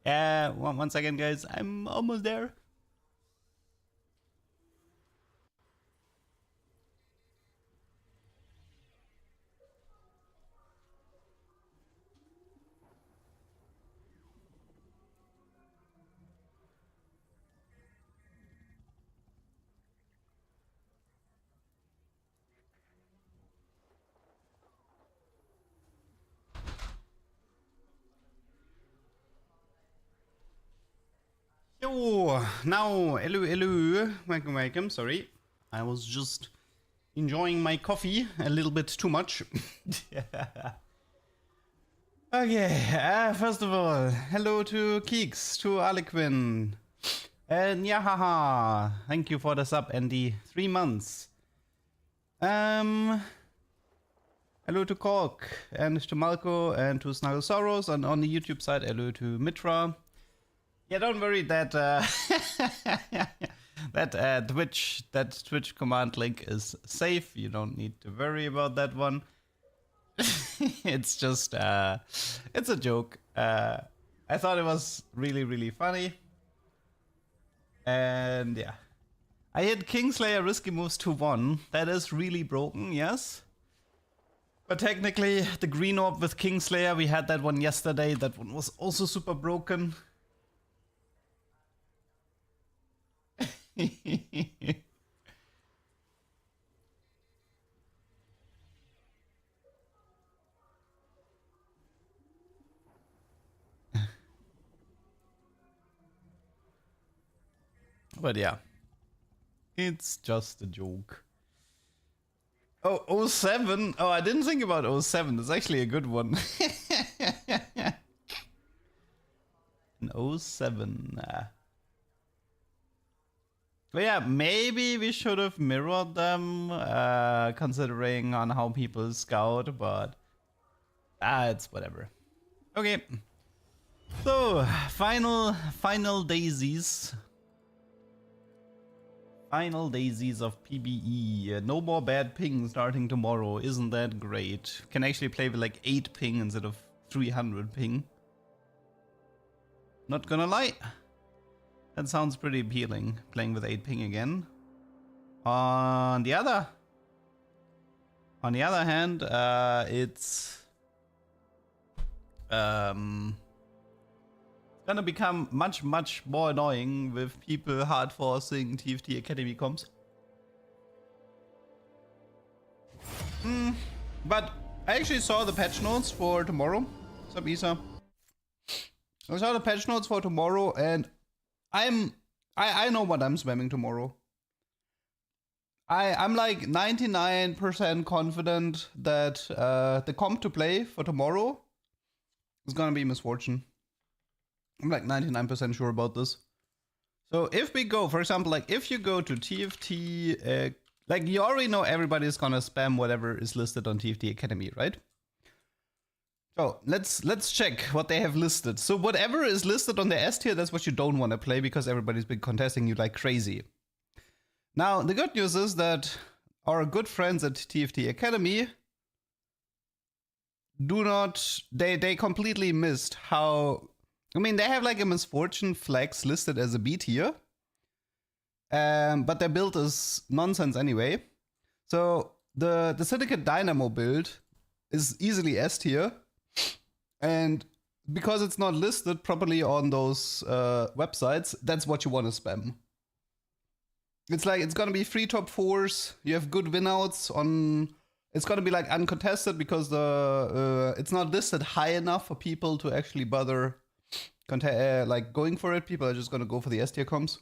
One second, guys. I'm almost there. Yo, now, hello, welcome, sorry. I was just enjoying my coffee a little bit too much. Okay, first of all, hello to Keeks, to Arlequin, and Yahaha, thank you for the sub and the 3 months. Hello to Cork, and to Malco, and to Snugglesaurus, and on the YouTube side, hello to Mitra. Yeah, don't worry that that Twitch command link is safe. You don't need to worry about that one. It's just it's a joke. I thought it was really funny, and yeah, I hit Kingslayer risky moves 2-1. That is really broken, yes. But technically, the green orb with Kingslayer, we had that one yesterday. That one was also super broken. But yeah, it's just a joke. Oh, 07? Oh, I didn't think about 07. It's actually a good one. An 07. But yeah, maybe we should have mirrored them, considering on how people scout, but it's whatever. Okay. So, final daisies. Final daisies of PBE. No more bad ping starting tomorrow. Isn't that great? Can actually play with like 8 ping instead of 300 ping. Not gonna lie. That sounds pretty appealing, playing with 8 ping again. On the other hand, it's gonna become much more annoying with people hard forcing TFT Academy comps. But I actually saw the patch notes for tomorrow. What's up, Isa? I saw the patch notes for tomorrow, and I know what I'm spamming tomorrow. I'm like 99% confident that the comp to play for tomorrow is gonna be Misfortune. I'm like 99% sure about this. So if we go, for example, like if you go to TFT, like you already know everybody's gonna spam whatever is listed on TFT Academy, right? So let's check what they have listed. So whatever is listed on the S tier, that's what you don't want to play because everybody's been contesting you like crazy. Now the good news is that our good friends at TFT Academy they completely missed how. I mean, they have like a Misfortune flex listed as a B tier, but their build is nonsense anyway. So the Syndicate Dynamo build is easily S tier. And because it's not listed properly on those websites, that's what you want to spam. It's like, it's gonna be 3 top 4s, you have good winouts on, it's gonna be like uncontested because it's not listed high enough for people to actually bother like going for it. People are just gonna go for the S tier comps.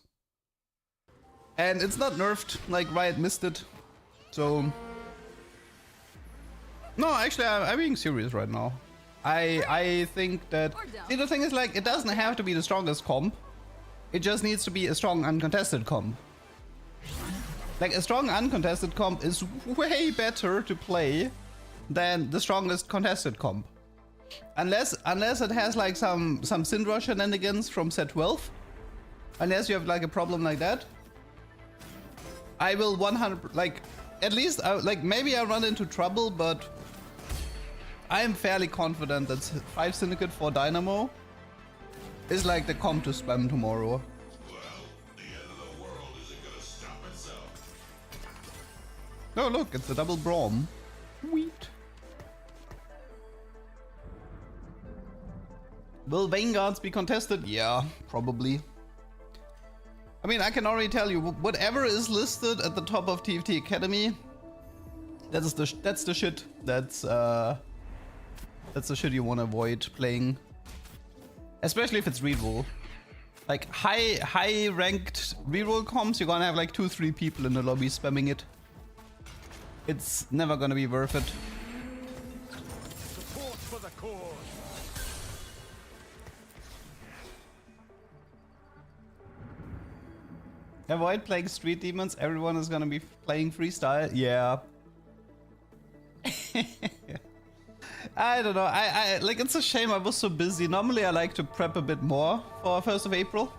And it's not nerfed, like Riot missed it. So, no, actually I'm being serious right now. I think that, see, the thing is, like, it doesn't have to be the strongest comp. It just needs to be a strong uncontested comp. Like, a strong uncontested comp is way better to play than the strongest contested comp. Unless it has like some Syndra shenanigans from set 12. Unless you have like a problem like that. I will 100, like, at least, like, maybe I run into trouble, but I'm fairly confident that 5 Syndicate for Dynamo is like the comp to spam tomorrow. Oh look, it's a double Braum. Sweet. Will Vanguards be contested? Yeah, probably. I mean, I can already tell you, whatever is listed at the top of TFT Academy, that's the shit. That's the shit you want to avoid playing, especially if it's reroll. Like high ranked reroll comps, you're gonna have like 2-3 people in the lobby spamming it. It's never gonna be worth it. Support for the cause. Avoid playing Street Demons. Everyone is gonna be playing freestyle. Yeah. I don't know. I like, it's a shame I was so busy. Normally I like to prep a bit more for 1st of April.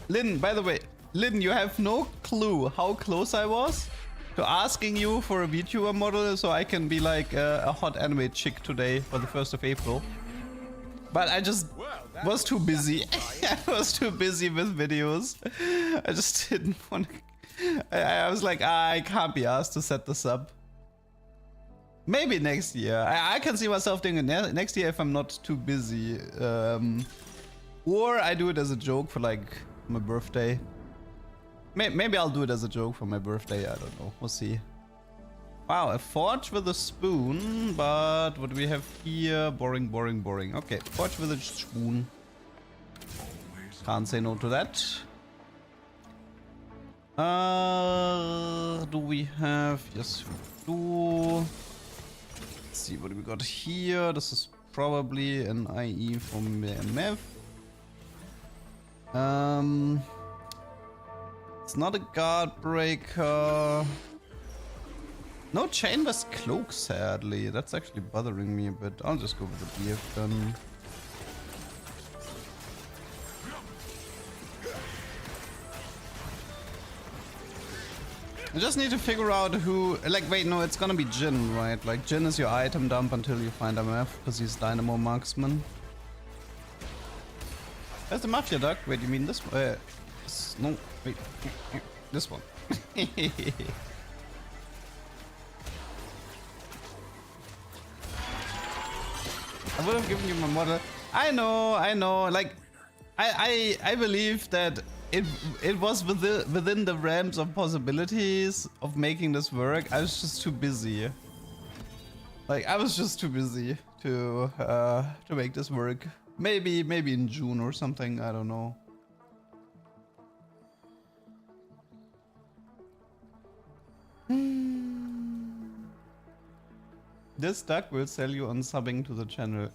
Lynn, by the way, Lynn, you have no clue how close I was to asking you for a VTuber model so I can be like a hot anime chick today for the 1st of April. But I just was too busy. I was too busy with videos. I just didn't want to. I was like, I can't be asked to set this up. Maybe next year. I can see myself doing it next year if I'm not too busy. Or I do it as a joke for like my birthday. Maybe I'll do it as a joke for my birthday. I don't know. We'll see. Wow, a forge with a spoon, but what do we have here? Boring, boring, boring. Okay, forge with a spoon. Can't say no to that. Do we have? Yes, we do. Let's see what we got here. This is probably an IE from the MF. It's not a guard breaker. No chainless cloak, sadly. That's actually bothering me a bit. I'll just go with the BF gun. I just need to figure out who... Like, wait, no, it's gonna be Jin, right? Like, Jin is your item dump until you find MF, because he's Dynamo Marksman. Where's the Mafia Duck? Wait, you mean this one? No, wait. This one. I would have given you my model. I know. Like, I believe that it was within the realms of possibilities of making this work. I was just too busy. Like, I was just too busy to make this work. Maybe in June or something. I don't know. This duck will sell you on subbing to the channel.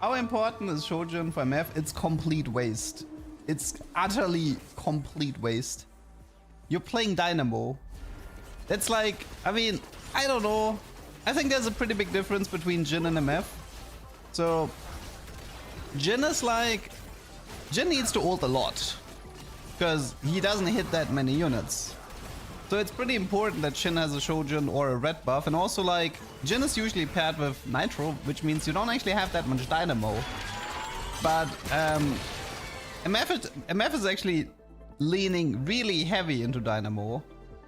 How important is Shojin for MF? It's complete waste. It's utterly complete waste. You're playing Dynamo. That's like, I mean, I don't know. I think there's a pretty big difference between Jin and MF. So, Jin is like, Jin needs to ult a lot. Because he doesn't hit that many units. So it's pretty important that Jin has a Shojin or a red buff, and also like Jin is usually paired with Nitro, which means you don't actually have that much Dynamo. But MF is actually leaning really heavy into Dynamo,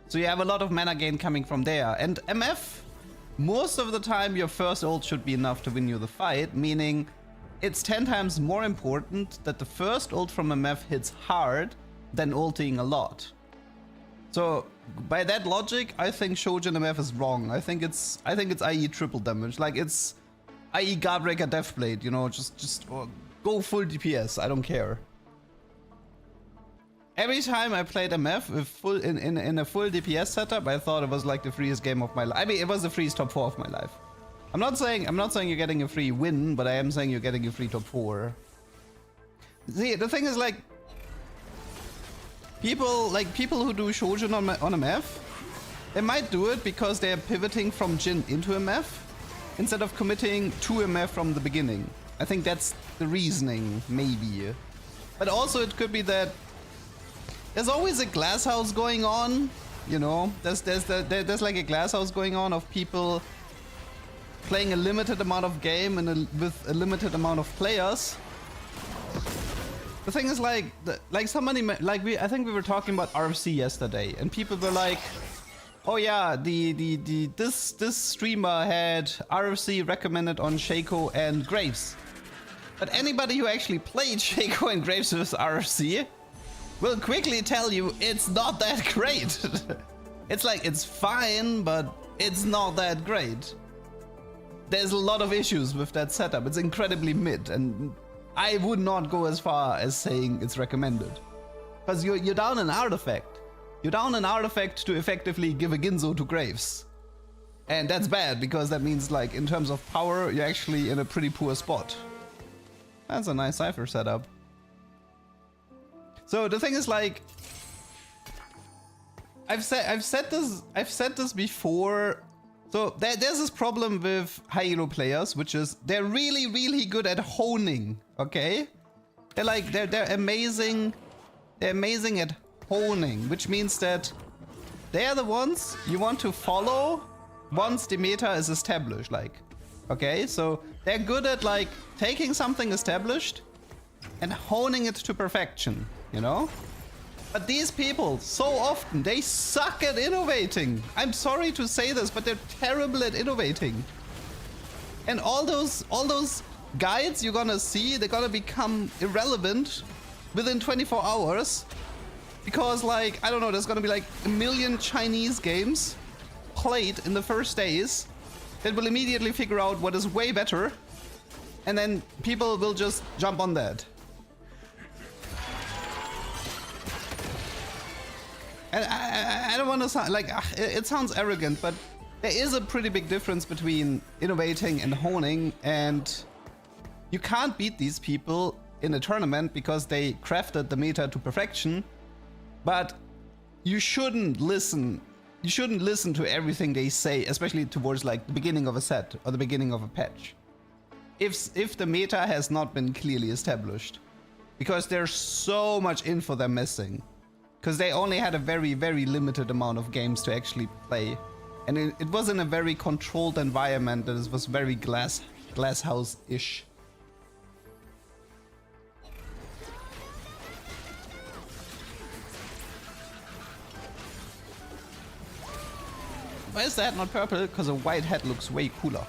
so you have a lot of mana gain coming from there. And MF, most of the time your first ult should be enough to win you the fight, meaning it's 10 times more important that the first ult from MF hits hard than ulting a lot. So by that logic, I think Shojin MF is wrong. I think it's IE triple damage. Like, it's IE Guardbreaker Deathblade, you know, just go full DPS. I don't care. Every time I played MF with full in a full DPS setup, I thought it was like the freest game of my life. I mean, it was the freest top 4 of my life. I'm not saying you're getting a free win, but I am saying you're getting a free top 4. See, the thing is, like, people who do Shojin on MF, they might do it because they're pivoting from Jin into MF instead of committing to MF from the beginning. I think that's the reasoning, maybe. But also it could be that there's always a glass house going on you know, there's like a glass house going on of people playing a limited amount of game and with a limited amount of players. The thing is, like somebody, like I think we were talking about RFC yesterday, and people were like, oh yeah, this streamer had RFC recommended on Shaco and Graves. But anybody who actually played Shaco and Graves with RFC will quickly tell you it's not that great. It's like, it's fine, but it's not that great. There's a lot of issues with that setup. It's incredibly mid, and I would not go as far as saying it's recommended. Because you're down an artifact. You're down an artifact to effectively give a Ginzo to Graves. And that's bad, because that means, like, in terms of power, you're actually in a pretty poor spot. That's a nice Cypher setup. So the thing is, like, I've said this before. So there's this problem with High-ELO players, which is they're really good at honing. Okay, they're amazing. They're amazing at honing, which means that they're the ones you want to follow once the meta is established. Like, okay, so they're good at like taking something established and honing it to perfection, you know? But these people, so often, they suck at innovating. I'm sorry to say this, but they're terrible at innovating. And all those guides you're gonna see, they're gonna become irrelevant within 24 hours. Because, like, I don't know, there's gonna be like a million Chinese games played in the first days that will immediately figure out what is way better. And then people will just jump on that. And I don't want to sound like, it sounds arrogant, but there is a pretty big difference between innovating and honing, and you can't beat these people in a tournament because they crafted the meta to perfection. But you shouldn't listen to everything they say, especially towards like the beginning of a set or the beginning of a patch, if the meta has not been clearly established, because there's so much info they're missing. Because they only had a very limited amount of games to actually play. And it was in a very controlled environment that was very glass house-ish. Why is that not purple? Because a white hat looks way cooler.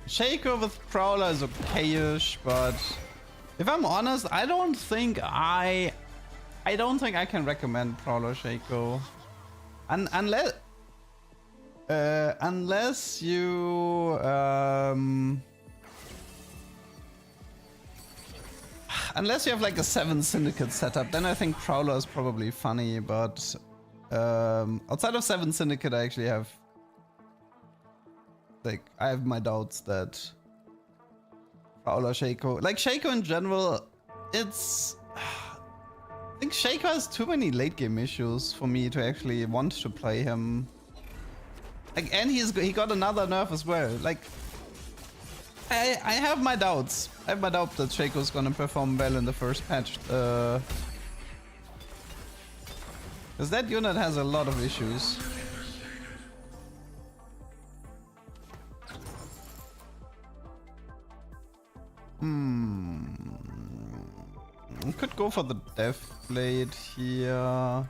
Shaco with Prowler is okay-ish, but if I'm honest, I don't think I can recommend Prowler Shaco, unless you have like a 7 Syndicate setup, then I think Prowler is probably funny. But outside of 7 Syndicate, I actually have. Like, I have my doubts that Prowler Shaco, like Shaco in general, it's, I think Shaco has too many late game issues for me to actually want to play him. Like, and he got another nerf as well. Like, I have my doubts. I have my doubt that Shaco's gonna perform well in the first patch. Because that unit has a lot of issues. I could go for the Death Blade here.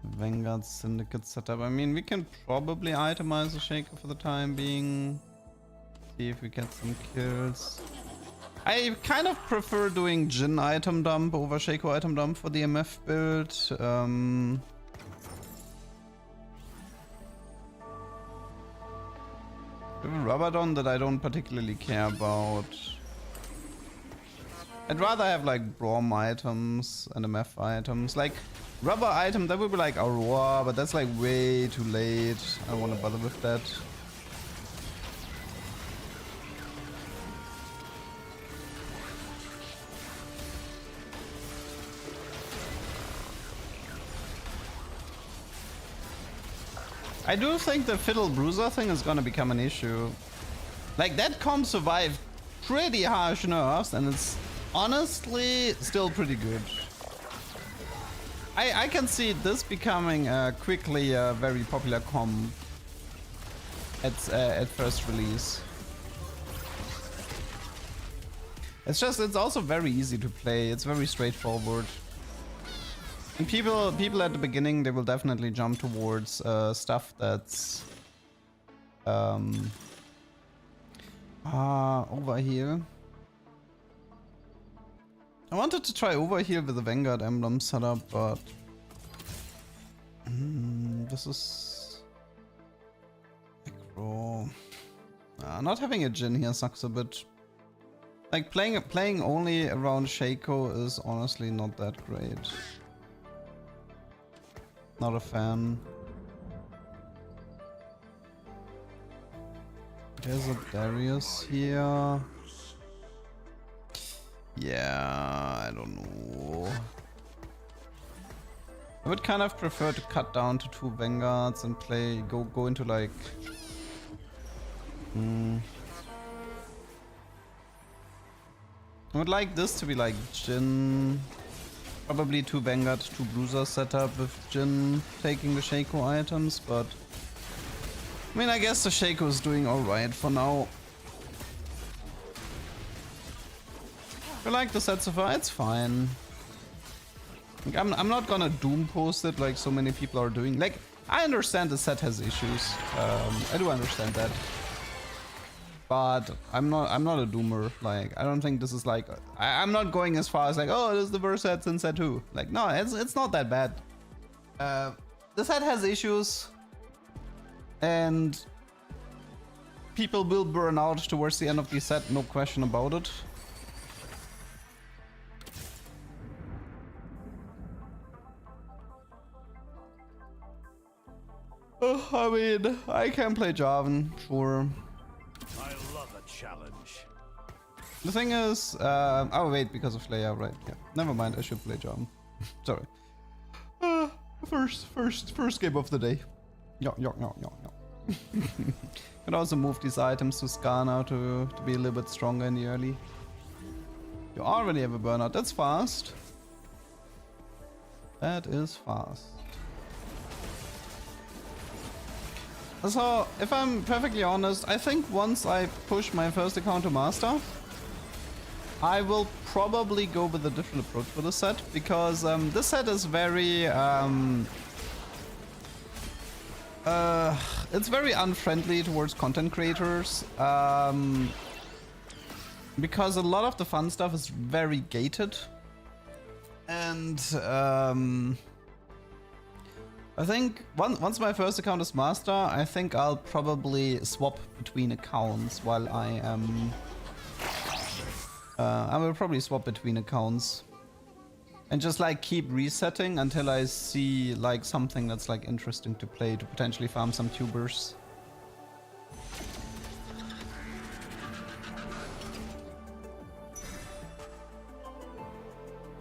Vanguard Syndicate setup. I mean, we can probably itemize the Shaker for the time being. See if we get some kills. I kind of prefer doing Jin item dump over Shaco item dump for the MF build. Rabadon that I don't particularly care about. I'd rather have like Braum items and MF items. Like rubber item, that would be like Aurora, but that's like way too late. I don't want to bother with that. I do think the Fiddle Bruiser thing is gonna become an issue. Like, that comp survived pretty harsh nerfs, and it's honestly still pretty good. I can see this becoming quickly a very popular comp at first release. It's also very easy to play. It's very straightforward. And people at the beginning, they will definitely jump towards stuff that's overheal. I wanted to try overheal with the Vanguard emblem setup, but this is aggro. Not having a Jhin here sucks a bit. Like, playing only around Shaco is honestly not that great. Not a fan. There's a Darius here. Yeah, I don't know. I would kind of prefer to cut down to 2 Vanguards and go into like I would like this to be like Jhin, probably 2 Vanguard, 2 Bruiser setup with Jhin taking the Shaco items, but I mean, I guess the Shaco is doing alright for now. I like the set so far, it's fine. Like, I'm not gonna doom post it like so many people are doing. Like, I understand the set has issues. I do understand that. But I'm not a doomer. Like, I don't think this is like I'm not going as far as like, oh, this is the worst set since set 2. Like, no, it's not that bad. The set has issues, and people will burn out towards the end of the set, no question about it. I mean, I can play Jarvan, sure. I love a challenge. The thing is, oh wait, because of Leia, right? Yeah, never mind. I should play Jarvan. Sorry. First game of the day. Yo. Can also move these items to Scar now to be a little bit stronger in the early. You already have a burnout. That's fast. That is fast. So, if I'm perfectly honest, I think once I push my first account to Master, I will probably go with a different approach for the set, because this set is very it's very unfriendly towards content creators, because a lot of the fun stuff is very gated, and I think once my first account is Master, I think I'll probably swap between accounts while I am I will probably swap between accounts and just like keep resetting until I see like something that's like interesting to play, to potentially farm some tubers.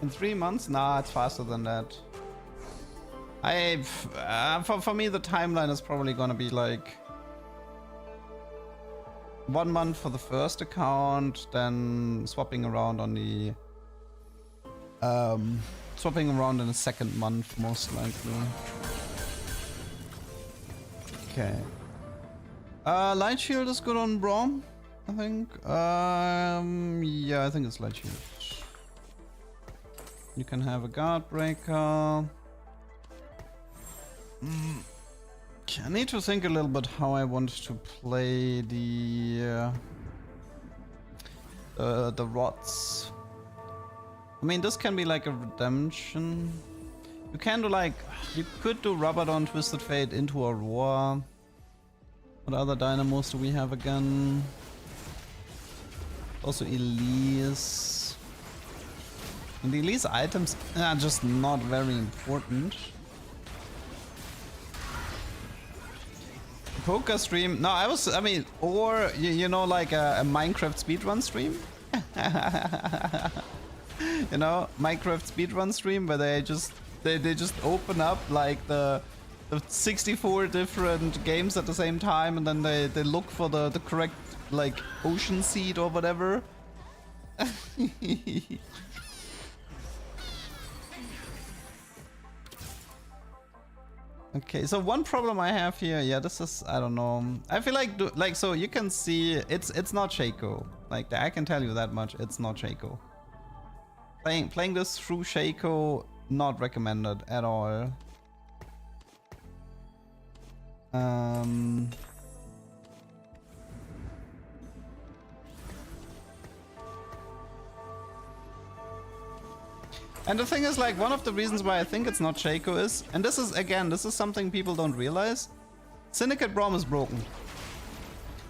In 3 months? Nah, it's faster than that. For me the timeline is probably gonna be like 1 month for the first account, then swapping around on the swapping around in the second month most likely. Okay. Light Shield is good on Braum, I think. Yeah, I think it's Light Shield. You can have a Guard Breaker. I need to think a little bit how I want to play the rods. I mean, this can be like a redemption. You can do like, you could do Rabadon, Twisted Fate into Aurora. What other dynamos do we have again? Also Elise. And the Elise items are just not very important. Poker stream? No, I mean, or you know, like a Minecraft speedrun stream. You know, Minecraft speedrun stream where they just open up like the the 64 different games at the same time, and then they look for the correct like ocean seed or whatever. Okay, so one problem I have here, yeah, this is, I don't know. I feel like so you can see it's not Shaco. Like I can tell you that much, it's not Shaco. Playing this through Shaco, not recommended at all. And the thing is, like, one of the reasons why I think it's not Shaco is, and this is, again, this is something people don't realize, Syndicate Braum is broken.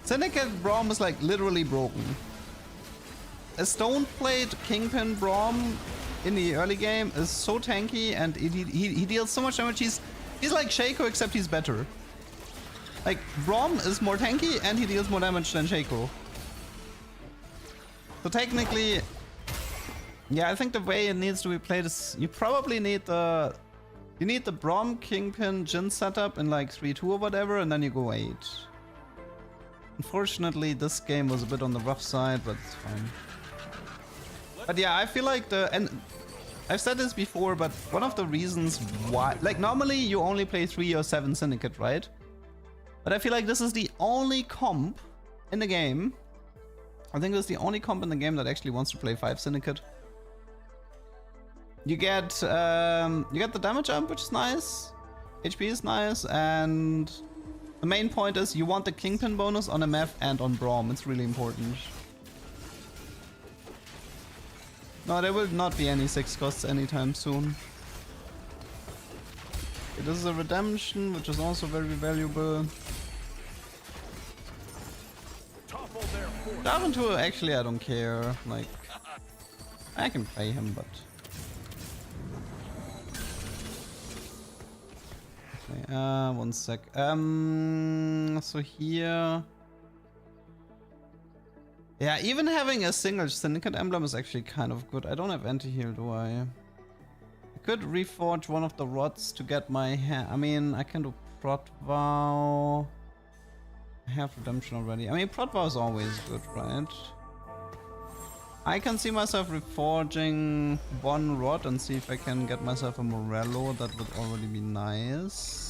Syndicate Braum is, like, literally broken. A stone plate Kingpin Braum in the early game is so tanky, and he deals so much damage. He's like Shaco, except he's better. Like, Braum is more tanky, and he deals more damage than Shaco. So technically... yeah, I think the way it needs to be played is you probably need the Braum Kingpin Jin setup in like 3-2 or whatever, and then you go 8. Unfortunately, this game was a bit on the rough side, but it's fine. But yeah, I feel like and I've said this before, but one of the reasons why, like normally you only play 3 or 7 Syndicate, right? But I feel like this is the only comp in the game. I think this is the only comp in the game that actually wants to play 5 Syndicate. You get the damage jump, which is nice. HP is nice, and the main point is you want the Kingpin bonus on MF and on Braum. It's really important. No, there will not be any 6 costs anytime soon. Okay, this is a redemption, which is also very valuable. Darwin 2, actually, I don't care. Like, I can play him, but. Okay, one sec. So here. Yeah, even having a single Syndicate emblem is actually kind of good. I don't have anti-heal, do I? I could reforge one of the rods to get my hand. I mean, I can do Prot Vow. I have redemption already. I mean, Prot Vow is always good, right? I can see myself reforging one rod and see if I can get myself a Morello. That would already be nice.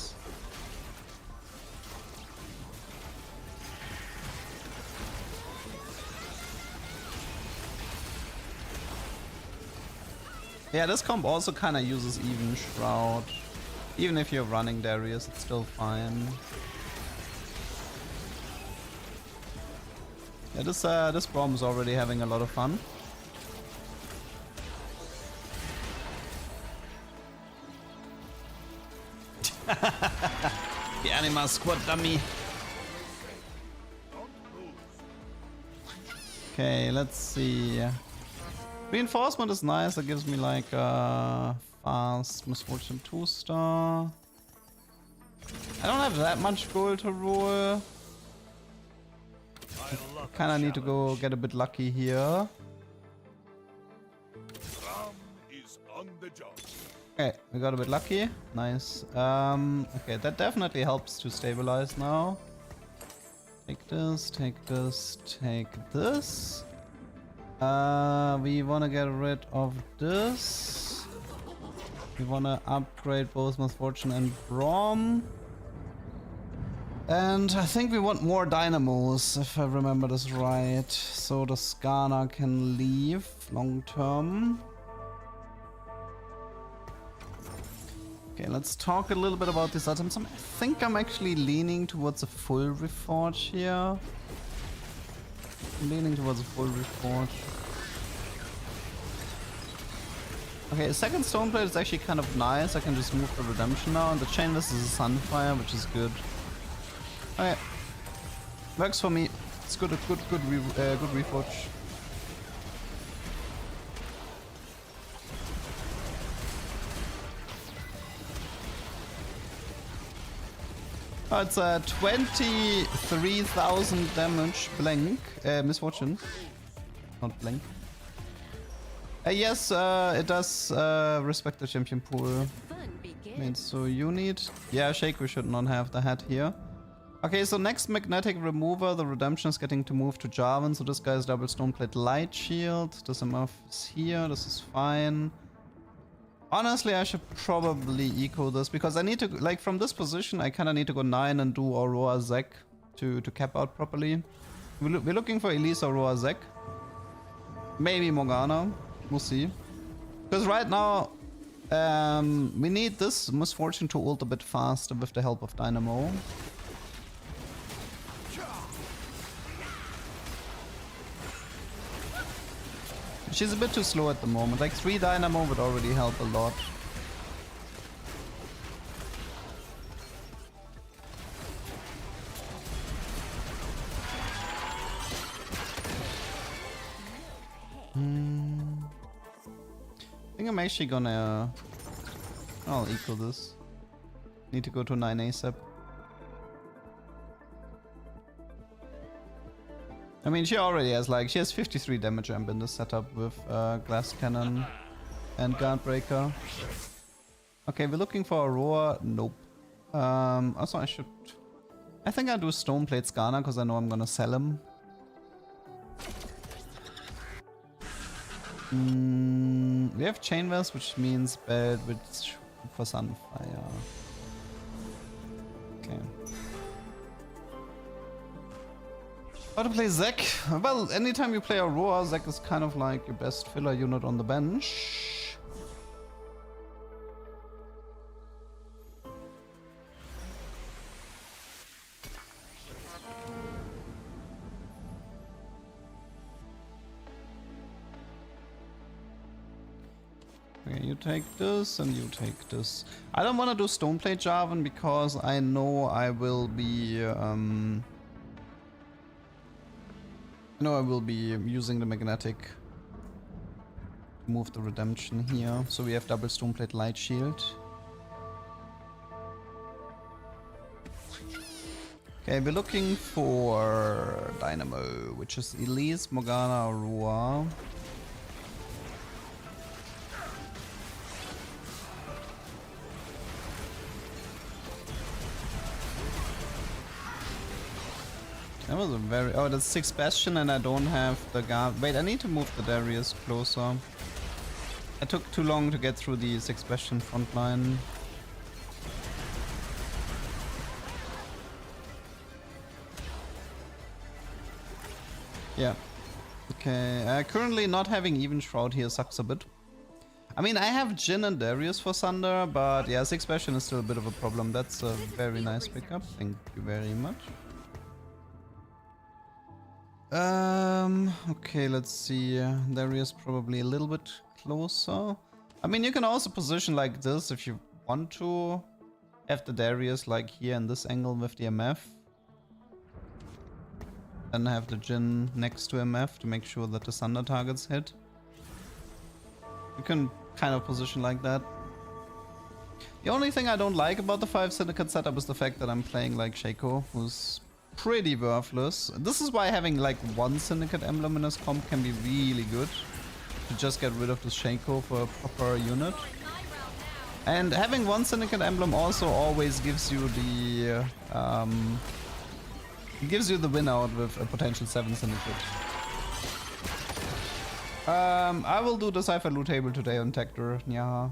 Yeah, this comp also kind of uses even Shroud. Even if you're running Darius, it's still fine. Yeah, this Braum is already having a lot of fun. The Anima Squad dummy. Okay, let's see. Reinforcement is nice. That gives me like a fast Misfortune 2-star. I don't have that much gold to roll. Kinda need to go get a bit lucky here. Okay, we got a bit lucky. Nice. Okay, that definitely helps to stabilize now. Take this, take this, take this. We wanna get rid of this. We wanna upgrade both Misfortune and Braum. And I think we want more dynamos, if I remember this right. So the Skana can leave long term. Okay, let's talk a little bit about these items. I think I'm actually leaning towards a full reforge here. I'm leaning towards a full reforge. Okay, a second stone plate is actually kind of nice. I can just move the redemption now, and the chainless is a Sunfire, which is good. Okay, works for me. It's good, good reforge. It's 23,000 damage blank. Misfortune, not blank. Yes, it does respect the champion pool. Fun Wait, so you need... Yeah, Shaco should not have the hat here. Okay, so next magnetic remover, the redemption is getting to move to Jarvan. So this guy's double stone plate light shield. This MF is here, this is fine. Honestly, I should probably eco this because I need to, like, from this position, I kind of need to go 9 and do Aurora Zek to cap out properly. We're looking for Elise, Aurora Zek. Maybe Morgana. We'll see. Because right now, we need this Misfortune to ult a bit faster with the help of Dynamo. She's a bit too slow at the moment. Like 3 Dynamo would already help a lot. I think I'm actually gonna... I'll equal this. Need to go to 9 ASAP. I mean, she already has, like, she has 53 damage amp in this setup with Glass Cannon and Guardbreaker. Okay, we're looking for Aurora. Nope. Also, I think I'll do Stoneplate Skarner because I know I'm gonna sell him. We have Chain Vest, which means bad for Sunfire. Okay. How to play Zek? Well, anytime you play Aurora, Zek is kind of like your best filler unit on the bench. Okay, you take this and you take this. I don't want to do Stoneplate Jarvan because I know I will be using the magnetic to move the redemption here. So we have double Stoneplate Light Shield. Okay, we're looking for Dynamo, which is Elise, Morgana, Aurora. That was a very... Oh, that's 6 Bastion and I don't have the guard. Wait, I need to move the Darius closer. I took too long to get through the 6 Bastion front line. Yeah. Okay, currently not having even Shroud here sucks a bit. I mean, I have Jhin and Darius for Sunder, but yeah, 6 Bastion is still a bit of a problem. That's a very nice pickup. Thank you very much. Okay, let's see. Darius probably a little bit closer. I mean, you can also position like this if you want to. Have the Darius like here in this angle with the MF. Then have the Jhin next to MF to make sure that the Sunder targets hit. You can kind of position like that. The only thing I don't like about the 5 Syndicate setup is the fact that I'm playing like Shaco, who's pretty worthless. This is why having like 1 Syndicate emblem in his comp can be really good. To just get rid of the Shaco for a proper unit. And having 1 Syndicate emblem also always gives you the win out with a potential 7 Syndicate. I will do the Cypher loot table today on Tector. Yeah.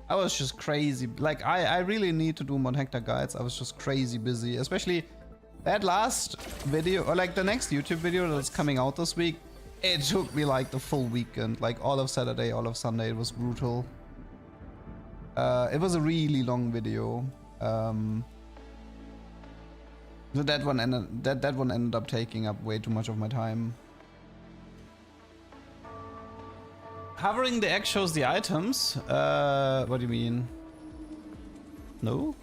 I was just crazy. Like, I really need to do Mod Hector guides. I was just crazy busy. Especially that last video, or like the next YouTube video that's coming out this week. It took me like the full weekend. Like all of Saturday, all of Sunday. It was brutal. It was a really long video. So that one ended up taking up way too much of my time. Hovering the X shows the items. What do you mean? No?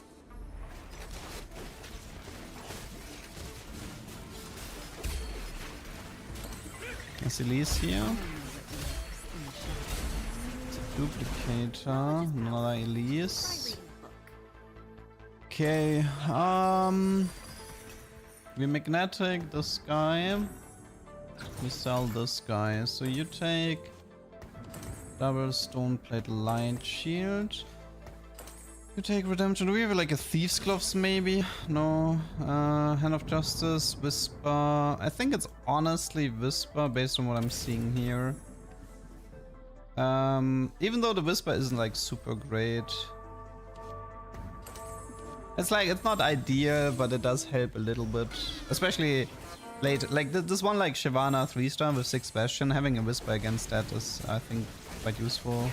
There's Elise here. It's a duplicator. Another Elise. Okay. We magnetic this guy. We sell this guy. So you take double stone plate light shield. You take redemption. Do we have like a thief's gloves maybe? No. Hand of justice, whisper. I think it's honestly whisper based on what I'm seeing here. Even though the whisper isn't like super great. It's like, it's not ideal, but it does help a little bit. Especially late, like this one like Shyvana 3-star with 6 Bastion, having a whisper against that is, I think, quite useful.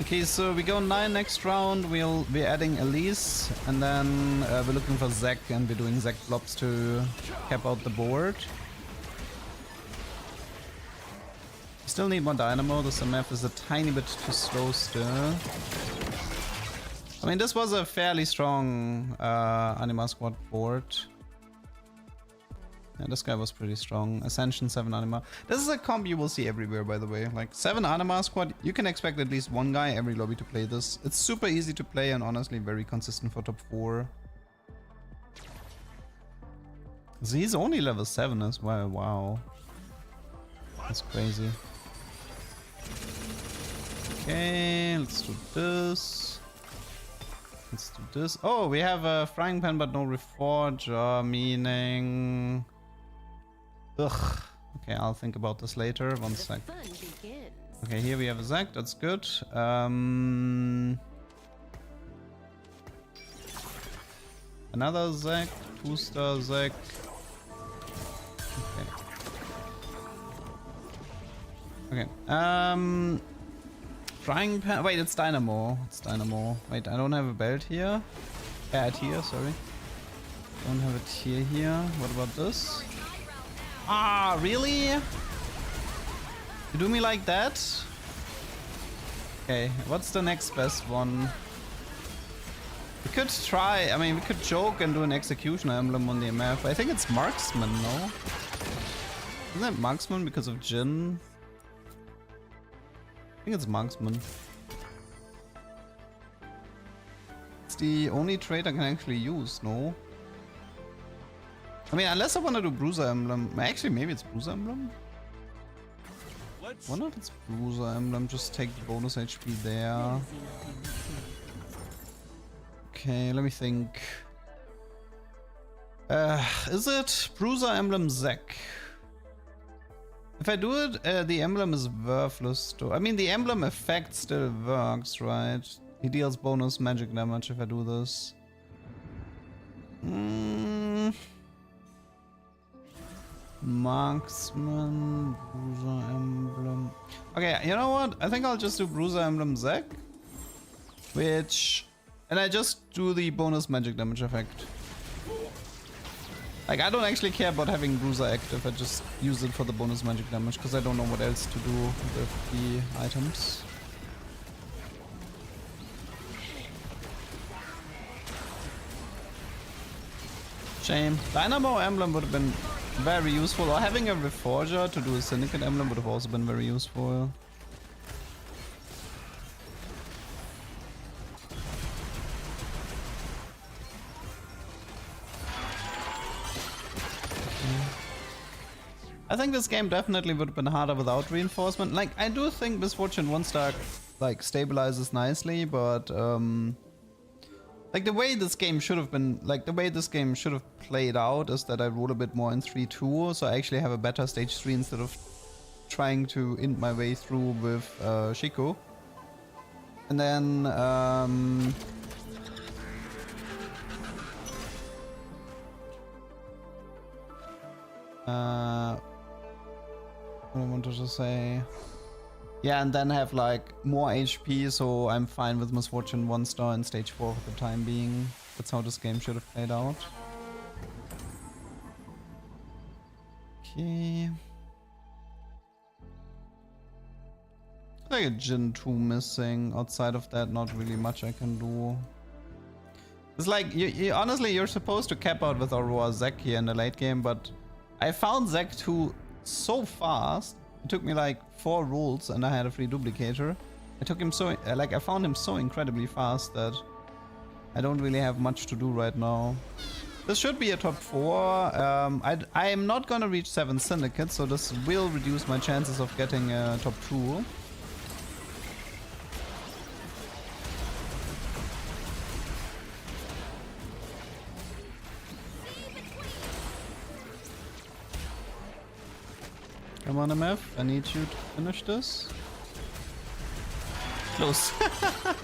Okay, so we go 9 next round, we're adding Elise, and then we're looking for Zac, and we're doing Zac blobs to cap out the board. Still need more dynamo, this map is a tiny bit too slow still. I mean, this was a fairly strong Anima Squad board. Yeah, this guy was pretty strong. Ascension, 7 Anima. This is a comp you will see everywhere, by the way. Like, 7 Anima Squad, you can expect at least one guy every lobby to play this. It's super easy to play and honestly very consistent for top 4. So he's only level 7 as well, wow. That's crazy. Okay, let's do this. Let's do this. Oh, we have a frying pan but no reforger, meaning... Ugh. Okay, I'll think about this later. One sec. Okay, here we have a Zac, that's good. Another Zac, 2-star Zac. Okay. Okay. Frying pan. Wait, it's Dynamo. It's Dynamo. Wait, I don't have a belt here. Here, sorry. Don't have it here. What about this? Ah, really? You do me like that? Okay, what's the next best one? We could try, I mean, we could joke and do an executioner emblem on the MF. I think it's Marksman, no? Isn't it Marksman because of Jin? I think it's Marksman. It's the only trait I can actually use, no? I mean, unless I want to do Bruiser Emblem. Actually, maybe it's Bruiser Emblem? Why not it's Bruiser Emblem? Just take the bonus HP there. Okay, let me think. Is it Bruiser Emblem Zac? If I do it, the emblem is worthless though. I mean, the emblem effect still works, right? He deals bonus magic damage if I do this. Marksman, Bruiser Emblem. Okay, you know what? I think I'll just do Bruiser Emblem Zac. And I just do the bonus magic damage effect. Like, I don't actually care about having Bruiser active, I just use it for the bonus magic damage, because I don't know what else to do with the items. Shame. Dynamo Emblem would have been very useful, or having a Reforger to do a Syndicate Emblem would have also been very useful. I think this game definitely would have been harder without reinforcement. Like, I do think Misfortune 1-star like stabilizes nicely, but like the way this game should have been, like the way this game should have played out is that I roll a bit more in 3-2, so I actually have a better stage 3 instead of trying to int my way through with Shiko. And then what I wanted to say. Yeah, and then have like more HP, so I'm fine with Misfortune 1-star in stage 4 for the time being. That's how this game should have played out. Okay. Like a Jin 2 missing. Outside of that, not really much I can do. It's like, honestly, you're supposed to cap out with Aurora Zac here in the late game, but I found Zac 2 so fast. It took me like 4 rolls and I had a free duplicator. I took him so, like, I found him so incredibly fast that I don't really have much to do right now. This should be a top 4. I am not gonna reach 7 syndicates, so this will reduce my chances of getting a top 2. Come on, MF. I need you to finish this. Close. That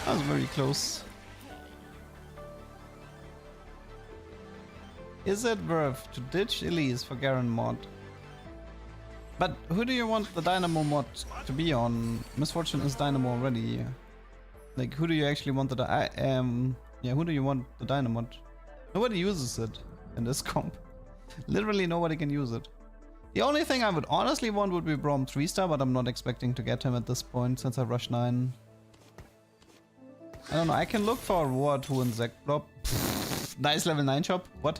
was very close. Is it worth to ditch Elise for Garen mod? But who do you want the Dynamo mod to be on? Misfortune is Dynamo already. Like, who do you actually want the yeah, who do you want the Dynamo mod? Nobody uses it in this comp. Literally nobody can use it. The only thing I would honestly want would be Braum 3-star, but I'm not expecting to get him at this point since I rush 9. I don't know, I can look for a reward who in Zac Blob. Nice level 9 shop. What?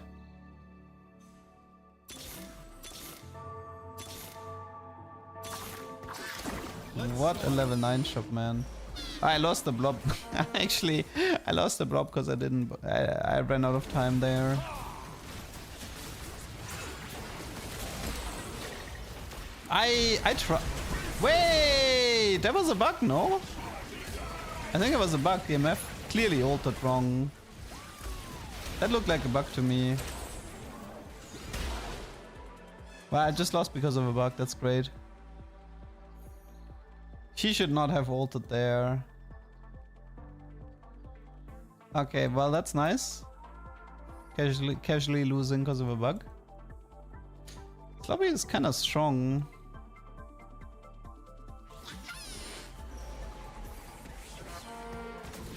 What a level 9 shop, man. I lost the blob. Actually, I lost the blob because I ran out of time there. I try. Wait, that was a bug, no? I think it was a bug. The MF clearly altered wrong. That looked like a bug to me. Well, I just lost because of a bug. That's great. She should not have altered there. Okay, well that's nice. Casually losing because of a bug. This lobby is kind of strong.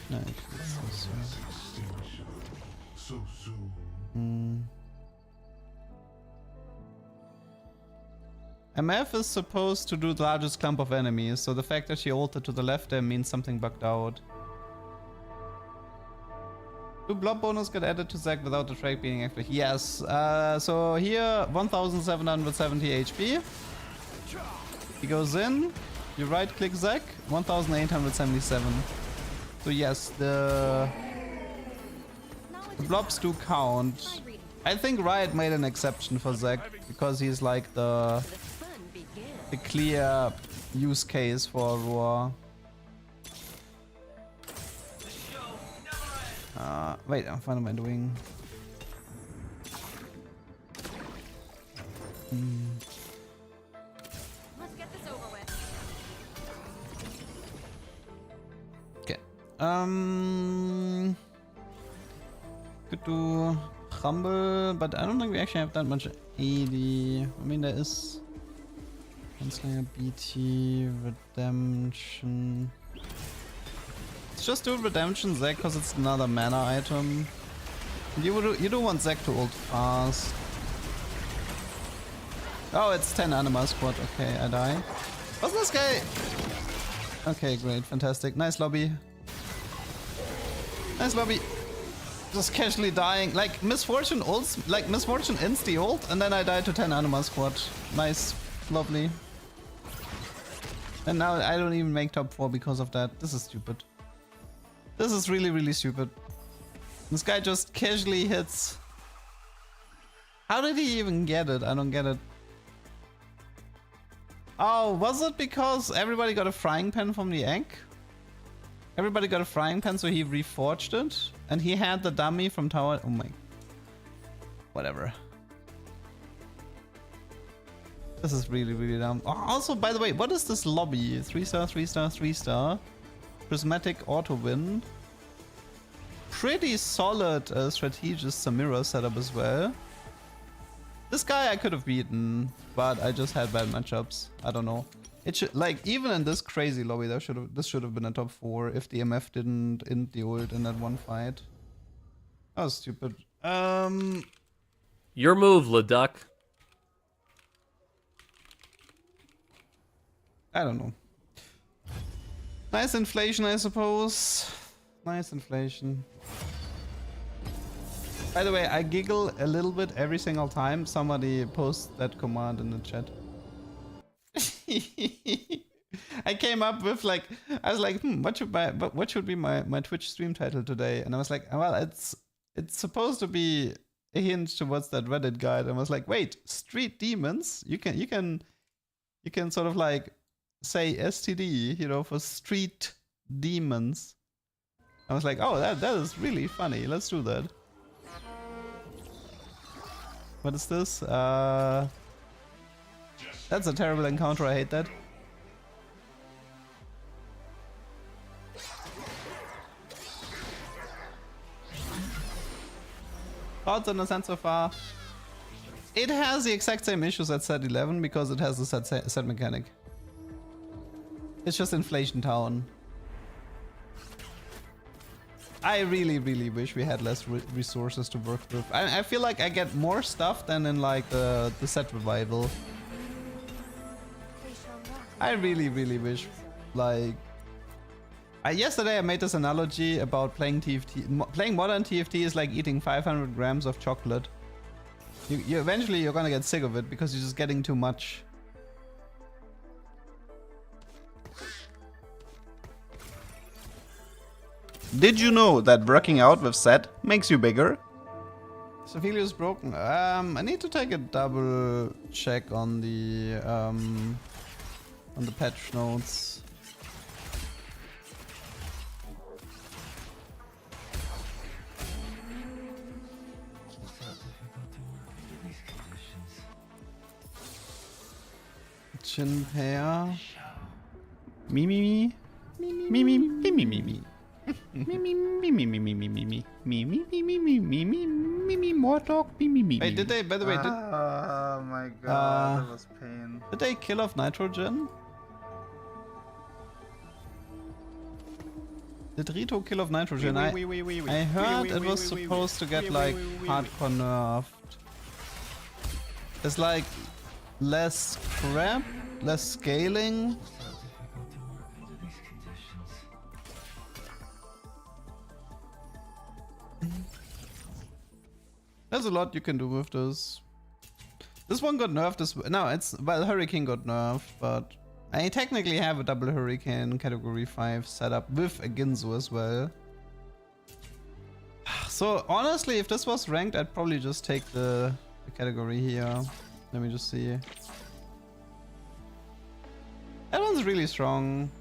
No, so soon. MF is supposed to do the largest clump of enemies, so the fact that she altered to the left there means something bugged out. Do blob bonus get added to Zac without the track being active? Yes. So here 1770 HP. He goes in. You right click Zac. 1877. So yes, the blobs do count. I think Riot made an exception for Zac because he's like the clear use case for Roar. Wait, what am I doing? Let's get this over with. Okay. Could do Rumble, but I don't think we actually have that much AD. I mean, there is Gunslinger, BT, Redemption. Let's just do Redemption Zac because it's another mana item. You do want Zac to ult fast. Oh, it's 10 Anima Squad. Okay, I die. What's this guy? Okay, great, fantastic. Nice lobby. Nice lobby. Just casually dying. Like Misfortune ults, like Misfortune insta ult, and then I died to 10 Anima Squad. Nice, lovely. And now I don't even make top 4 because of that. This is stupid. This is really, really stupid. This guy just casually hits. How did he even get it? I don't get it. Oh, was it because everybody got a frying pan from the egg? Everybody got a frying pan, so he reforged it? And he had the dummy from Tower... Oh my... Whatever. This is really, really dumb. Oh, also, by the way, what is this lobby? 3-star, 3-star, 3-star. Prismatic auto win. Pretty solid strategist Samira setup as well. This guy I could have beaten, but I just had bad matchups. I don't know. It should, like, even in this crazy lobby, this should have been a top 4 if the MF didn't int the ult in that one fight. That was stupid. Your move, LeDuck. I don't know. Nice inflation, I suppose. Nice inflation. By the way, I giggle a little bit every single time somebody posts that command in the chat. I came up with like, I was like, what should be my Twitch stream title today? And I was like, well, it's supposed to be a hint towards that Reddit guide. And I was like, wait, street demons? You can sort of like say STD, you know, for street demons. I was like, oh, that is really funny. Let's do that. What is this? That's a terrible encounter, I hate that. Thoughts on the set so far? It has the exact same issues as set 11 because it has the set mechanic. It's just Inflation Town. I really wish we had less resources to work with. I feel like I get more stuff than in like the set revival. I really wish, like... yesterday I made this analogy about playing TFT. Playing modern TFT is like eating 500 grams of chocolate. You eventually you're gonna get sick of it because you're just getting too much. Did you know that working out with set makes you bigger? Sophilio is broken. I need to take a double check on the patch notes. Chin pair. Mimi. More talk. Wait, did they, by the way, did... Oh my god, that was pain. Did they kill off nitrogen? Did Rito kill off nitrogen? I heard it was supposed to get like hardcore nerfed. It's like less crap, less scaling. There's a lot you can do with this. This one got nerfed. No, well, Hurricane got nerfed, but I technically have a double Hurricane category 5 setup with a Ginzu as well. So honestly, if this was ranked, I'd probably just take the category here. Let me just see. That one's really strong.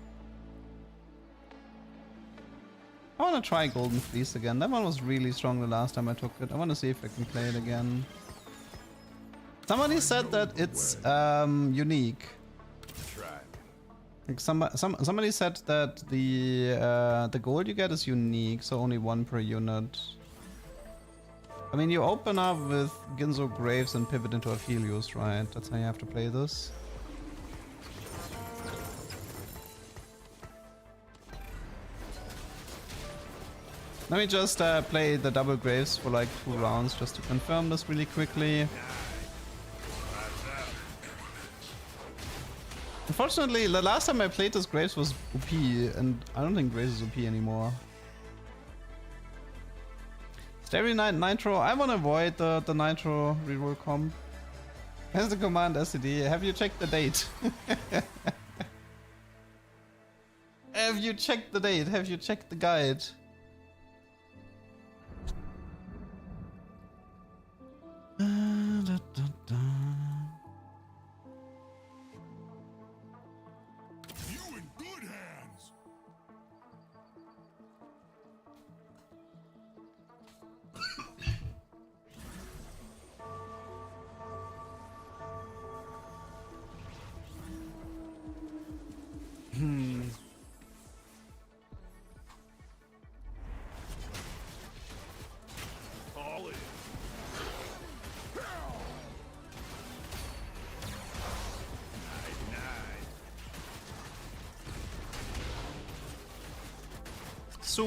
I want to try Golden Fleece again. That one was really strong the last time I took it. I want to see if I can play it again. Somebody said that it's unique. Like somebody said that the gold you get is unique, so only one per unit. I mean, you open up with Ginzo Graves and pivot into Aphelios, right? That's how you have to play this. Let me just play the double Graves for like 2 rounds just to confirm this really quickly. Unfortunately, the last time I played this Graves was OP, and I don't think Graves is OP anymore. Starry Night Nitro, I want to avoid the Nitro reroll comp. Here's the command SCD, have you checked the date? Have you checked the date? Have you checked the guide? So.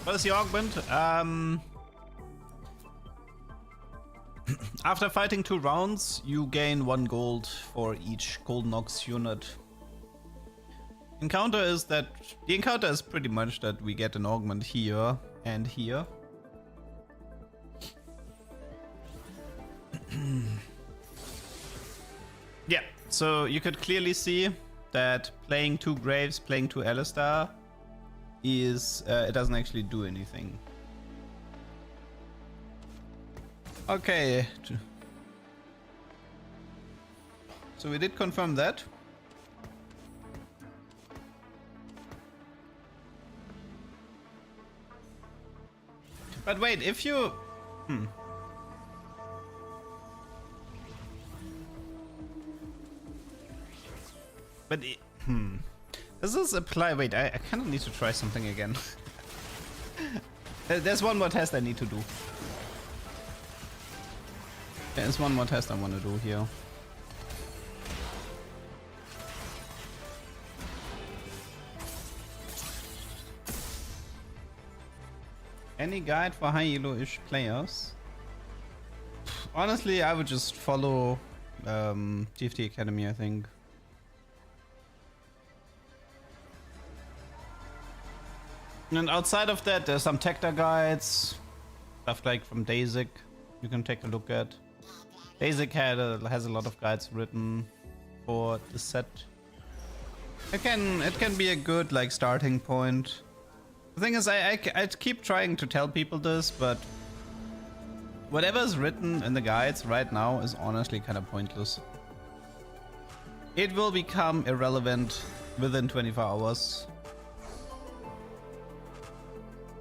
What is the augment? After fighting 2 rounds, you gain 1 gold for each Golden Ox unit. The encounter is pretty much that we get an augment here and here. Yeah, so you could clearly see that playing 2 Graves, playing 2 Alistar is it doesn't actually do anything. Okay, so we did confirm that. But wait, if you But does this apply? Wait, I kind of need to try something again. There's one more test I need to do. There's one more test I want to do here. Any guide for high-elo-ish players? Honestly, I would just follow TFT Academy, I think. And outside of that, there's some Tecta guides, stuff like from Daisy you can take a look at. Daisy has a lot of guides written for the set. It can be a good like starting point. The thing is, I keep trying to tell people this, but whatever's written in the guides right now is honestly kind of pointless. It will become irrelevant within 24 hours.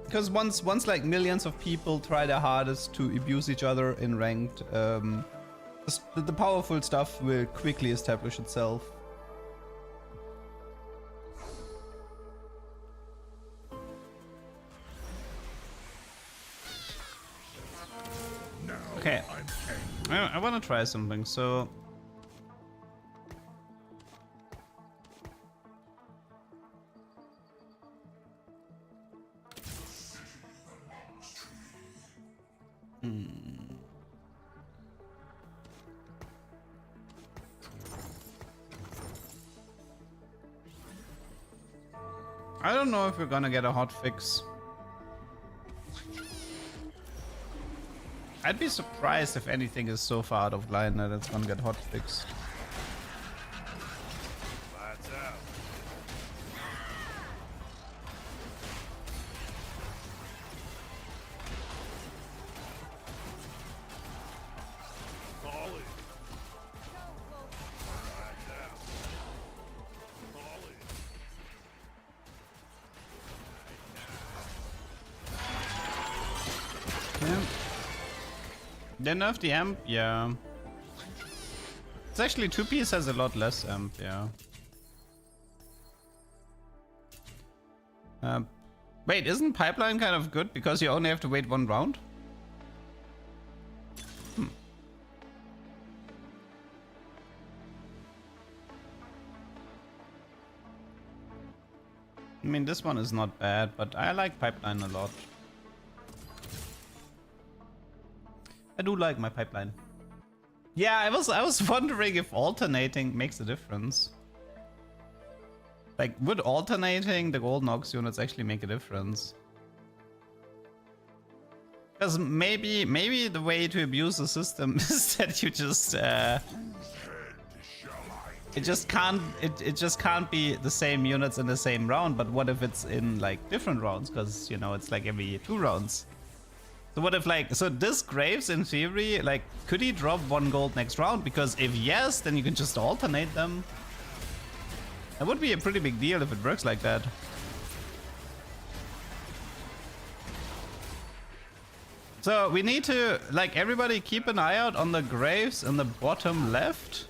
Because once like millions of people try their hardest to abuse each other in ranked, the powerful stuff will quickly establish itself. Okay, I want to try something, so... I don't know if we're gonna get a hot fix. I'd be surprised if anything is so far out of line that it's gonna get hot fixed. Lights out. Call it. Lights out. Call it. Yeah. They nerfed the amp, yeah. It's actually 2-piece has a lot less amp, yeah. Wait, isn't pipeline kind of good because you only have to wait one round? I mean, this one is not bad, but I like pipeline a lot. I do like my pipeline. Yeah, I was wondering if alternating makes a difference. Like, would alternating the Golden Ox units actually make a difference? Because maybe the way to abuse the system is that you just it just can't be the same units in the same round. But what if it's in like different rounds? Because you know it's like every 2 rounds. So what if like, so this Graves in theory, like, could he drop 1 gold next round? Because if yes, then you can just alternate them. That would be a pretty big deal if it works like that. So we need to, like, everybody keep an eye out on the Graves in the bottom left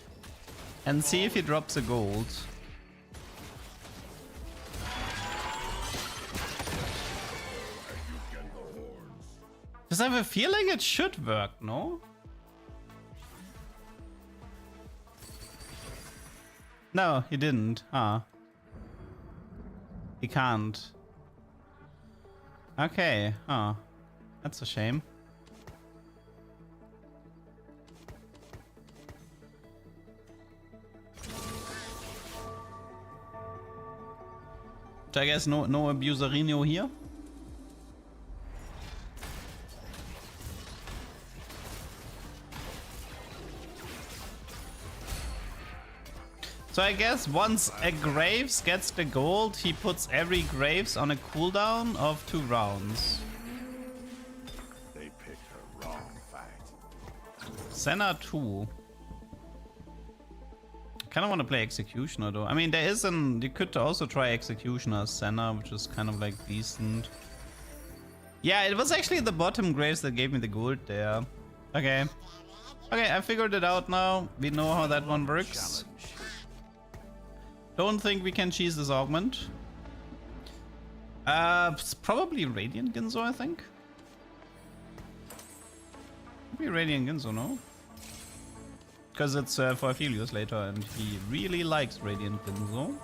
and see if he drops a gold. Because I have a feeling it should work, no? No, he didn't. Huh. He can't. Okay, huh. That's a shame. So I guess no Abuserino here. So I guess once a Graves gets the gold, he puts every Graves on a cooldown of 2 rounds. They picked a wrong fight. Senna 2. I kind of want to play Executioner though. I mean, there is you could also try Executioner Senna, which is kind of like decent. Yeah, it was actually the bottom Graves that gave me the gold there. Okay. Okay, I figured it out now. We know how that one works. Don't think we can cheese this augment. It's probably Radiant Ginzo, I think. Maybe Radiant Ginzo, no? Because it's for Aphelios later, and he really likes Radiant Ginzo.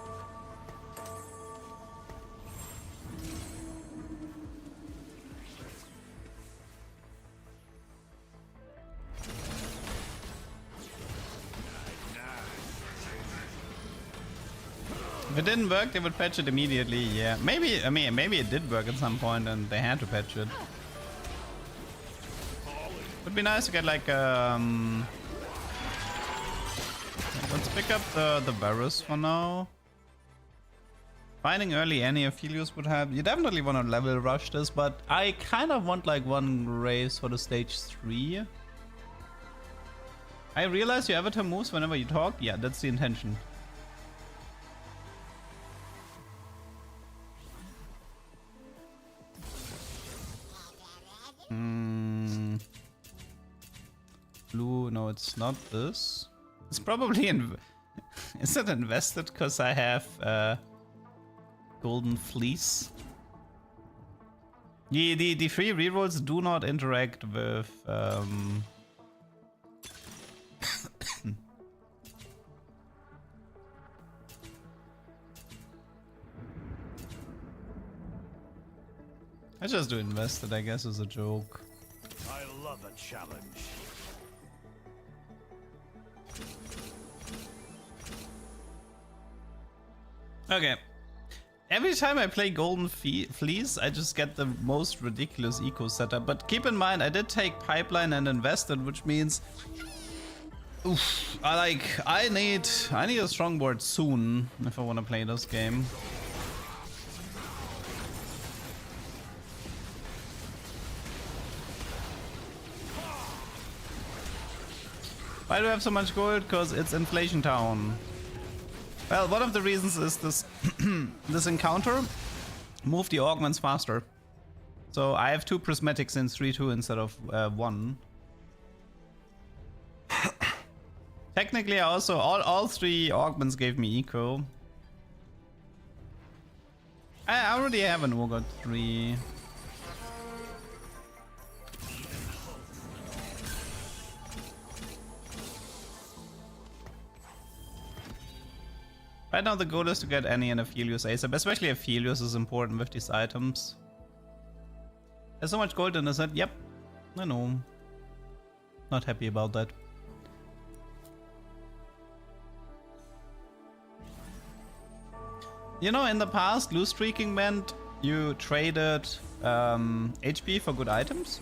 If it didn't work, they would patch it immediately. Yeah, maybe. I mean, maybe it did work at some point, and they had to patch it. Would be nice to get like let's pick up the Varus for now. Finding early any Aphelios would have. You definitely want to level rush this, but I kind of want like one race for the stage 3. I realize your avatar moves whenever you talk. Yeah, that's the intention. Blue, no, it's not this. It's probably is it invested because I have golden fleece? The free rerolls do not interact with I just do invested, I guess, as a joke. I love a challenge. Okay. Every time I play Golden Fleece, I just get the most ridiculous eco setup. But keep in mind, I did take Pipeline and Invested, which means, oof, I need a strong board soon if I want to play this game. Why do I have so much gold? Because it's Inflation Town. Well, one of the reasons is this this encounter moved the augments faster. So I have 2 prismatics in 3-2 instead of 1. Technically, I also all 3 augments gave me eco. I already have an Urgot 3. Right now the goal is to get Annie and Aphelios ASAP, especially Aphelios is important with these items. There's so much gold in this set, yep, I know. Not happy about that. You know, in the past, lose streaking meant you traded HP for good items.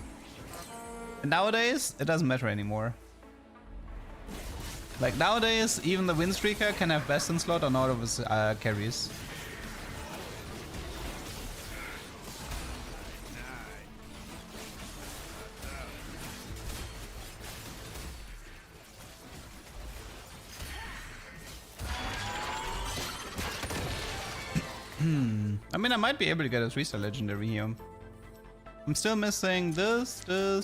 And nowadays, it doesn't matter anymore. Like nowadays, even the win streaker can have best in slot on all of his carries. I mean, I might be able to get a 3-star legendary here. I'm still missing this, and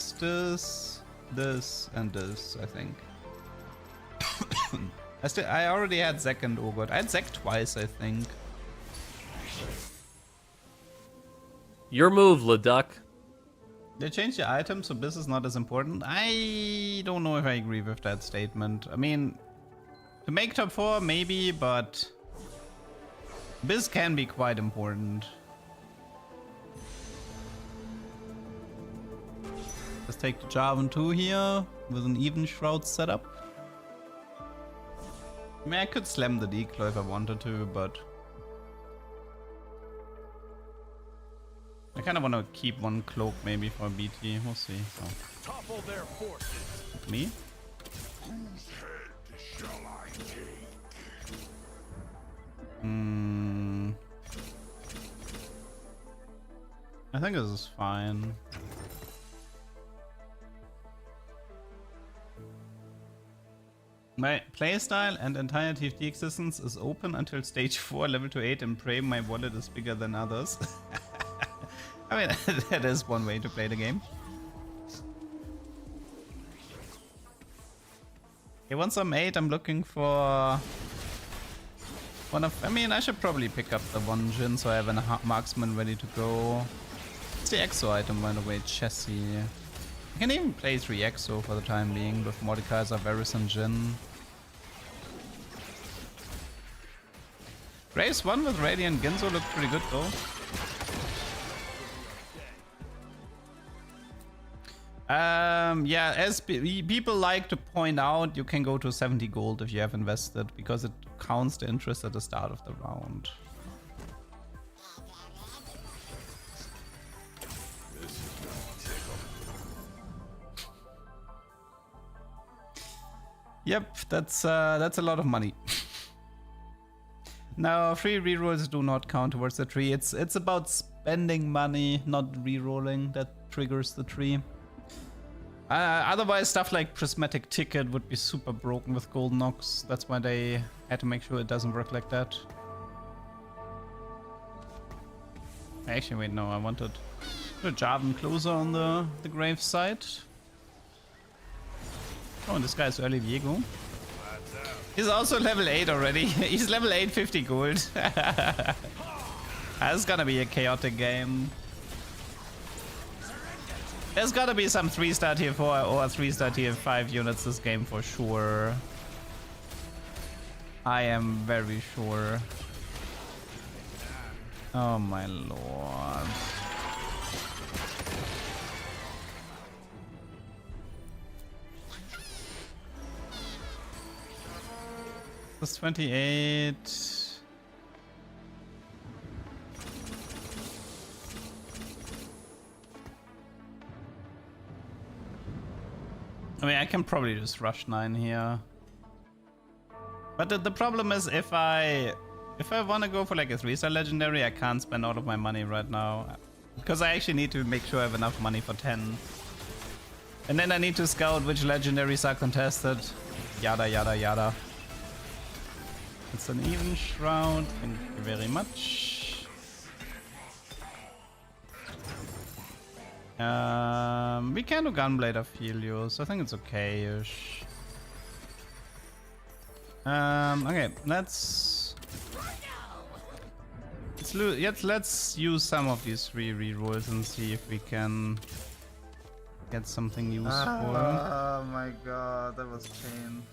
this, I think. I already had Zek and Urgot. I had Zek twice, I think. Your move, LeDuck. They changed the item, so this is not as important. I don't know if I agree with that statement. I mean, to make top 4, maybe, but this can be quite important. Let's take the Jarvan 2 here with an even shroud setup. I mean, I could slam the Declaw if I wanted to, but I kind of want to keep one cloak maybe for BT. We'll see. Oh. Topple their forces. Me? Whose head shall I take? I think this is fine. My playstyle and entire TFT existence is open until stage 4, level 2-8, and pray my wallet is bigger than others. I mean, that is one way to play the game. Okay, once I'm 8, I'm looking for I mean, I should probably pick up the one Jin so I have a marksman ready to go. It's the EXO item, by the way, chassis. I can even play 3 EXO for the time being with Mordekaiser, Varus, and Jin. Graves 1 with Radiant Ginzo looked pretty good though. Yeah, as people like to point out, you can go to 70 gold if you have invested, because it counts the interest at the start of the round. Yep, that's a lot of money. No, free rerolls do not count towards the tree. It's about spending money, not rerolling, that triggers the tree. Otherwise, stuff like Prismatic Ticket would be super broken with Golden Ox. That's why they had to make sure it doesn't work like that. Actually, wait, no, I wanted a Jarvan closer on the grave side. Oh, and this guy's early Viego. He's also level 8 already. He's level 8, 50 gold. That's gonna be a chaotic game. There's gotta be some 3-star tier 4 or 3-star tier 5 units this game for sure. I am very sure. Oh my lord. Plus 28. I mean, I can probably just rush 9 here. But the problem is if I want to go for like a 3-star legendary, I can't spend all of my money right now. Because I actually need to make sure I have enough money for 10. And then I need to scout which legendaries are contested. Yada yada yada. It's an even shroud. Thank you very much. We can do Gunblade of Helios. I think it's okay-ish. Okay, let's use some of these 3 rerolls and see if we can get something useful. Oh my god, that was pain.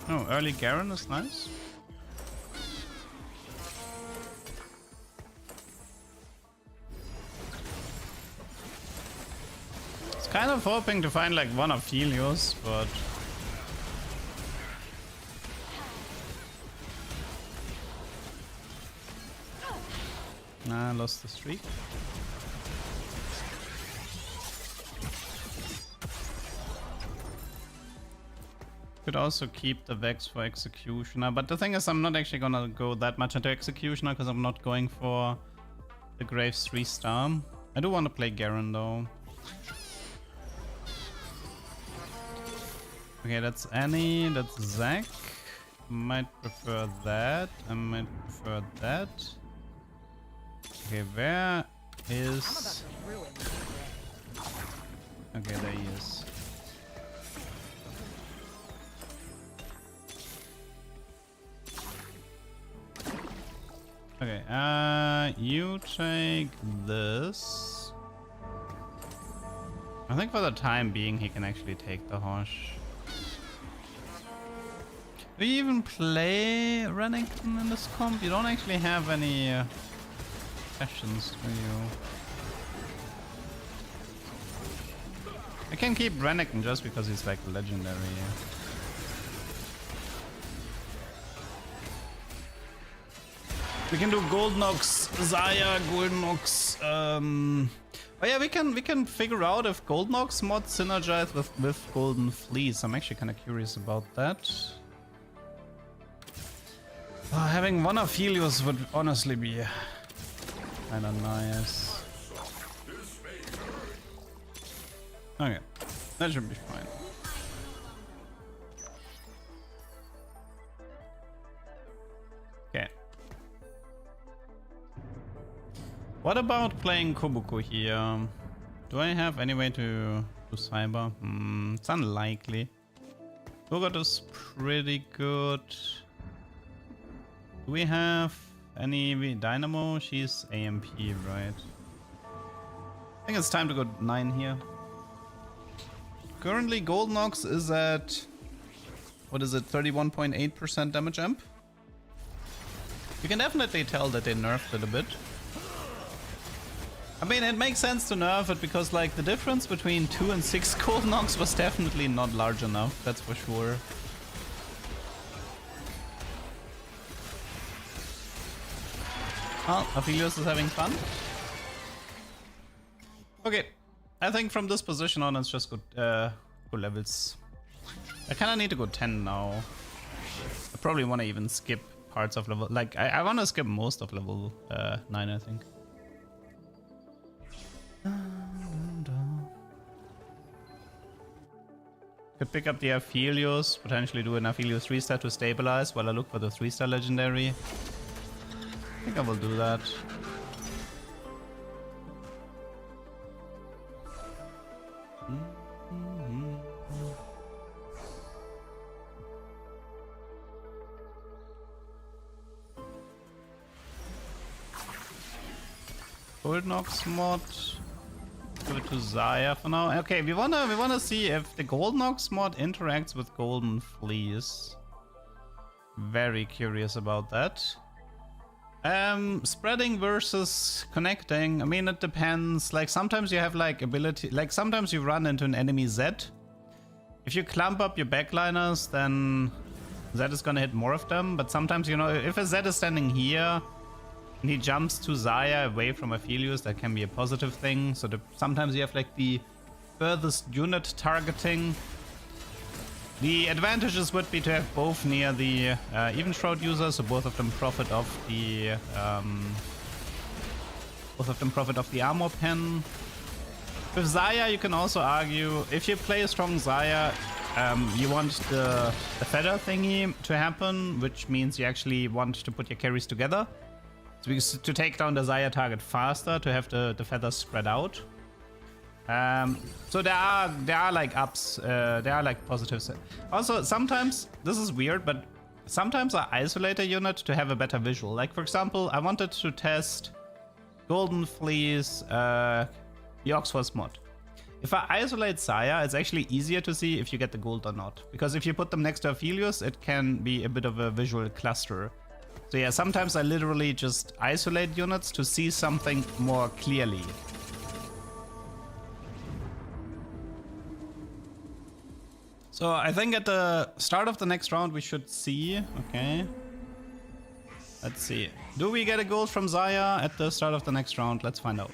Oh, early Garen is nice. It's kind of hoping to find like one of Helios, but nah, lost the streak. Could also keep the Vex for Executioner, but the thing is I'm not actually gonna go that much into Executioner because I'm not going for the Graves 3-star. I do want to play Garen though. Okay, that's Annie, that's Zac. Might prefer that, I might prefer that. Okay, where is... Okay, there he is. Okay, you take this. I think for the time being he can actually take the Hosh. Do you even play Renekton in this comp? You don't actually have any sessions, do you? I can keep Renekton just because he's like legendary. We can do Golden Ox, Zaya, Golden Ox. Oh yeah, we can figure out if Golden Ox mod synergize with Golden Fleece. I'm actually kind of curious about that. Having one of Helios would honestly be kind of nice. Okay, that should be fine. Okay. What about playing Kobuko here? Do I have any way to do cyber? It's unlikely. Urgot is pretty good. Do we have any Dynamo? She's AMP, right? I think it's time to go 9 here. Currently, Golden Ox is at, what is it, 31.8% damage amp? You can definitely tell that they nerfed it a bit. I mean, it makes sense to nerf it because, like, the difference between 2 and 6 Golden Ox was definitely not large enough, that's for sure. Oh, Aphelios is having fun. Okay, I think from this position on, it's just good, good levels. I kind of need to go 10 now. I probably want to even skip parts of level... Like, I want to skip most of level 9, I think. Could pick up the Aphelios, potentially do an Aphelios 3-star to stabilize while I look for the 3-star legendary. I think I will do that. Golden Ox mod. Give it to Zaya for now. Okay, we wanna see if the Golden Ox mod interacts with Golden Fleece. Very curious about that. Spreading versus connecting. I mean, it depends. Like, sometimes you have like ability. Like, sometimes you run into an enemy Z. If you clump up your backliners, then Z is gonna hit more of them. But sometimes, you know, if a Z is standing here and he jumps to Zaya away from Aphelios, that can be a positive thing. So sometimes you have like the furthest unit targeting. The advantages would be to have both near the Even Shroud user, so both of them profit of the armor pen. With Zaya, you can also argue if you play a strong Zaya, you want the feather thingy to happen, which means you actually want to put your carries together. So because to take down the Zaya target faster, to have the feathers spread out. So there are like ups, there are like positives. Also, sometimes, this is weird, but sometimes I isolate a unit to have a better visual. Like, for example, I wanted to test Golden Fleece, the Oxforce mod. If I isolate Zaya, it's actually easier to see if you get the gold or not. Because if you put them next to Aphelios, it can be a bit of a visual cluster. So yeah, sometimes I literally just isolate units to see something more clearly. So I think at the start of the next round we should see, okay. Let's see. Do we get a gold from Zaya at the start of the next round? Let's find out.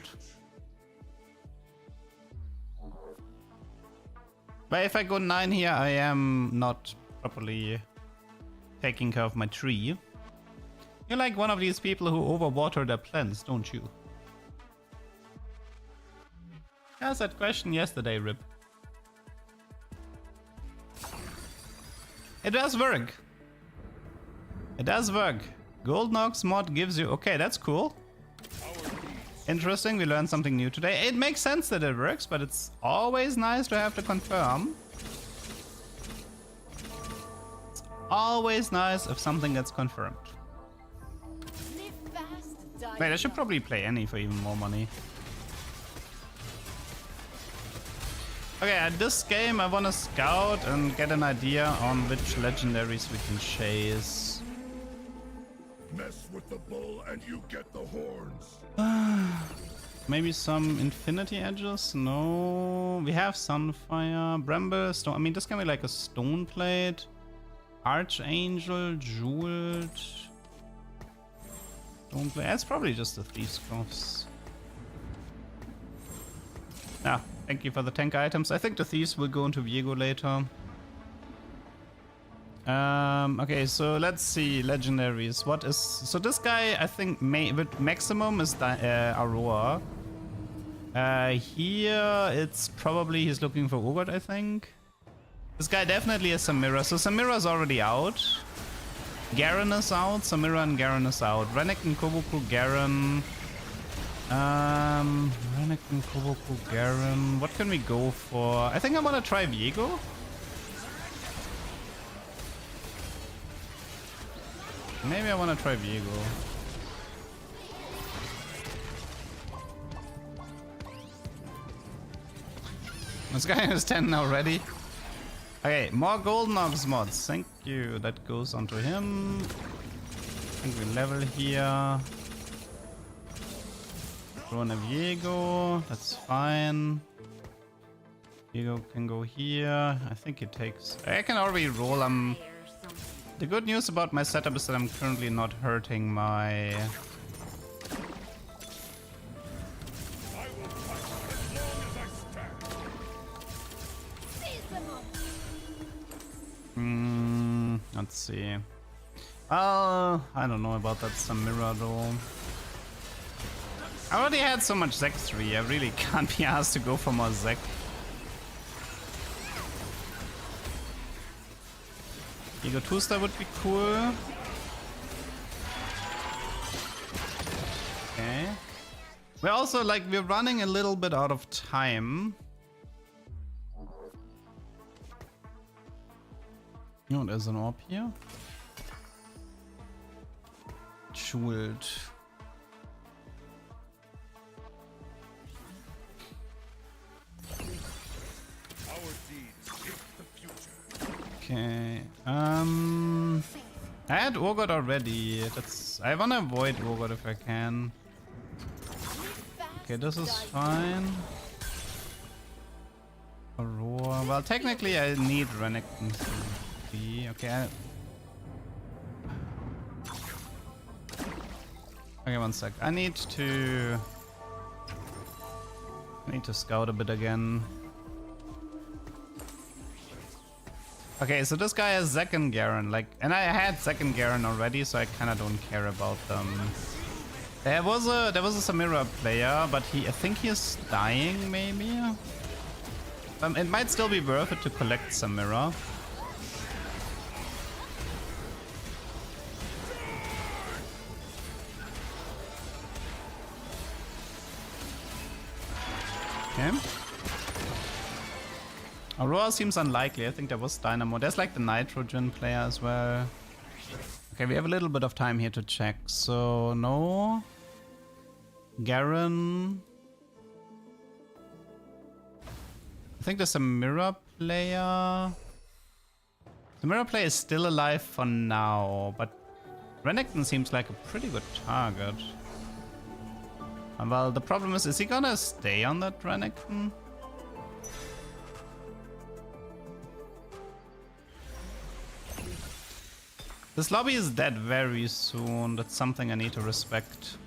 But if I go 9 here, I am not properly taking care of my tree. You're like one of these people who overwater their plants, don't you? I asked that question yesterday, Rip. It does work. It does work. Golden Ox mod gives you... Okay, that's cool. Interesting, we learned something new today. It makes sense that it works, but it's always nice to have to confirm. It's always nice if something gets confirmed. Wait, I should probably play any for even more money. Okay, at this game I want to scout and get an idea on which legendaries we can chase. Mess with the bull and you get the horns. Maybe some Infinity Edges? No. We have Sunfire, Bramble, Stone. I mean, this can be like a Stone Plate. Archangel, Jeweled. Stone Plate. That's probably just the Thieves' Cross. Ah, thank you for the tank items. I think the Thieves will go into Viego later. Okay, so let's see legendaries. What is... So this guy, I think, with maximum is Aurora. Here, it's probably he's looking for Urgot, I think. This guy definitely has Samira. So Samira's already out. Garen is out. Samira and Garen is out. Renekton, Kobuku, Garen. Renekton, Koboku, Garen. What can we go for? I think I want to try Viego. Maybe I want to try Viego. This guy is 10 already. Okay, more Golden Orbs mods. Thank you. That goes onto him. I think we level here. Throw in a Viego. That's fine. Viego can go here. I think he takes... I can already roll. The good news about my setup is that I'm currently not hurting my... Let's see. I don't know about that Samira though. I already had so much Zek 3, I really can't be asked to go for more Zek. Ego 2-star would be cool. Okay. We're also like, we're running a little bit out of time. Oh, there's an orb here. Jeweled. Okay. I had Urgot already. I wanna avoid Urgot if I can. Okay, this is fine. Aurora. Well, technically I need Renekton. Okay. Okay, one sec. I need to scout a bit again. Okay, so this guy has Zek and Garen, and I had Zek and Garen already, so I kinda don't care about them. There was a Samira player, but I think he is dying maybe. It might still be worth it to collect Samira. Okay. Aurora seems unlikely. I think there was Dynamo. There's like the Nitrogen player as well. Okay, we have a little bit of time here to check. So, no. Garen. I think there's a Mirror player. The Mirror player is still alive for now, but Renekton seems like a pretty good target. Well, the problem is he gonna stay on that Renekton? This lobby is dead very soon. That's something I need to respect.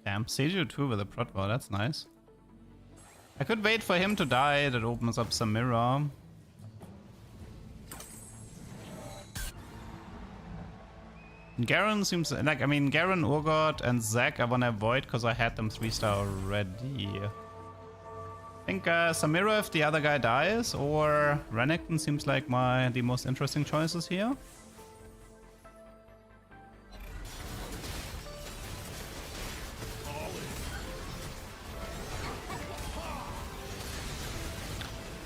Damn, Seju 2 with a Protwell, that's nice. I could wait for him to die, that opens up some mirror. Garen seems like, I mean, Garen, Urgot, and Zek I wanna avoid because I had them 3-star already. I think Samira if the other guy dies, or Renekton seems like the most interesting choices here.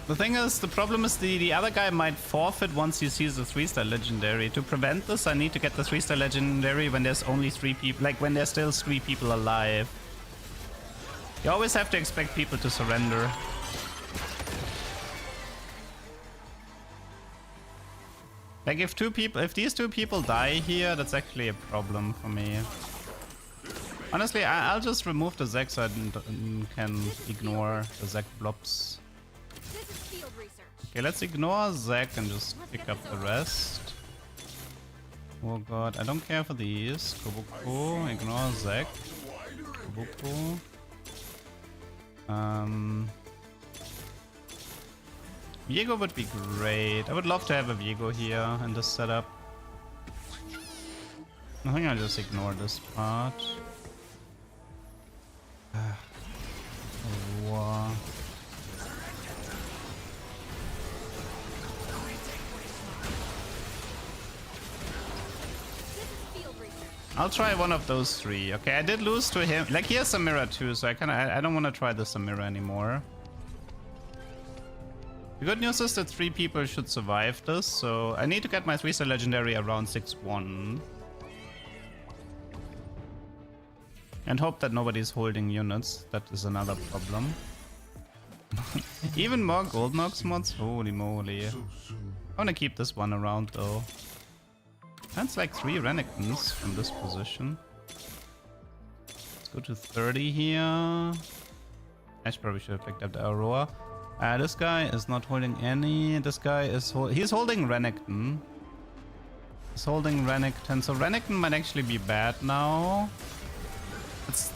The thing is, the problem is the other guy might forfeit once he sees the 3-star legendary. To prevent this, I need to get the 3-star legendary when there's only 3 people, like when there's still 3 people alive. You always have to expect people to surrender. Like if these two people die here, that's actually a problem for me. Honestly, I'll just remove the Zek so I can ignore the Zek blobs. Okay, let's ignore Zek and just pick up the rest. Oh god, I don't care for these. Kobuko, ignore Zek. Kobuko. Viego would be great. I would love to have a Viego here in this setup. I think I'll just ignore this part. War. I'll try one of those 3. Okay, I did lose to him. Like, he has Samira too, so I don't want to try the Samira anymore. The good news is that 3 people should survive this, so I need to get my 3-star legendary around 6-1. And hope that nobody's holding units. That is another problem. Even more gold nox mods? Holy moly. I wanna keep this one around though. That's like 3 Renekton's from this position. Let's go to 30 here. I probably should have picked up the Aurora. This guy is not holding any. This guy is he's holding Renekton. He's holding Renekton. So Renekton might actually be bad now.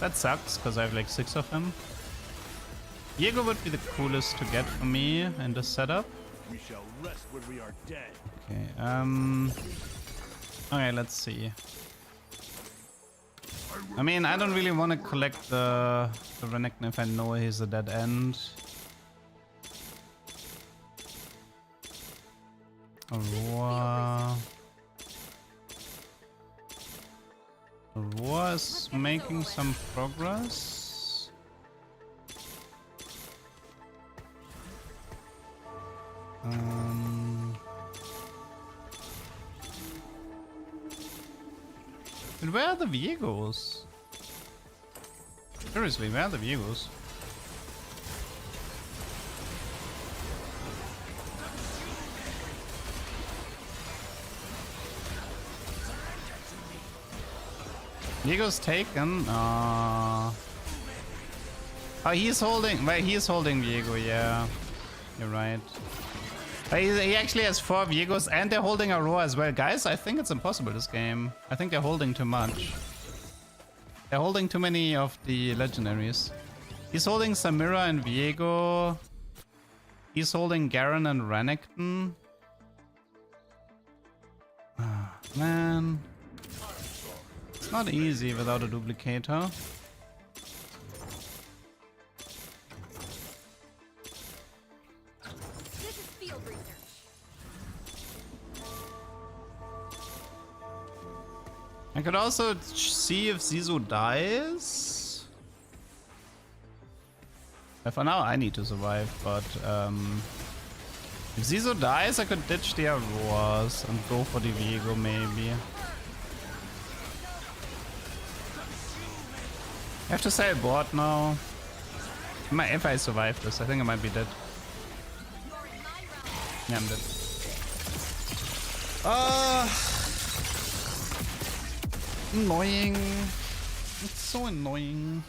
That sucks because I have like 6 of him. Diego would be the coolest to get for me in this setup. We shall rest when we are dead. Okay, okay, let's see. I mean, I don't really want to collect the Renekton if I know he's a dead end. Aurora. Aurora is making some progress. And where are the Viegos? Seriously, where are the Viegos? Viego's taken. Oh, he's holding. Wait, he's holding Viego. Yeah, you're right. He actually has 4 Viegos and they're holding Aurora as well. Guys, I think it's impossible this game. I think they're holding too much. They're holding too many of the legendaries. He's holding Samira and Viego. He's holding Garen and Renekton. Ah, man. It's not easy without a duplicator. I could also see if Zizo dies. For now, I need to survive, but if Zizo dies, I could ditch the Auroras and go for the Viego maybe. I have to say board now. If I survive this, I think I might be dead. Yeah, I'm dead. Annoying. It's so annoying.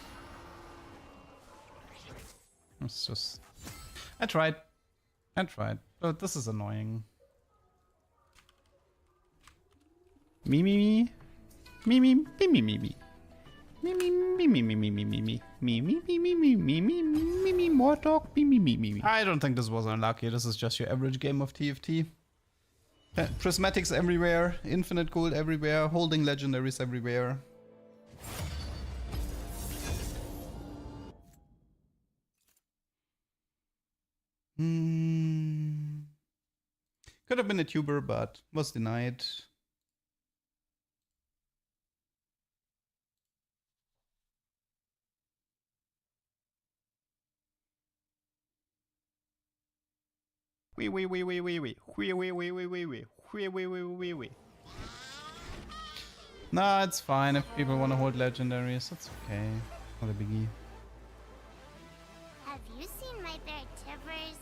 It's just... I tried. But this is annoying. Me. Me. More talk. Me. I don't think this was unlucky. This is just your average game of TFT. Prismatics everywhere, infinite gold everywhere, holding legendaries everywhere. Could have been a tuber, but was denied. Wee. Nah, it's fine if people want to hold legendaries. That's okay. Not a biggie. Have you seen my bear Tivers?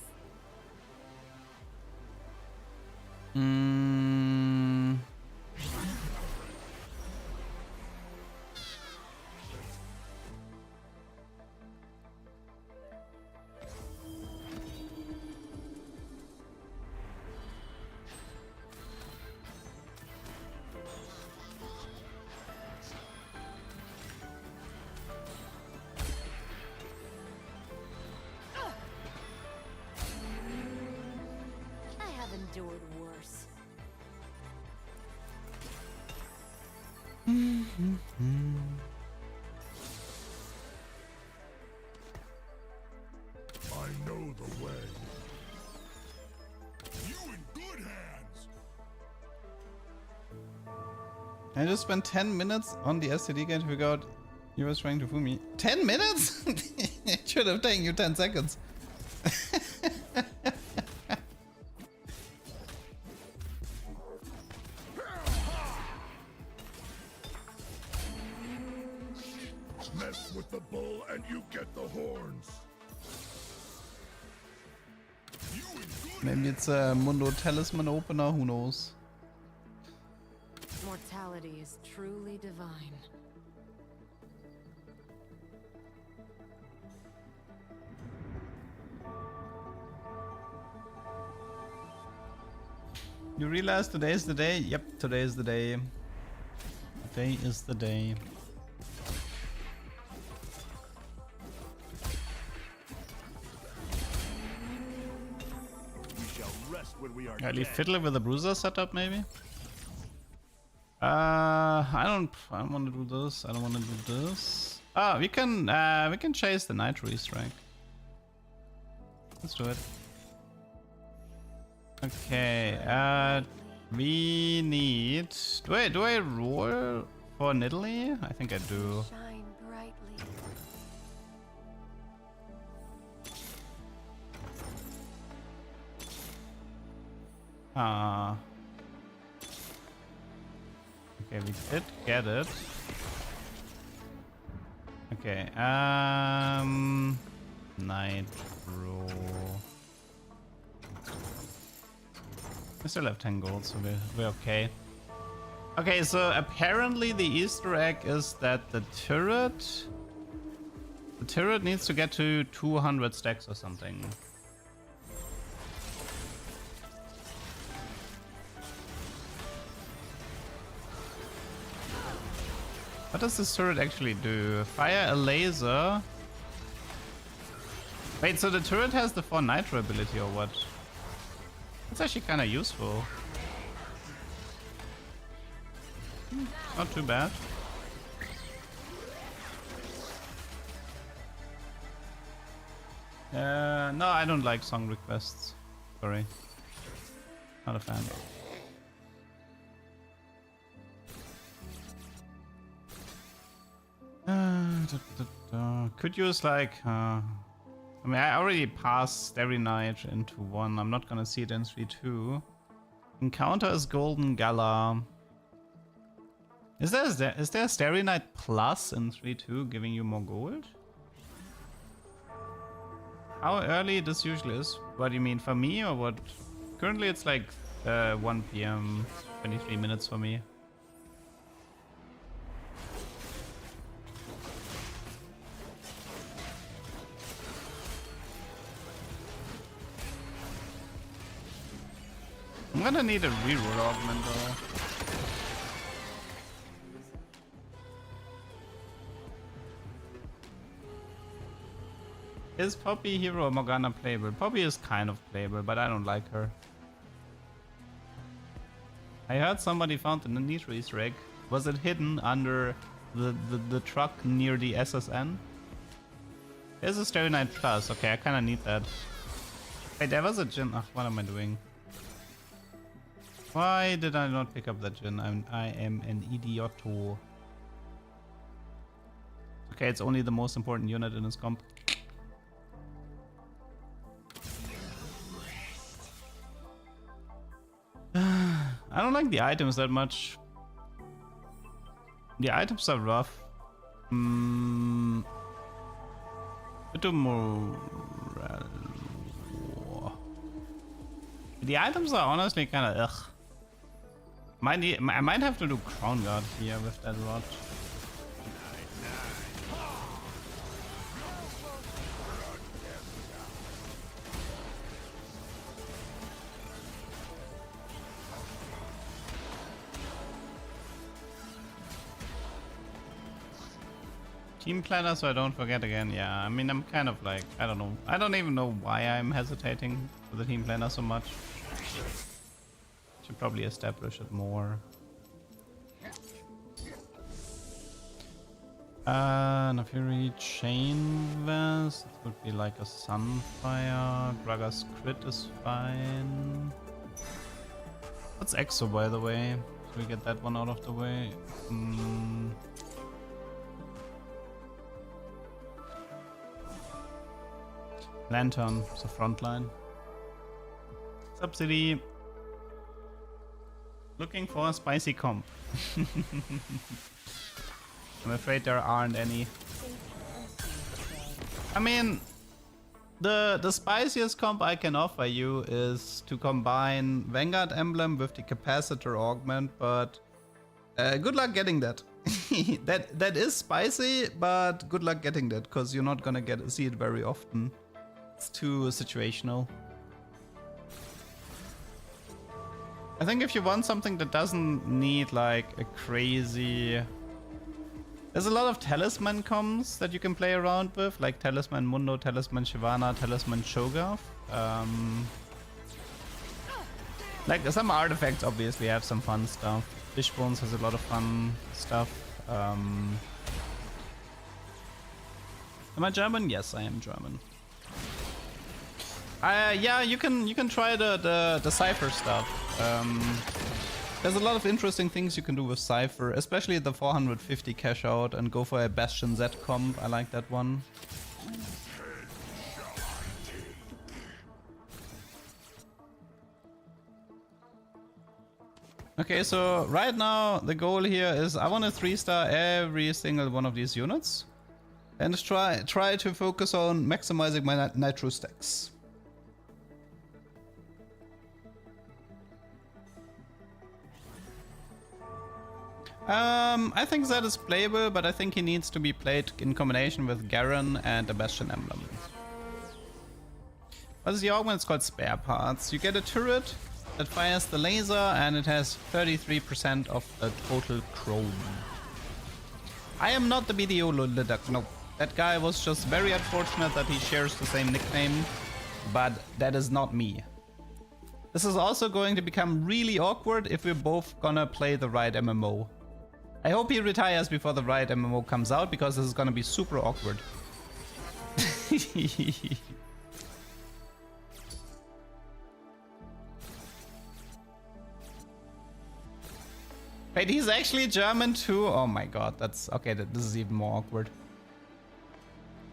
Endured worse. I know the way. You in good hands. I just spent 10 minutes on the STD game to figure out you were trying to fool me. 10 minutes? It should have taken you 10 seconds. Mess with the bull and you get the horns. Maybe it's a Mundo Talisman opener, who knows? Mortality is truly divine. You realize today is the day? Yep, today is the day. Today is the day. We shall rest when we are I leave dead. Fiddler with a bruiser setup, maybe? I don't want to do this. I don't want to do this. Ah, we can chase the Nitro Strike. Let's do it. Okay, we need... Do I roll for Nidalee? I think I do. Shine brightly. Ah. Okay, we did get it. Okay, Nitro. We still have 10 gold, so we're okay. Okay, so apparently the Easter egg is that the turret needs to get to 200 stacks or something. What does this turret actually do? Fire a laser. Wait, so the turret has the 4 Nitro ability or what? That's actually kind of useful. Not too bad. No, I don't like song requests. Sorry. Not a fan. Could use like... I mean, I already passed every night into 1. I'm not gonna see it in 3-2. Encounter is Golden Gala. Is there a Starry Night Plus in 3-2 giving you more gold? How early this usually is? What do you mean, for me or what? Currently it's like 1 PM, 23 minutes for me. I'm gonna need a reroll augment though. Is Poppy Hero or Morgana playable? Poppy is kind of playable, but I don't like her. I heard somebody found an Nitro Easter egg. Was it hidden under the truck near the SSN? There's a Starry Night Plus. Okay, I kind of need that. Wait, there was a Jin. Ugh, what am I doing? Why did I not pick up that Jin? I am an idioto. Okay, it's only the most important unit in his comp. I don't like the items that much. The items are rough. Bit more. The items are honestly kind of ugh. I might have to do Crown Guard here with that rod. Team planner, so I don't forget again. Yeah, I mean, I'm kind of like, I don't know. I don't even know why I'm hesitating for the team planner so much. Should probably establish it more. Nafiri Chain Vest. It would be like a Sunfire. Gragas Crit is fine. What's Exo, by the way? we get that one out of the way. Lantern, the front line. Subsidy. Looking for a spicy comp. I'm afraid there aren't any. I mean, the spiciest comp I can offer you is to combine Vanguard Emblem with the Capacitor Augment, but good luck getting that. that is spicy, but good luck getting that, because you're not gonna see it very often. It's too situational. I think if you want something that doesn't need like a crazy... There's a lot of Talisman comms that you can play around with, like Talisman Mundo, Talisman Shyvana, Talisman Cho'Gath. Like some artifacts obviously have some fun stuff. Fishbones has a lot of fun stuff. Am I German? Yes, I am German. Yeah, you can try the Cypher stuff. There's a lot of interesting things you can do with Cypher, especially the 450 cash out, and go for a Bastion Z comp. I like that one. Okay, so right now the goal here is I want to 3-star every single one of these units and try to focus on maximizing my nitro stacks. I think that is playable, but I think he needs to be played in combination with Garen and a Bastion Emblem. What is the augment? It's called Spare Parts. You get a turret that fires the laser and it has 33% of the total chrome. I am not the BDO LeDuck, no. That guy was just very unfortunate that he shares the same nickname, but that is not me. This is also going to become really awkward if we're both gonna play the right MMO. I hope he retires before the right MMO comes out, because this is gonna be super awkward. Wait, he's actually German too? Oh my god, that's... okay, this is even more awkward.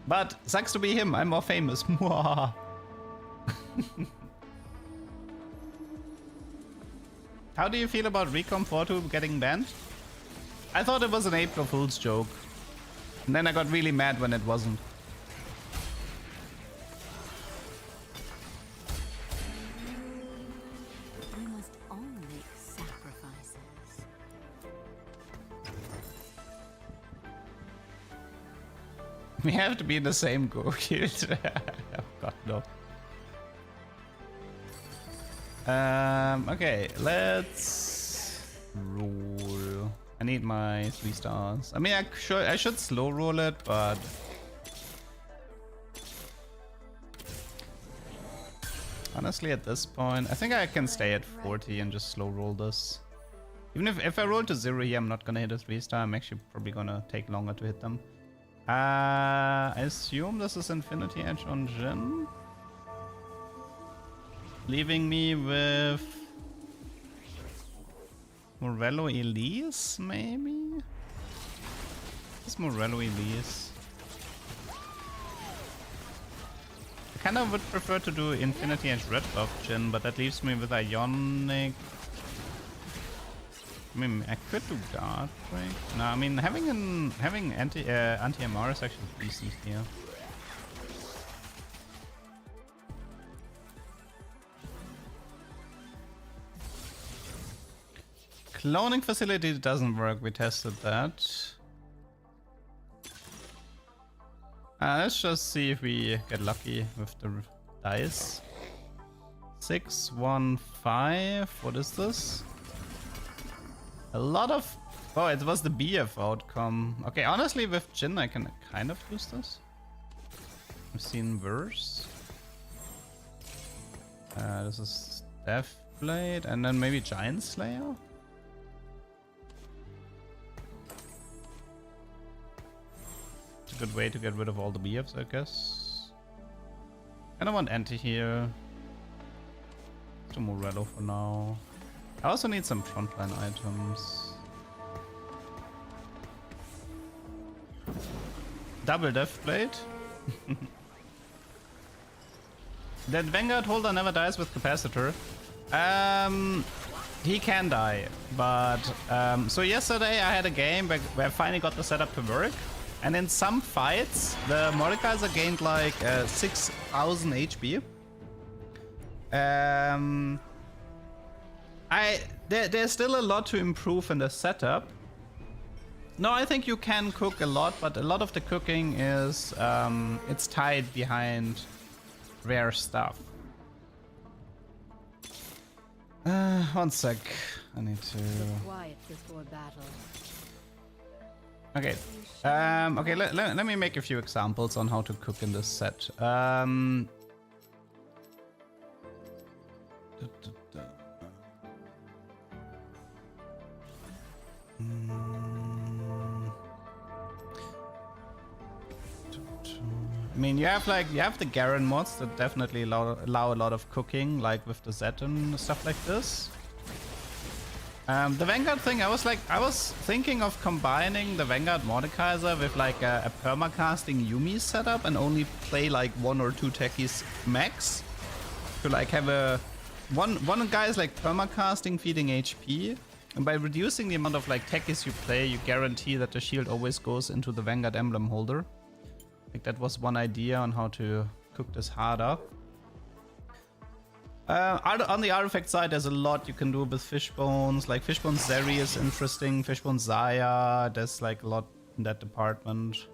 But, sucks to be him, I'm more famous. How do you feel about Recom 4.2 getting banned? I thought it was an April Fool's joke. And then I got really mad when it wasn't. We must all make sacrifices. We have to be in the same Go guild. Oh god, no. Okay, let's roll. I need my 3 stars. I mean, I should slow roll it, but honestly, at this point, I think I can stay at 40 and just slow roll this. Even if I roll to 0 here, I'm not gonna hit a 3-star. I'm actually probably gonna take longer to hit them. I assume this is Infinity Edge on Jhin, leaving me with Morello Elise, maybe? This Morello Elise. I kind of would prefer to do Infinity Edge Red Buff Jhin, but that leaves me with Ionic. I mean, I could do Guard Break. No, I mean, having anti-MR is actually decent here. Cloning facility doesn't work, we tested that. Let's just see if we get lucky with the dice. 6, 1, 5, what is this? A lot of... oh, it was the BF outcome. Okay, honestly with Jhin I can kind of use this. I've seen worse. This is Deathblade and then maybe Giant Slayer? Good way to get rid of all the BFs, I guess. I don't want anti here. To Morello for now. I also need some frontline items. Double Death Blade. That Vanguard holder never dies with capacitor. He can die, but so yesterday I had a game where I finally got the setup to work, and in some fights the Mordekaiser gained like 6,000 HP. There's still a lot to improve in the setup. No, I think you can cook a lot, but a lot of the cooking is it's tied behind rare stuff. One sec. I need to. Quiet before battle. Okay. Okay. Let me make a few examples on how to cook in this set. I mean, you have the Garen mods that definitely allow a lot of cooking, like with the Zed and stuff like this. The Vanguard thing, I was thinking of combining the Vanguard Mordekaiser with like a permacasting Yuumi setup and only play like 1 or 2 techies max. To like have one guy is like permacasting, feeding HP. And by reducing the amount of like techies you play, you guarantee that the shield always goes into the Vanguard emblem holder. I think that was one idea on how to cook this harder. On the artifact side, there's a lot you can do with Fishbones. Like Fishbone Zeri is interesting, Fishbone Zaya, there's like a lot in that department.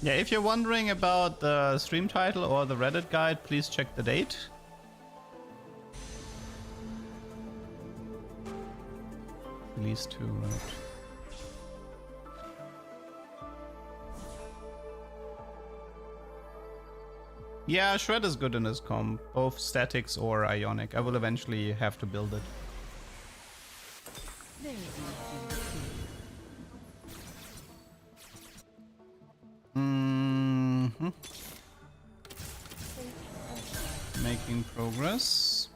Yeah, if you're wondering about the stream title or the Reddit guide, please check the date. Release 2, right? Yeah, Shred is good in this comp, both statics or ionic. I will eventually have to build it. There is nothing to Making progress.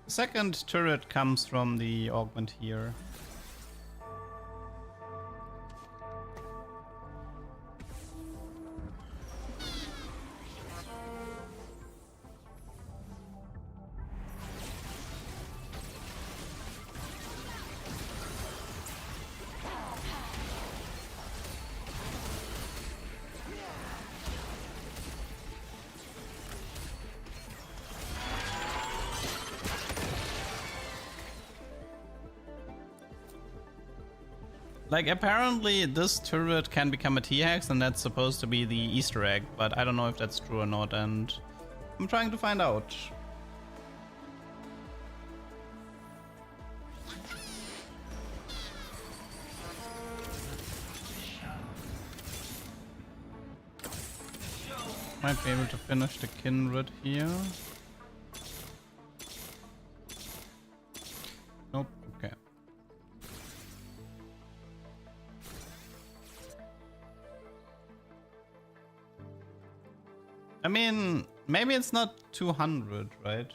Second turret comes from the augment here. Like, apparently this turret can become a T-Hex and that's supposed to be the Easter egg, but I don't know if that's true or not, and I'm trying to find out. Might be able to finish the Kindred here. Nope, okay. I mean, maybe it's not 200, right?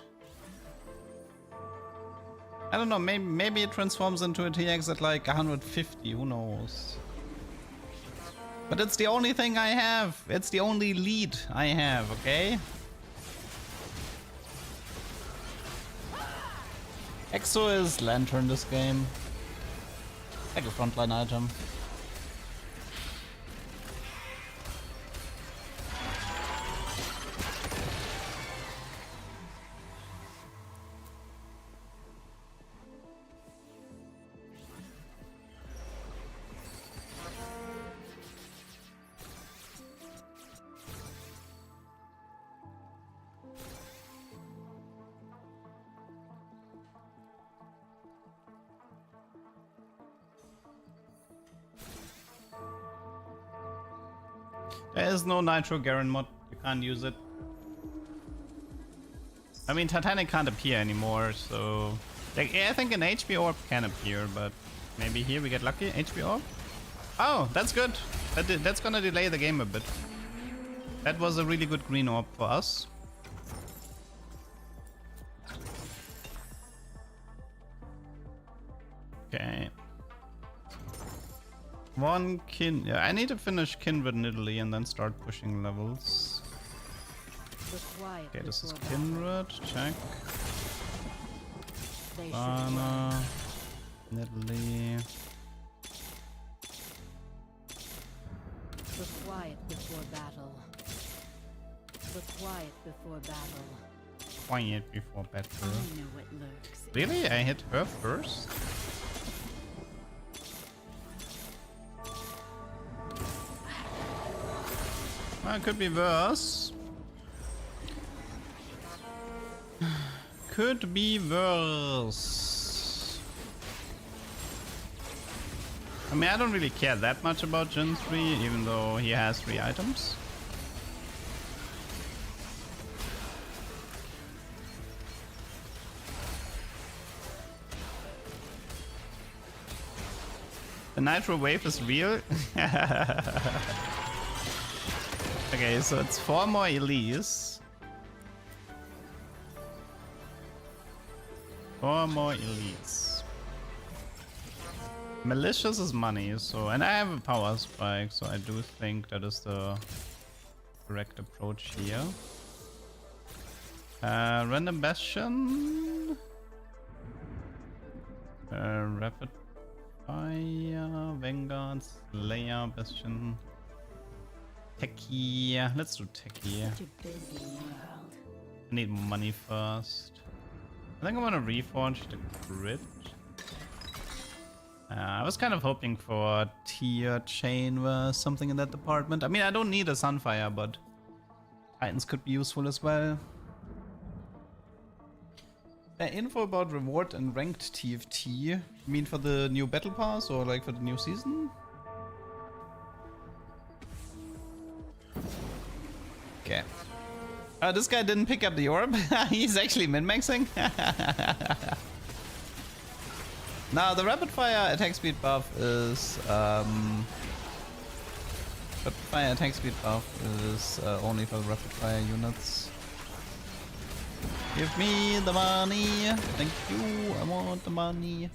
I don't know, maybe it transforms into a TX at like 150, who knows? But it's the only thing I have. It's the only lead I have, okay? Exo is Lantern this game. Like a frontline item. There is no Nitro Garen mod, you can't use it. I mean, Titanic can't appear anymore, so Like, I think an HP orb can appear, but maybe here we get lucky. HP orb? Oh, that's good. That's gonna delay the game a bit. That was a really good green orb for us. Okay. One kin. Yeah, I need to finish Kindred in Italy and then start pushing levels. Okay, this is Kindred. Check. Bana. Italy. The quiet before battle. The quiet before battle. Quiet before battle. I know what lurks. Really? I hit her first? Well, it could be worse. Could be worse. I mean, I don't really care that much about Gen 3, even though he has 3 items. The Nitro wave is real. Okay, so it's 4 more Elise. 4 more Elites. Malicious is money, so... And I have a power spike, so I do think that is the correct approach here. Random Bastion. Rapid Fire, Vanguard, Slayer, Bastion. Techie. Let's do Techie. Such a busy world. I need money first. I think I want to reforge the grid. I was kind of hoping for tier chain or something in that department. I mean, I don't need a Sunfire, but Titans could be useful as well. Info about reward and ranked TFT. You mean for the new battle pass or like for the new season? Okay. This guy didn't pick up the orb. He's actually min-maxing. Now the rapid fire attack speed buff is rapid fire attack speed buff is only for rapid fire units. Give me the money. Thank you. I want the money.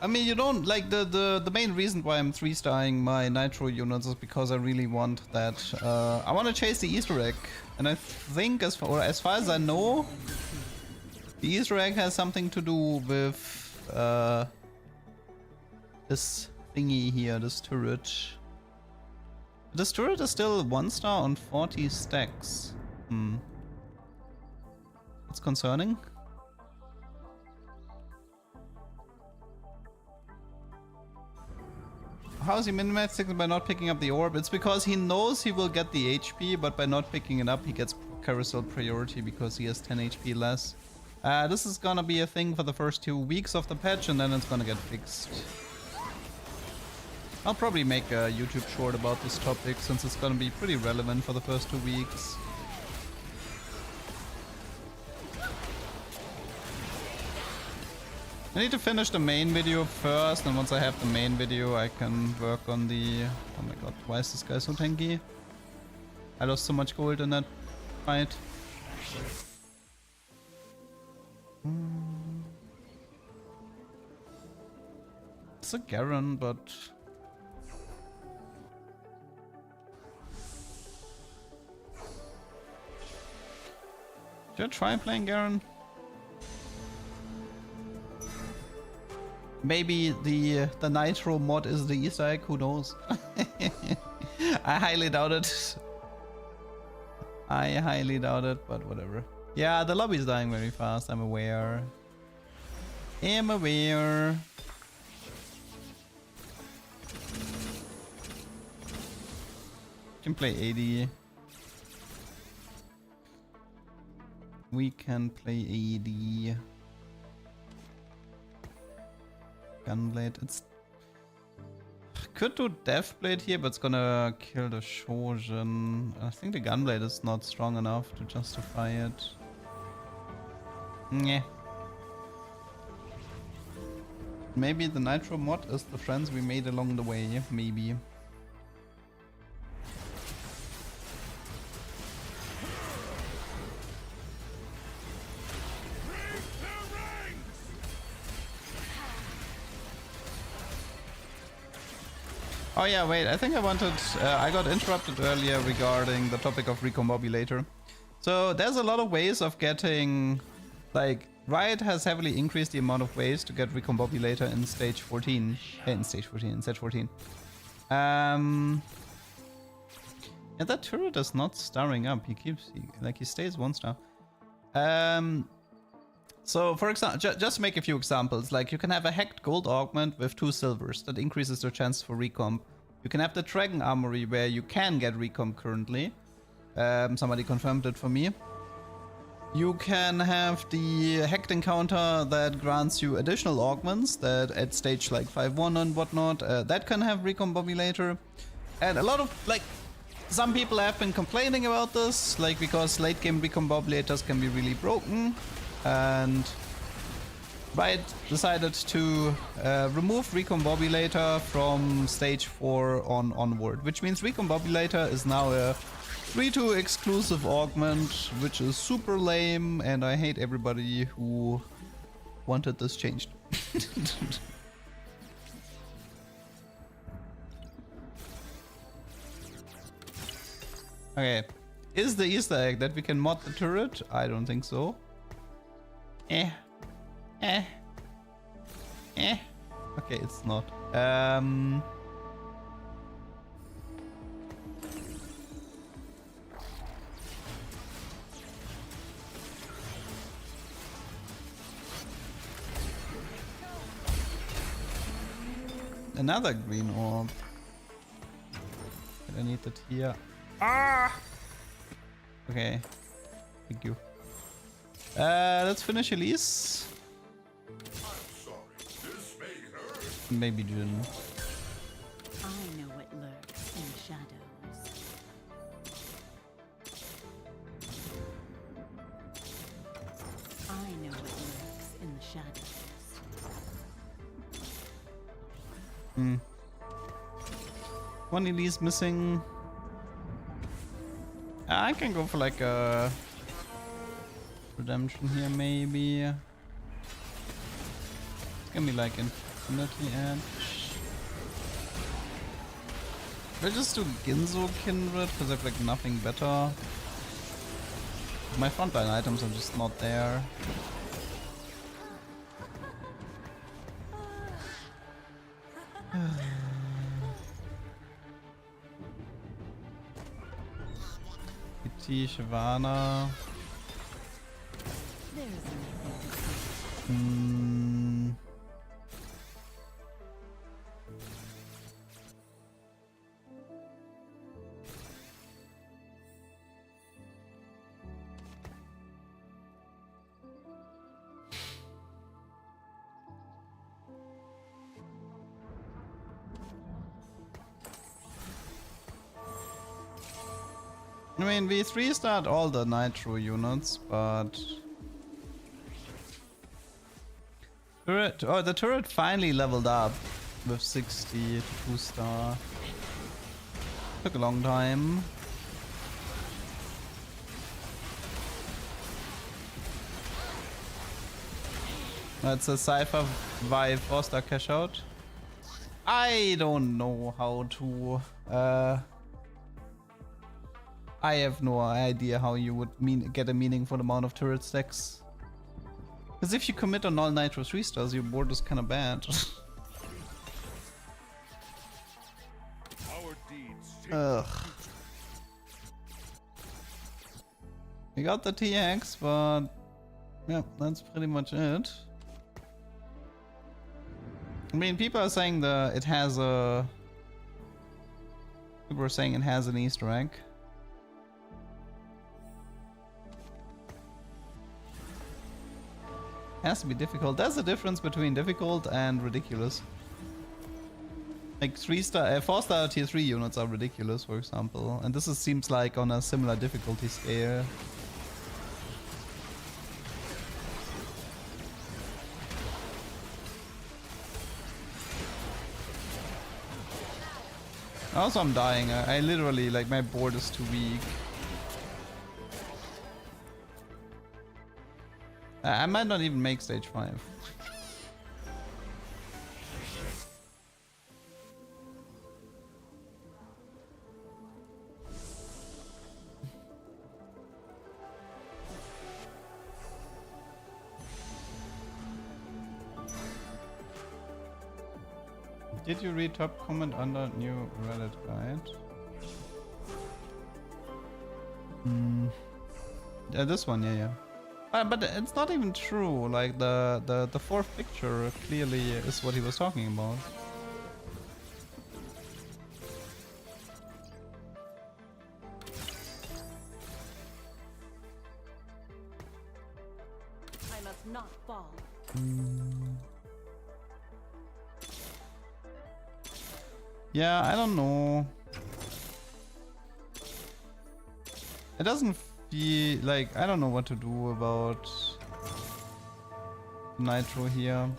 I mean, you don't like the main reason why I'm 3-starring my Nitro units is because I really want that. I want to chase the Easter egg, and I think as far as I know, the Easter egg has something to do with this thingy here, this turret. This turret is still 1-star on 40 stacks. It's concerning. How is he min-maxing by not picking up the orb? It's because he knows he will get the HP, but by not picking it up, he gets carousel priority because he has 10 HP less. This is gonna be a thing for the first 2 weeks of the patch, and then it's gonna get fixed. I'll probably make a YouTube short about this topic, since it's gonna be pretty relevant for the first 2 weeks. I need to finish the main video first, and once I have the main video, I can work on the... Oh my god, why is this guy so tanky? I lost so much gold in that fight. It's a Garen, but... Should I try playing Garen? Maybe the Nitro mod is the Easter egg, who knows? I highly doubt it. I highly doubt it, but whatever. Yeah, the lobby is dying very fast, I'm aware. I'm aware. Can play AD. We can play AD. Gunblade, it's... could do Deathblade here, but it's gonna kill the Shojin. I think the Gunblade is not strong enough to justify it. Yeah. Maybe the Nitro mod is the friends we made along the way. Maybe. Oh yeah, wait, I think I wanted... I got interrupted earlier regarding the topic of Recombobulator. So there's a lot of ways of getting... Like, Riot has heavily increased the amount of ways to get Recombobulator in stage 14. In stage 14. Yeah, that turret is not starring up. He stays 1 star. So, for example, just to make a few examples, like you can have a hacked gold augment with 2 silvers that increases your chance for recomp. You can have the dragon armory where you can get recomp currently. Somebody confirmed it for me. You can have the hacked encounter that grants you additional augments that at stage like 5-1 and whatnot, that can have recombobulator. And a lot of, like, some people have been complaining about this, like, because late game recombobulators can be really broken. And Riot decided to remove Recombobulator from stage 4 onward, which means Recombobulator is now a 3-2 exclusive augment, which is super lame, and I hate everybody who wanted this changed. Okay, is the Easter egg that we can mod the turret? I don't think so. Okay, it's not. Another green orb. I need that here. Ah! Okay. Thank you. Let's finish Elise. Maybe Jin. I know what lurks in the shadows. I know what lurks in the shadows. One Elise missing. I can go for like a redemption here, maybe. It's gonna be like Infinity Edge. We'll just do Ginzo Kindred because I have like nothing better. My frontline items are just not there. PT Shyvana. There's nothing to see. I mean, we 3-starred all the Nitro units, but... the turret finally leveled up with 60 to 2-star. Took a long time. That's a Cypher by 4-star cash out. I don't know how to... I have no idea how you would get a meaningful amount of turret stacks. Because if you commit on all Nitro 3-stars, your board is kind of bad. Ugh. We got the TX, but yeah, that's pretty much it. I mean, people are saying it has a... People are saying it has an Easter egg. Has to be difficult. That's the difference between difficult and ridiculous. Like 4-star tier 3 units are ridiculous, for example. And this seems like on a similar difficulty scale. Also, I'm dying. I literally, like, my board is too weak. I might not even make stage 5. Did you read top comment under new Reddit guide? Yeah, this one, yeah. But it's not even true. Like the fourth picture clearly is what he was talking about. I must not fall. Yeah, I don't know. It doesn't feel like I don't know what to do about Nitro here.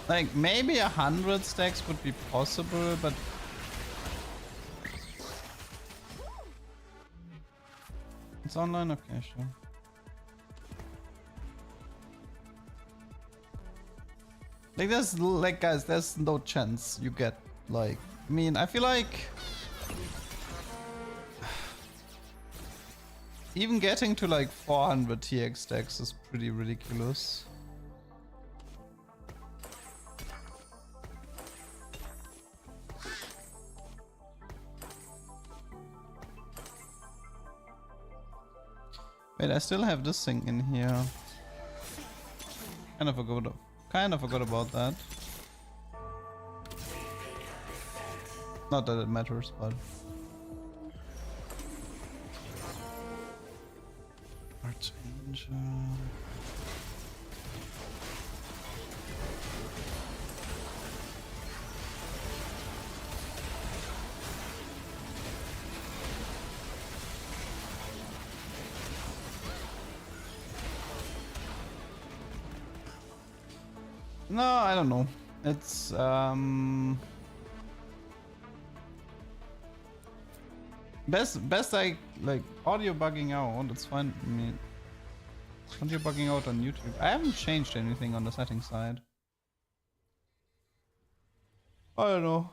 Like maybe 100 stacks would be possible, but it's online, okay, sure. Like there's like guys, there's no chance you get like I mean I feel like even getting to like 400 TX stacks is pretty ridiculous. Wait, I still have this thing in here. Kind of forgot about that. Not that it matters, but Archangel. No, I don't know. It's best I like audio bugging out. It's fine. I mean, audio bugging out on YouTube. I haven't changed anything on the settings side. I don't know.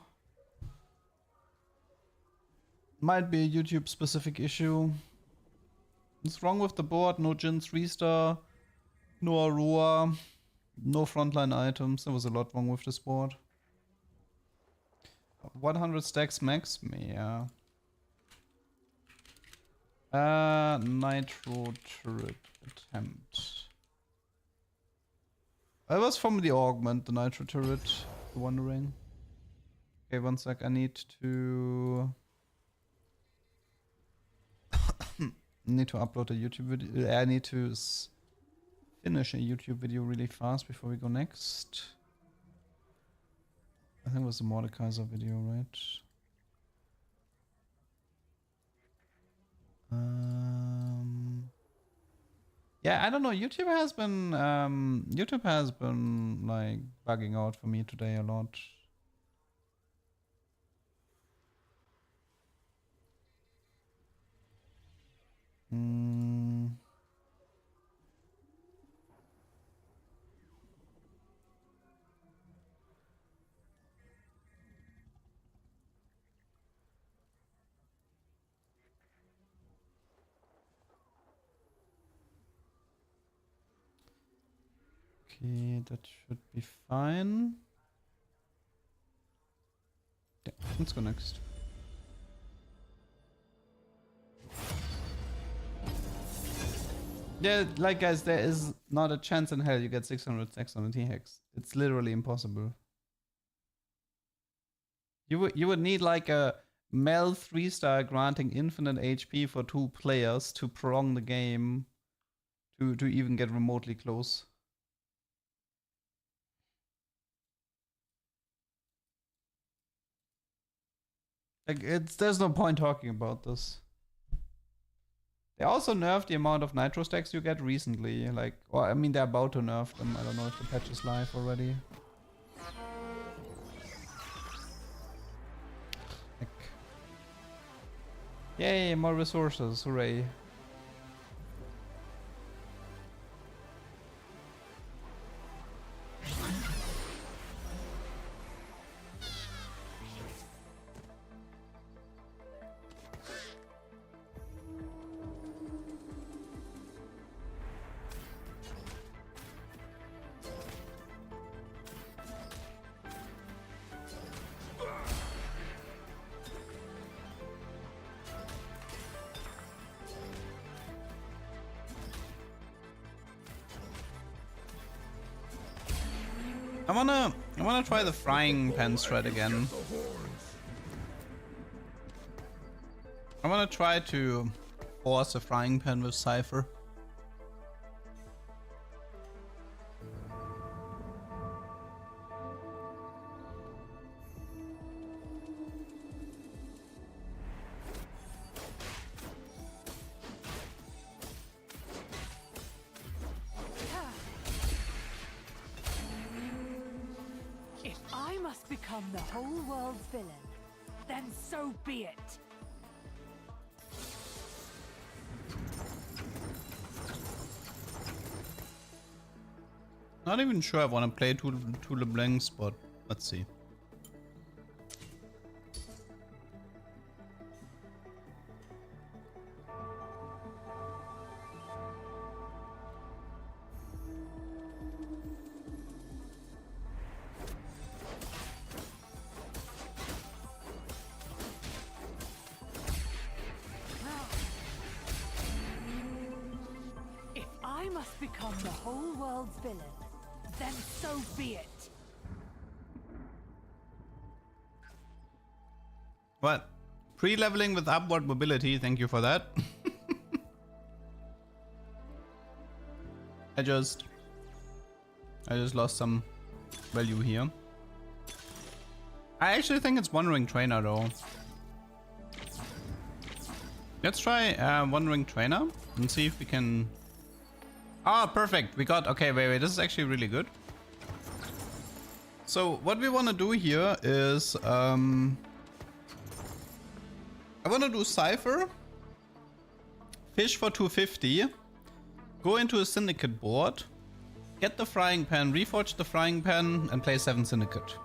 Might be a YouTube specific issue. What's wrong with the board? No Jin 3-star, no Aurora. No frontline items. There was a lot wrong with this board. 100 stacks max? Yeah. Nitro turret attempt. I was from the augment, the nitro turret. Wondering. Okay, one sec. I need to upload a YouTube video. I need to finish a YouTube video really fast before we go next. I think it was the Mordekaiser video, right? Yeah, I don't know. YouTube has been like bugging out for me today a lot. Okay, that should be fine. Yeah, let's go next. Yeah, like guys, there is not a chance in hell you get 600 stacks on a T-Hex. It's literally impossible. You would need like a Mel 3-star granting infinite HP for 2 players to prolong the game to even get remotely close. Like there's no point talking about this. They also nerfed the amount of nitro stacks you get recently. Like, or I mean, they're about to nerf them. I don't know if the patch is live already. Like, yay, more resources! Hooray! I wanna try the frying pan strat again. I wanna try to force a frying pan with Cypher. If I must become the whole world's villain, then so be it. Not even sure I want to play two LeBlancs, but let's see. If I must become the whole world's villain, then so be it. What? Pre-leveling with upward mobility, thank you for that. I just lost some value here. I actually think it's One Ring Trainer though. Let's try One Ring Trainer and see if we can... Ah, perfect. We got... Okay, wait. This is actually really good. So what we want to do here is... I want to do Cypher. Fish for 250. Go into a Syndicate board. Get the frying pan, reforge the frying pan, and play 7 Syndicate.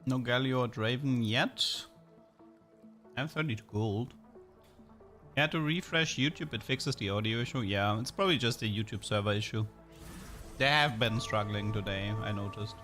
No Galio or Draven yet. I have 32 gold. You had to refresh YouTube, it fixes the audio issue. Yeah, it's probably just a YouTube server issue. They have been struggling today, I noticed.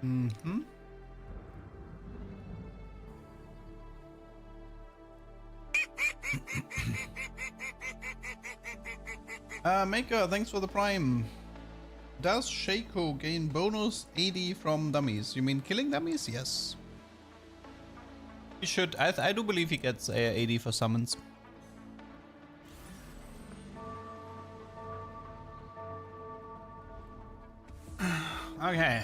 Mm-hmm. Maker, thanks for the prime. Does Shaco gain bonus 80 from dummies? You mean killing dummies? Yes. He should. I do believe he gets 80 for summons. Okay.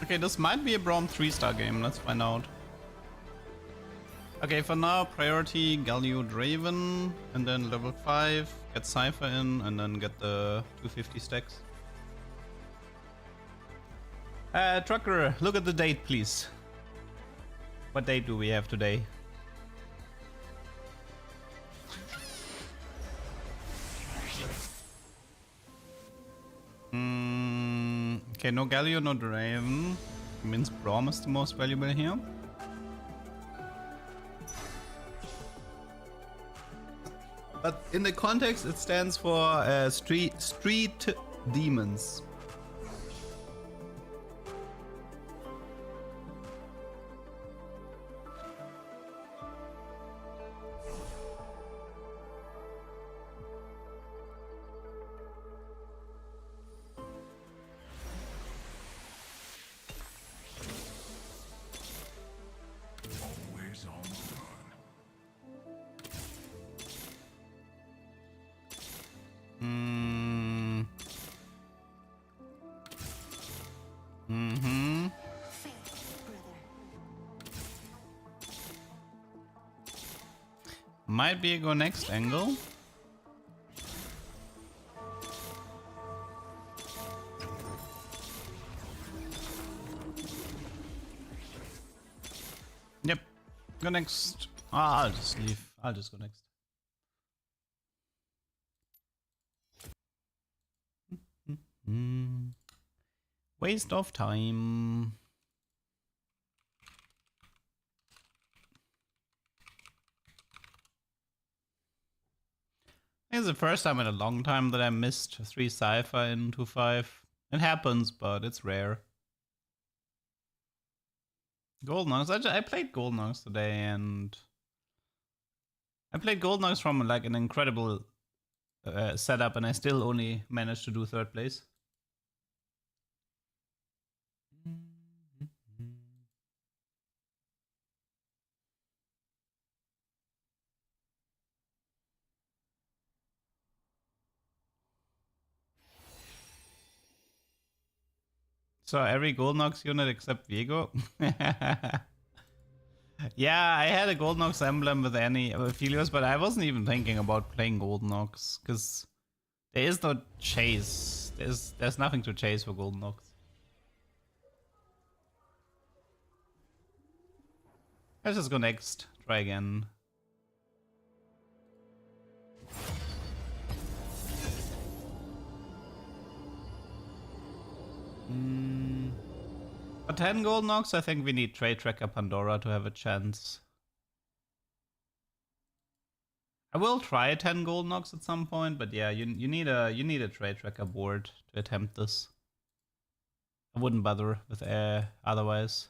Okay, this might be a Braum 3-star game. Let's find out. Okay, for now, priority Galio Draven, and then level 5, get Cypher in, and then get the 250 stacks. Trucker, look at the date, please. What date do we have today? Okay, no Galio, no Draven. Means Braum is the most valuable here. But in the context, it stands for street demons. Always on the run. Might be a go next angle. Yep. Go next. Ah, I'll just leave. I'll just go next. Waste of time. It's the first time in a long time that I missed 3 Cypher in 2-5. It happens, but it's rare. Gold Nogs. I played Gold Nogs today, and I played Gold Nogs from like an incredible setup, and I still only managed to do 3rd place. So every Gold Nox unit except Viego? Yeah, I had a Gold Nox emblem with Helios, but I wasn't even thinking about playing Gold Nox, because there is no chase. There's nothing to chase for Gold Nox. Let's just go next. Try again. For 10 Gold Nox, I think we need Trade Tracker Pandora to have a chance. I will try 10 Gold Nox at some point, but yeah, you need a Trade Tracker board to attempt this. I wouldn't bother with otherwise.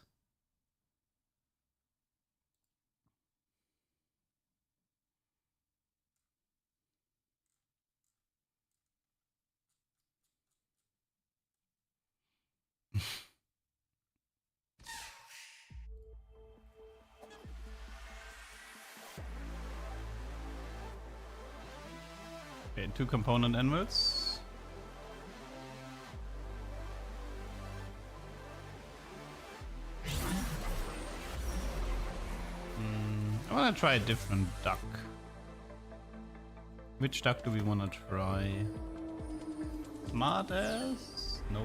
Okay, 2 component inverts. I want to try a different duck. Which duck do we want to try? Smartass? No.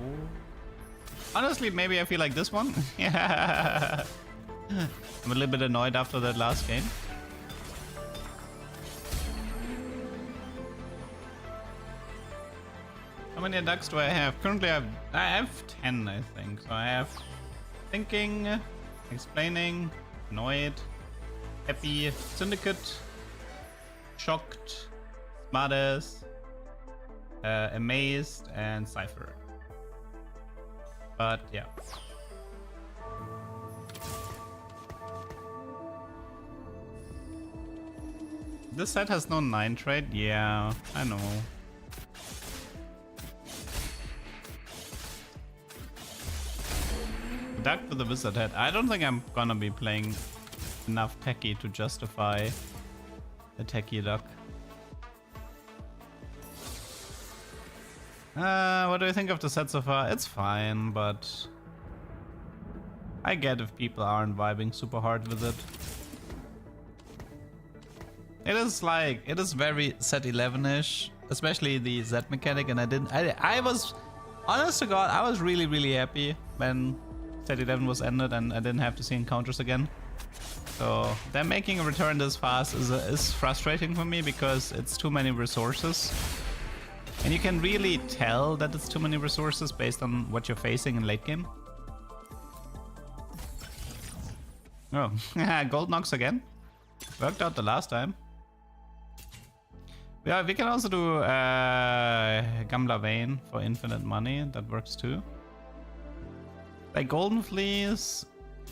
Honestly, maybe I feel like this one. Yeah. I'm a little bit annoyed after that last game. How many ducks do I have? Currently I have 10, I think. So I have Thinking, explaining, annoyed, happy, syndicate, shocked, smartass, amazed, and cipher. But yeah. This set has no 9 trade? Yeah, I know. Duck with the wizard head. I don't think I'm gonna be playing enough techie to justify a techie duck. What do you think of the set so far? It's fine, but I get if people aren't vibing super hard with it. It is very set 11-ish, especially the Z mechanic, and I was, honest to God, I was really happy when set 11 was ended and I didn't have to see encounters again. So them making a return this fast is frustrating for me because it's too many resources. And you can really tell that it's too many resources based on what you're facing in late game. Oh, gold knocks again. Worked out the last time. Yeah, we can also do Gamla Vein for infinite money. That works too. Like Golden Fleece,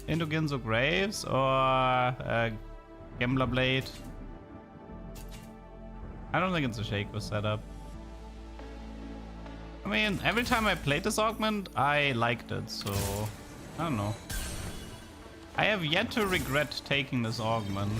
into Ginzo Graves, or Gambler Blade. I don't think it's a Shaco setup. I mean, every time I played this augment, I liked it, so I don't know. I have yet to regret taking this augment.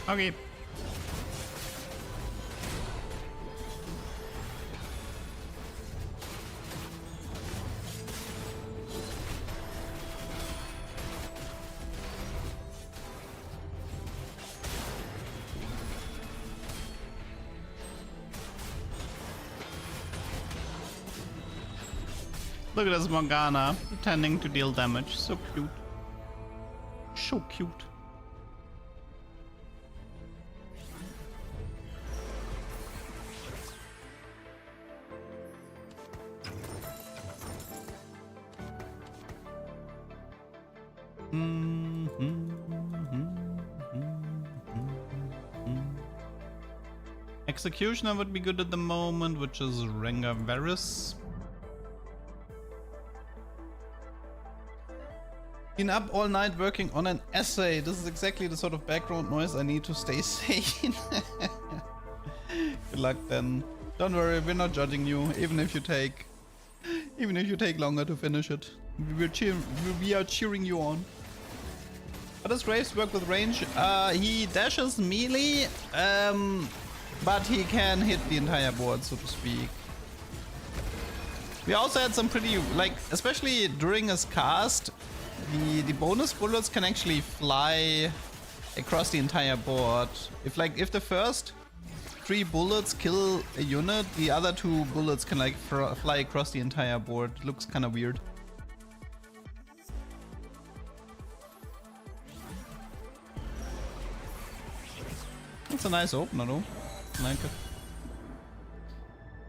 Okay. Look at this Morgana pretending to deal damage. So cute. So cute. Executioner would be good at the moment, which is Rengar Varus. Been up all night working on an essay. This is exactly the sort of background noise I need to stay sane. Good luck then. Don't worry, we're not judging you, even if you take longer to finish it. We are cheering you on. How does Graves work with range? He dashes melee, but he can hit the entire board, so to speak. We also had some pretty, like, especially during his cast, the bonus bullets can actually fly across the entire board. If the first 3 bullets kill a unit, the other 2 bullets can like fly across the entire board. Looks kind of weird. It's a nice opener though. I like it.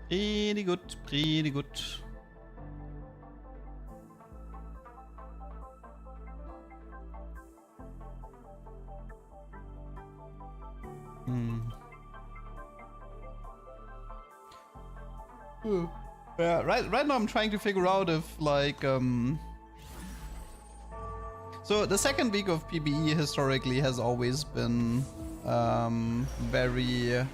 Pretty good, pretty good. Yeah, right now I'm trying to figure out if like so the second week of PBE historically has always been very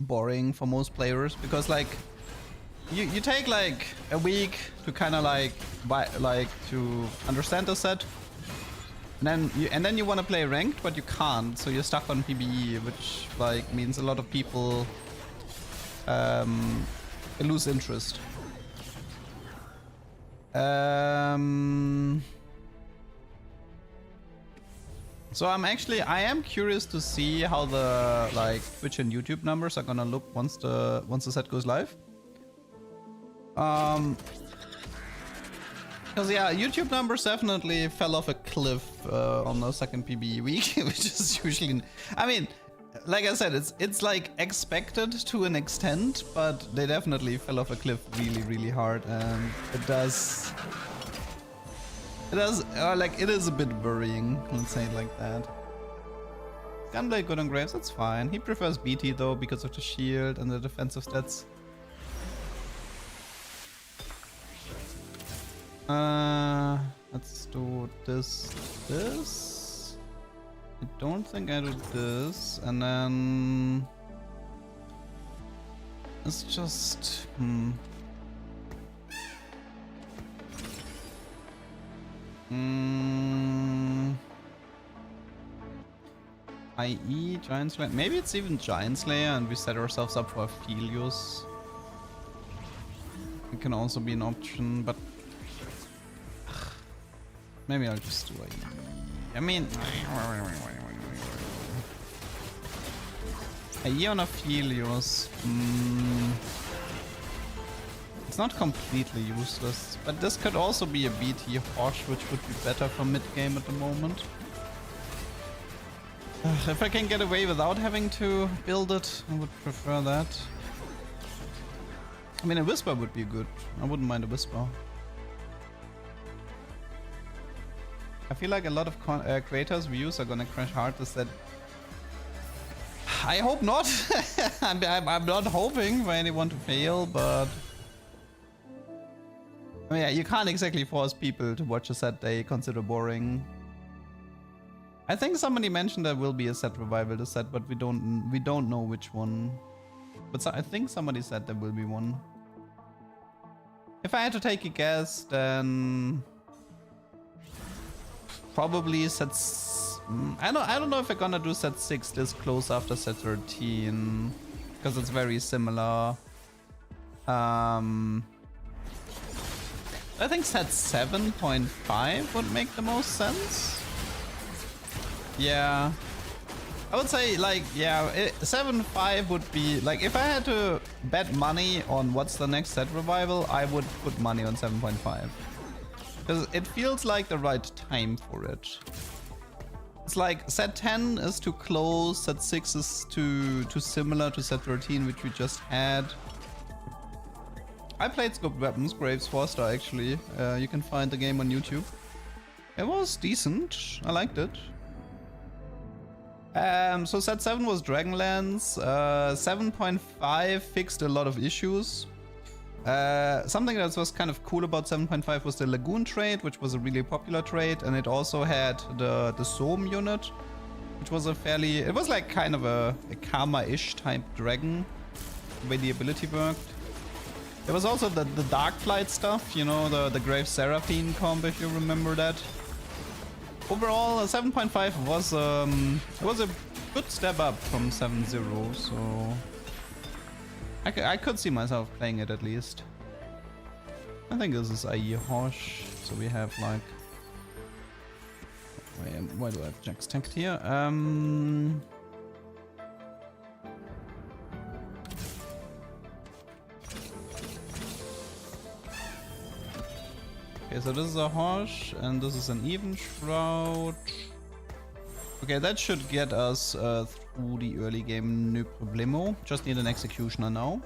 boring for most players because like you take like a week to kind of like to understand the set, and then you want to play ranked but you can't, so you're stuck on PBE, which like means a lot of people lose interest. So I am curious to see how the like Twitch and YouTube numbers are gonna look once the set goes live. Because yeah, YouTube numbers definitely fell off a cliff on the second PBE week, which is usually, I mean, like I said, it's like expected to an extent, but they definitely fell off a cliff really hard, and it is a bit worrying, let's say it like that. Gunblade good on Graves, that's fine. He prefers BT though because of the shield and the defensive stats. Let's do this. I don't think I do this, and then it's just IE, Giant Slayer. Maybe it's even Giant Slayer and we set ourselves up for Aphelios. It can also be an option, but maybe I'll just do IE. I mean, IE on Aphelios. It's not completely useless, but this could also be a BT Hosh, which would be better for mid game at the moment. If I can get away without having to build it, I would prefer that. I mean, a Whisper would be good. I wouldn't mind a Whisper. I feel like a lot of creators' views are gonna crash hard this set. I hope not. I'm not hoping for anyone to fail, but I mean, yeah, you can't exactly force people to watch a set they consider boring. I think somebody mentioned there will be a set revival this set, but we don't know which one. But I think somebody said there will be one. If I had to take a guess, then probably sets. I don't know if we're gonna do set 6 this close after set 13, because it's very similar. I think set 7.5 would make the most sense. Yeah, I would say like, yeah, 7.5 would be like, if I had to bet money on what's the next set revival, I would put money on 7.5. Because it feels like the right time for it. It's like set 10 is too close, set 6 is too similar to set 13, which we just had. I played Scoped Weapons, Graves 4-star actually. You can find the game on YouTube. It was decent, I liked it. So set 7 was Dragonlance. 7.5 fixed a lot of issues. Something that was kind of cool about 7.5 was the Lagoon trait, which was a really popular trait, and it also had the Sohm unit, which was a fairly, it was like kind of a Karma-ish type dragon, the way the ability worked. There was also the Dark Flight stuff, you know, the Grave Seraphine comp, if you remember that. Overall, 7.5 was it was a good step up from 7.0, so I could see myself playing it at least. I think this is IE Hosh, so we have like, why do I have Jax tanked here? Okay, so this is a Hosh, and this is an Even Shroud. Okay, that should get us through the early game, no problemo. Just need an Executioner now.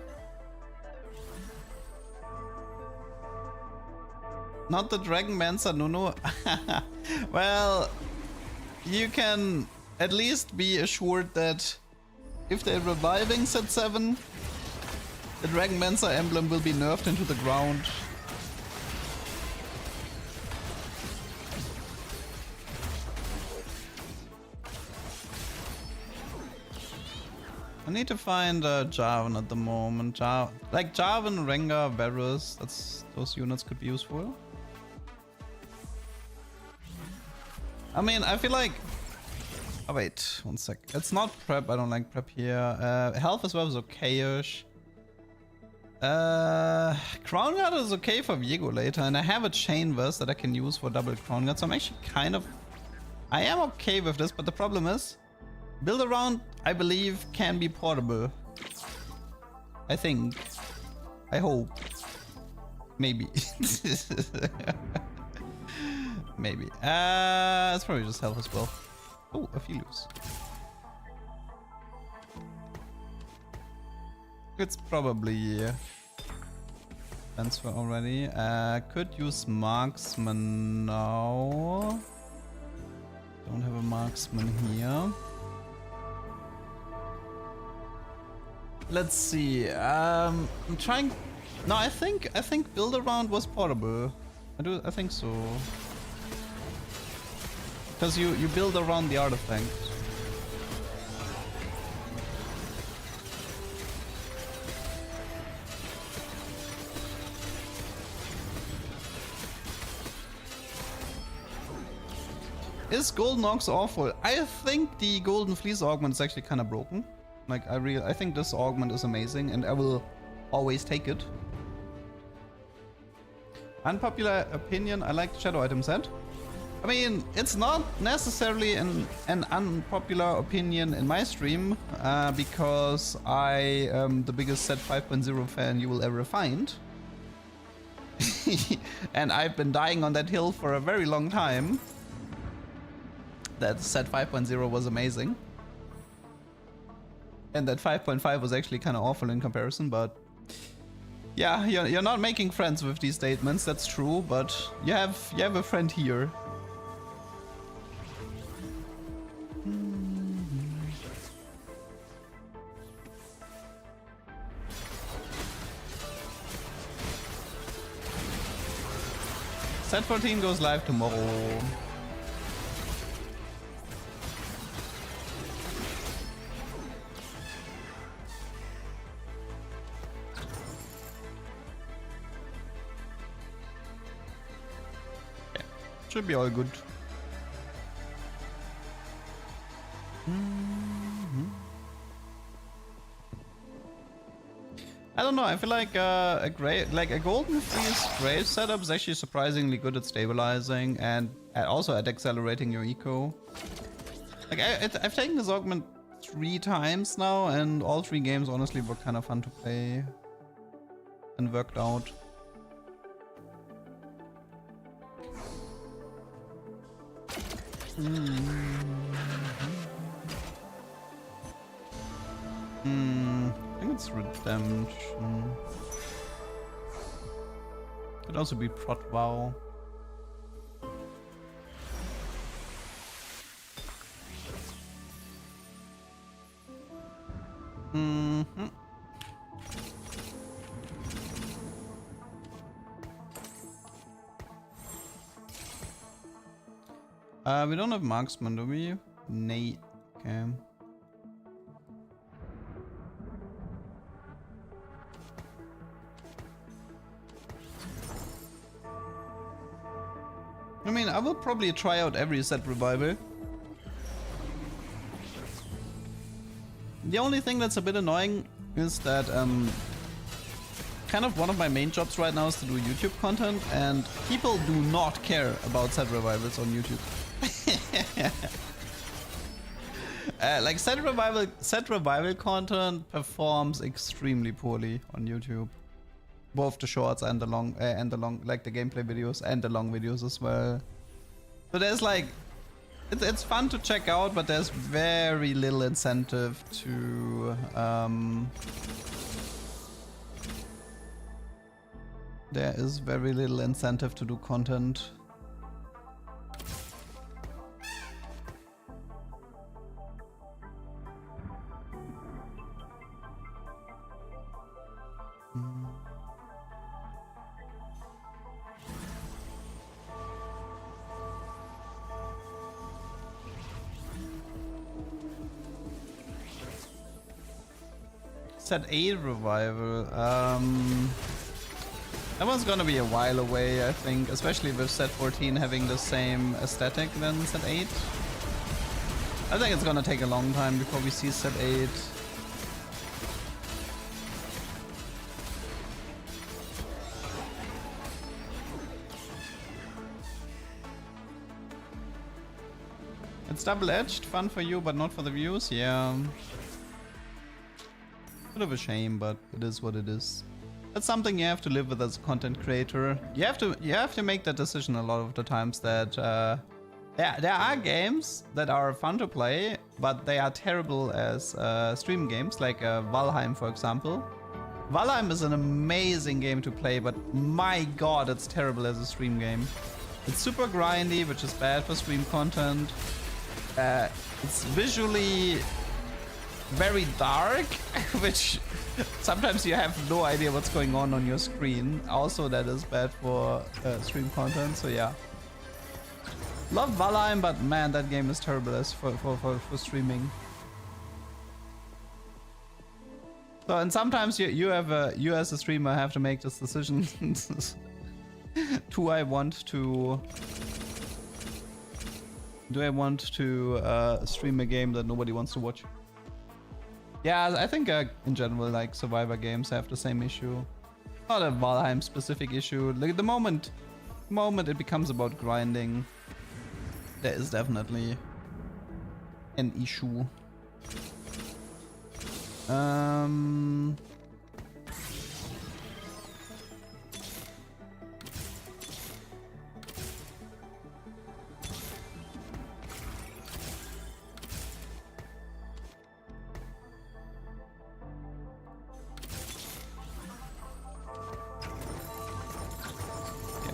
Not the Dragonmancer, no. Well, you can at least be assured that if they're reviving set 7, the Dragonmancer emblem will be nerfed into the ground. I need to find Jarvan at the moment. Like Jarvan, Rengar, Varus, those units could be useful. I mean, I feel like, oh wait, one sec. It's not prep, I don't like prep here. Health as well is okay-ish. Crown Guard is okay for Viego later, and I have a Chain Verse that I can use for double Crown Guard, so I'm actually kind of I am okay with this, but the problem is, build around, I believe, can be portable. I think. I hope. Maybe. Maybe. It's probably just health as well. Oh, a few loose. It's probably transfer already. Could use marksman now. Don't have a marksman here. Let's see. I'm trying. No, I think build around was portable. I think so. Because you build around the artifact. Is Golden Ox awful? I think the Golden Fleece augment is actually kind of broken. Like I think this augment is amazing, and I will always take it. Unpopular opinion: I like the shadow item set. I mean, it's not necessarily an unpopular opinion in my stream, because I am the biggest set 5.0 fan you will ever find. And I've been dying on that hill for a very long time. That set 5.0 was amazing. And that 5.5 was actually kind of awful in comparison, but yeah, you're not making friends with these statements, that's true, but you have a friend here. Set 14 goes live tomorrow. Should be all good. I don't know. I feel like a golden fleece grave setup is actually surprisingly good at stabilizing and also at accelerating your eco. Like I've taken this augment 3 times now, and all 3 games honestly were kind of fun to play and worked out. I think it's redemption. Could also be prot vow. We don't have marksman, do we? Nay. Okay. I mean, I will probably try out every set revival. The only thing that's a bit annoying is that kind of one of my main jobs right now is to do YouTube content, and people do not care about set revivals on YouTube. Like set revival content performs extremely poorly on YouTube. Both the shorts and the long, like the gameplay videos and the long videos as well. So there's like, it's fun to check out, but there's very little incentive to there is very little incentive to do content. Set 8 revival. That one's gonna be a while away, I think, especially with set 14 having the same aesthetic than set 8. I think it's gonna take a long time before we see set 8. It's double-edged, fun for you, but not for the views. Yeah. Bit of a shame, but it is what it is. That's something you have to live with as a content creator. You have to make that decision a lot of the times that there are games that are fun to play, but they are terrible as stream games, like Valheim, for example. Valheim is an amazing game to play, but my god, it's terrible as a stream game. It's super grindy, which is bad for stream content. It's visually very dark, which sometimes you have no idea what's going on your screen. Also, that is bad for stream content, so yeah. Love Valheim, but man, that game is terrible as for streaming. So, and sometimes you as a streamer have to make this decision. Do I want to stream a game that nobody wants to watch? Yeah, I think in general, like Survivor games have the same issue. Not a Valheim specific issue. Like the moment it becomes about grinding, there is definitely an issue.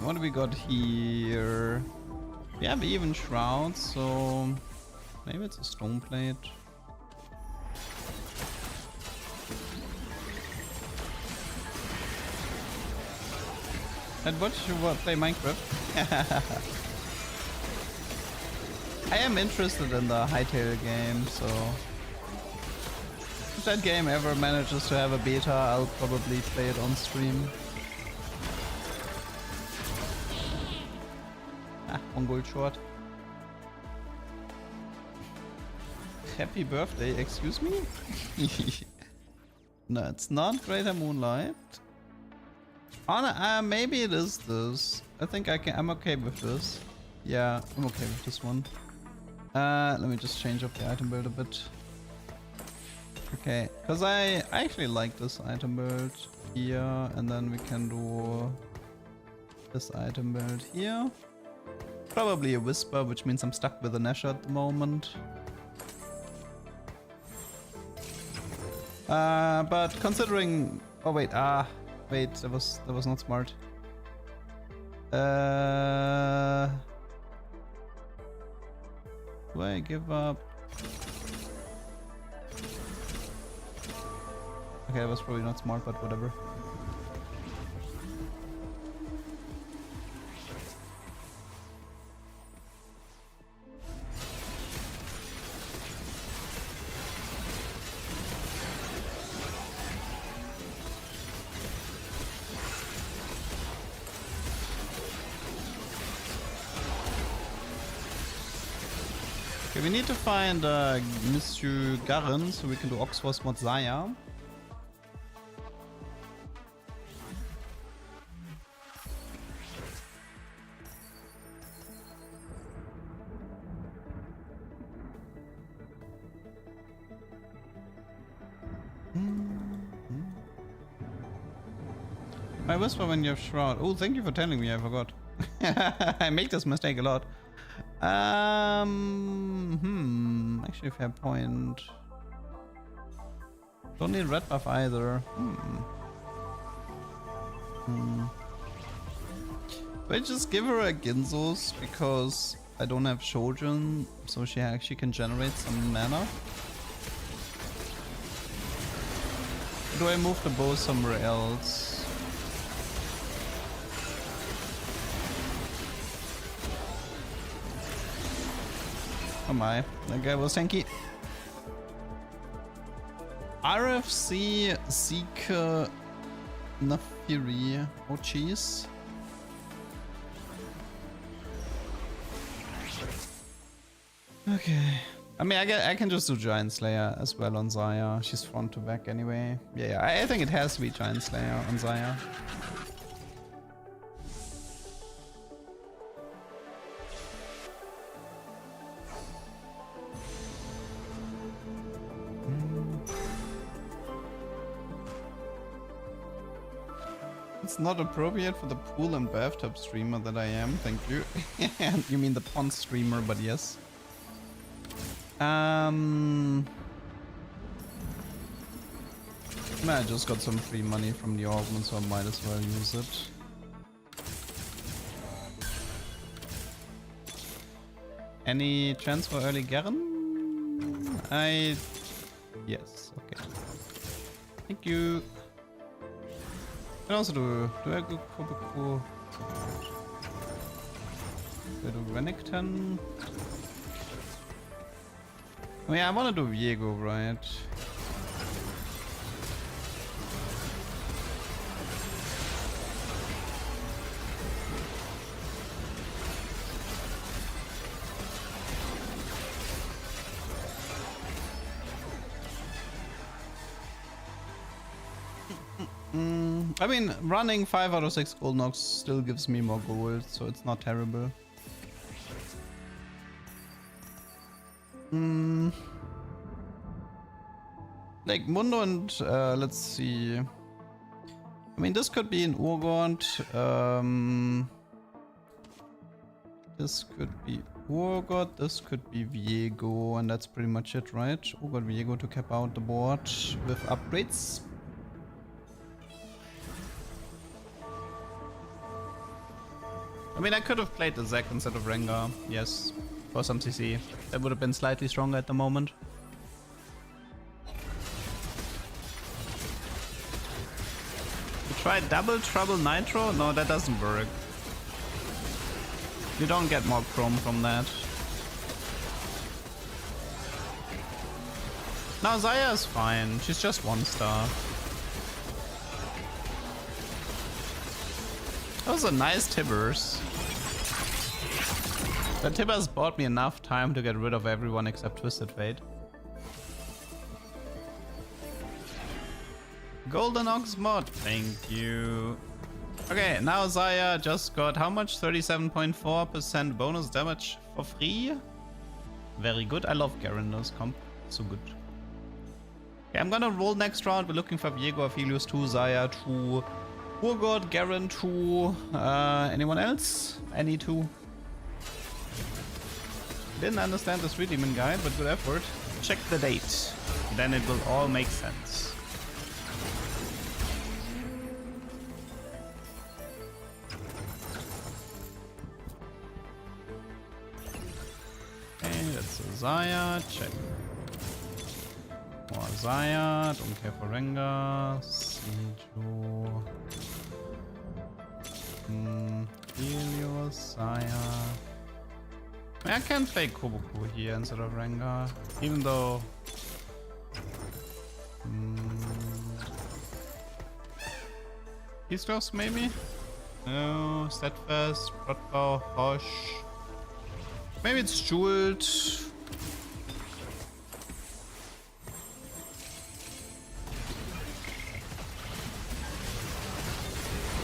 What do we got here? We have even shrouds, so maybe it's a stone plate. And what you play Minecraft? I am interested in the High-ELO game, so if that game ever manages to have a beta, I'll probably play it on stream. One gold short. Happy birthday, excuse me? No, it's not Greater Moonlight. Oh, no, maybe it is this. I think I'm okay with this. Yeah, I'm okay with this one. Let me just change up the item build a bit. Okay, because I actually like this item build here, and then we can do this item build here. Probably a Whisper, which means I'm stuck with a Nash at the moment. But considering... Oh wait, wait, that was not smart. Do I give up? Okay, that was probably not smart, but whatever. Okay, we need to find Monsieur Garren so we can do Oxforce mod Zaya. I whisper when you have shroud. Oh, thank you for telling me, I forgot. I make this mistake a lot. Actually fair point. Don't need red buff either. I just give her a Ginzos because I don't have Shojin, so she actually can generate some mana. Or do I move the bow somewhere else? Oh my, that guy was tanky. RFC Seeker Nafiri. Oh jeez. Okay. I mean, I can just do Giant Slayer as well on Zaya. She's front to back anyway. Yeah, I think it has to be Giant Slayer on Zaya. It's not appropriate for the pool and bathtub streamer that I am, thank you. You mean the pond streamer, but yes. I just got some free money from the augment, so I might as well use it. Any chance for early Garen? Yes, okay. Thank you. I can also do I go Kobuku? Do I do Renekton? Oh yeah, I wanna do Viego, right? I mean, running 5 out of 6 gold knocks still gives me more gold, so it's not terrible. Like Mundo and let's see. I mean, this could be an Urgot. This could be Urgot. This could be Viego, and that's pretty much it, right? Urgot, Viego to cap out the board with upgrades. I mean, I could have played the Zac instead of Rengar, yes, for some CC. That would have been slightly stronger at the moment. You tried double trouble nitro? No, that doesn't work. You don't get more chrome from that. Now Xayah is fine, she's just 1 star. That was a nice Tibbers. But Tibbers bought me enough time to get rid of everyone except Twisted Fate. Golden Ox mod, thank you. Okay, now Xayah just got how much? 37.4% bonus damage for free. Very good. I love Gyarados comp. So good. Okay, I'm gonna roll next round. We're looking for Viego, Aphelios 2, Xayah 2, Urgot, Garen 2. Anyone else? Any 2? Didn't understand the 3 demon guide, but good effort. Check the date. Then it will all make sense. Okay, that's a Xayah. Check. More Xayah. Don't care for Rengar. Sijo. Helios, Xayah. I can play Kobuku here instead of Rengar, even though... Eastros maybe? No, Steadfast, Rotbau, Hosh. Maybe it's Jeweled.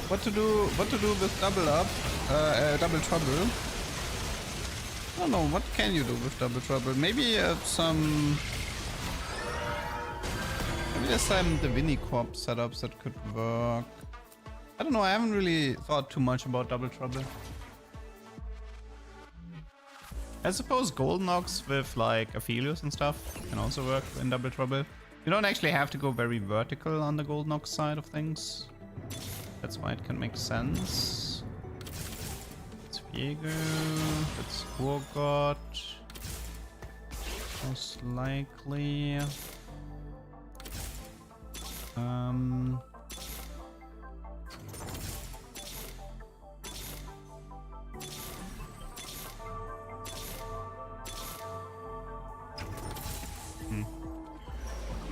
What to do with double up, double trouble? I don't know, what can you do with double trouble? Maybe there's some Divini Corp setups that could work. I don't know, I haven't really thought too much about double trouble. I suppose Golden Ox with like Aphelios and stuff can also work in double trouble. You don't actually have to go very vertical on the Golden Ox side of things. That's why it can make sense. Viego, that's Urgot, most likely.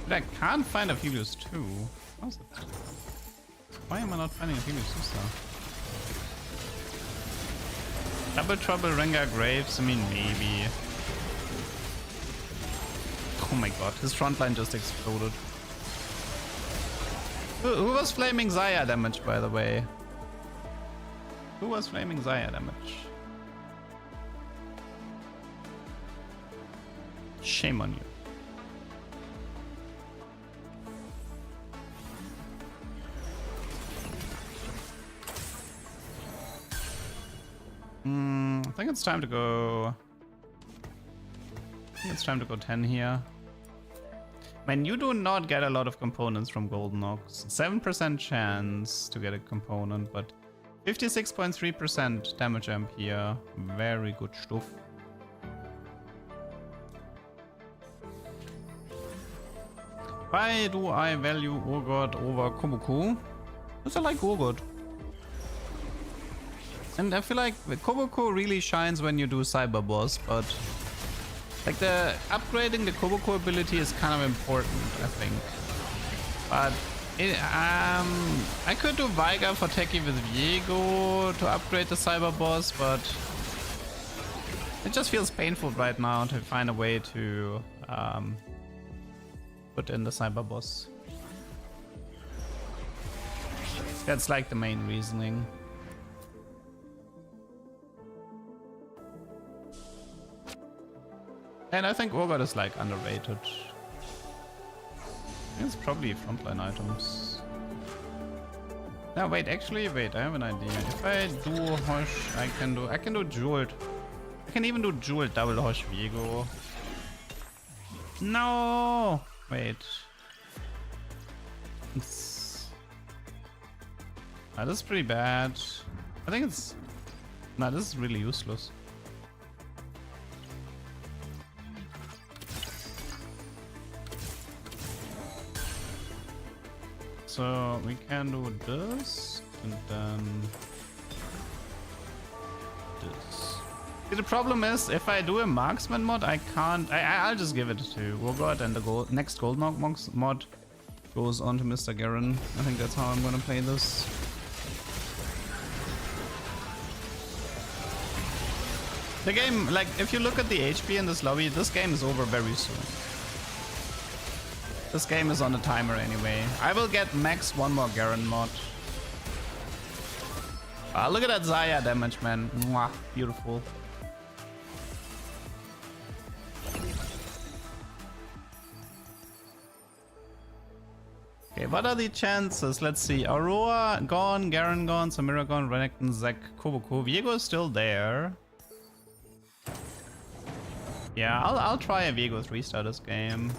But I can't find Aphelios 2. How's it? Why am I not finding Aphelios 2 star? Double trouble Rengar Graves, I mean maybe. Oh my god, his frontline just exploded. Who was flaming Xayah damage, by the way? Who was flaming Xayah damage? Shame on you. think it's time to go... I think it's time to go 10 here. Man, you do not get a lot of components from Golden Ox. 7% chance to get a component, but 56.3% damage amp here. Very good stuff. Why do I value Urgot over Koboku? Because I like Urgot. And I feel like the Koboku really shines when you do Cyber Boss, but like the upgrading the Koboku ability is kind of important, I think. But I could do Veigar for Techie with Viego to upgrade the Cyber Boss, but it just feels painful right now to find a way to put in the Cyber Boss. That's like the main reasoning. And I think Urgot is like underrated. It's probably frontline items. No, wait, actually, wait, I have an idea. If I do Hosh, I can do Jeweled. I can even do Jeweled double Hosh Viego. No! Wait. This is pretty bad. I think it's... No, this is really useless. So we can do this and then this. See, the problem is if I do a marksman mod, I can't. I'll just give it to Urgot, and the next Golden Ox mod goes on to Mr. Garen. I think that's how I'm gonna play this. The game, like, if you look at the HP in this lobby, this game is over very soon. This game is on a timer anyway. I will get max one more Garen mod. Look at that Xayah damage, man. Mwah, beautiful. Okay, what are the chances? Let's see. Aurora gone, Garen gone, Samira gone, Renekton, Zac, Koboku. Viego is still there. Yeah, I'll try a Viego 3-star this game.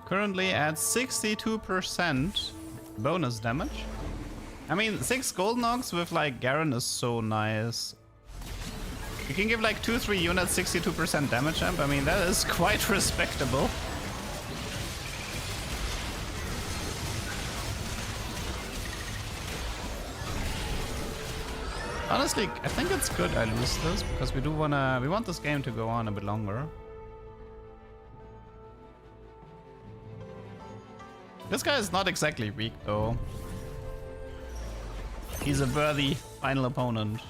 Currently at 62% bonus damage. I mean, 6 Golden Ox with like Garen is so nice. You can give like 2-3 units 62% damage amp. I mean, that is quite respectable. Honestly, I think it's good I lose this because we want this game to go on a bit longer. This guy is not exactly weak though. He's a worthy final opponent.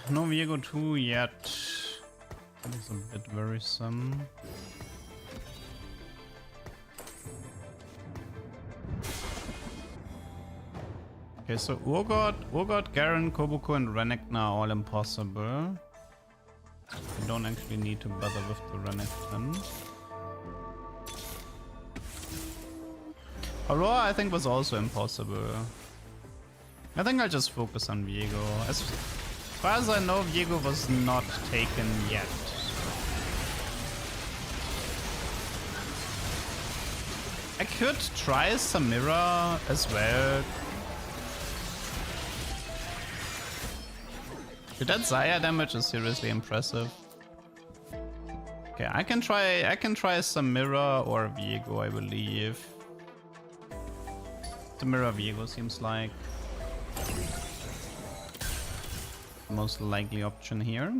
No Viego 2 yet. That is a bit worrisome. Okay, so Urgot, Garen, Koboku, and Renekton are all impossible. We don't actually need to bother with the Renekton. Aurora, I think, was also impossible. I think I'll just focus on Viego. As far as I know, Viego was not taken yet. I could try Samira as well. Dude, that Xayah damage is seriously impressive. Okay, I can try Samira or Viego, I believe. Samira Viego seems like the most likely option here.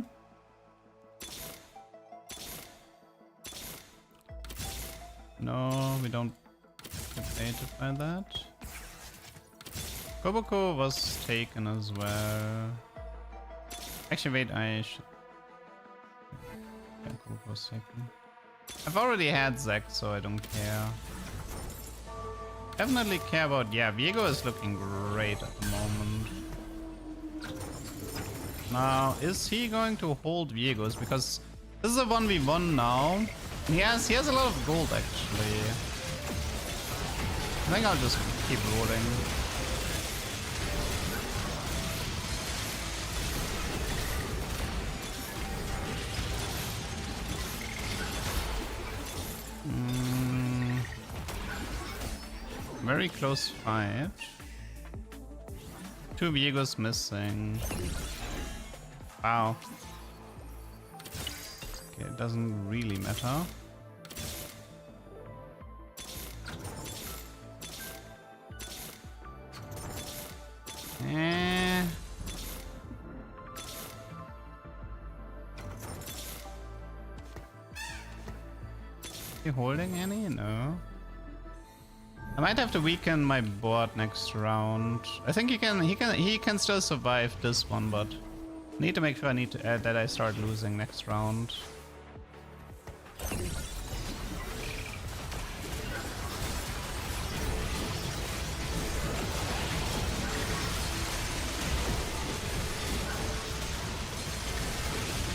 No, we don't get baited by that. Koboko was taken as well. Actually, wait, I should... Yeah, Koboko was taken. I've already had Zac, so I don't care. Definitely care about... Yeah, Viego is looking great at the moment. Now, is he going to hold Viego's? Because this is a 1v1 now. He has a lot of gold, actually. I think I'll just keep rolling. Very close fight. 2 Viegos missing. Wow. Okay, it doesn't really matter. Is he holding any? No. I might have to weaken my board next round. I think he can still survive this one, but need to make sure that I start losing next round.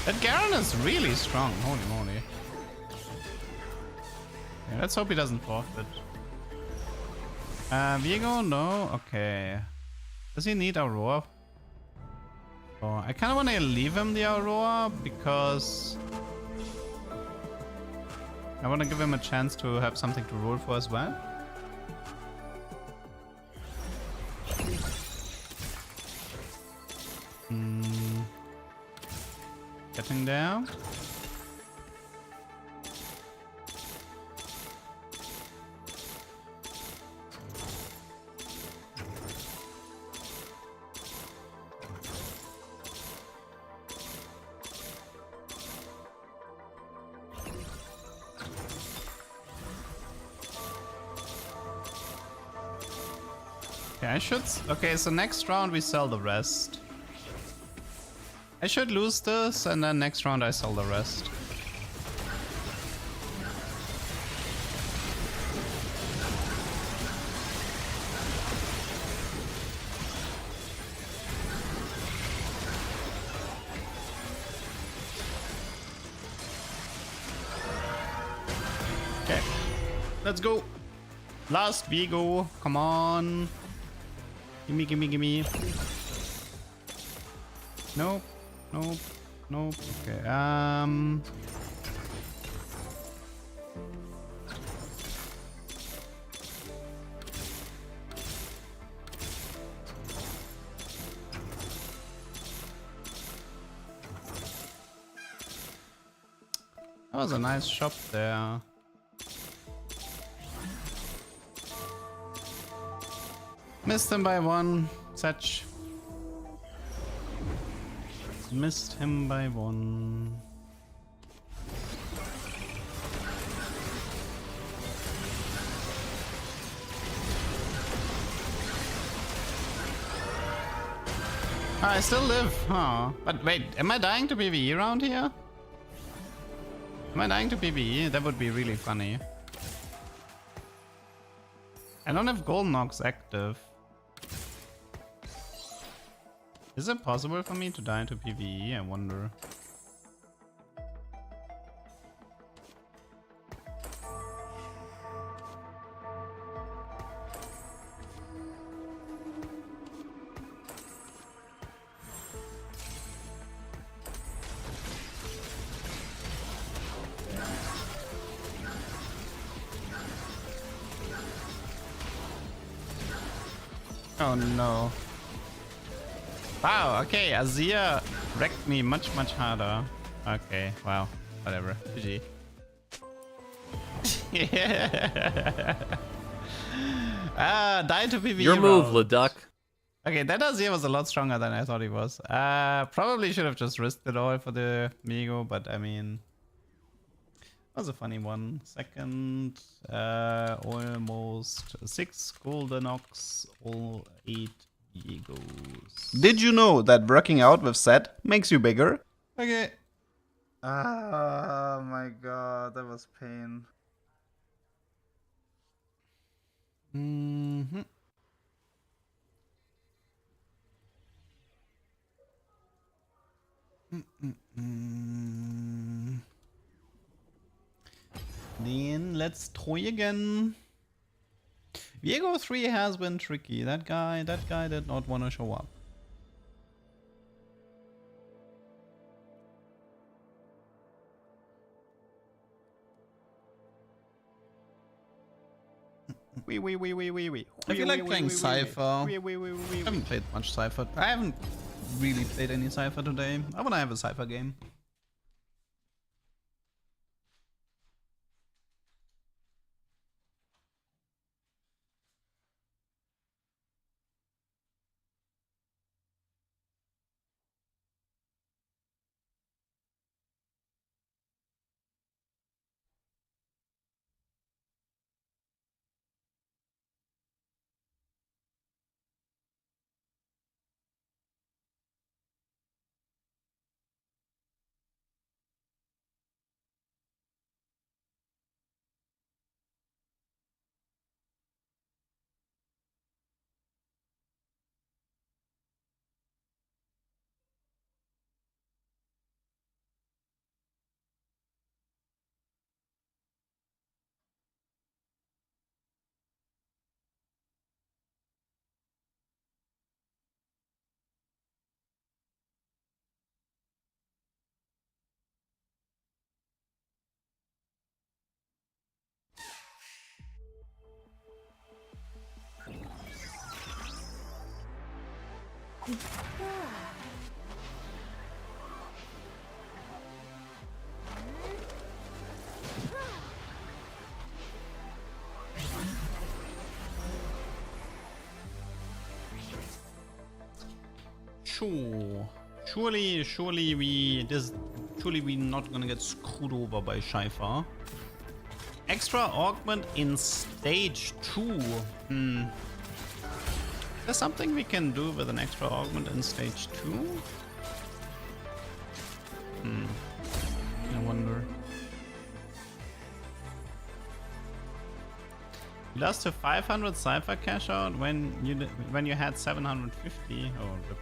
That Garen is really strong, holy moly. Yeah, let's hope he doesn't forfeit. Viego, no? Okay. Does he need Aurora? Oh, I kind of want to leave him the Aurora because I want to give him a chance to have something to roll for as well. Getting there. Okay, I should... Okay, so next round we sell the rest. I should lose this, and then next round I sell the rest. Okay, let's go. Last Viego, come on. Gimme, gimme, gimme. Nope, nope, nope. Okay, that was a nice shop there. Missed him by one, such. Missed him by one. I still live, huh? But wait, am I dying to PBE around here? Am I dying to PBE? That would be really funny. I don't have Golden Knocks active. Is it possible for me to die into PBE? I wonder. Oh no. Wow, okay, Azir wrecked me much harder. Okay, wow. Whatever. GG. Die to PBE. Your move, round. LeDuck. Okay, that dossier was a lot stronger than I thought he was. Probably should have just risked it all for the Migo, but I mean, that was a funny one. Second, almost 6 golden ox, all 8 Viegos. Did you know that working out with set makes you bigger? Okay. Oh my god, that was pain. Mm-hmm. Then let's try again. Viego 3 has been tricky. That guy did not want to show up. I feel like playing Cypher. I haven't played much Cypher. I haven't really played any Cypher today. I want to have a Cypher game. Sure. Surely we not gonna get screwed over by Scheifer. Extra augment in stage 2. There's something we can do with an extra augment in stage 2? I wonder. You lost to 500 Cypher cash out when you had 750. Oh, rip.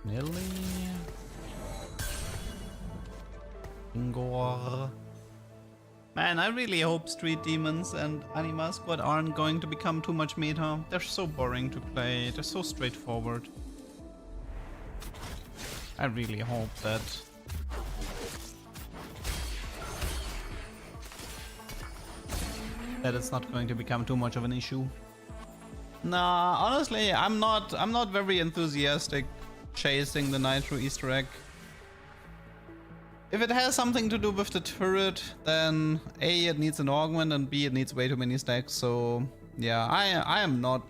Nelly. Ingor. Man, I really hope Street Demons and Anima Squad aren't going to become too much meta. They're so boring to play. They're so straightforward. I really hope that. That it's not going to become too much of an issue. Nah, honestly, I'm not very enthusiastic chasing the Nitro Easter egg. If it has something to do with the turret, then A, it needs an augment, and B, it needs way too many stacks. So yeah, I am not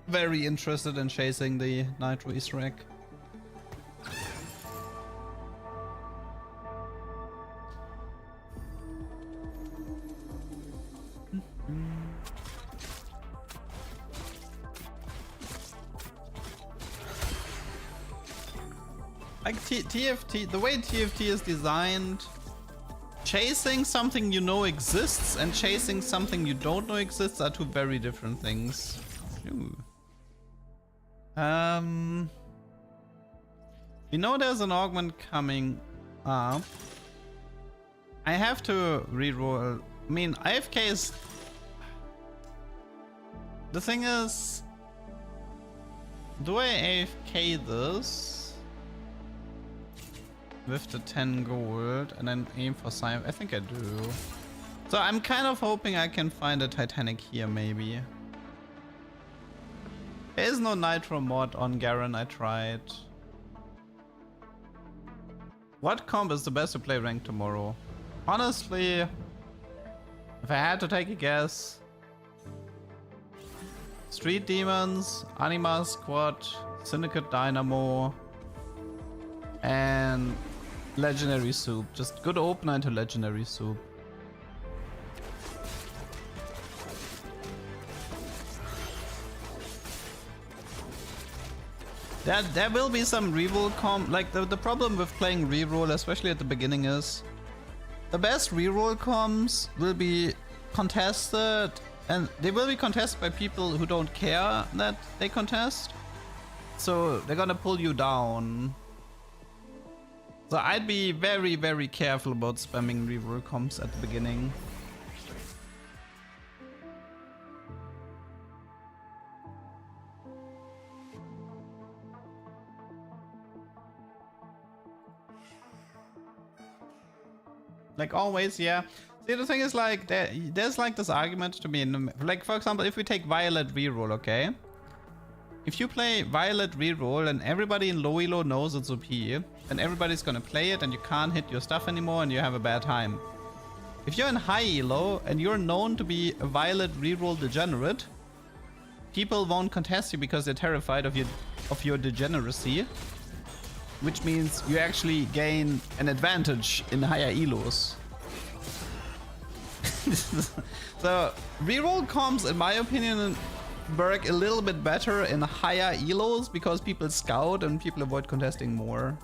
very interested in chasing the Nitro Easter egg. Like TFT, the way TFT is designed, chasing something you know exists and chasing something you don't know exists are two very different things. Ooh. We know there's an augment coming up. I have to reroll. I mean, AFK is... The thing is... Do I AFK this? With the 10 gold and then aim for Cypher? I think I do. So I'm kind of hoping I can find a Titanic here maybe. There is no Nitro mod on Garen, I tried. What comp is the best to play ranked tomorrow? Honestly, if I had to take a guess, Street Demons, Anima Squad, Syndicate Dynamo, and Legendary Soup. Just good opener into Legendary Soup. There will be some reroll comp. Like the problem with playing reroll, especially at the beginning, is the best reroll comps will be contested, and they will be contested by people who don't care that they contest. So they're gonna pull you down. So I'd be very, very careful about spamming reroll comps at the beginning. Like always, yeah. See, the thing is, like, there's like this argument to me. Like, for example, if we take Violet reroll, okay? If you play Violet reroll and everybody in low-elo knows it's OP, then everybody's gonna play it and you can't hit your stuff anymore and you have a bad time. If you're in high-elo and you're known to be a Violet reroll degenerate, people won't contest you because they're terrified of your degeneracy. Which means you actually gain an advantage in higher elos. So reroll comps, in my opinion, work a little bit better in higher elos because people scout and people avoid contesting more.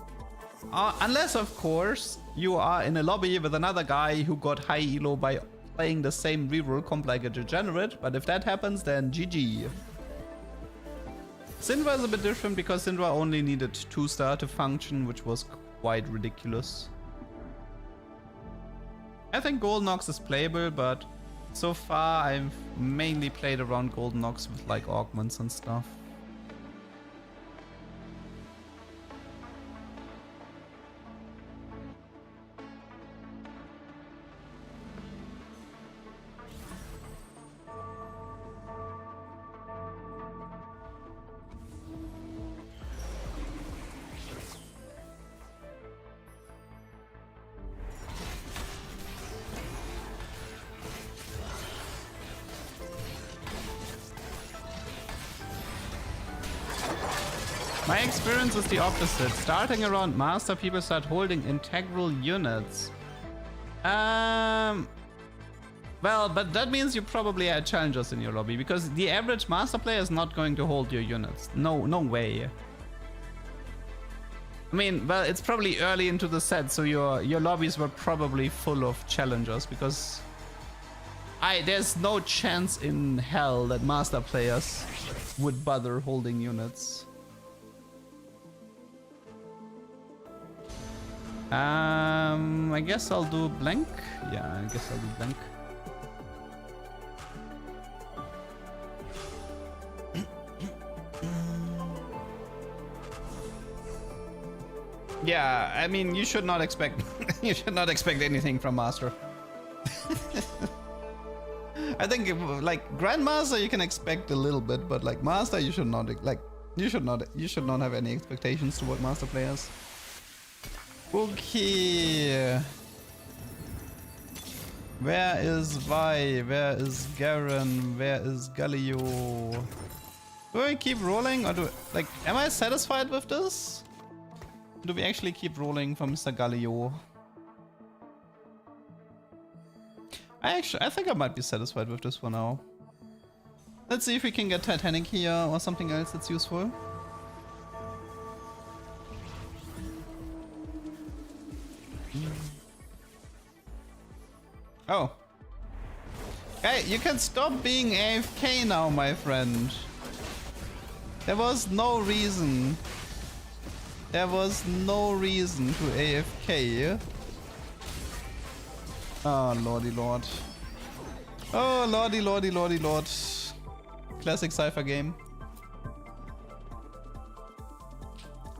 Unless, of course, you are in a lobby with another guy who got high elo by playing the same reroll comp like a degenerate, but if that happens, then GG. Syndra is a bit different because Syndra only needed 2-star to function, which was quite ridiculous. I think Golden Ox is playable, but so far I've mainly played around Golden Ox with like augments and stuff. My experience is the opposite. Starting around Master, people start holding integral units. Well, but that means you probably had challengers in your lobby, because the average Master player is not going to hold your units. No way. I mean, well, it's probably early into the set, so your lobbies were probably full of challengers, because there's no chance in hell that Master players would bother holding units. I guess I'll do blank. Yeah, I guess I'll do blank. Yeah, I mean, you should not expect you should not expect anything from Master. I think like Grandmaster you can expect a little bit, but like Master you should not have any expectations toward Master players. Okay. Where is Vi? Where is Garen? Where is Galio? Do I keep rolling or am I satisfied with this? Do we actually keep rolling for Mr. Galio? I think I might be satisfied with this for now. Let's see if we can get Titanic here or something else that's useful. Oh. Hey, you can stop being AFK now, my friend. There was no reason. There was no reason to AFK. Oh, lordy lord. Oh, lordy lordy lordy lord. Classic Cypher game.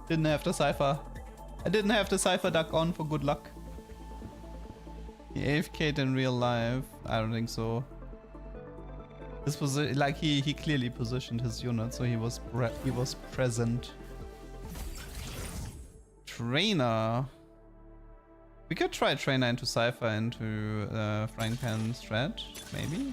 Didn't have the Cypher. I didn't have the Cypher duck on for good luck. He AFK'd in real life? I don't think so. This was like he clearly positioned his unit, so he was present. Trainer. We could try Trainer into Cypher into Frying Pan strat, maybe.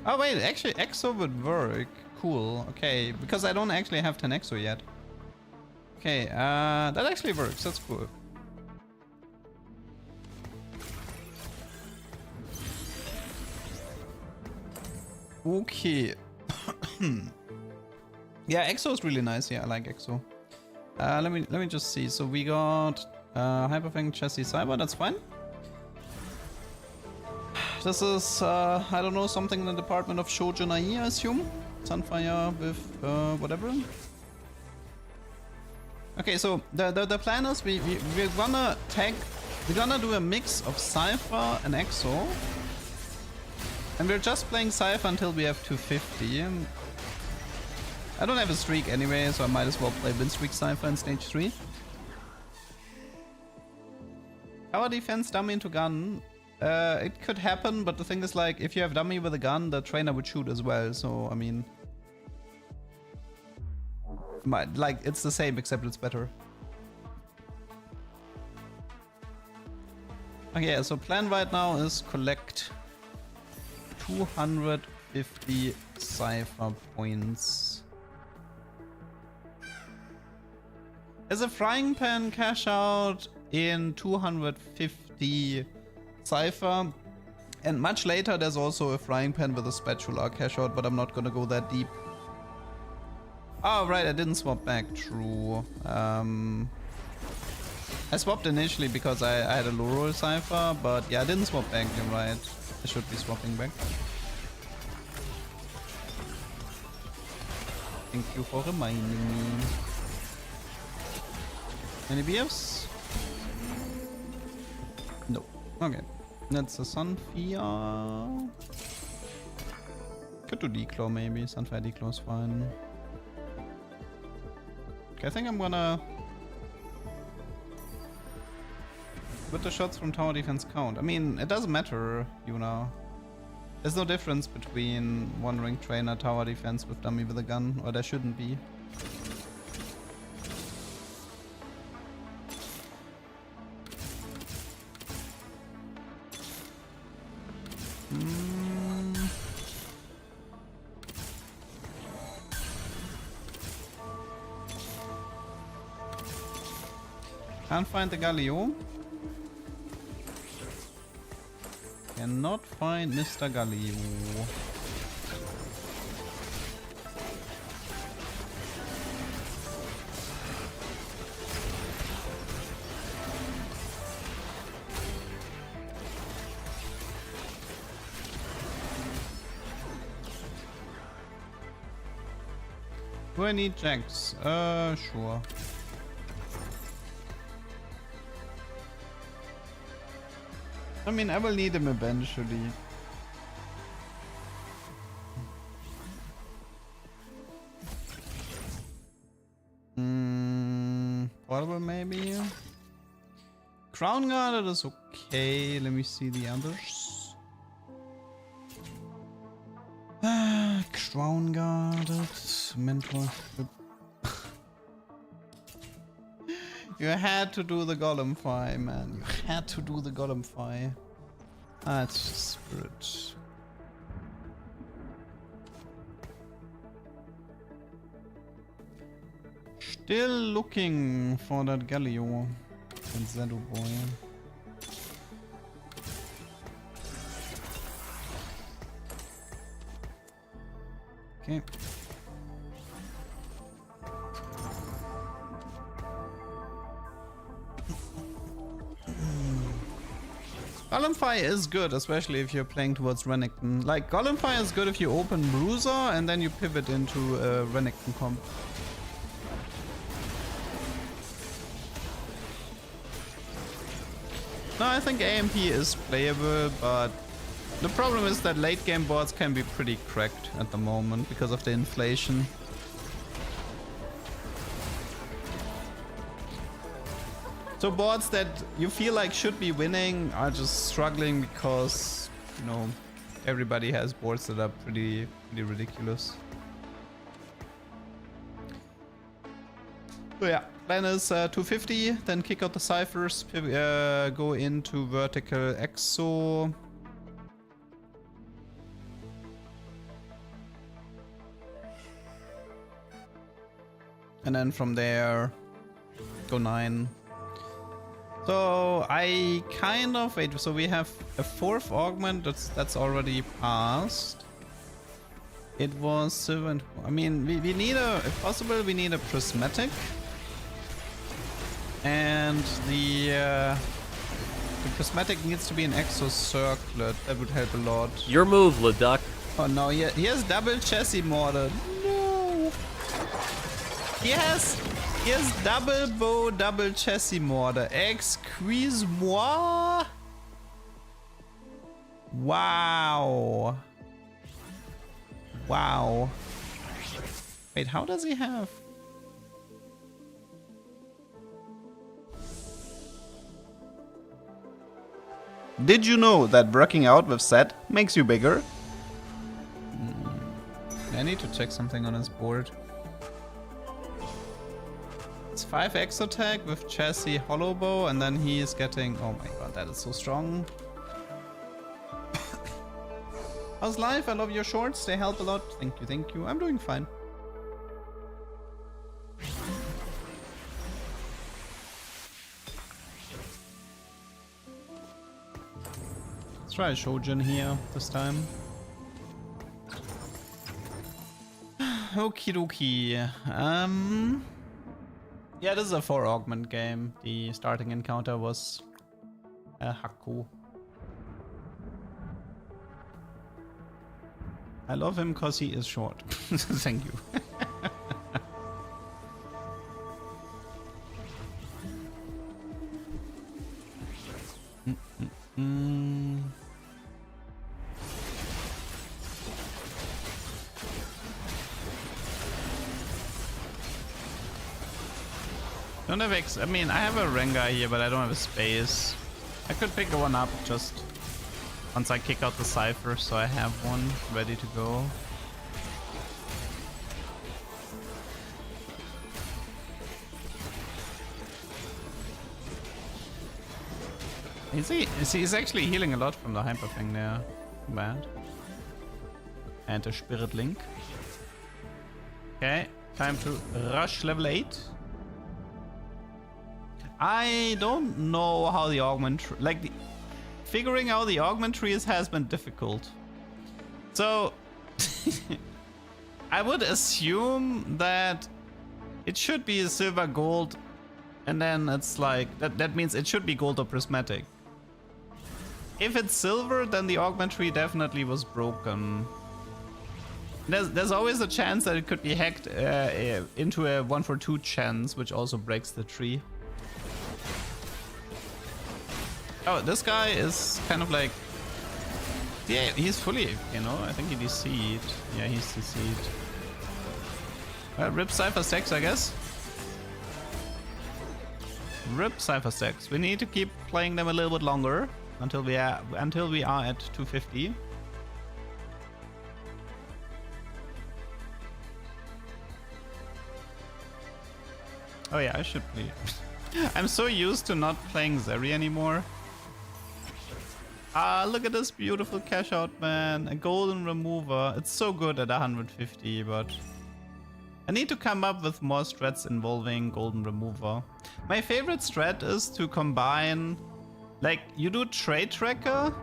Oh wait, actually Exo would work. Cool. Okay, because I don't actually have 10 Exo yet. Okay, that actually works. That's cool. Okay. Yeah, Exo is really nice. Yeah, I like Exo. Let me just see. So we got Hyperfang Chassis Cyber. That's fine. This is I don't know, something in the department of Shoujonai, I assume. Sunfire with whatever. Okay, so the plan is we're gonna do a mix of Cypher and Exo. And we're just playing Cypher until we have 250. I don't have a streak anyway, so I might as well play Win Streak Cypher in stage 3. Tower defense, dummy into gun. It could happen, but the thing is, like, if you have dummy with a gun, the trainer would shoot as well, so, I mean... like, it's the same, except it's better. Okay, yeah, so plan right now is collect 250 Cypher points. Is a Frying Pan cash out in 250 Cypher, and much later there's also a Frying Pan with a Spatula cash out, but I'm not gonna go that deep. Oh right, I didn't swap back, true. I swapped initially because I had a low roll Cypher, but yeah, I didn't swap back, you're right. I should be swapping back. Thank you for reminding me. Any BFs? No. Okay. That's a Sunfire. Could do Declaw maybe. Sunfire Declaw is fine. Okay, I think I'm gonna... Would the shots from tower defense count? I mean, it doesn't matter, you know. There's no difference between one ring trainer tower defense with dummy with a gun, or there shouldn't be. Can't find the Galio. Cannot find Mr. Galio. Do I need jacks? Sure. I mean, I will need them eventually. Portable maybe? Crown Guarded is okay. Let me see the others. Crown Guarded. Mentorship. You had to do the Golem Fi, man. You had to do the Golem Fi. Ah, it's just spirit. Still looking for that Galio and Zado boy. Okay. Golem Fire is good, especially if you're playing towards Renekton. Like, Golem Fire is good if you open Bruiser and then you pivot into a Renekton comp. No, I think AMP is playable, but the problem is that late game boards can be pretty cracked at the moment because of the inflation. So boards that you feel like should be winning are just struggling because, you know, everybody has boards that are pretty ridiculous. So yeah, plan is 250, then kick out the ciphers, go into vertical exo. And then from there, go 9. So I kind of wait. So we have a 4th augment that's already passed. It was 7. I mean, we need a, if possible, we need a prismatic, and the prismatic needs to be an exo circlet. That would help a lot. Your move, LeDuck. Oh no, he has double chassis mortar. No. He has double bow, double chassis mortar. Excuse-moi. Wow. Wow. Wait, how does he have? Did you know that working out with set makes you bigger? I need to check something on his board. It's 5 exotech with chassis hollow bow, and then he is getting... Oh my god, that is so strong. How's life? I love your shorts. They help a lot. Thank you, thank you. I'm doing fine. Let's try a Shojin here this time. Okie dokie. Yeah, this is a 4 augment game. The starting encounter was Haku. I love him because he is short. Thank you. Don't have X. I mean, I have a Rengar here, but I don't have a space. I could pick one up just once I kick out the Cypher, so I have one ready to go. He's actually healing a lot from the hyper thing there. Bad. And a Spirit Link. Okay, time to rush level 8. I don't know how the augment figuring out the augment trees has been difficult. So I would assume that it should be silver gold, and then it's like that means it should be gold or prismatic. If it's silver, then the augment tree definitely was broken. There's always a chance that it could be hacked into a 1-for-2 chance, which also breaks the tree. Oh, this guy is kind of like... Yeah, he's fully, you know, I think he DC'd. Yeah, he's DC'd. Rip Cypher Stacks, I guess. Rip Cypher Stacks. We need to keep playing them a little bit longer until we are at 250. Oh yeah, I should play. I'm so used to not playing Zeri anymore. Ah, look at this beautiful cash out, man. A golden remover. It's so good at 150, but I need to come up with more strats involving golden remover. My favorite strat is to combine, like, you do trade tracker,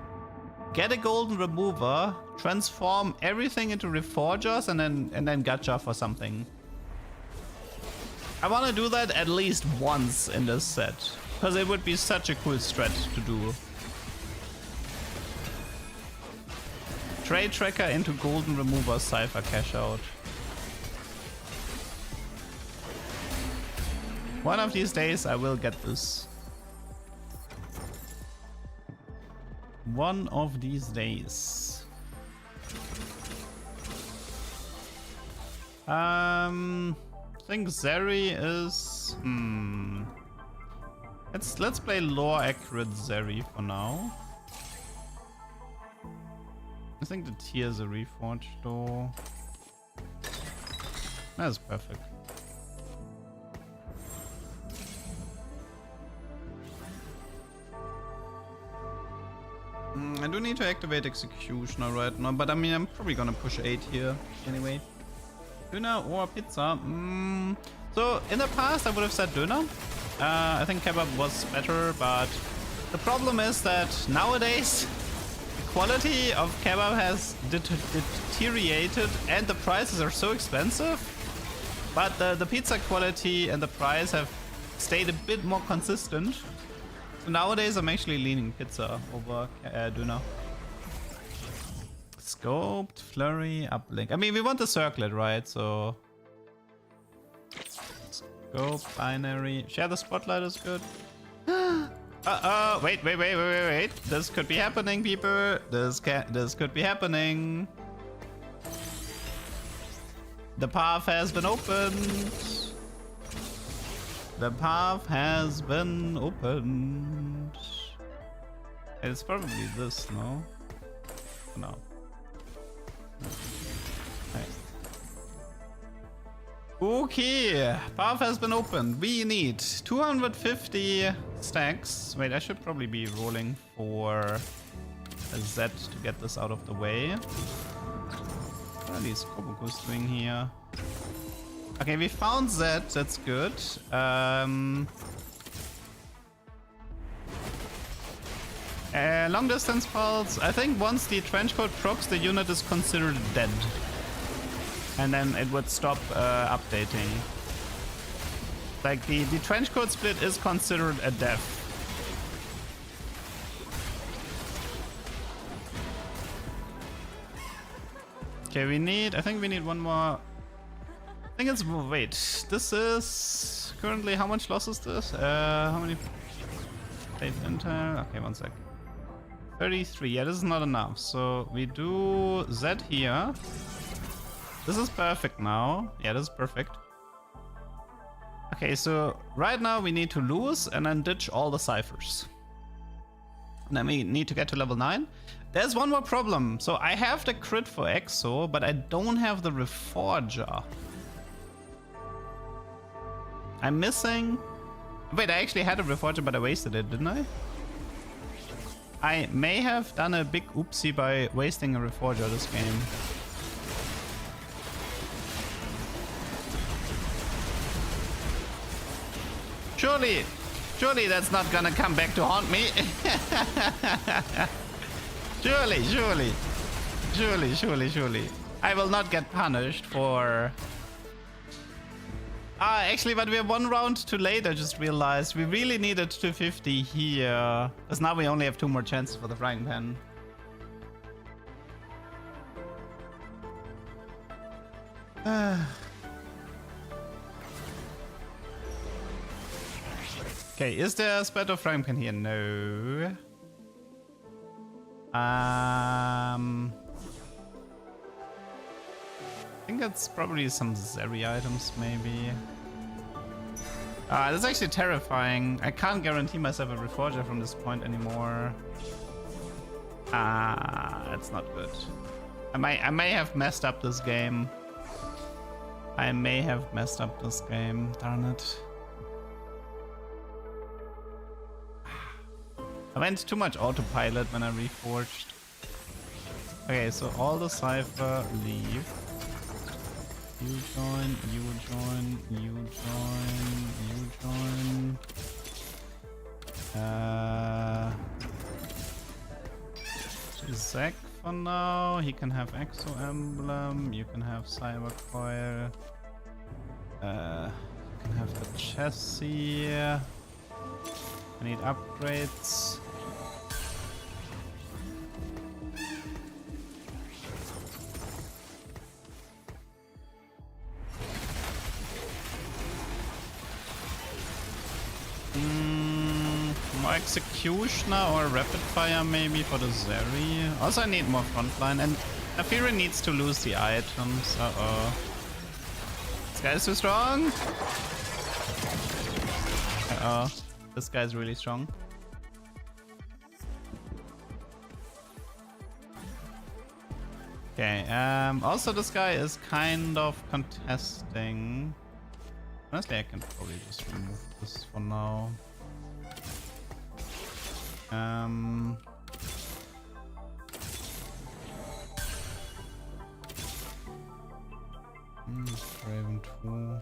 get a golden remover, transform everything into reforgers, and then gacha for something. I want to do that at least once in this set, because it would be such a cool strat to do. Trade tracker into golden remover Cypher cash out. One of these days I will get this. One of these days. I think Zeri is... Let's play lore accurate Zeri for now. I think the tier is a reforge though. That's perfect. I do need to activate Executioner right now, but I mean, I'm probably gonna push 8 here anyway. Döner or pizza? So, in the past, I would have said Döner. I think kebab was better, but the problem is that nowadays, the quality of kebab has deteriorated and the prices are so expensive. But the pizza quality and the price have stayed a bit more consistent. So nowadays, I'm actually leaning pizza over Döner. Scoped, flurry, uplink. I mean, we want the circlet, right? So scope, binary. Share the spotlight is good. Wait. This could be happening, people. This could be happening. The path has been opened. The path has been opened. It's probably this, no? No. Okay, path has been opened. We need 250 stacks. Wait, I should probably be rolling for a Z to get this out of the way. What are these Kobokus doing here? Okay, we found Z. That's good. Long distance pulse. I think once the trench coat procs, the unit is considered dead. And then it would stop updating. Like the trench coat split is considered a death. Okay, I think we need one more. I think it's, wait, this is currently, how much loss is this? How many? Plate intel, okay, one sec. 33, yeah, this is not enough. So we do Z here. This is perfect now. Yeah, this is perfect. Okay, so right now we need to lose and then ditch all the ciphers. And then we need to get to level 9. There's one more problem. So I have the crit for Exo, but I don't have the Reforger. I'm missing... Wait, I actually had a Reforger, but I wasted it, didn't I? I may have done a big oopsie by wasting a Reforger this game. Surely that's not gonna come back to haunt me. Surely. I will not get punished for... actually, but we're one round too late, I just realized. We really needed 250 here. Because now we only have 2 more chances for the frying pan. Okay, is there a spat of frying pan here? No. I think it's probably some Zeri items, maybe. That's actually terrifying. I can't guarantee myself a Reforger from this point anymore. That's not good. I may have messed up this game. Darn it. I went too much autopilot when I reforged. Okay, so all the cipher leave. You join, you join, you join, you join. Zack for now. He can have Exo Emblem. You can have Cyber Coil. You can have the chassis. I need upgrades. More Executioner or Rapid Fire maybe for the Zeri. Also I need more frontline and Nafiri needs to lose the items. Uh-oh. This guy's too strong. Uh-oh. This guy's really strong. Okay, also this guy is kind of contesting. Honestly, I can probably just remove this for now. Raven 2.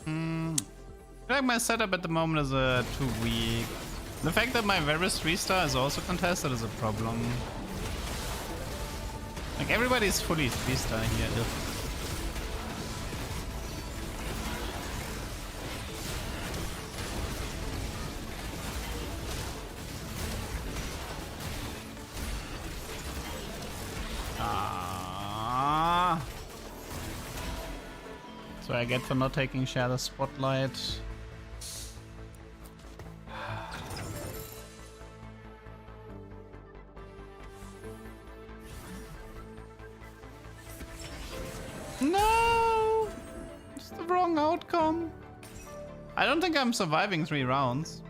I feel like my setup at the moment is too weak. The fact that my Varus 3-star is also contested is a problem. Like everybody's fully 3-star here. So I get for not taking Shadow Spotlight. No! It's the wrong outcome. I don't think I'm surviving 3 rounds.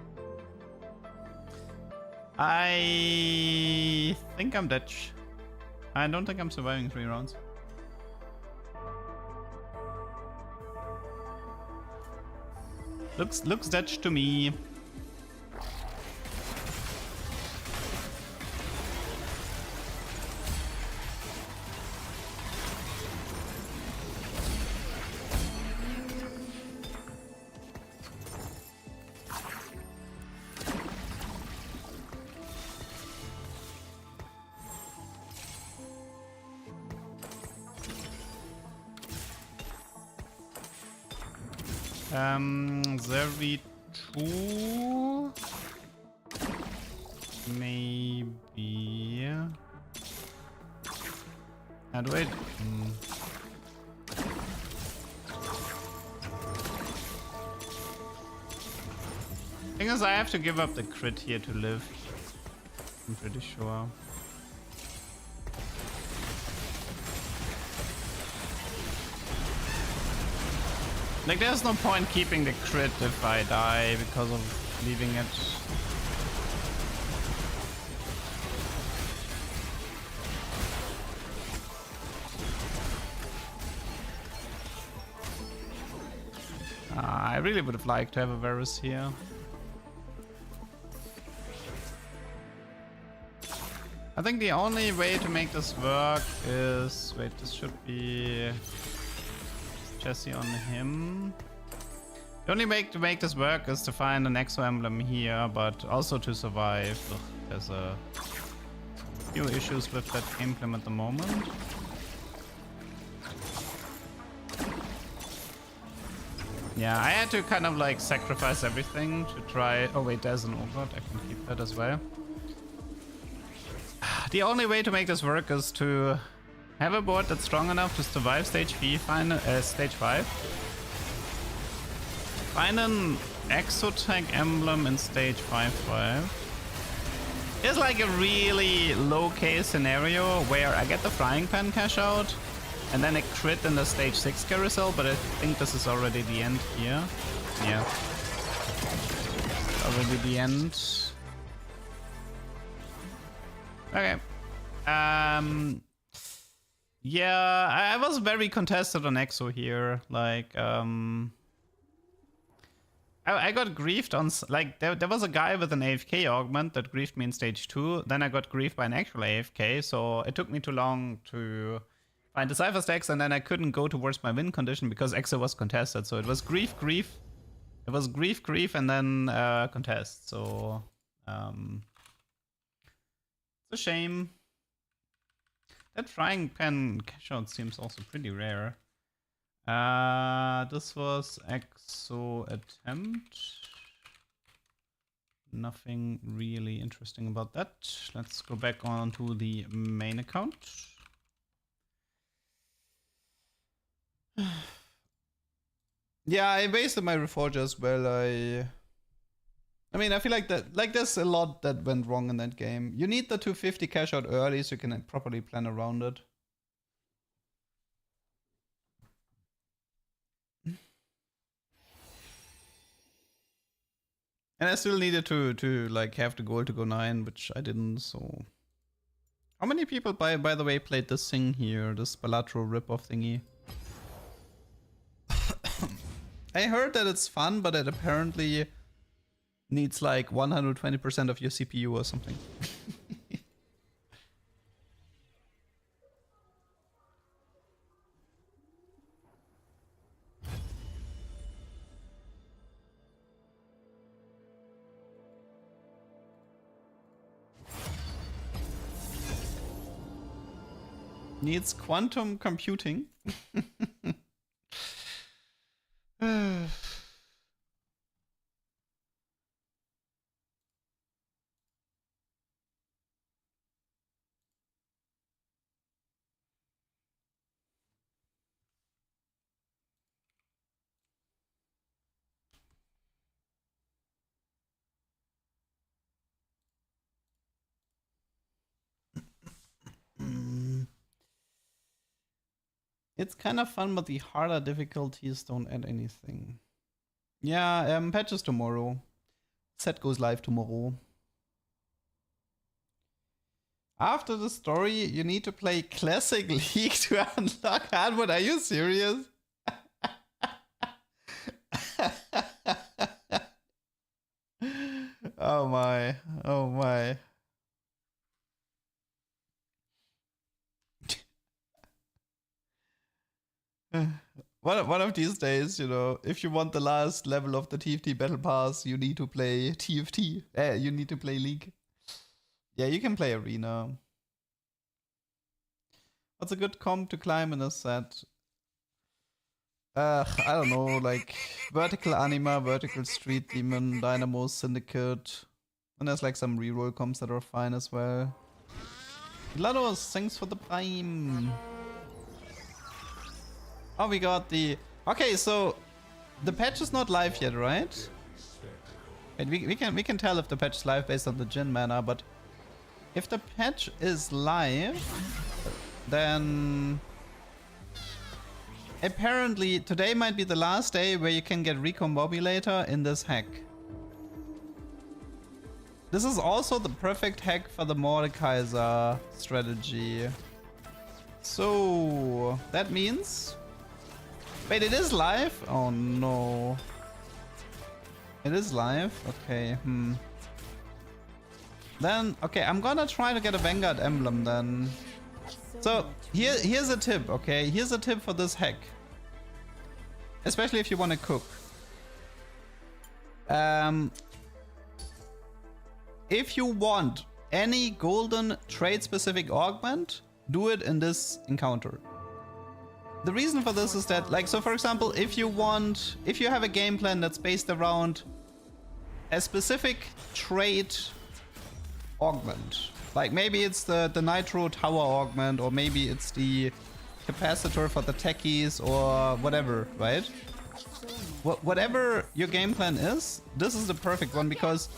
I think I'm dead. I don't think I'm surviving 3 rounds. Looks Dutch to me. Zeri 2 maybe. And wait. Thing is, I have to give up the crit here to live. I'm pretty sure. Like, there's no point keeping the crit if I die because of leaving it. I really would have liked to have a Varus here. I think the only way to make this work is... Wait, this should be... Jesse on him. The only way to make this work is to find an Exo emblem here, but also to survive. Ugh, there's a few issues with that emblem at the moment. Yeah, I had to kind of like sacrifice everything to try... Oh wait, there's an Ogre. I can keep that as well. The only way to make this work is to have a board that's strong enough to survive stage 5. Find an Exotech emblem in stage 5. It's like a really low case scenario where I get the frying pan cash out and then a crit in the stage 6 carousel, but I think this is already the end here. Yeah. Already the end. Okay. Yeah, I was very contested on Exo here. Like, I got griefed on, like, there was a guy with an AFK augment that griefed me in stage 2. Then I got griefed by an actual AFK, so it took me too long to find the Cypher stacks, and then I couldn't go towards my win condition because Exo was contested. So it was grief. It was grief, and then contest. So, it's a shame. That frying pan cash out seems also pretty rare. This was Exo attempt. Nothing really interesting about that. Let's go back on to the main account. Yeah, I wasted my Reforger as well. I mean, I feel like that, like there's a lot that went wrong in that game. You need the 250 cash out early so you can properly plan around it. And I still needed to like have the goal to go 9, which I didn't, so... How many people, by the way, played this thing here, this Balatro ripoff thingy? I heard that it's fun, but it apparently needs like 120% of your CPU or something. Needs quantum computing. It's kind of fun, but the harder difficulties don't add anything. Yeah, patches tomorrow. Set goes live tomorrow. After the story, you need to play Classic League to unlock hard mode. Are you serious? Oh my. Oh my. One of these days, you know, if you want the last level of the TFT Battle Pass, you need to play TFT. You need to play League. Yeah, you can play Arena. What's a good comp to climb in a set? I don't know, like Vertical Anima, Vertical Street Demon, Dynamo, Syndicate. And there's like some reroll comps that are fine as well. GLaDOS, thanks for the Prime. Oh, we got the... Okay, so the patch is not live yet, right? Wait, we can tell if the patch is live based on the Jin mana, but if the patch is live, then apparently today might be the last day where you can get Recombobulator in this hack. This is also the perfect hack for the Mordekaiser strategy. So that means... Wait, it is live? Oh no. It is live? Okay, Then, okay, I'm gonna try to get a Vanguard emblem then. So, here's a tip, okay? Here's a tip for this hack. Especially if you want to cook. If you want any golden trade-specific augment, do it in this encounter. The reason for this is that, like, so for example, if you have a game plan that's based around a specific trait augment, like maybe it's the Nitro Tower augment, or maybe it's the capacitor for the techies, or whatever, right? Whatever your game plan is, this is the perfect one, because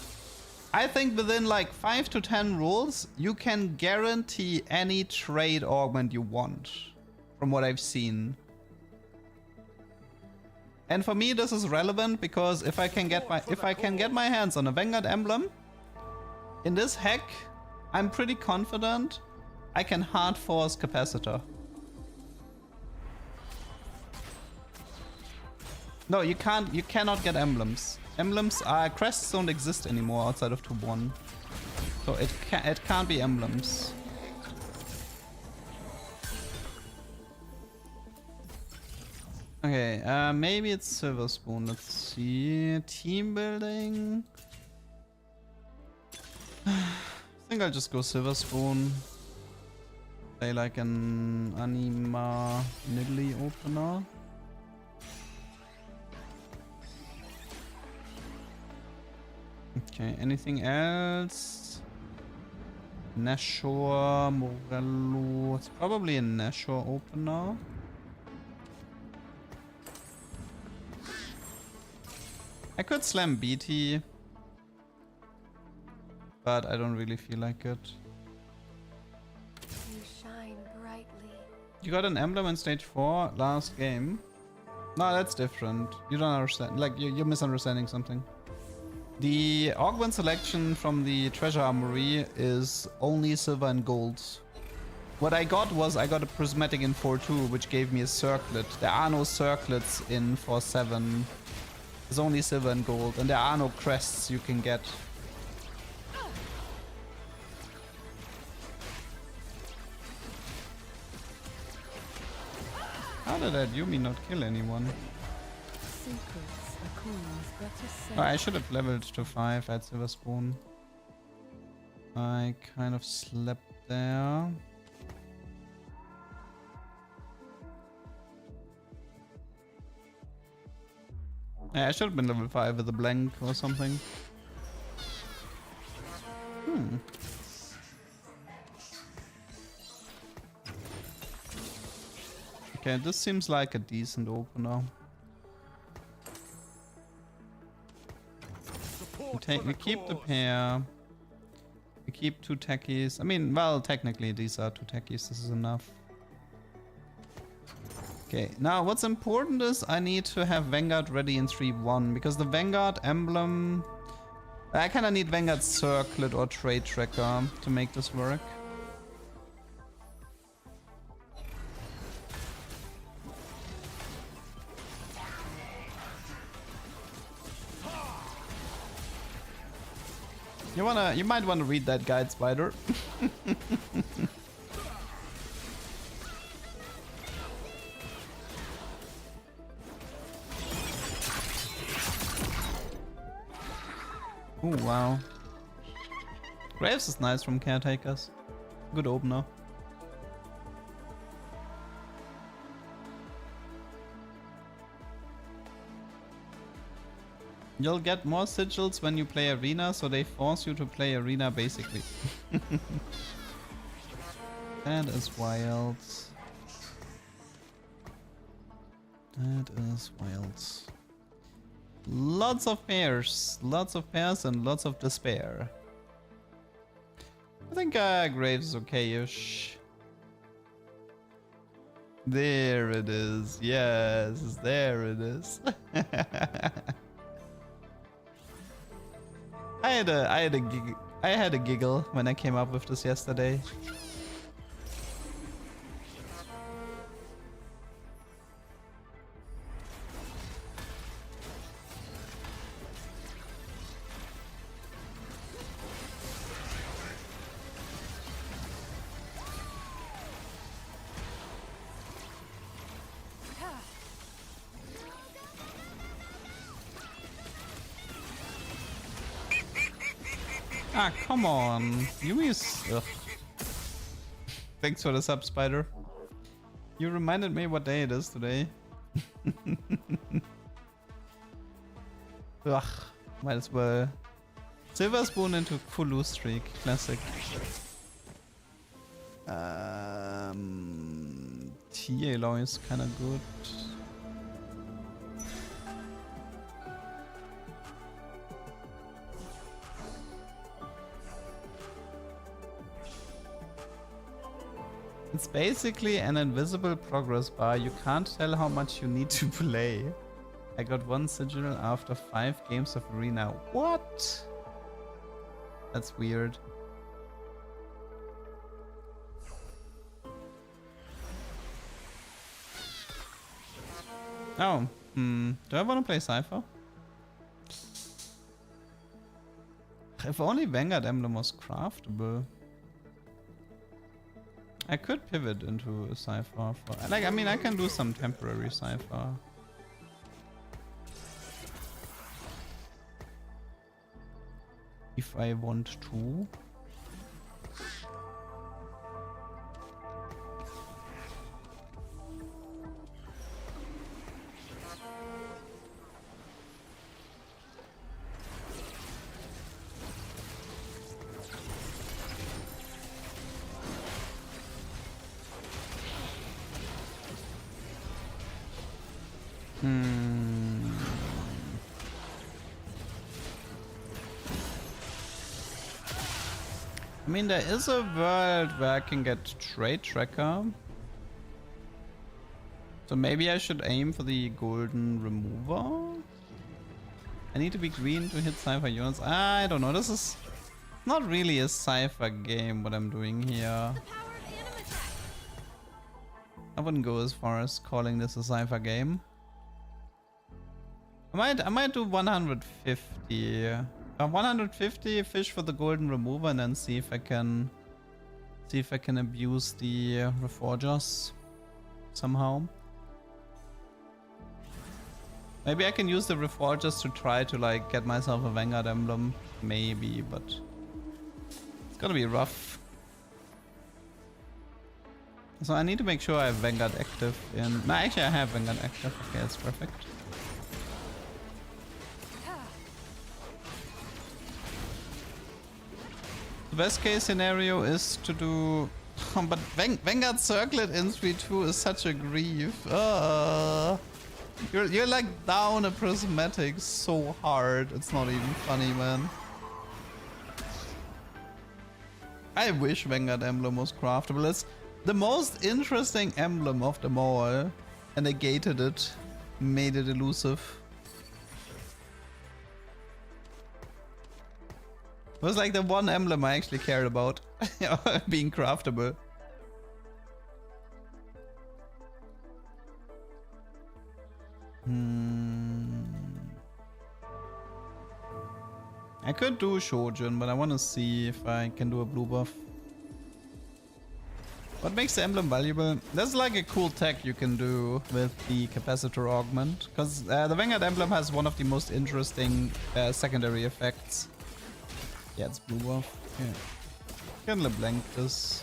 I think within like 5 to 10 rolls, you can guarantee any trade augment you want. From what I've seen. And for me this is relevant because if I can get my hands on a Vanguard emblem in this hack, I'm pretty confident I can hard force capacitor. No, you cannot get emblems. Emblems are crests don't exist anymore outside of 2-1. So it can't be emblems. Okay, maybe it's Silver Spoon. Let's see. Team building. I think I'll just go Silver Spoon. Play like an Anima Niddly opener. Okay, anything else? Nashor, Morello. It's probably a Nashor opener. I could slam BT, but I don't really feel like it. You shine brightly. You got an emblem in stage 4 last game. No, that's different. You don't understand. Like, you're misunderstanding something. The augment selection from the treasure armory is only silver and gold. What I got was I got a prismatic in 4-2, which gave me a circlet. There are no circlets in 4-7. There's only silver and gold, and there are no crests you can get. How did that Yumi not kill anyone? Secrets are coins better safe. Oh, I should have leveled to 5 at Silver Spoon. I kind of slept there. Yeah, I should have been level 5 with a blank or something. Okay, this seems like a decent opener. We keep the pair. We keep 2 techies. I mean, well, technically these are 2 techies. This is enough. Okay, now what's important is I need to have Vanguard ready in 3-1 because the Vanguard emblem... I kind of need Vanguard Circlet or Trade Tracker to make this work. You might wanna read that guide, Spider. Oh wow. Graves is nice from Caretakers. Good opener. You'll get more sigils when you play Arena, so they force you to play Arena basically. That is wild. That is wild. Lots of pairs and lots of despair. I think Graves is okay-ish. There it is. Yes, there it is. I had a giggle when I came up with this yesterday. Ah, come on. Yumi's... Ugh. Thanks for the sub, Spider. You reminded me what day it is today. Ugh. Might as well. Silver Spoon into full loose streak. Classic. High-ELO is kinda good. It's basically an invisible progress bar. You can't tell how much you need to play. I got 1 sigil after 5 games of Arena. What? That's weird. Oh, do I want to play Cypher? If only Vanguard Emblem was craftable. I could pivot into a Cypher. I mean, I can do some temporary Cypher. If I want to. I mean, there is a world where I can get Trade Tracker. So maybe I should aim for the golden remover. I need to be green to hit Cypher units. I don't know. This is not really a Cypher game, what I'm doing here. I wouldn't go as far as calling this a Cypher game. I might do 150. 150 fish for the golden remover and then see if I can abuse the reforgers somehow. Maybe I can use the reforgers to try to like get myself a Vanguard emblem. Maybe, but it's gonna be rough. So I need to make sure I have Vanguard active in... No, actually I have Vanguard active. Okay, that's perfect. The best case scenario is to do... but Vanguard Circlet in 3-2 is such a grief. You're like down a prismatic so hard. It's not even funny, man. I wish Vanguard emblem was craftable. It's the most interesting emblem of them all. And they gated it. Made it elusive. It was like the one emblem I actually cared about. Being craftable. I could do Shojin, but I want to see if I can do a blue buff. What makes the emblem valuable? There's like a cool tech you can do with the capacitor augment. Because the Vanguard emblem has one of the most interesting secondary effects. Yeah, it's blue buff. Yeah. Can LeBlanc this.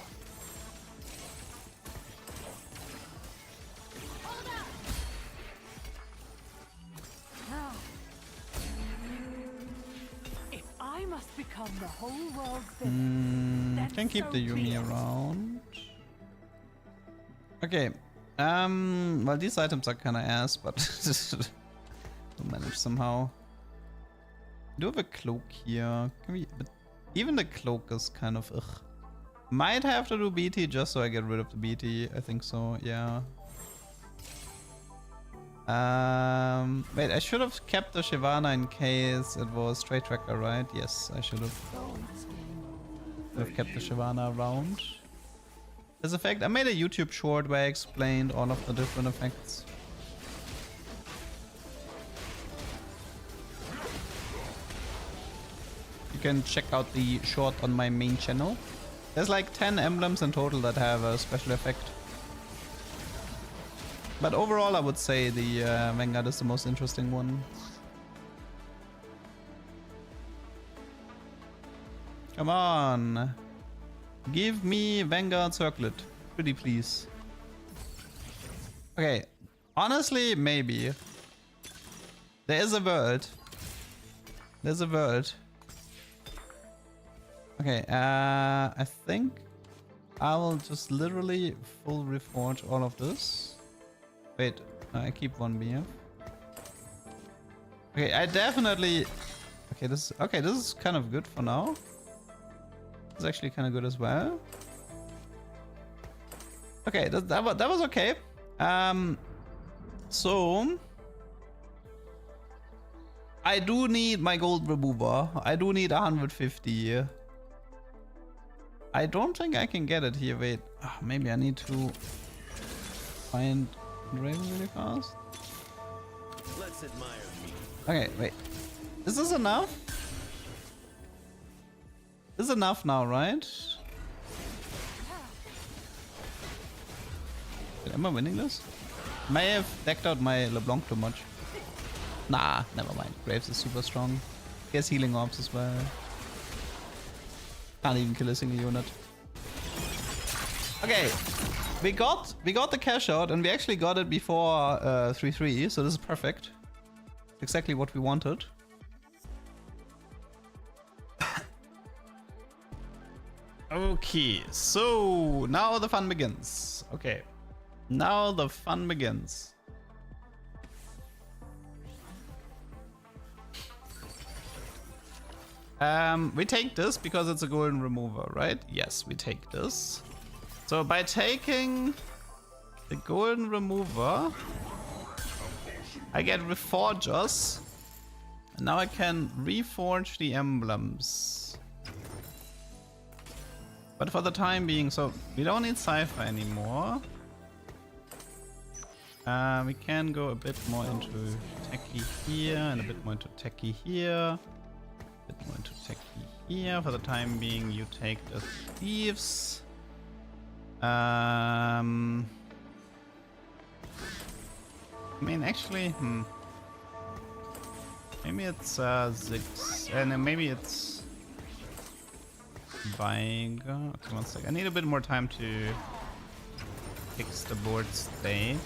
If I must become the whole world's villain, Can keep the Yumi around. Okay. Well, these items are kind of ass, but we'll manage somehow. Do have a cloak here. Can we? But even the cloak is kind of ugh. Might have to do BT just so I get rid of the BT. I think so. Yeah. Wait. I should have kept the Shyvana in case it was straight tracker, right? Yes, I should have. Kept the Shyvana around. This effect. I made a YouTube short where I explained all of the different effects. You can check out the short on my main channel. There's like 10 emblems in total that have a special effect. But overall I would say the Vanguard is the most interesting one. Come on. Give me Vanguard Circlet. Pretty please. Okay. Honestly, maybe. There is a world. There's a world. Okay, I think I will just literally full reforge all of this. Wait, I keep one BF. Okay, I definitely... this is kind of good for now. It's actually kind of good as well. Okay, that was okay. So I do need my gold remover. I do need 150. I don't think I can get it here. Wait, maybe I need to find Raven really fast. Let's admire me. Okay, wait. Is this enough? This is enough now, right? Wait, am I winning this? May have decked out my LeBlanc too much. Nah, never mind. Graves is super strong. He has healing orbs as well. Can't even kill a single unit. Okay, we got the cash out and we actually got it before 3-3, so this is perfect. Exactly what we wanted. Okay, so now the fun begins. Okay, now the fun begins. We take this because it's a golden remover, right? Yes, we take this. So by taking the golden remover, I get reforgers And now I can reforge the emblems. But for the time being, so we don't need Cypher anymore. We can go a bit more into techie here and a bit more into techie here. A bit more into techie here. For the time being, you take the thieves. I mean, actually, maybe it's Zix, and maybe it's Veiga. Okay, one sec. I need a bit more time to fix the board state.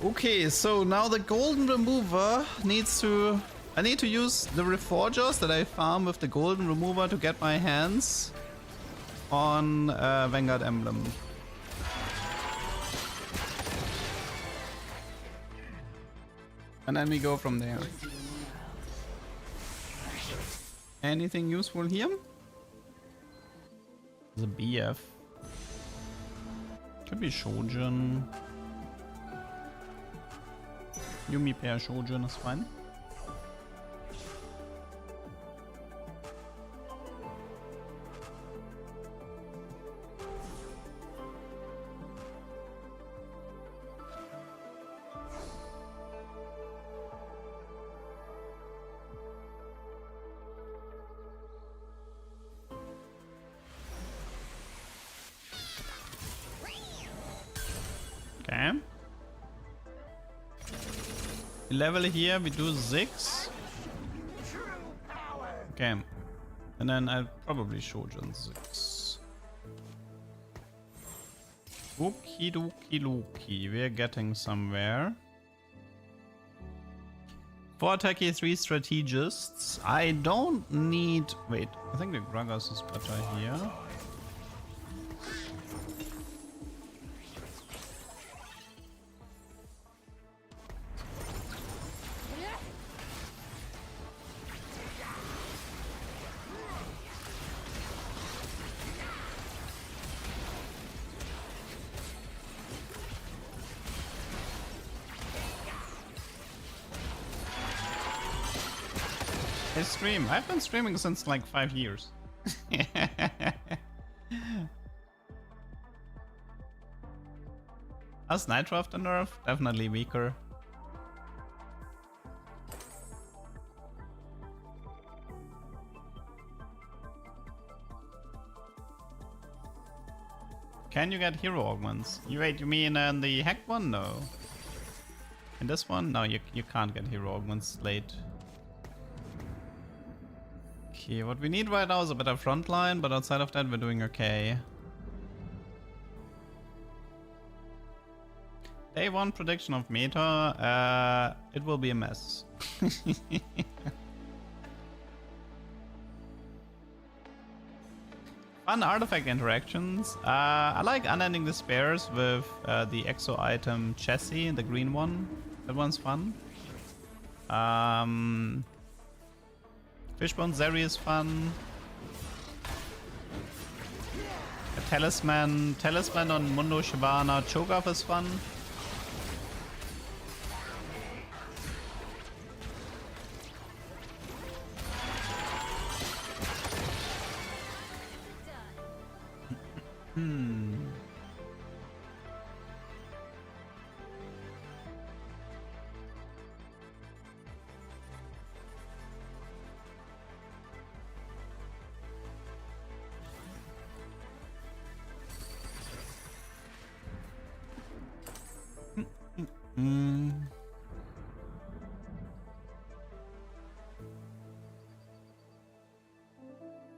Okay, so now the golden remover needs to... I need to use the reforgers that I farm with the golden remover to get my hands on Vanguard emblem. And then we go from there. Anything useful here? The BF. Could be Shojin. Yumi pair Shojin is fine. Okay. Level here, we do 6. Okay. And then I'll probably Shojin 6. Okie dokie dokie, we're getting somewhere. 4 techie, 3 strategists. I don't need... Wait, I think the Gragas is better here. I stream. I've been streaming since like 5 years. How's Nitro after nerf? Definitely weaker. Can you get hero augments? You mean in the hack one? No. In this one? No, you can't get hero augments late. Okay, what we need right now is a better front line, but outside of that we're doing okay. Day 1 prediction of meta, it will be a mess. Fun artifact interactions. I like unending despairs with the exo item chassis, the green one. That one's fun. Fishbone Zeri is fun. A talisman on Mundo Shibana Cho'Gath is fun.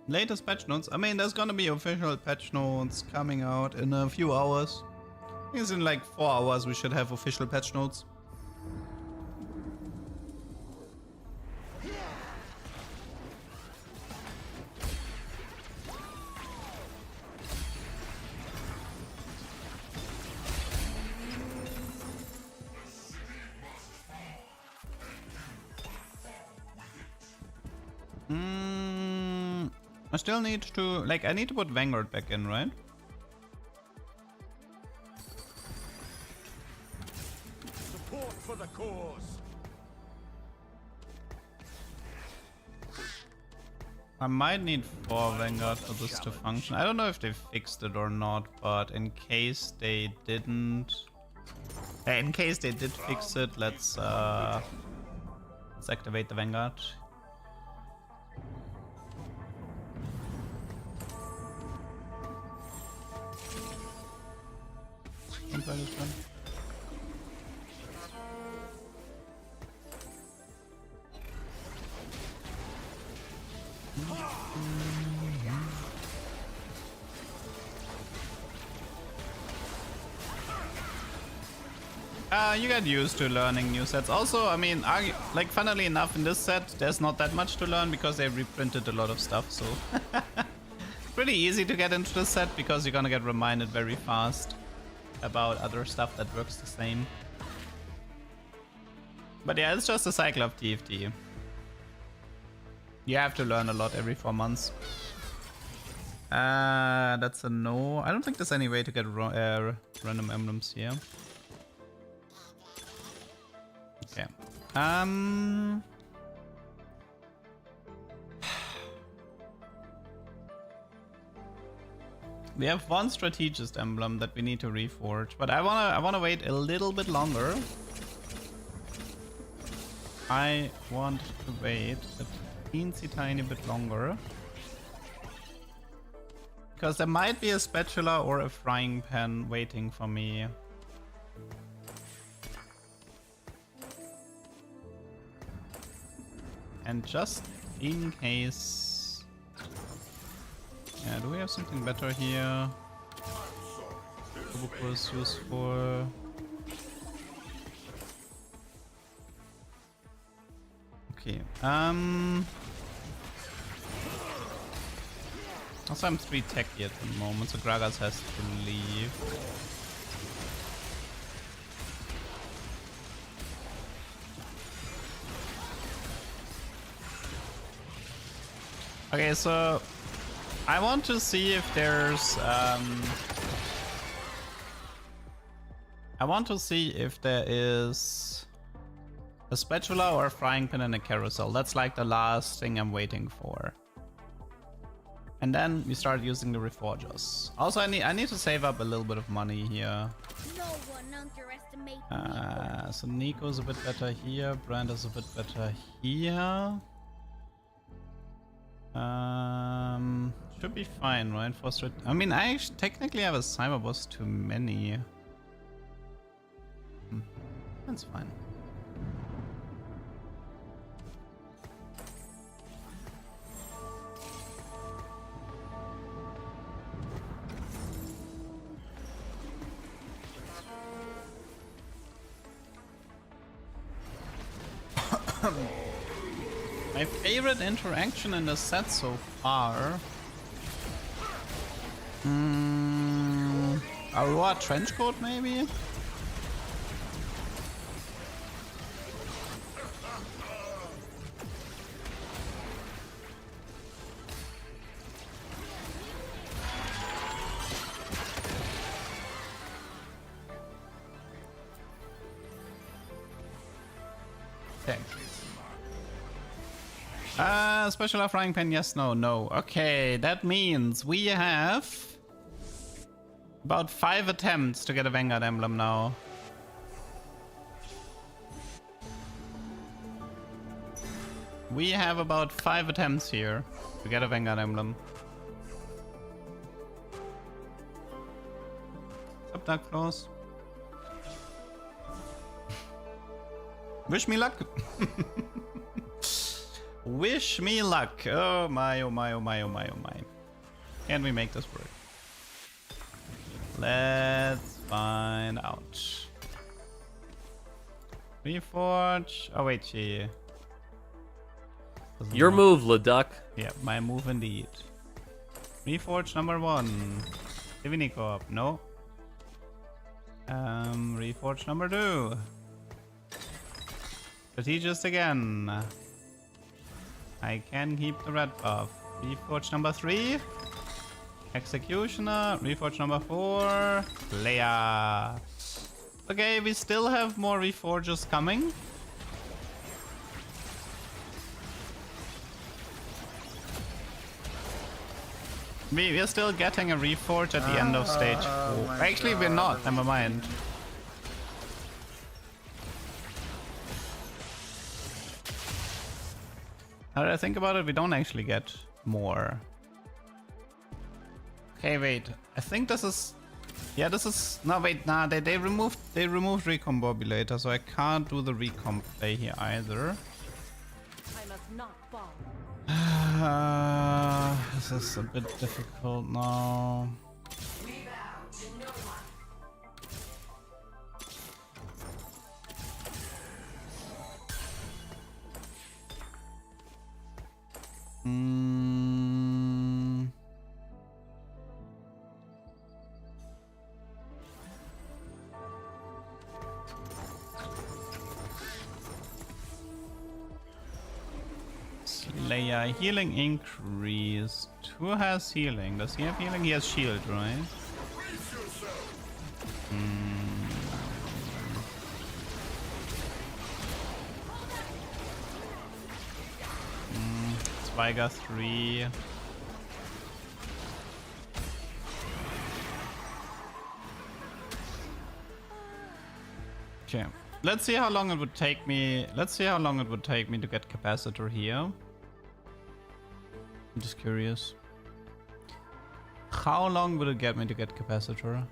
Latest patch notes. I mean, there's gonna be official patch notes coming out in a few hours. I think it's in like 4 hours we should have official patch notes. I still need to, like, I need to put Vanguard back in, right? I might need 4 Vanguard for this to function. I don't know if they fixed it or not, but in case they didn't... in case they did fix it, let's activate the Vanguard. Don't play this one. You get used to learning new sets. Also, I mean, like, funnily enough, in this set, there's not that much to learn because they reprinted a lot of stuff, so... pretty easy to get into this set because you're gonna get reminded very fast about other stuff that works the same. But yeah, it's just a cycle of TFT. You have to learn a lot every 4 months. That's a no. I don't think there's any way to get random emblems here. Okay. We have one strategist emblem that we need to reforge, but I wanna wait a little bit longer. I want to wait a teensy tiny bit longer. Because there might be a spatula or a frying pan waiting for me. And just in case... Yeah, do we have something better here? Turbo is useful. Okay, also I'm 3 techy at the moment, so Gragas has to leave. Okay, so I want to see if there's I want to see if there is a spatula or a frying pan and a carousel. That's like the last thing I'm waiting for. And then we start using the reforgers. Also, I need to save up a little bit of money here. No one underestimate So Nico's a bit better here. Brando's a bit better here. Should be fine, right? For I mean, I technically have a cyber boss too many. That's fine. My favorite interaction in the set so far. Aurora Trenchcoat, maybe? Okay. Special frying pan, yes, no, no. Okay, that means we have about 5 attempts to get a Vanguard emblem now. We have about 5 attempts here to get a Vanguard emblem. What's up, Dark Floors? Wish me luck. Wish me luck. Oh my, oh my, oh my, oh my, oh my. Can we make this work? Let's find out. Reforge. Oh wait, she... Your move, LeDuck. Yeah, my move indeed. Reforge number 1. Divinity Corp. No. Reforge number 2. Strategist again. I can keep the red buff. Reforge number 3. Executioner. Reforge number 4. Leia. Okay, we still have more reforges coming. We're still getting a reforge at the end of stage 4. my Actually, we're God, not. that Never was mind. Now that I think about it, we don't actually get more. Okay, wait. I think this is... Yeah, this is... No, wait, nah, they removed Recombobulator, so I can't do the recomp play here either. I must not fall. This is a bit difficult now. Slayer, healing increased. Who has healing? Does he have healing? He has shield, right? Zweiger 3. Okay. Let's see how long it would take me. Let's see how long it would take me to get capacitor here. I'm just curious. How long would it get me to get capacitor?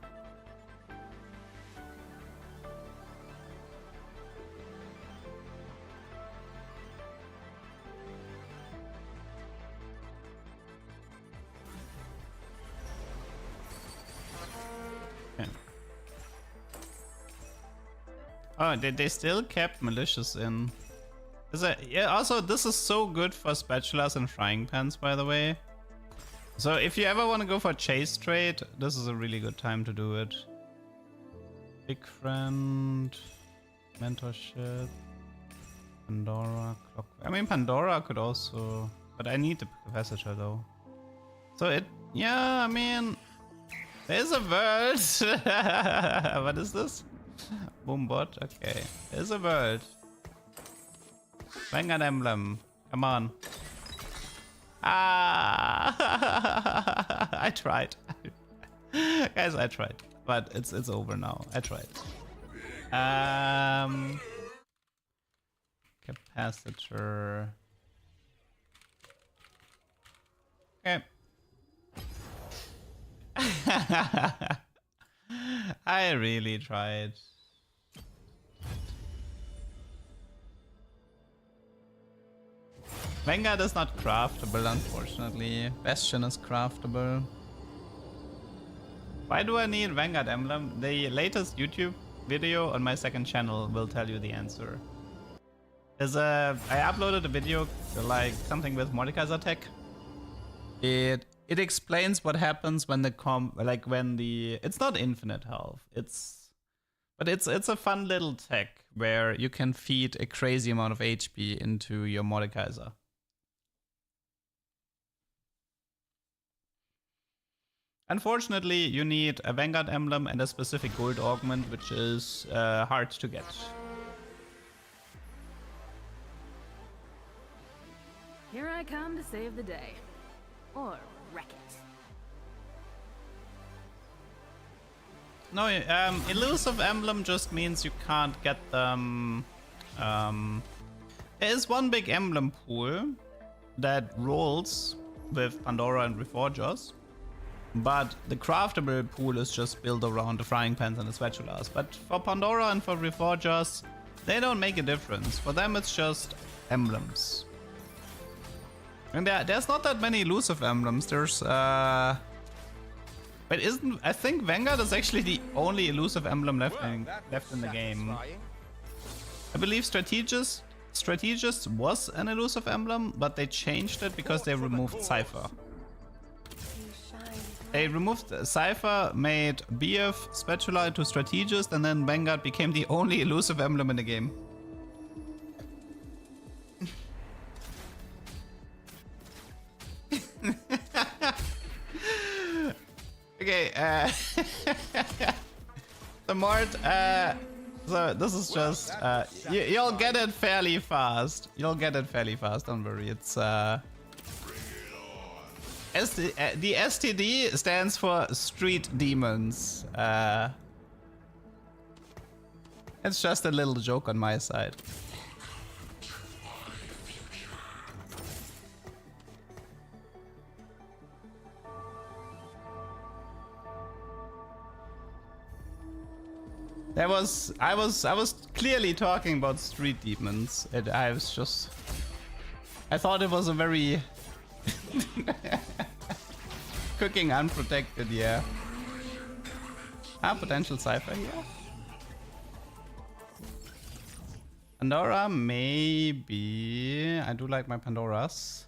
Oh, they still kept malicious in. Yeah, also, this is so good for spatulas and frying pans, by the way. So if you ever want to go for chase trade, this is a really good time to do it. Big friend, mentorship, Pandora, clock. I mean, Pandora could also, but I need the capacitor though. So it, yeah, I mean, there's a world. What is this? Boombot, okay. There's a world. Vanguard emblem, come on. Ah, I tried. Guys, I tried. But it's over now. I tried. Capacitor. Okay. I really tried. Vanguard is not craftable, unfortunately. Bastion is craftable. Why do I need Vanguard emblem? The latest YouTube video on my second channel will tell you the answer. I uploaded a video like something with Mordekaiser tech. It explains what happens when it's not infinite health. It's a fun little tech where you can feed a crazy amount of HP into your Mordekaiser. Unfortunately, you need a Vanguard emblem and a specific gold augment, which is hard to get. Here I come to save the day. Or wreck it. No, elusive emblem just means you can't get them. There is one big emblem pool that rolls with Pandora and Reforgers. But the craftable pool is just built around the frying pans and the spatulas. But for Pandora and for Reforgers, they don't make a difference. For them, it's just emblems. And there's not that many elusive emblems. There's but I think Vanguard is actually the only elusive emblem left in the game. I believe Strategist was an elusive emblem, but they changed it because they removed Cypher. They removed Cypher, made BF Spatula into Strategist, and then Vanguard became the only elusive emblem in the game. Okay, the Mort, so this is just, you'll get it fairly fast. You'll get it fairly fast, don't worry. It's, The STD stands for Street Demons. It's just a little joke on my side. I was clearly talking about street demons. I thought it was a very cooking unprotected, yeah. Potential cipher here. Pandora, maybe. I do like my Pandoras.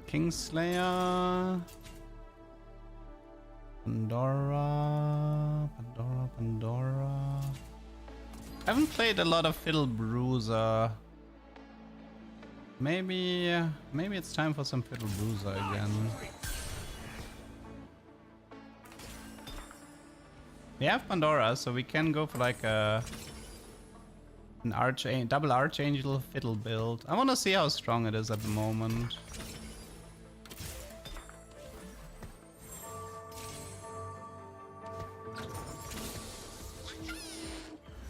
Kingslayer. Pandora. I haven't played a lot of Fiddle Bruiser. Maybe it's time for some Fiddle Bruiser again. We have Pandora, so we can go for like an double Archangel Fiddle build. I want to see how strong it is at the moment.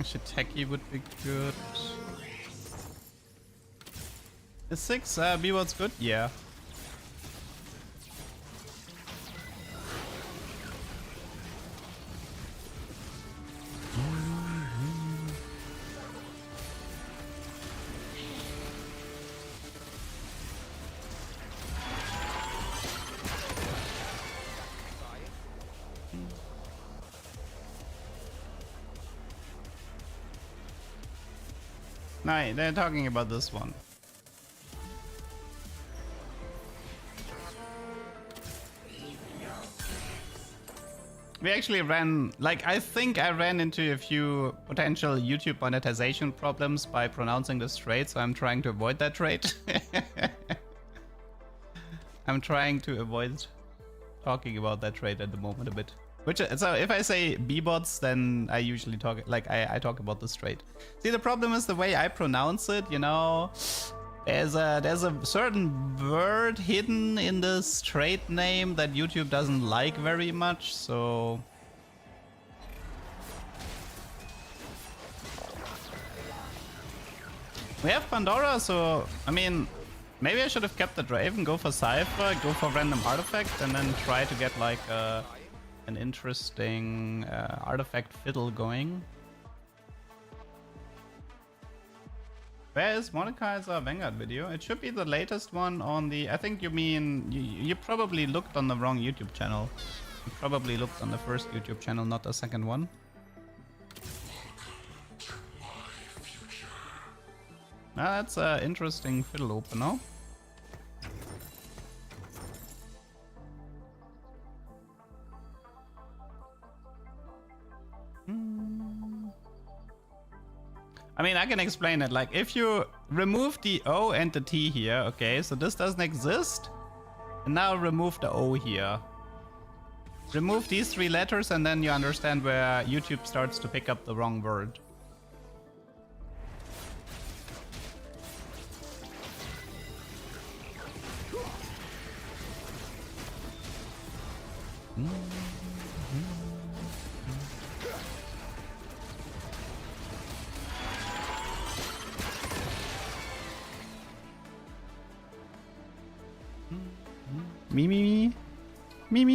Shiitake would be good. Is 6 B-Word's good? Yeah. No, they're talking about this one. We actually ran, like, I think I ran into a few potential YouTube monetization problems by pronouncing this trait, so I'm trying to avoid that trait. I'm trying to avoid talking about that trait at the moment a bit. Which, so if I say B-bots, then I usually talk, like, I talk about this trait. See, the problem is the way I pronounce it, you know, there's a certain word hidden in this trait name that YouTube doesn't like very much, so... We have Pandora, so, I mean, maybe I should have kept the Draven, go for Cypher, go for random artifact, and then try to get, like, an interesting artifact fiddle going. Where is Mordekai's Vanguard video? It should be the latest one on the... I think you mean... You probably looked on the wrong YouTube channel. You probably looked on the first YouTube channel, not the second one. That's an interesting fiddle opener. I mean, I can explain it. Like, if you remove the O and the T here, okay, so this doesn't exist. And now remove the O here. Remove these 3 letters and then you understand where YouTube starts to pick up the wrong word. Me. Wait,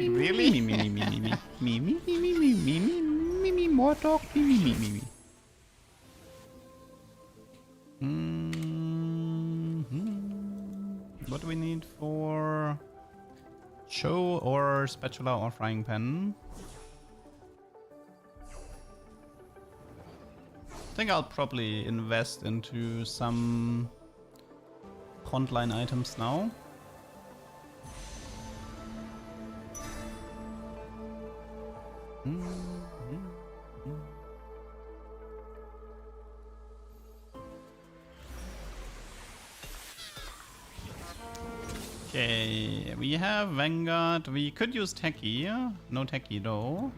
really? Me, more talk, me. What do we need for show or spatula or frying pan? I think I'll probably invest into some frontline items now. Okay, we have Vanguard. We could use Techie. No Techie though.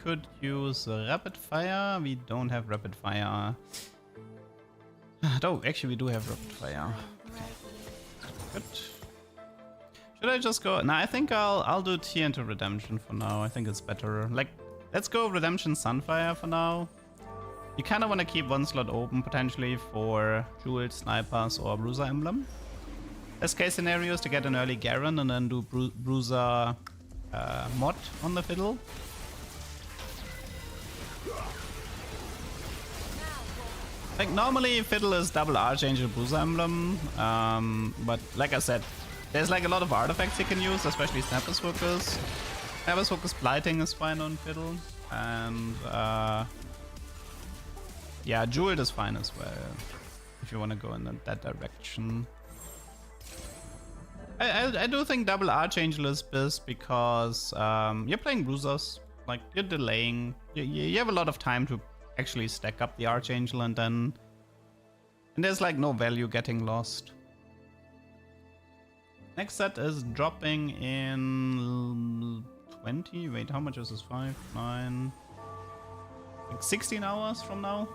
could use rapid fire. We don't have rapid fire. No, actually we do have rapid fire. Good. Should I just go? Nah, I think I'll do Tear into Redemption for now. I think it's better. Like, let's go Redemption Sunfire for now. You kind of want to keep one slot open potentially for Jeweled, Snipers, or Bruiser Emblem. Best case scenario is to get an early Garen and then do Bruiser mod on the fiddle. Like normally fiddle is double Archangel Bruiser Emblem, but like I said, there's like a lot of artifacts you can use, especially Snapper's Focus. Snapper's Focus Blighting is fine on fiddle, and yeah, Jeweled is fine as well, if you want to go in that direction. I do think double Archangel is best because you're playing Bruisers, like you're delaying, you have a lot of time to actually stack up the Archangel, and there's like no value getting lost. Next set is dropping in 20, wait, how much is this? 5, 9, like 16 hours from now?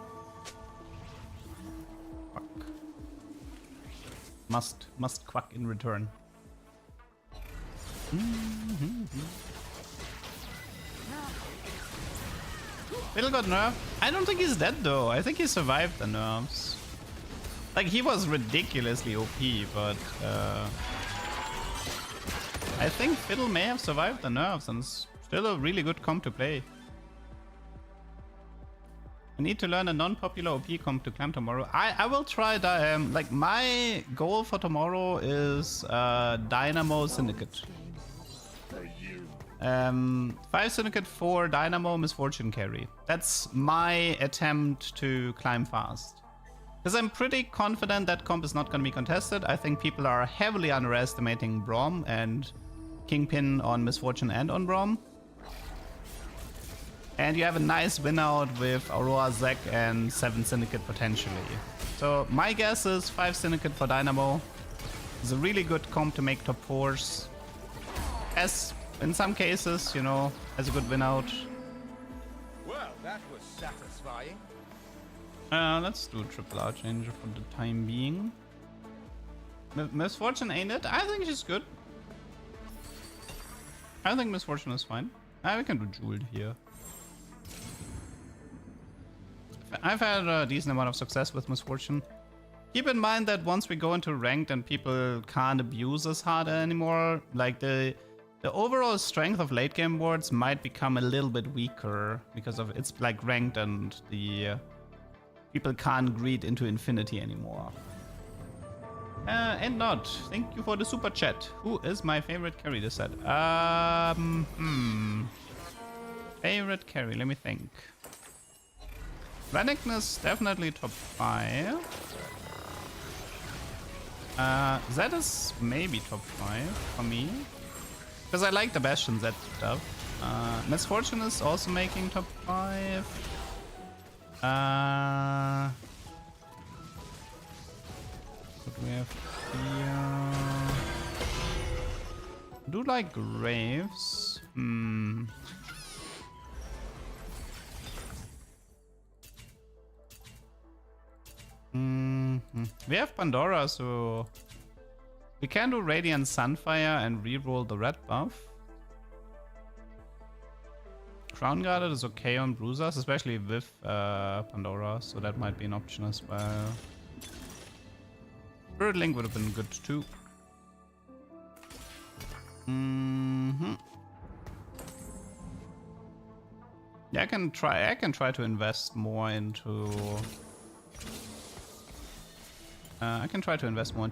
Fuck. Must quack in return. Fiddle got nerfed. I don't think he's dead though. I think he survived the nerfs. Like he was ridiculously OP, but I think Fiddle may have survived the nerfs and is still a really good comp to play. I need to learn a non-popular OP comp to climb tomorrow. I will try, like my goal for tomorrow is Dynamo Syndicate. 5 Syndicate, 4 Dynamo, Misfortune carry. That's my attempt to climb fast. Because I'm pretty confident that comp is not going to be contested. I think people are heavily underestimating Braum and Kingpin on Misfortune and on Braum. And you have a nice win out with Aurora, Zac, and 7 Syndicate potentially. So my guess is 5 Syndicate for Dynamo. It's a really good comp to make top 4s. As in some cases, you know, has a good win out. Well, that was satisfying. Let's do triple Archangel for the time being. Misfortune ain't it? I think she's good. I think Misfortune is fine. We can do Jeweled here. I've had a decent amount of success with Misfortune. Keep in mind that once we go into ranked and people can't abuse us hard anymore, like the overall strength of late game boards might become a little bit weaker because of it's like ranked and the people can't greed into infinity anymore. And not. Thank you for the super chat. Who is my favorite carry this set? Favorite carry, let me think. Renekton's definitely top 5. Zed is maybe top 5 for me. Because I like the Bastion Z stuff. Misfortune is also making top 5. What do we have here? Do like Graves. We have Pandora, so we can do Radiant Sunfire and reroll the red buff. Crown Guarded is okay on Bruisers, especially with Pandora, so that might be an option as well. Spirit Link would have been good too. Yeah, I can try to invest more into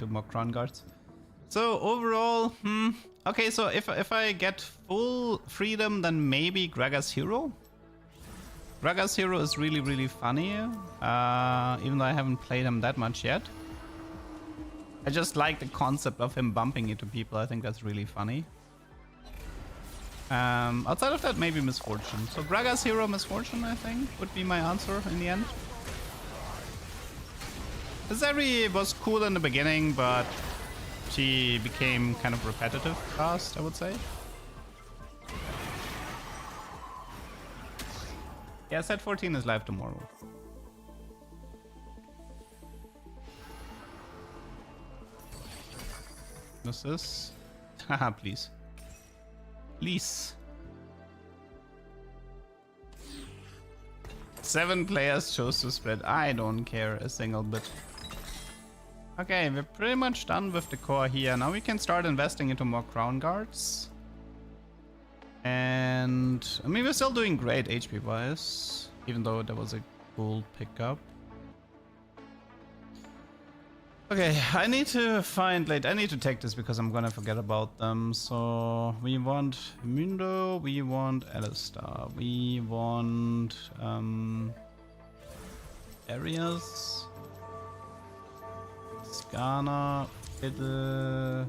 more Crown Guards. So overall, okay, so if I get full freedom, then maybe Gragas Hero. Gragas Hero is really, really funny, even though I haven't played him that much yet. I just like the concept of him bumping into people. I think that's really funny. Outside of that, maybe Misfortune. So Gragas Hero, Misfortune, I think, would be my answer in the end. Zeri was cool in the beginning, but she became kind of repetitive fast, I would say. Yeah, set 14 is live tomorrow. What's this? Haha, please. Please. 7 players chose to spread. I don't care a single bit. Okay, we're pretty much done with the core here. Now we can start investing into more crown guards. And I mean, we're still doing great HP wise, even though that was a cool pickup. Okay, I need to find I need to take this because I'm gonna forget about them. So we want Mundo, we want Alistar, we want Arias, Skana, Fiddle.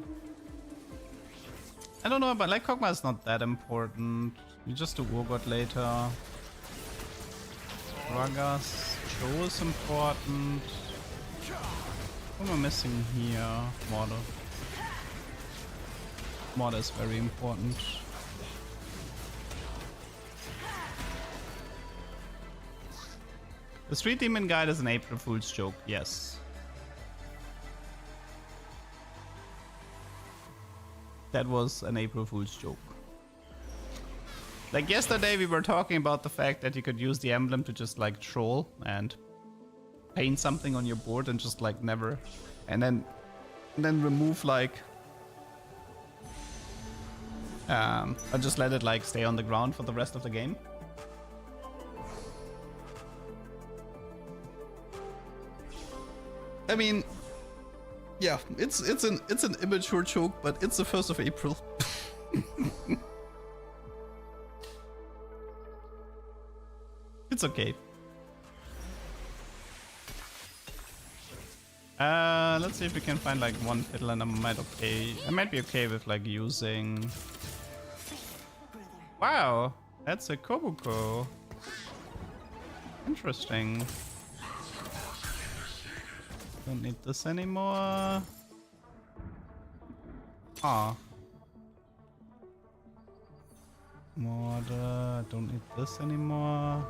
I don't know, but like Kog'Maw is not that important. We just do Urgot later. Ragas, Cho is important. What am I missing here? Mortar. Mortar is very important. The Street Demon Guide is an April Fool's joke, yes. That was an April Fool's joke. Like yesterday we were talking about the fact that you could use the emblem to just like troll and paint something on your board and just like never, and then remove like or just let it like stay on the ground for the rest of the game. I mean, yeah, it's an immature joke, but it's the 1st of April. It's okay. Let's see if we can find like one fiddle, and I might be okay with like using. Wow, that's a Kobuko. Interesting. Don't need this anymore. Ah. Mortar. Don't need this anymore.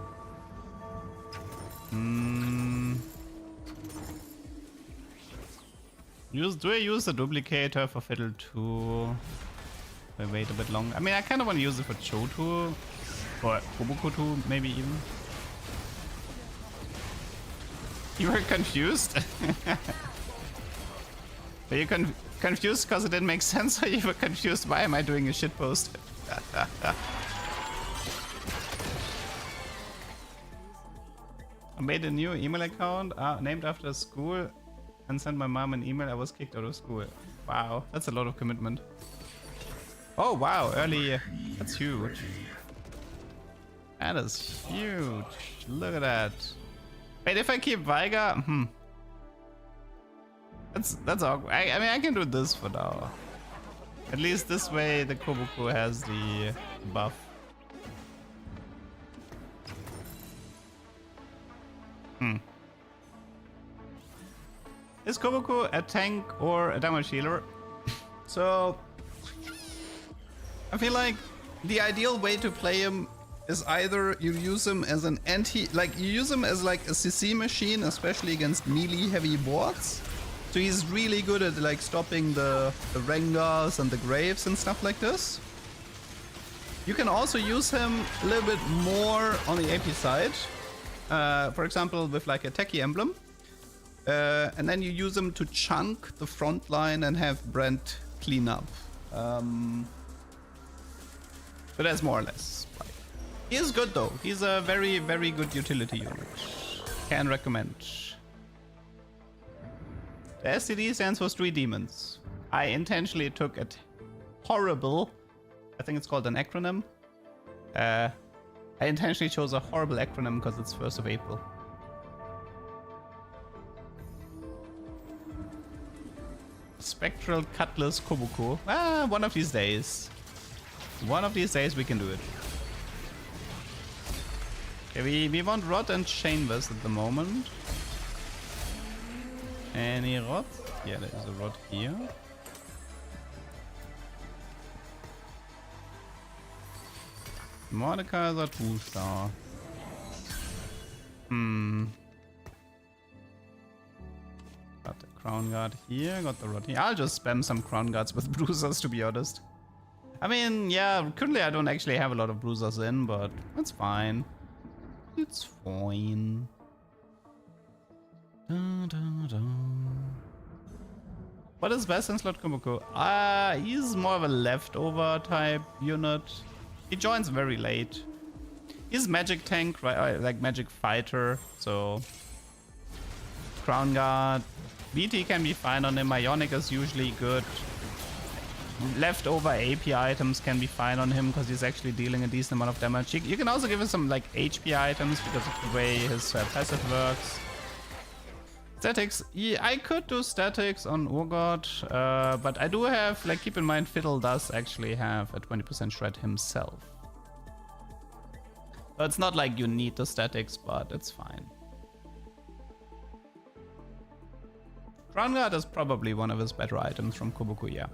Do I use the duplicator for Fiddle 2? I wait a bit long. I mean, I kind of want to use it for Cho 2 or Kobuko 2, maybe even. You were confused? Were you confused because it didn't make sense, or you were confused why am I doing a shitpost? I made a new email account named after a school and sent my mom an email. I was kicked out of school. Wow, that's a lot of commitment. Oh wow, early. That's huge. That is huge. Look at that. Wait, if I keep Veigar, that's awkward. I mean, I can do this for now. At least this way, the Kobuko has the buff. Is Kobuko a tank or a damage healer? So, I feel like the ideal way to play him is either you use him as an you use him as like a CC machine, especially against melee heavy boards. So he's really good at like stopping the Rengars and the Graves and stuff like this. You can also use him a little bit more on the AP side. For example, with like a techie emblem. And then you use him to chunk the front line and have Brent clean up. But that's more or less. He is good though. He's a very, very good utility unit. Can recommend. The STD stands for Street Demons. I intentionally took a horrible, I think it's called an acronym. I intentionally chose a horrible acronym because it's 1st of April. Spectral Cutlass Kobuko. One of these days. One of these days we can do it. Okay, we want Rod and Chambers at the moment. Any Rod? Yeah, there is a Rod here. Mordekaiser 2-star. Got the Crown Guard here, got the Rod here. I'll just spam some Crown Guards with Bruisers, to be honest. I mean, yeah, currently I don't actually have a lot of Bruisers in, but that's fine. It's fine. Dun, dun, dun. What is best in slot Kumoko? He's more of a leftover type unit. He joins very late. He's magic tank, right? Like magic fighter, so Crown Guard. BT can be fine on him. Ionic is usually good. Leftover AP items can be fine on him because he's actually dealing a decent amount of damage. You can also give him some like HP items because of the way his passive works. Statics, yeah, I could do statics on Urgot, but I do have, like, keep in mind Fiddle does actually have a 20% shred himself. So it's not like you need the statics, but it's fine. Crown Guard is probably one of his better items from Kobuku, yeah.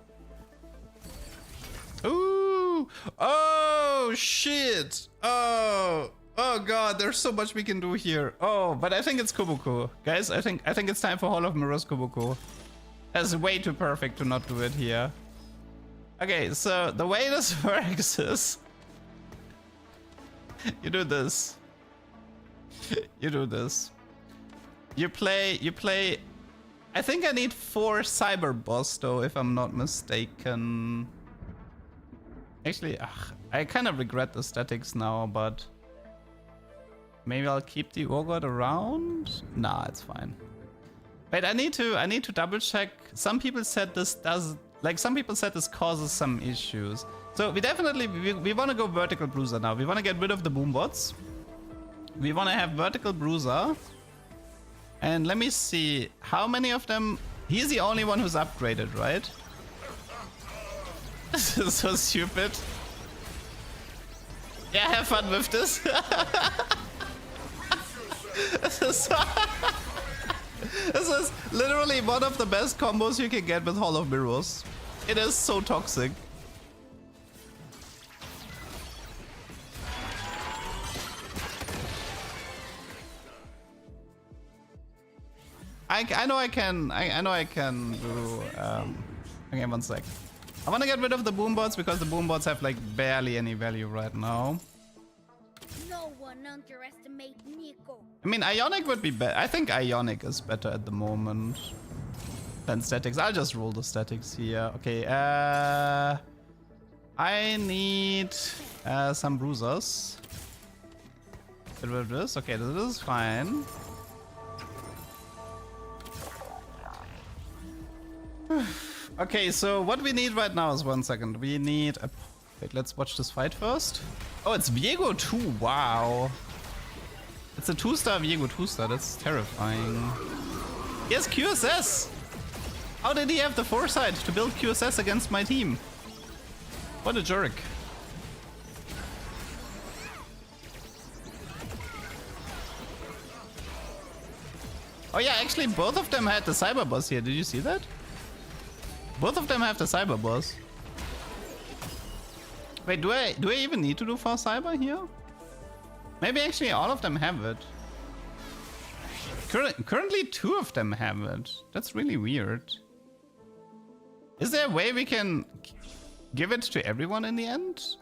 Ooh! Oh, shit! Oh god, there's so much we can do here. Oh, but I think it's Kobuku. Guys, I think it's time for Hall of Mirrors Kobuku. That's way too perfect to not do it here. Okay, so the way this works is you do this. You do this. You play I think I need 4 Cyber Boss though, if I'm not mistaken. Actually, I kind of regret the statics now, but maybe I'll keep the Urgot around? Nah, it's fine. Wait, I need to double check. Some people said this causes some issues. So we definitely we want to go vertical bruiser now. We want to get rid of the boom bots. We want to have vertical bruiser. And let me see how many of them. He's the only one who's upgraded, right? This is so stupid. Yeah, have fun with this. This is literally one of the best combos you can get with Hall of Mirrors. It is so toxic. I know I can do okay, one sec. I want to get rid of the boom bots because the boom bots have like barely any value right now. No one underestimate Nico. I mean, Ionic would be better. I think Ionic is better at the moment than statics. I'll just roll the statics here. Okay, I need some bruisers. Get rid of this. Okay, this is fine. Okay, so what we need right now is 1 second. We need a... Wait, let's watch this fight first. Oh, it's Viego 2. Wow. It's a 2-star Viego 2-star. That's terrifying. He has QSS. How did he have the foresight to build QSS against my team? What a jerk. Oh yeah, actually both of them had the cyber boss here. Did you see that? Both of them have the cyber boss. Wait, do I even need to do 4 cyber here? Maybe actually all of them have it. Currently 2 of them have it. That's really weird. Is there a way we can give it to everyone in the end?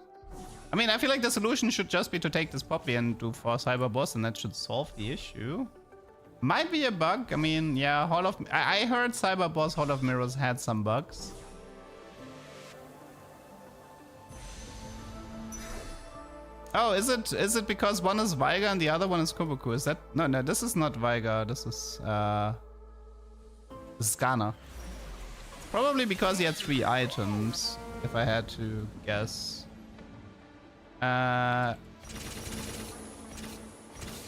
I mean, I feel like the solution should just be to take this Poppy and do 4 cyber boss, and that should solve the issue. Might be a bug. I mean, yeah, I heard Cyber Boss Hall of Mirrors had some bugs. Oh, is it because one is Veigar and the other one is Kobuku? Is that no, this is not Veigar. This is Skana. Probably because he had 3 items, if I had to guess.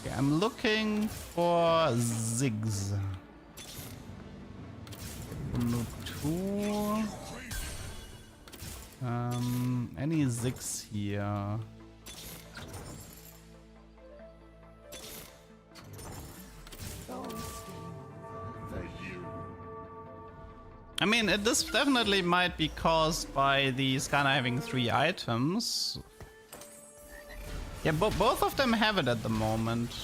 Okay, I'm looking for Ziggs. 2. Any Ziggs here? I mean, this definitely might be caused by the Skana having 3 items. Yeah, both of them have it at the moment.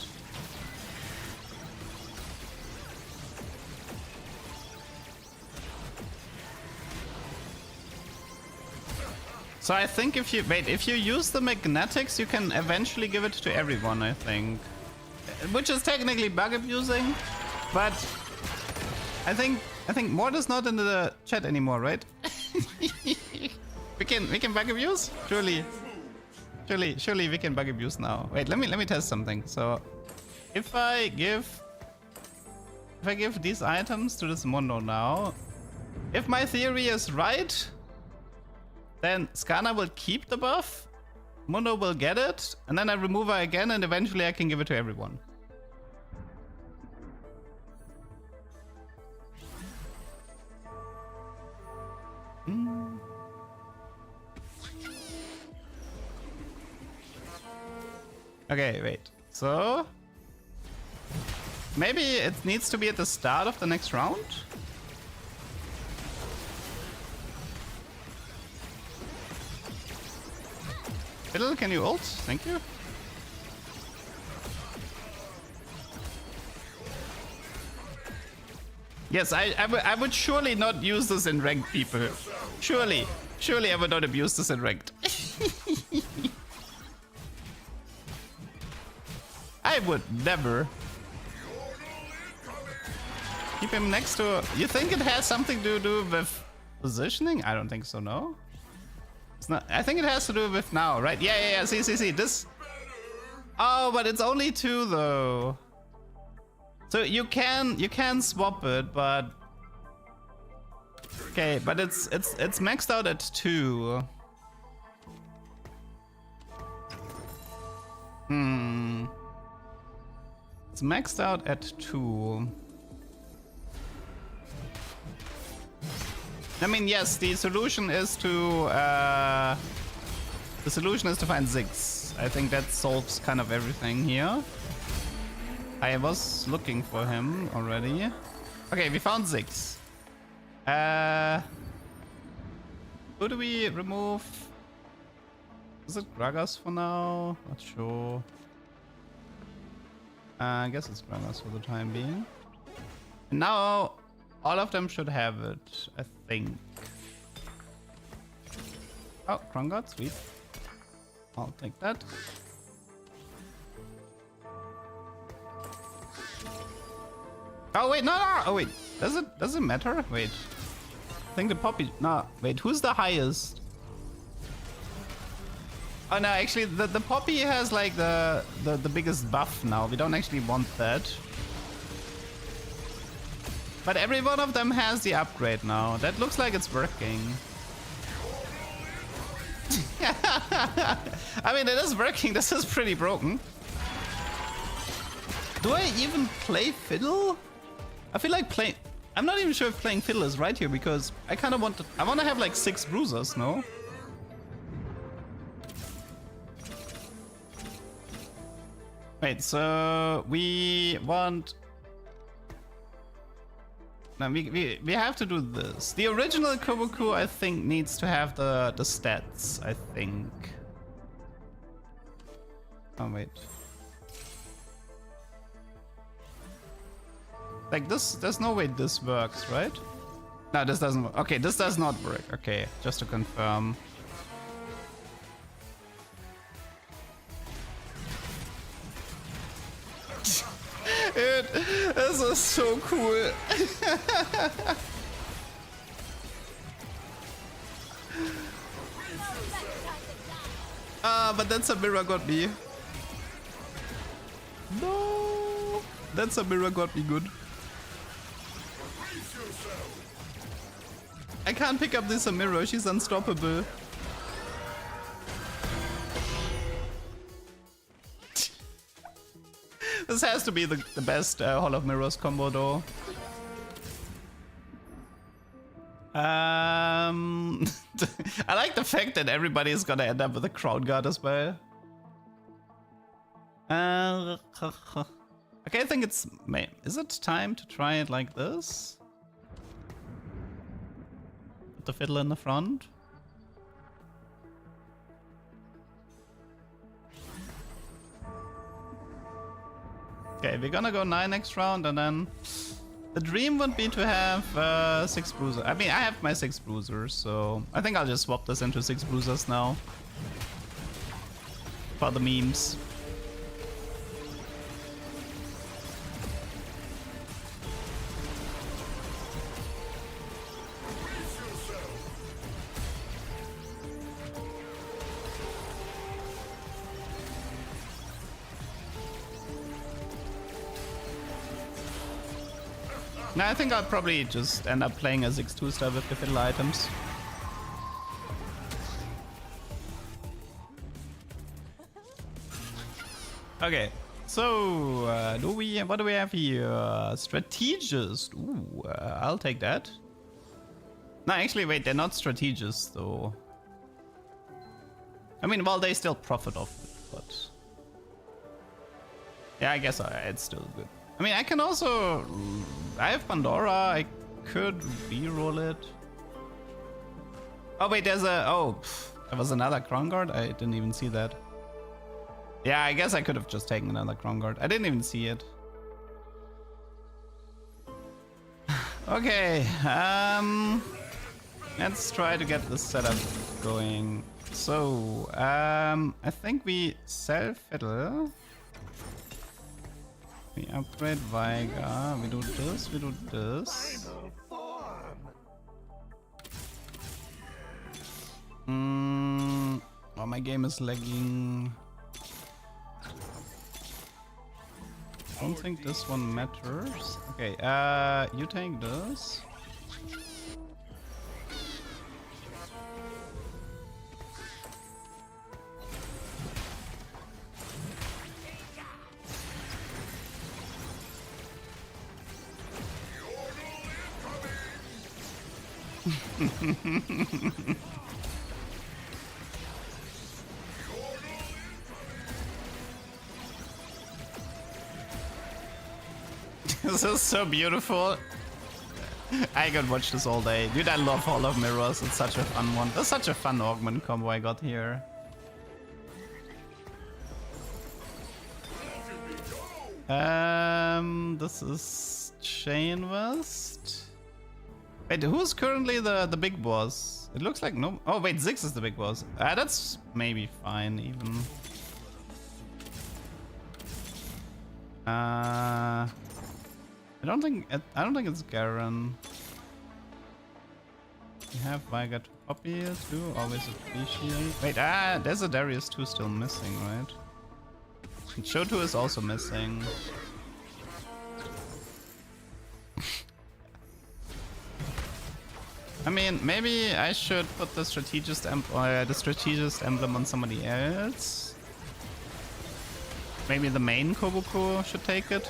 So I think if you use the magnetics, you can eventually give it to everyone, I think. Which is technically bug abusing, but I think Mort is not in the chat anymore, right? we can bug abuse? Surely we can bug abuse now. Wait, let me test something. So if I give these items to this Mondo now, if my theory is right, then Skana will keep the buff, Mundo will get it, and then I remove her again, and eventually I can give it to everyone. Okay, wait. So maybe it needs to be at the start of the next round? Fiddle, can you ult? Thank you. Yes, I would surely not use this in ranked, people. Surely I would not abuse this in ranked. I would never. Keep him next to... You think it has something to do with positioning? I don't think so, no? It's not. I think it has to do with now, right? Yeah. See. This. Oh, but it's only 2 though. So you can swap it, but okay. But it's maxed out at 2. It's maxed out at 2. I mean, yes, the solution is to find Ziggs. I think that solves kind of everything here. I was looking for him already. Okay, we found Ziggs. Who do we remove? Is it Gragas for now? Not sure. I guess it's Gragas for the time being. And now all of them should have it, I think. Oh, Krongard, sweet. I'll take that. Oh wait, no! Oh wait, does it matter? Wait, I think the Poppy. No, wait, who's the highest? Oh no, actually, the Poppy has like the biggest buff now. We don't actually want that. But every one of them has the upgrade now. That looks like it's working. I mean, it is working. This is pretty broken. Do I even play Fiddle? I feel like playing... I'm not even sure if playing Fiddle is right here, because I kind of want to... I want to have like 6 bruisers, no? Wait, so we want... No, we have to do this. The original Koboku, I think, needs to have the stats, I think. Oh, wait. Like this, there's no way this works, right? No, this doesn't work. Okay, this does not work. Okay, just to confirm. Dude, this is so cool. But that's a mirror got me. No, that's a mirror got me good. I can't pick up this Amira, she's unstoppable. This has to be the best Hall of Mirrors combo though. I like the fact that everybody is gonna end up with a Crown Guard as well. Okay, I think it's... Is it time to try it like this? Put the Fiddle in the front. Okay, we're gonna go 9 next round and then The dream would be to have 6 bruisers. I mean, I have my 6 bruisers, so I think I'll just swap this into 6 bruisers now. For the memes. No, I think I'll probably just end up playing a 6-2 star with the fiddle items. Okay, so what do we have here? Strategist. Ooh, I'll take that. No, actually, wait, they're not strategists though. I mean, well, they still profit off it, but yeah, I guess it's still good. I mean, I can also... I have Pandora, I could reroll it. Oh wait, there's a... Oh, there was another Crown Guard? I didn't even see that. Yeah, I guess I could have just taken another Crown Guard. I didn't even see it. Okay, let's try to get this setup going. So, I think we sell Fiddle. We upgrade Veigar, we do this, we do this. Oh, my game is lagging. I don't think this one matters. Okay, you take this. This is so beautiful. I could watch this all day. Dude, I love Hall of Mirrors. It's such a fun one. That's such a fun augment combo I got here. This is Chain West. Wait, who's currently the big boss? It looks like no. Oh wait, Ziggs is the big boss. That's maybe fine even. I don't think it's Garen. We have Veigar to copy too. Always appreciate. Wait, there's a Darius 2 still missing, right? And Shoto is also missing. I mean, maybe I should put the strategist emblem on somebody else. Maybe the main Kobuko should take it.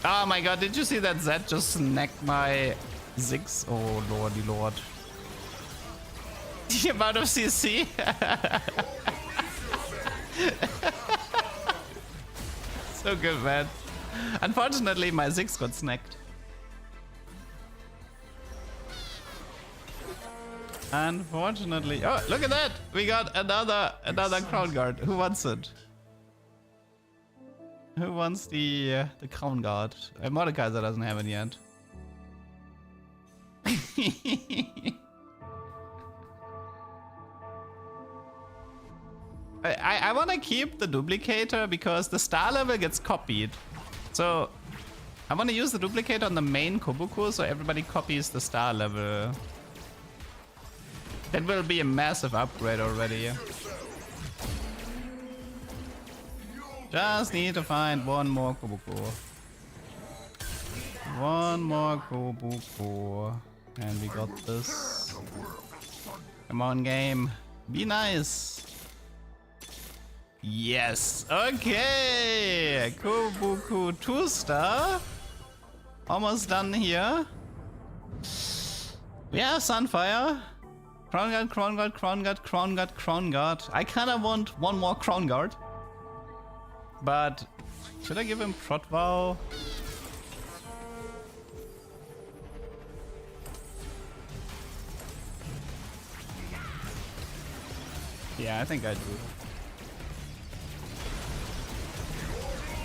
Oh my god, did you see that Zed just snagged my Ziggs? Oh lordy lord. The amount of CC. So good, man. Unfortunately, my Ziggs got snagged. Unfortunately. Oh, look at that! We got another Crown Guard. Who wants it? Who wants the Crown Guard? Mordekaiser doesn't have it yet. I want to keep the duplicator because the star level gets copied. So I want to use the duplicator on the main Kobuko so everybody copies the star level. That will be a massive upgrade already. Just need to find one more Kobuko. One more Kobuko. And we got this. Come on, game. Be nice. Yes. Okay. Kobuko 2-star. Almost done here. We have Sunfire. Crown Guard, Crown Guard, Crown Guard, Crown Guard, Crown Guard. I kind of want one more Crown Guard. But should I give him Prot Vow? Yeah, I think I do.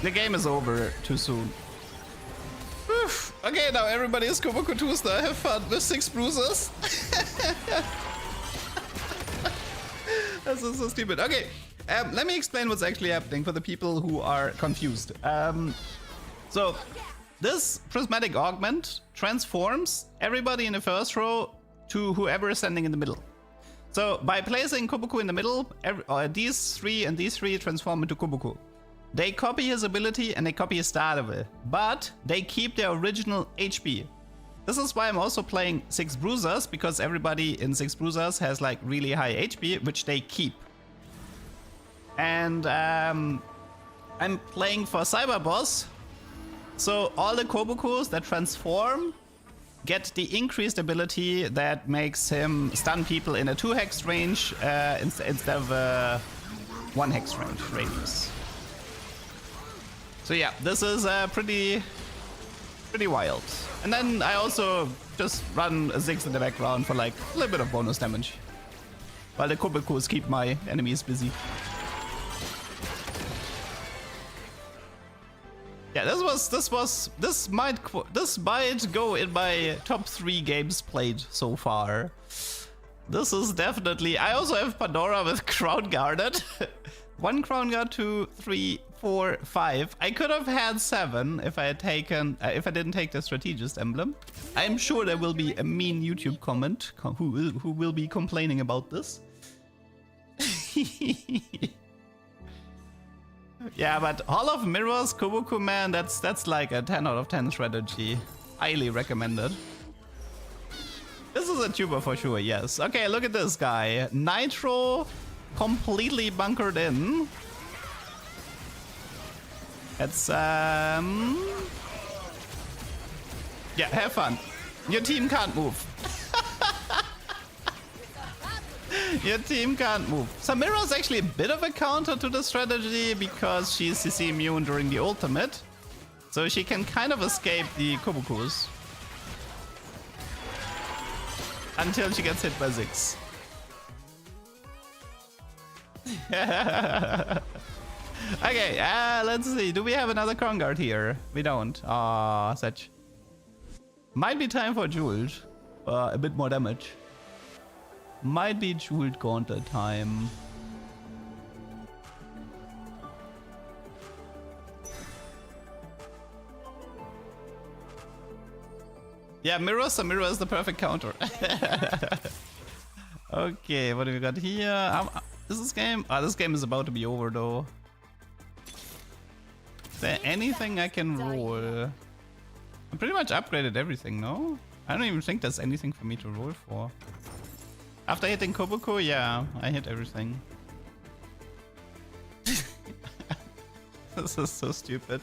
The game is over too soon. Okay, now everybody is Koboku Tuesday. Have fun with 6 bruisers. This is so stupid. Okay, let me explain what's actually happening for the people who are confused. So, this prismatic augment transforms everybody in the first row to whoever is standing in the middle. So, by placing Koboku in the middle, these 3 and these 3 transform into Koboku. They copy his ability and they copy his star level, but they keep their original HP. This is why I'm also playing 6 bruisers, because everybody in 6 bruisers has like really high HP, which they keep. And I'm playing for Cyber Boss, so all the Kobokus that transform get the increased ability that makes him stun people in a 2 hex range instead of a 1 hex range radius. So yeah, this is pretty wild. And then I also just run a 6 in the background for like a little bit of bonus damage, while the Kobokus keep my enemies busy. Yeah, this might go in my top 3 games played so far. This is definitely. I also have Pandora with Crown Guarded. 1 Crown Guard, 2, 3, 4, 5. I could have had 7 if I had taken, if I didn't take the Strategist emblem. I'm sure there will be a mean YouTube comment who will be complaining about this. Yeah, but Hall of Mirrors, Koboku, man, that's like a 10 out of 10 strategy. Highly recommended. This is a tuber for sure, yes. Okay, look at this guy. Nitro, completely bunkered in. It's yeah, have fun. Your team can't move. Your team can't move. Samira is actually a bit of a counter to the strategy because she's CC immune during the ultimate, so she can kind of escape the Kobokus until she gets hit by 6. Okay, let's see. Do we have another Crown Guard here? We don't. Ah, such. Might be time for Jeweled. A bit more damage. Might be Jeweled Gauntlet time. Yeah, Samira is the perfect counter. Okay, what do we got here? Is this game? Oh, this game is about to be over though. Is there anything I can roll? I pretty much upgraded everything, no? I don't even think there's anything for me to roll for. After hitting Koboku, yeah, I hit everything. This is so stupid.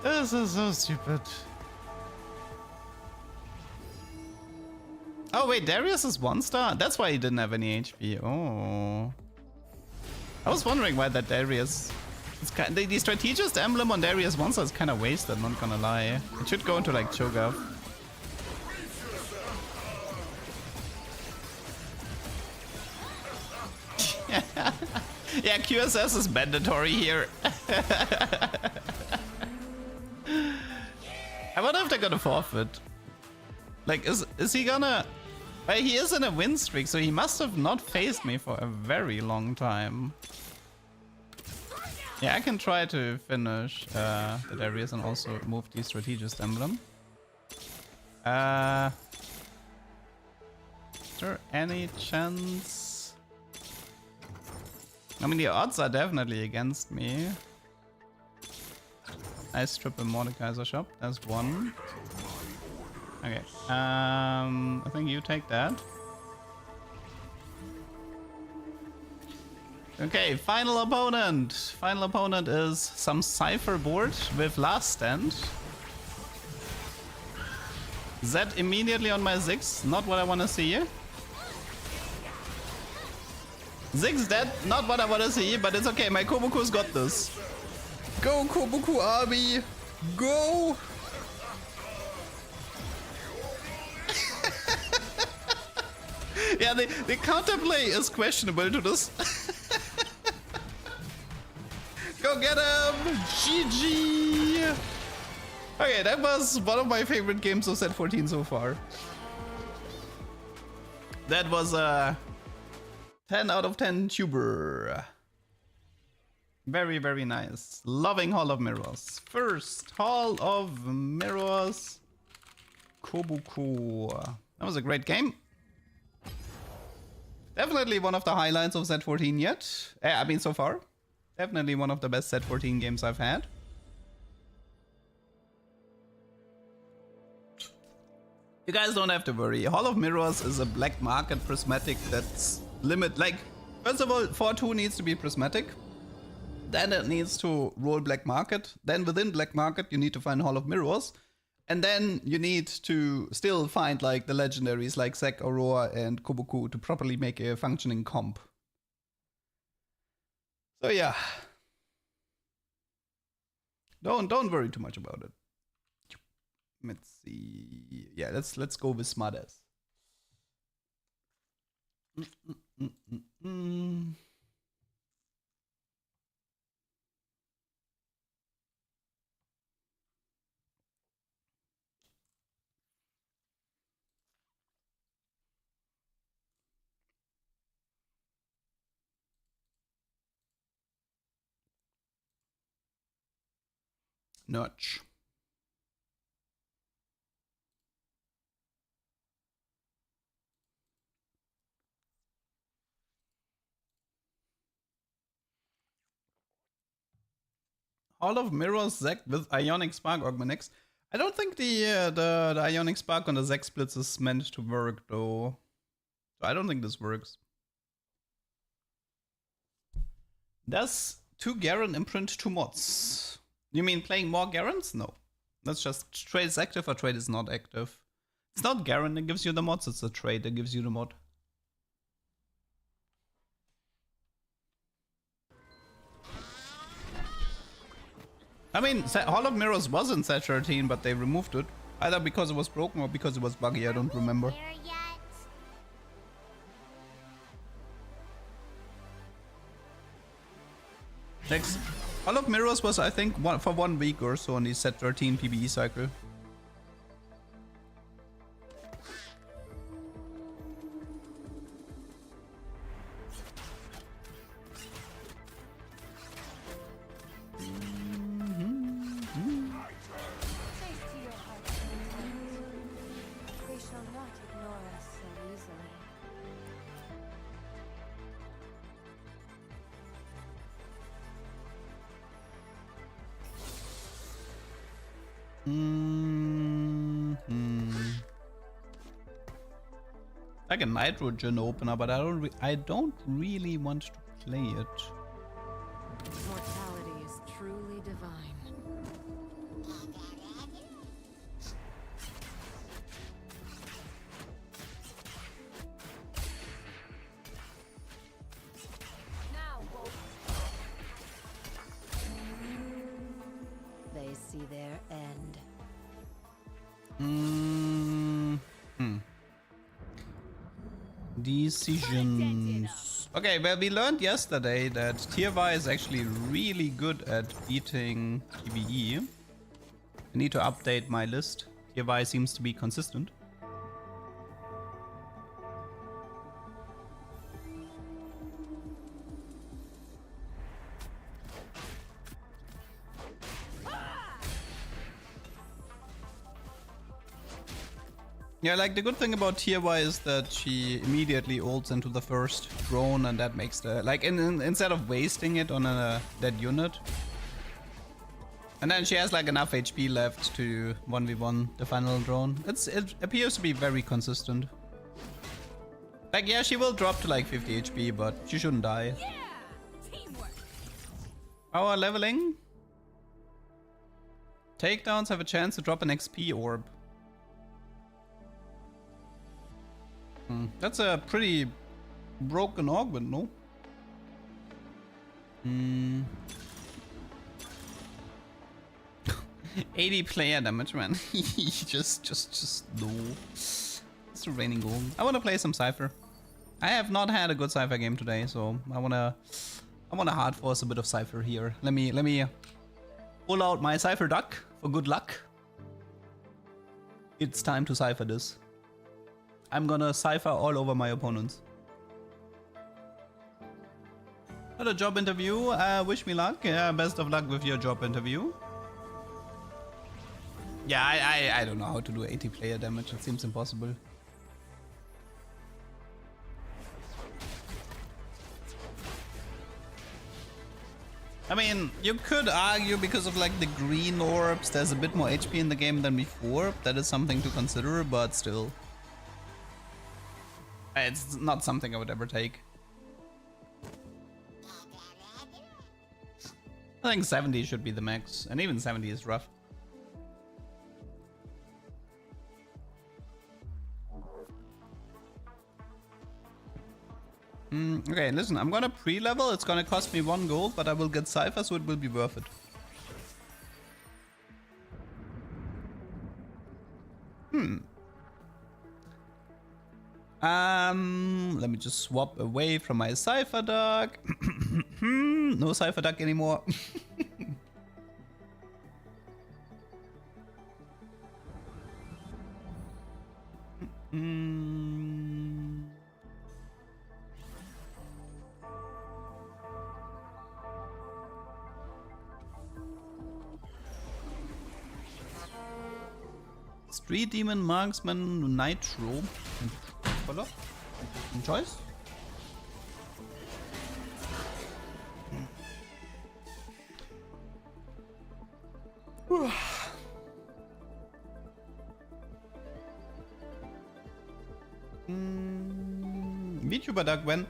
This is so stupid. Oh wait, Darius is 1 star? That's why he didn't have any HP. Oh. I was wondering why that Darius... The Strategist emblem on Darius 1 star is kind of wasted, not gonna lie. It should go into like Cho'Gath. Yeah, QSS is mandatory here. I wonder if they're gonna forfeit. Like, is he gonna... Well, he is in a win streak, so he must have not faced me for a very long time. Yeah, I can try to finish the Darius and also move the Strategist emblem. Is there any chance? I mean, the odds are definitely against me. Nice triple Mordekaiser shop. That's 1. Okay. I think you take that. Okay, final opponent. Final opponent is some Cypher board with Last Stand. Zed immediately on my 6. Not what I want to see. 6 dead. Not what I want to see, but it's okay. My Koboku's got this. Go, Koboku army. Go. Yeah, the counterplay is questionable to this. Go get him! GG! Okay, that was one of my favorite games of set 14 so far. That was a 10 out of 10 tuber. Very, very nice. Loving Hall of Mirrors. First Hall of Mirrors. Kobuko. That was a great game. Definitely one of the highlights of set 14 yet. I mean, so far. Definitely one of the best set 14 games I've had. You guys don't have to worry. Hall of Mirrors is a black market prismatic that's like, first of all, 4-2 needs to be prismatic. Then it needs to roll black market. Then within black market, you need to find Hall of Mirrors. And then you need to still find like the legendaries like Zek, Aurora, and Kobuku to properly make a functioning comp. So yeah. Don't worry too much about it. Let's see. Yeah, let's go with Smartass. Notch. Hall of Mirrors Zek with Ionic Spark Augmenix. I don't think the Ionic Spark on the Zek splits is meant to work though. So I don't think this works. Does 2 Garen imprint 2 mods? You mean playing more Garens? No. That's just trade is active or trade is not active. It's not Garen that gives you the mods, it's the trade that gives you the mod. I mean, Hall of Mirrors was in set 13, but they removed it. Either because it was broken or because it was buggy, I don't remember. Next, Hall of Mirrors was, I think, for 1 week or so on the set 13 PBE cycle. Like a nitrogen opener, but I don't really want to play it. Mortality is truly divine. They see their end. Decisions. Okay, well, we learned yesterday that Tier Y is actually really good at beating PBE. I need to update my list. Tier Y seems to be consistent. Yeah, like the good thing about Tier Y is that she immediately ults into the first drone, and that makes the like instead of wasting it on a dead unit. And then she has like enough HP left to 1v1 the final drone. It appears to be very consistent. Like, yeah, she will drop to like 50 HP, but she shouldn't die. Yeah! Teamwork! Power leveling. Takedowns have a chance to drop an XP orb. That's a pretty broken augment, no? 80 player damage, man. just no. It's the raining gold. I wanna play some Cypher. I have not had a good Cypher game today, so I wanna hard force a bit of Cypher here. Let me pull out my Cypher duck for good luck. It's time to cipher this. I'm gonna cipher all over my opponents. Not a job interview. Wish me luck. Best of luck with your job interview. Yeah, I don't know how to do 80 player damage. It seems impossible. I mean, you could argue because of like the green orbs, there's a bit more HP in the game than before. That is something to consider, but still. It's not something I would ever take. I think 70 should be the max, and even 70 is rough. Okay, listen, I'm gonna pre-level. It's gonna cost me 1 gold, but I will get Cypher, so it will be worth it. Let me just swap away from my Cypher Duck. No Cypher Duck anymore. Street Demon, Marksman, Nitro. Follow? Choice? VTuber Duck when?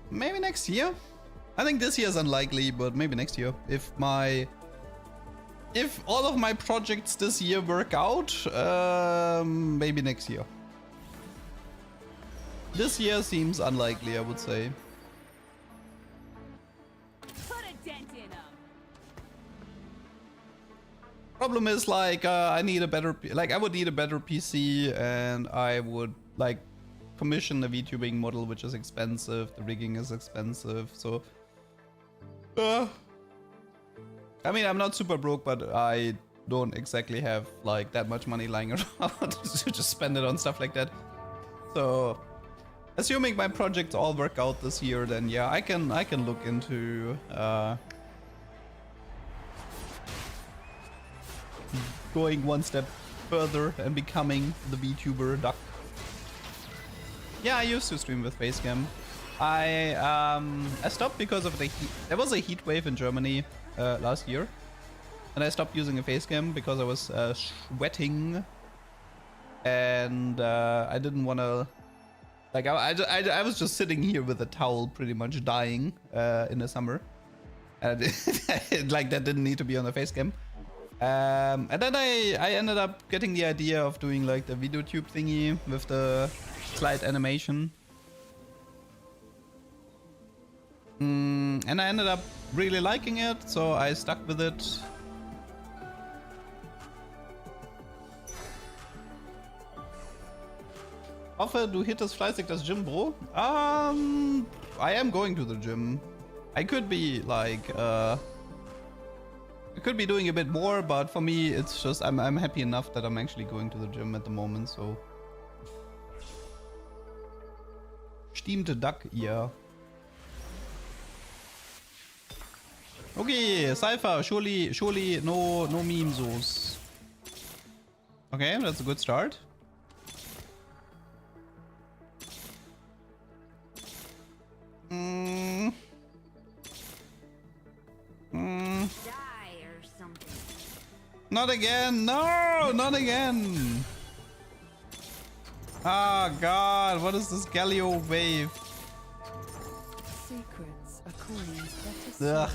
Maybe next year? I think this year is unlikely, but maybe next year. If all of my projects this year work out, maybe next year. This year seems unlikely, I would say. Put a dent in 'em. Problem is, like, I need a better, I would need a better PC, and I would like commission the VTubing model, which is expensive. The rigging is expensive, so. I mean, I'm not super broke, but I don't exactly have like that much money lying around to just spend it on stuff like that. So, assuming my projects all work out this year, then yeah, I can look into going one step further and becoming the VTuber Duck. Yeah, I used to stream with Facecam. I stopped because of the heat. There was a heat wave in Germany last year, and I stopped using a Facecam because I was sweating, and I didn't want to. Like I was just sitting here with a towel, pretty much dying in the summer, and like that didn't need to be on the Facecam. And then I ended up getting the idea of doing like the video tube thingy with the slide animation. And I ended up really liking it, so I stuck with it. Hoffe, du hittest fleißig das Gym, Bro. I am going to the gym. I could be like, I could be doing a bit more, but for me, it's just I'm happy enough that I'm actually going to the gym at the moment. So, Stimmte Duck, yeah. Okay, Cypher, surely no meme sauce. Okay, that's a good start. Die or something. Not again! No! Not again! Ah, God, what is this Galileo wave? Secrets are coins better. Ugh.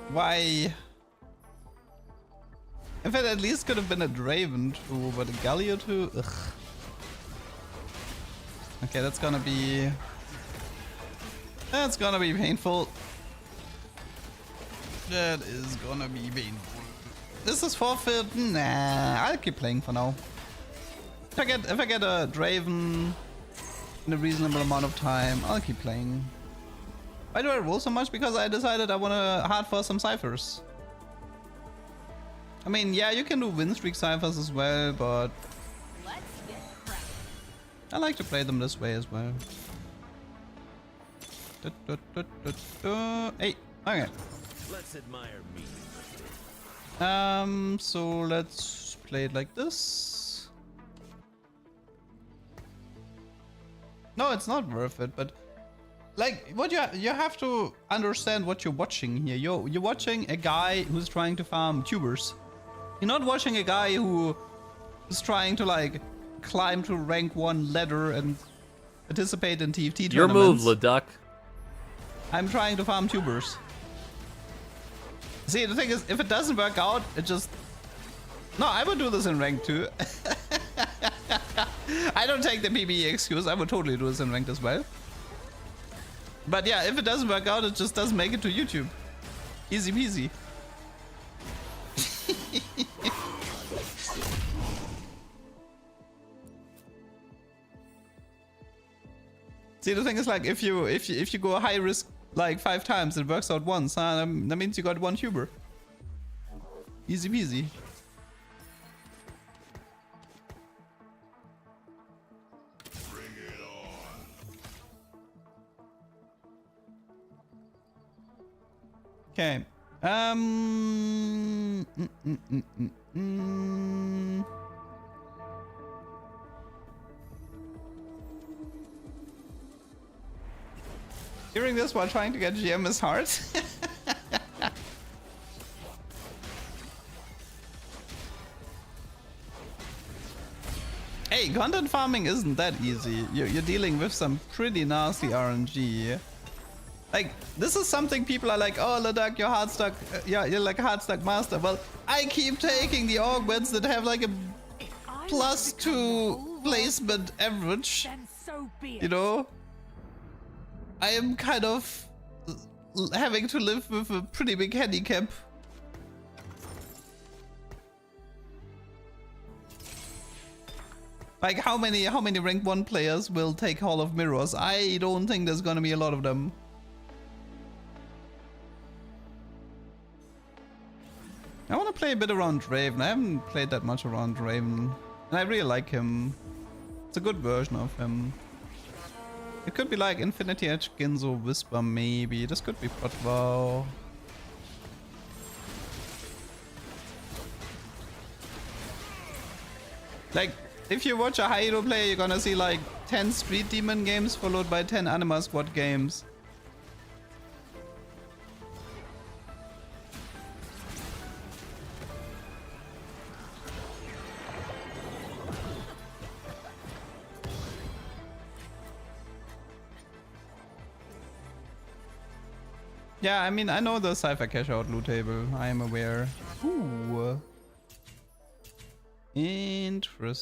Why? If it at least could have been a Draven too, but a Galio too? Ugh. Okay, that's gonna be painful. That is gonna be painful. This is forfeit? Nah, I'll keep playing for now. If I get a Draven in a reasonable amount of time, I'll keep playing. Why do I roll so much? Because I decided I want to hard for some ciphers. I mean, yeah, you can do win streak ciphers as well, but Let's get cracking. I like to play them this way as well. Hey, okay. Let's admire me. So let's play it like this. No, it's not worth it, but like what you have to understand what you're watching here. You're watching a guy who's trying to farm tubers. You're not watching a guy who is trying to like climb to rank 1 ladder and participate in TFT Your move, tournaments. LeDuck. I'm trying to farm tubers. See, the thing is, if it doesn't work out, it just... No, I would do this in rank 2. I don't take the PBE excuse. I would totally do this in ranked as well. But yeah, if it doesn't work out, it just doesn't make it to YouTube. Easy peasy. See, the thing is, like, if you go high risk like 5 times, it works out once. That means you got 1 tuber. Easy peasy. Okay. Hearing this while trying to get GM is hard. Hey, content farming isn't that easy. You're dealing with some pretty nasty RNG. Like, this is something people are like, oh, LeDuck, you're hard stuck. Yeah, you're like a hard stuck master. Well, I keep taking the augments that have like a +2 placement average. Then so be it. You know? I am kind of having to live with a pretty big handicap. Like, how many rank 1 players will take Hall of Mirrors? I don't think there's gonna be a lot of them. I want to play a bit around Raven. I haven't played that much around Raven. And I really like him. It's a good version of him. It could be like Infinity Edge, Ginzo, Whisper, maybe. This could be Potvow. Like, if you watch a High-ELO play, you're gonna see like 10 Street Demon games followed by 10 Anima Squad games. Yeah, I mean, I know the Cypher cash out loot table. I am aware. Ooh. Interesting.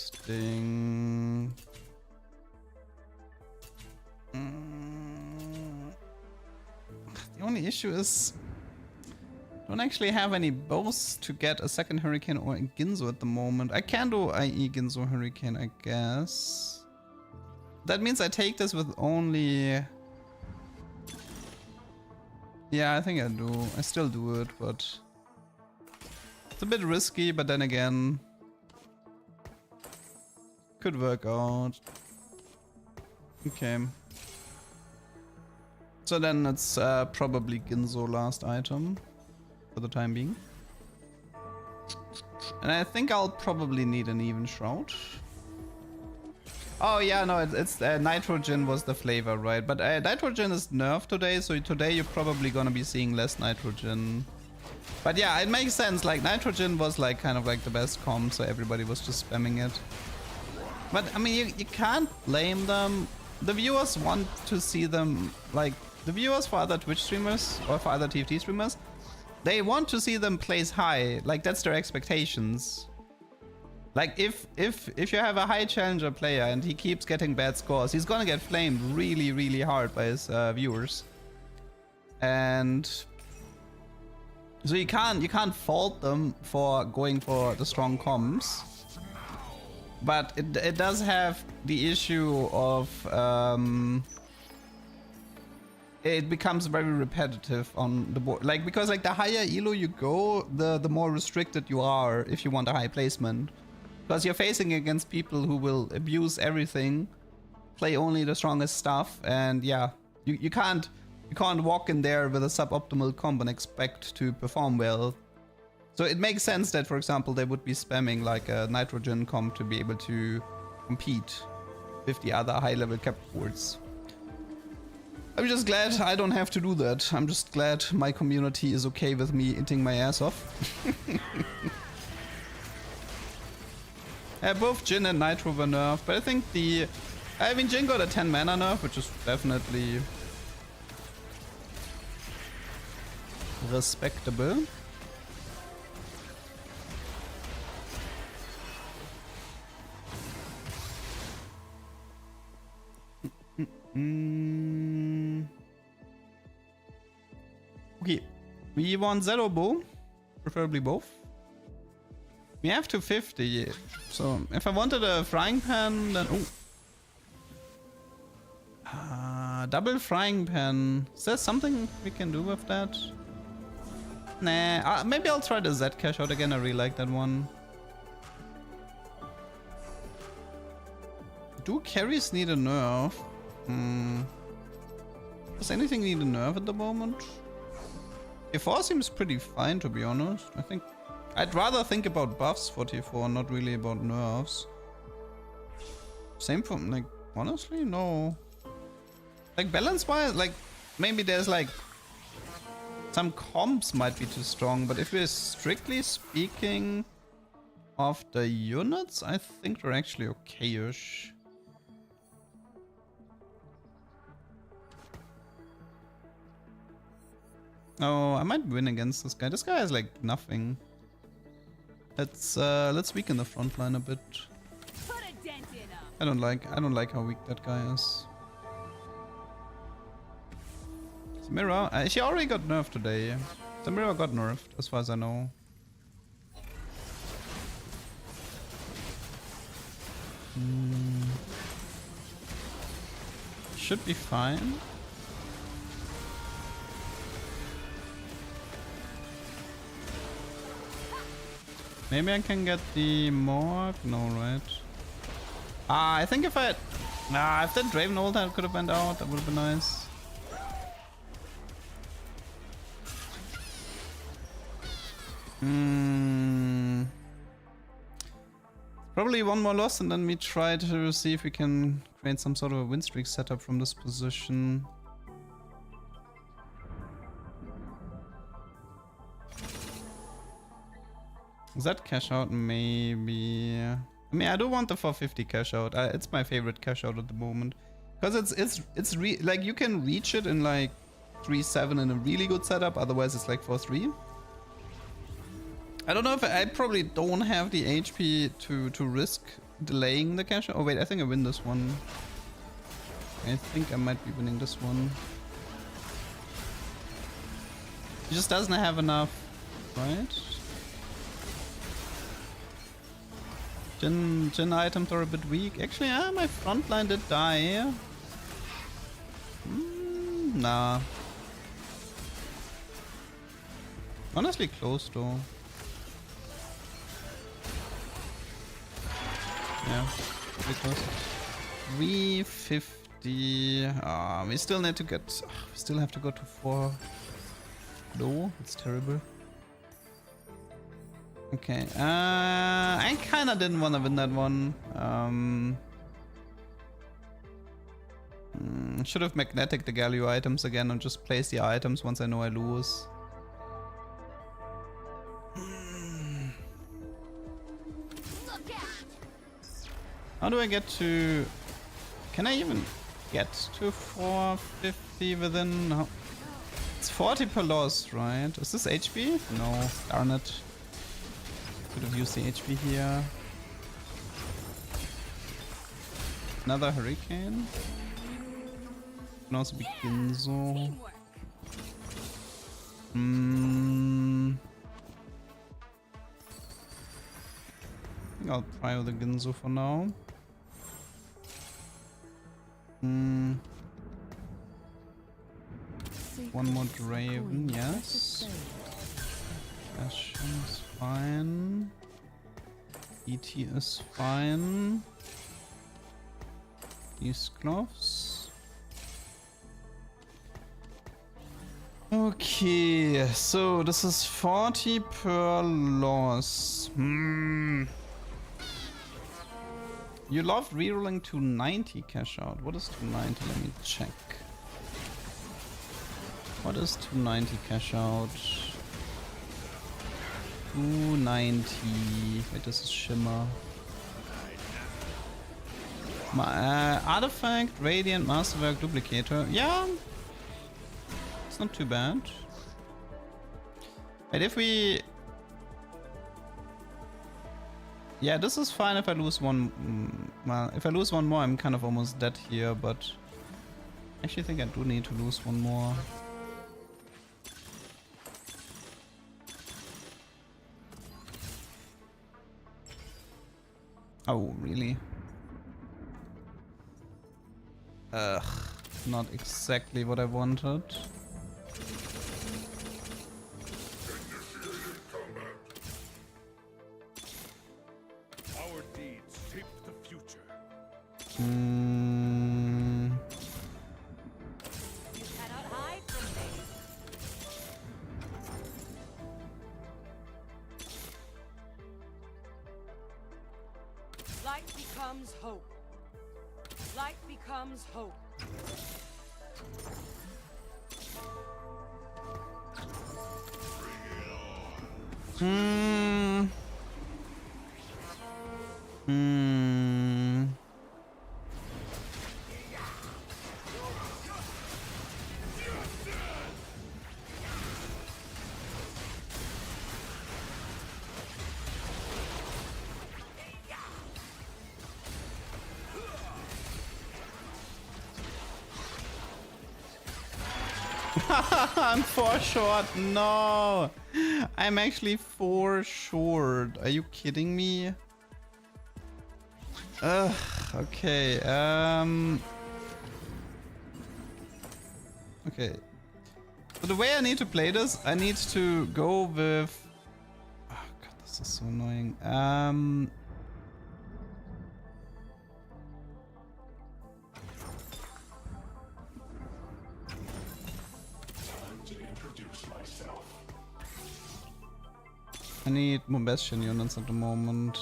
The only issue is I don't actually have any bows to get a second Hurricane or a Ginzo at the moment. I can do IE Ginzo Hurricane, I guess. That means I take this with only... Yeah, I think I do. I still do it, but it's a bit risky, but then again, could work out. Okay. So then it's probably Ginzo last item for the time being. And I think I'll probably need an even shroud. Oh yeah, no, it's nitrogen was the flavor, right? But nitrogen is nerfed today, so today you're probably gonna be seeing less nitrogen. But yeah, it makes sense. Like, nitrogen was like kind of like the best comp, so everybody was just spamming it. But I mean, you can't blame them. The viewers want to see them, like the viewers for other Twitch streamers or for other TFT streamers, they want to see them place high. Like, that's their expectations. Like, if you have a high challenger player and he keeps getting bad scores, he's gonna get flamed really, really hard by his viewers. And so you can't fault them for going for the strong comms. But it does have the issue of it becomes very repetitive on the board. Like, because like the higher elo you go, the more restricted you are if you want a high placement. Because you're facing against people who will abuse everything, play only the strongest stuff, and yeah, you can't walk in there with a suboptimal comp and expect to perform well. So it makes sense that, for example, they would be spamming like a nitrogen comp to be able to compete with the other high-level cap boards. I'm just glad I don't have to do that. I'm just glad my community is okay with me eating my ass off. Both Jhin and Nitro were nerfed, but I think Jhin got a 10 mana nerf, which is definitely respectable. Okay, we want Zero Bow, preferably both. We have 250, so if I wanted a frying pan, then double frying pan. Is there something we can do with that? Nah, maybe I'll try the Z cash out again. I really like that one. Do carries need a nerf? Does anything need a nerf at the moment? T4 seems pretty fine, to be honest. I think I'd rather think about buffs for T4, not really about nerfs. Same for, like, honestly, no. Like, balance-wise, like, maybe there's, like, some comps might be too strong, but if we're strictly speaking of the units, I think they're actually okay-ish. Oh, I might win against this guy. This guy has, like, nothing. Let's weaken the front line a bit. I don't like how weak that guy is. Samira, she already got nerfed today. Samira got nerfed, as far as I know. Should be fine. Maybe I can get the Morg? No, right? I think if that Draven ult could have went out, that would have been nice. Probably one more loss and then we try to see if we can create some sort of a win streak setup from this position. Is that cash out? Maybe. I mean, I do want the 450 cash out. It's my favorite cash out at the moment, because it's like you can reach it in like 3-7 in a really good setup. Otherwise, it's like 4-3. I don't know if I probably don't have the HP to risk delaying the cash out. Oh wait, I think I win this one. I think I might be winning this one. He just doesn't have enough, right? Jhin items are a bit weak. Actually, my front line did die. Nah. Honestly close though. Yeah, pretty close. 350. We still need to get. We still have to go to 4 low. It's terrible. Okay, I kinda didn't want to win that one. Should have magnetic the Galio items again and just place the items once I know I lose. How do I get to... Can I even get to 450 within... No. It's 40 per loss, right? Is this HP? No, darn it. Could have used the HP here. Another Hurricane. Can also be Ginzo. I think I'll try with the Ginzo for now. one more Draven, yes. Bastion is fine. ET is fine. These gloves. Okay, so this is 40 per loss. You love rerolling 290 cash out. What is 290? Let me check. What is 290 cash out? 290. Wait, this is Shimmer. Artifact, Radiant, Masterwork, Duplicator. Yeah. It's not too bad. But if we... Yeah, this is fine if I lose one... Well, if I lose one more, I'm kind of almost dead here, but... I actually think I do need to lose one more. Oh, really? Ugh, not exactly what I wanted. Our deeds shape the future. You cannot hide from me. Light becomes hope. Light becomes hope. I'm 4 short. No, I'm actually 4 short. Are you kidding me? Ugh. Okay. Okay. So the way I need to play this, I need to go with. Oh god, this is so annoying. I need more Bastion units at the moment.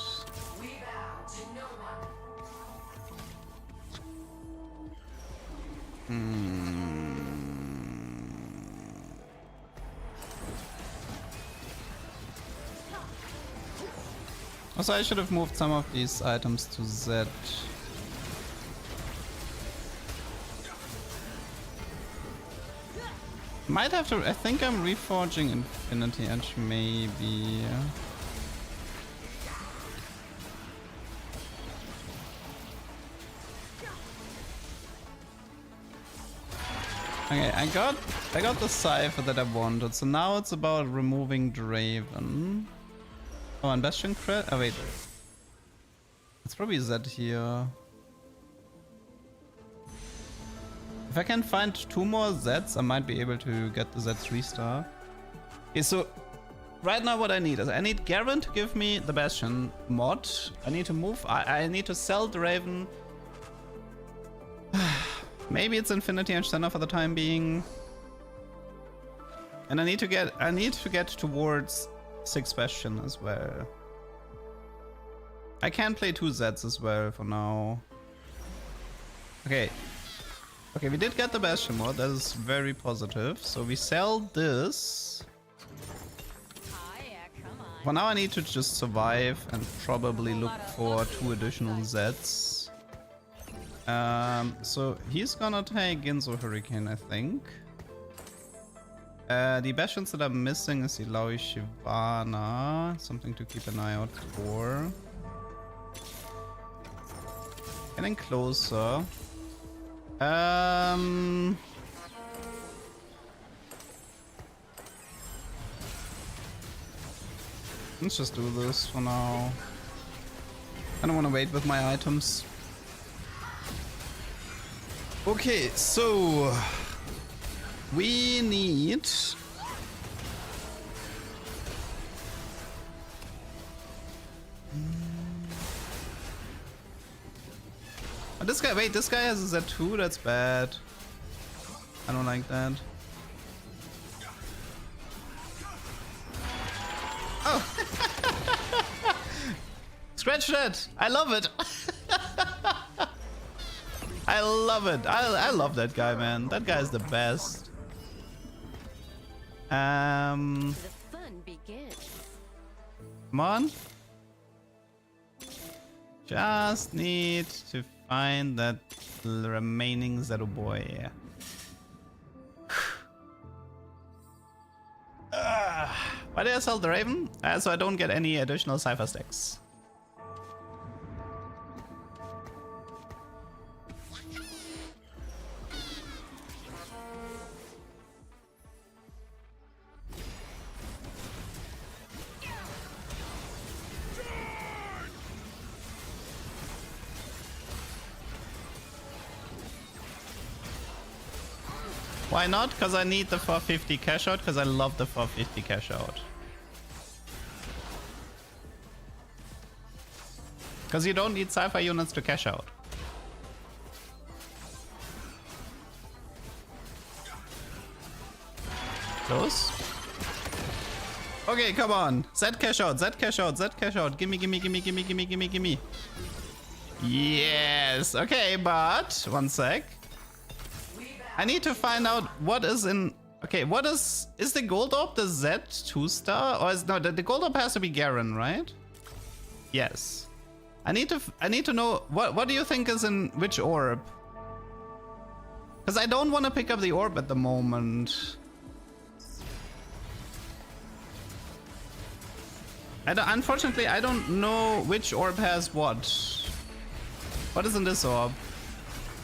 Also, I should have moved some of these items to Z. Might have to. I think I'm reforging Infinity Edge, maybe. Okay, I got the cipher that I wanted, so now it's about removing Draven. Oh, and Bastion crit. Oh wait, it's probably Z here. If I can find 2 more Zs, I might be able to get the Z 3-star. Okay, so right now what I need is I need Garen to give me the Bastion mod. I need to move. I need to sell the Raven. Maybe it's Infinity and Center for the time being. And I need to get towards 6 Bastion as well. I can play 2 Zs as well for now. Okay. Okay, we did get the Bastion mod, that is very positive. So we sell this. For now I need to just survive and probably look for 2 additional Zs. So he's gonna take Ginzo Hurricane, I think. The Bastions that I'm missing is Ilaoi Shivana. Something to keep an eye out for. Getting closer. Let's just do this for now. I don't want to wait with my items. We need... Oh, this guy, wait, this guy has a Z2, that's bad. I don't like that. Oh! Scratch that! I love it! I love it. I love that guy, man. That guy is the best. The fun begins. Come on. Just need to find that remaining Zero boy. Why did I sell the Raven? So I don't get any additional Cypher stacks. Why not? Because I need the 450 cash out, because I love the 450 cash out. Because you don't need Cypher units to cash out. Close. Okay, come on. Z cash out, Z cash out, Z cash out. Gimme, gimme, gimme, gimme, gimme, gimme, gimme. Yes. Okay, but one sec. I need to find out what is in... Okay, what is the gold orb the Z2 star? Or is... No, the gold orb has to be Garen, right? Yes. I need to know... What do you think is in which orb? Because I don't want to pick up the orb at the moment. Unfortunately, I don't know which orb has what. What is in this orb?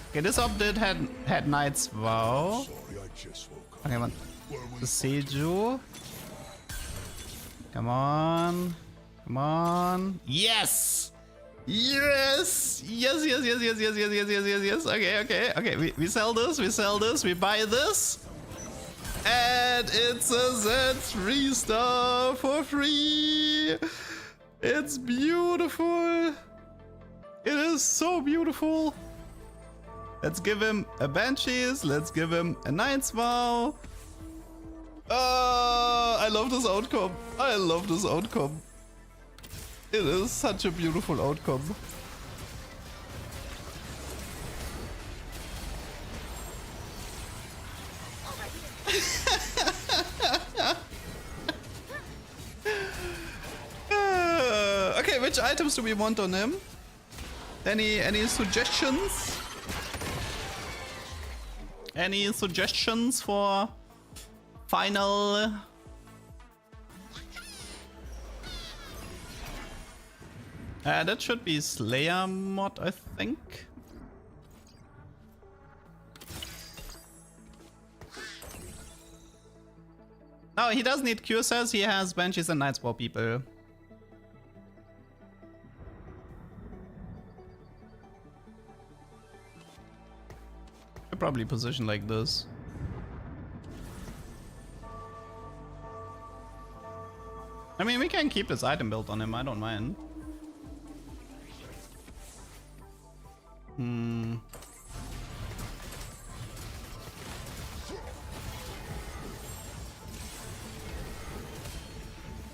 Okay, this orb had Knight's Vow. Sorry, I just woke up. Okay, one. Were we The Seju. Come on. Come on. Yes! Yes! Yes, yes, yes, yes, yes, yes, yes, yes, yes, yes. Okay, okay, okay. We sell this, we sell this, we buy this. And it's a Z3 star for free. It's beautiful. It is so beautiful. Let's give him a Banshees. Let's give him a Knight's Vow. I love this outcome. I love this outcome. It is such a beautiful outcome. Okay, which items do we want on him? Any suggestions? Any suggestions for final? That should be Slayer mod, I think. No, he doesn't need Q cells, he has Banshees and Night's War people. Should probably position like this. I mean, we can keep this item built on him, I don't mind.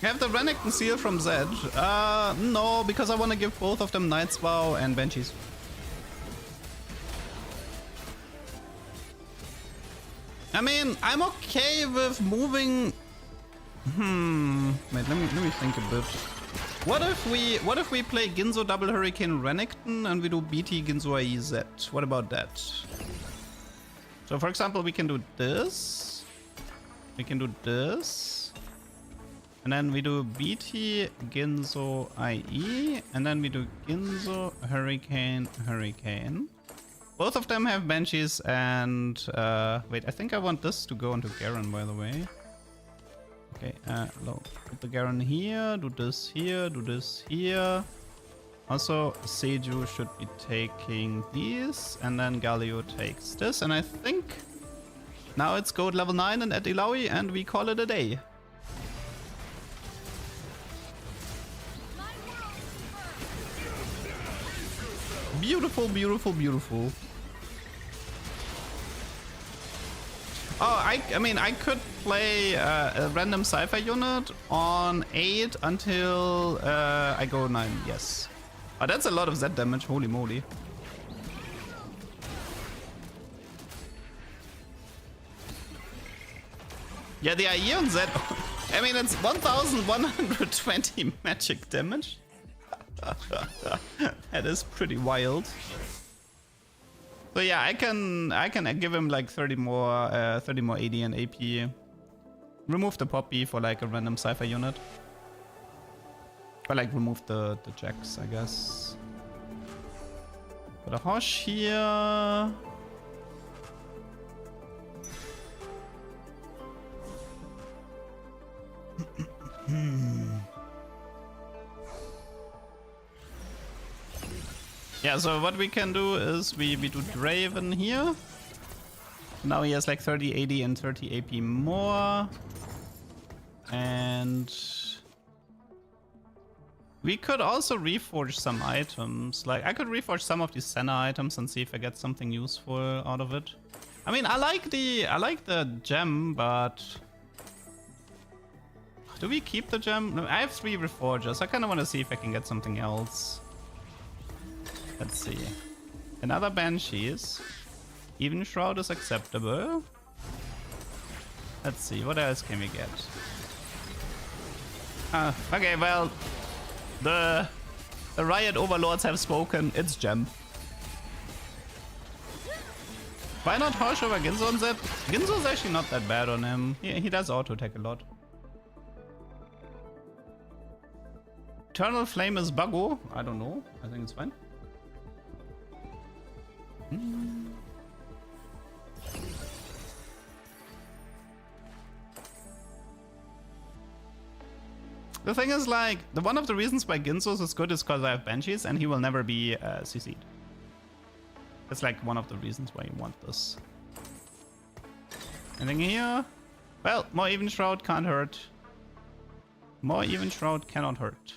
Have the Renekton seal from Zed? No, because I want to give both of them Knight's Vow and Banshees. I mean, I'm okay with moving... Wait, let me think a bit. What if we play Ginzo double Hurricane Renekton and we do BT Ginzo IE Z? What about that? So for example, we can do this. We can do this. And then we do BT Ginzo IE. And then we do Ginzo Hurricane Hurricane. Both of them have Banshees and... wait, I think I want this to go onto Garen, by the way. Okay, put the Garen here, do this here, do this here. Also, Seju should be taking these, and then Galio takes this, and I think Now it's gold level 9 and at Illaoi, and we call it a day. Beautiful, beautiful, beautiful. Oh, I mean, I could play a random sci-fi unit on 8 until I go 9, yes. Oh, that's a lot of Z damage, holy moly. Yeah, the IE on Z, I mean, it's 1120 magic damage. That is pretty wild. So yeah, I can give him like 30 more AD and AP. Remove the Poppy for like a random sci-fi unit. Or like remove the Jax, I guess. Put a Hosh here. Yeah, so what we can do is we do Draven here. Now he has like 30 AD and 30 AP more. And we could also reforge some items. Like I could reforge some of these Senna items and see if I get something useful out of it. I mean, I like the gem, but do we keep the gem? No, I have 3 reforgers. I kind of want to see if I can get something else. Let's see. Another Banshees. Even Shroud is acceptable. Let's see, what else can we get? Okay, well, the Riot Overlords have spoken. It's gem. Why not Hosh over Ginzo on that? Ginzo's actually not that bad on him. He does auto attack a lot. Eternal Flame is buggo. I don't know. I think it's fine. The thing is, like, one of the reasons why Ginzo's is good is because I have Banshees and he will never be CC'd. That's like one of the reasons why you want this. Anything here? Well, more Even Shroud can't hurt. More Even Shroud cannot hurt.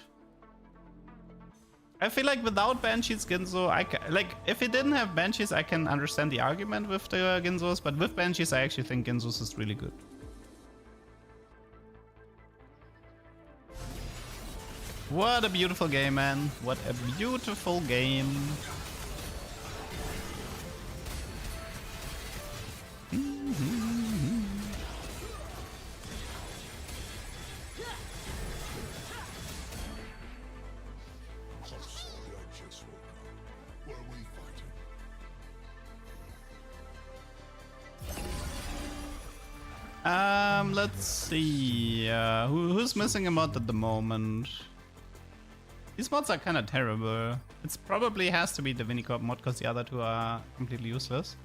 I feel like without Banshees, Ginzo, like, if he didn't have Banshees, I can understand the argument with the Ginzos, but with Banshees, I actually think Ginzo's is really good. What a beautiful game, man. What a beautiful game. Let's see. Who's missing a mod at the moment? These mods are kind of terrible. It probably has to be the Divinicorp mod because the other two are completely useless.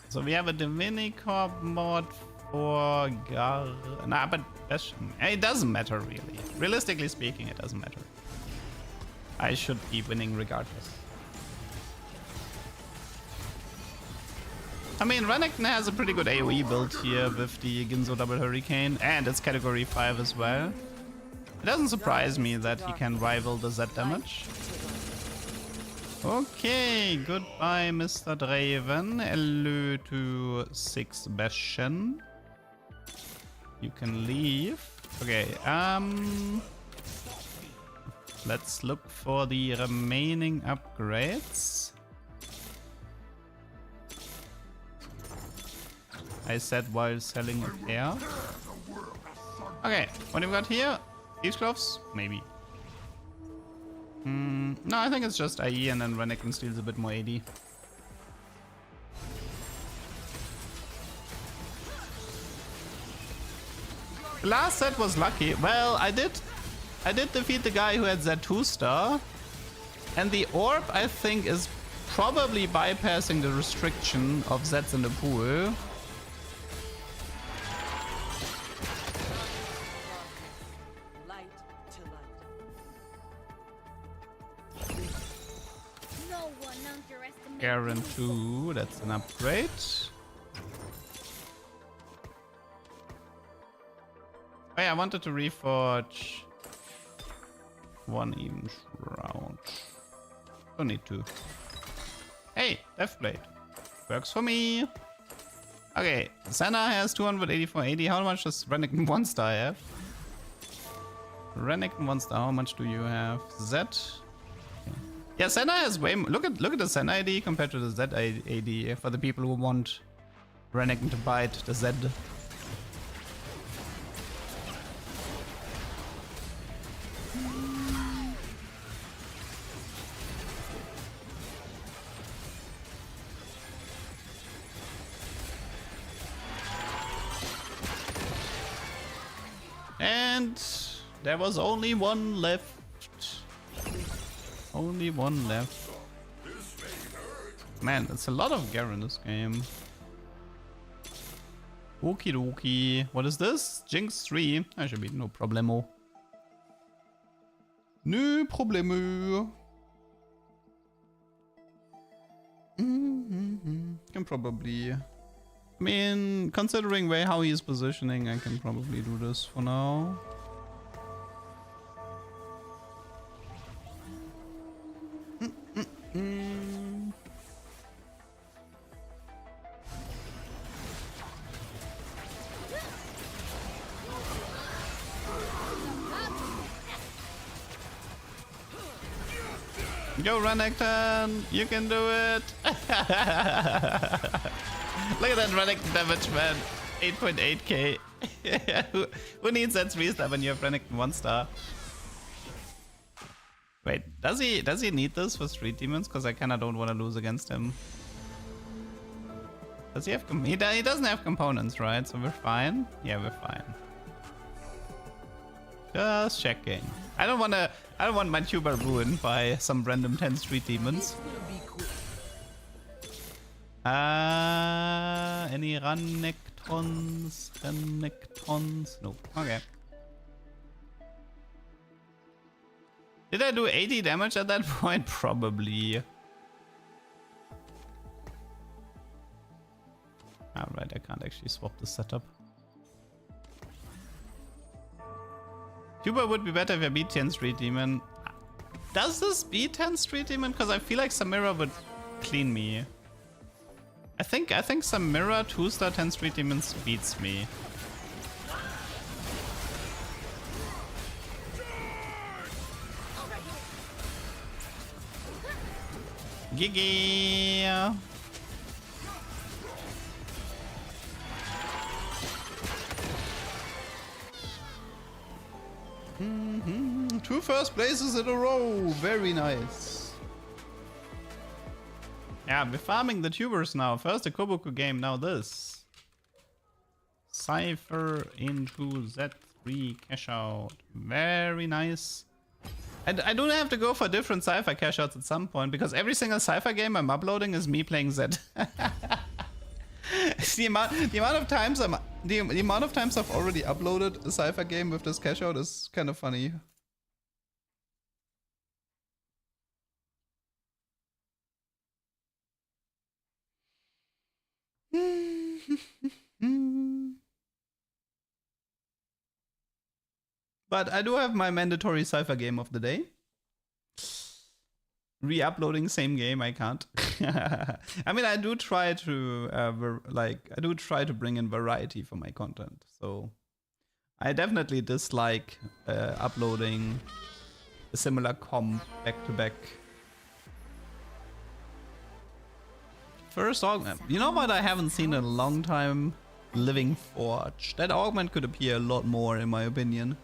So we have a Divinicorp mod for Gar. Nah, but it doesn't matter really. Realistically speaking, it doesn't matter. I should be winning regardless. I mean, Renekton has a pretty good AoE build here with the Ginzo Double Hurricane, and it's category 5 as well. It doesn't surprise me that he can rival the Z damage. Okay, goodbye Mr. Draven. Hello to 6 Bastion. You can leave. Okay, let's look for the remaining upgrades. I said while selling it there. Okay, what have we got here? Thieves' Gloves? Maybe. No, I think it's just IE and then Renekton steals a bit more AD. The last set was lucky. Well, I did defeat the guy who had that 2-star. And the orb, I think, is probably bypassing the restriction of Zeds in the pool. No one underestimates Garen 2, that's an upgrade. Oh yeah, I wanted to reforge one even shroud. Don't need to. Hey, Deathblade. Works for me. Okay, Senna has 284.80. How much does Renekton 1 star have? Renekton 1 star, how much do you have? Z? Okay. Yeah, Senna has way more. Look at the Senna ID compared to the Z ID for the people who want Renekton to bite the Z. And there was only one left. Only one left. Man, it's a lot of Garen in this game. Okie dokie. What is this? Jinx 3. That should be no problemo. No problemo. Can probably... I mean, considering how he is positioning, I can probably do this for now. Go Renekton, you can do it! Look at that Renekton damage, man. 8.8k. who needs that 3-star when you have Renekton 1 star? Wait, does he need this for Street Demons? Because I kinda don't want to lose against him. Does he have he doesn't have components, right? So we're fine? Yeah, we're fine. Just checking. I don't want my tuber ruined by some random 10 Street Demons. Any Renektrons? No. Okay. Did I do 80 damage at that point? Probably. Alright, I can't actually swap the setup. Tuber would be better if I beat 10 Street Demon. Does this beat 10 Street Demon? Because I feel like Samira would clean me. I think Samira 2-star 10 Street Demons beats me. Gigi. Two first places in a row. Very nice. Yeah, we're farming the tubers now. First the Koboku game, now this. Cypher into Z3 cash out. Very nice. And I do have to go for different Cypher cash outs at some point because every single Cypher game I'm uploading is me playing Z. the amount of times I've already uploaded a Cypher game with this cash out is kind of funny. But I do have my mandatory Cypher game of the day. Re-uploading same game, I can't. I mean, I do try to bring in variety for my content. So I definitely dislike uploading a similar comp back to back. First augment. You know what I haven't seen in a long time? Living Forge. That augment could appear a lot more in my opinion.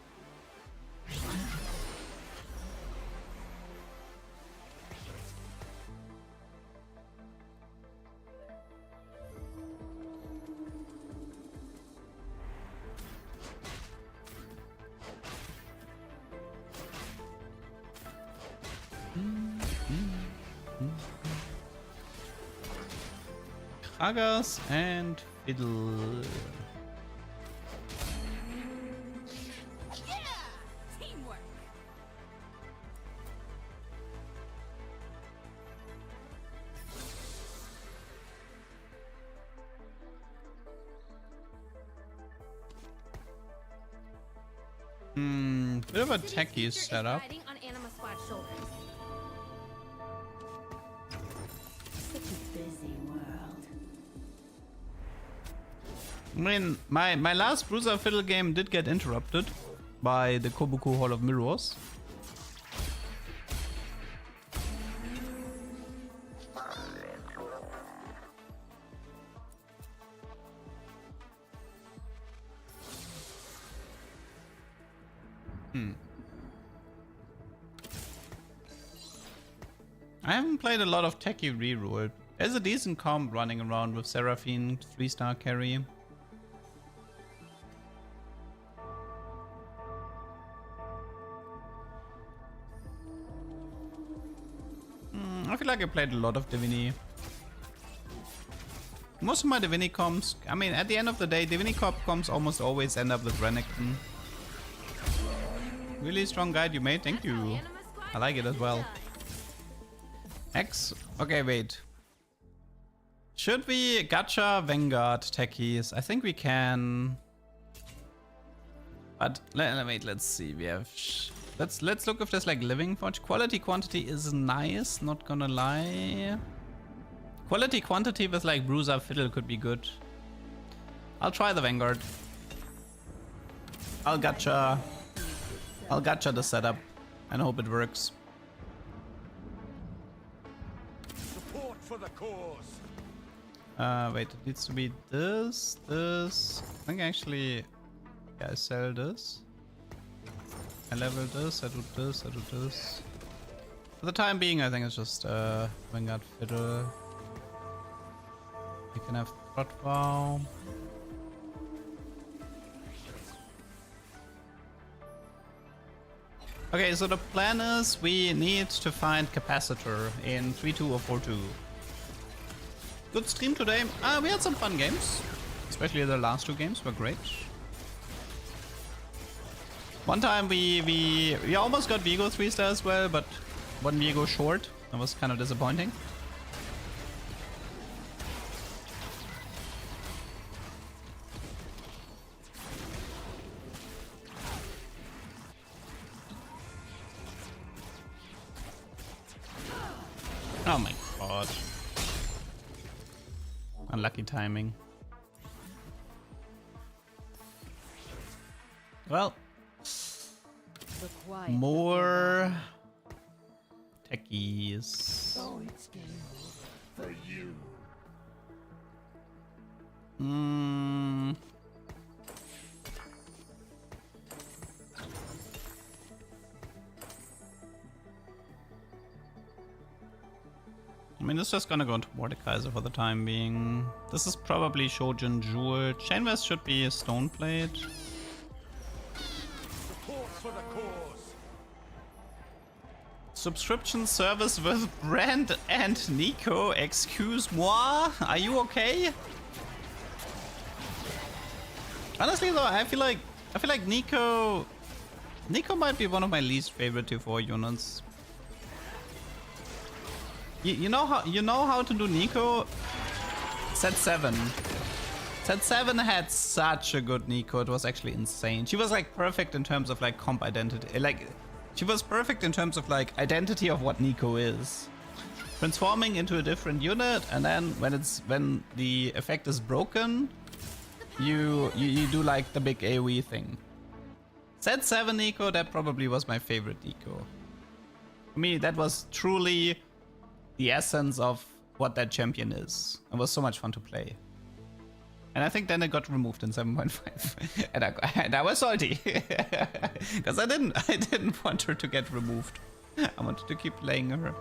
Kragas and Fiddle. Bit of a City's techie future is setup. riding on Anima Squad shoulders. Such a busy world. I mean, my last Bruiser Fiddle game did get interrupted by the Kobuku Hall of Mirrors. I haven't played a lot of Techie Reroll. There's a decent comp running around with Seraphine, 3-star carry. I feel like I played a lot of Divini. Most of my Divini comps, I mean, at the end of the day, Divini comps almost always end up with Renekton. Really strong guide you made, thank you. I like it as well. X? Okay, wait. Should we gacha Vanguard techies? I think we can. But wait, let's see. We have. Let's look if there's like living forge. Quality quantity is nice, not gonna lie. Quality quantity with like Bruiser Fiddle could be good. I'll try the Vanguard. I'll gacha the setup and hope it works. Support for the cause. Wait, it needs to be this. I think actually, yeah, I sell this. I level this, I do this, I do this. For the time being, I think it's just Vanguard Fiddle. You can have Trotvow. Okay, so the plan is we need to find Capacitor in 3-2 or 4-2. Good stream today. We had some fun games. Especially the last two games were great. One time we almost got Vigo 3-star as well, but one Vigo short. That was kind of disappointing. Oh my god. Unlucky timing. Well, more techies. So it's game over for you. I mean, it's just gonna go into Mordekaiser for the time being. This is probably Shojin Jewel. Chainvest should be a Stone Plate. Support for the cause. Subscription service with Brand and Nico. Excuse moi. Are you okay? Honestly though, I feel like Nico might be one of my least favorite T4 units. You know how to do Nico? Set 7. Set 7 had such a good Nico. It was actually insane. She was like perfect in terms of like comp identity. Like she was perfect in terms of like identity of what Nico is. Transforming into a different unit, and then when the effect is broken, you do like the big AoE thing. Set 7 Nico, that probably was my favorite Nico. For me, that was truly the essence of what that champion is. It was so much fun to play. And I think then it got removed in 7.5. and I was salty. Because I didn't want her to get removed. I wanted to keep playing her.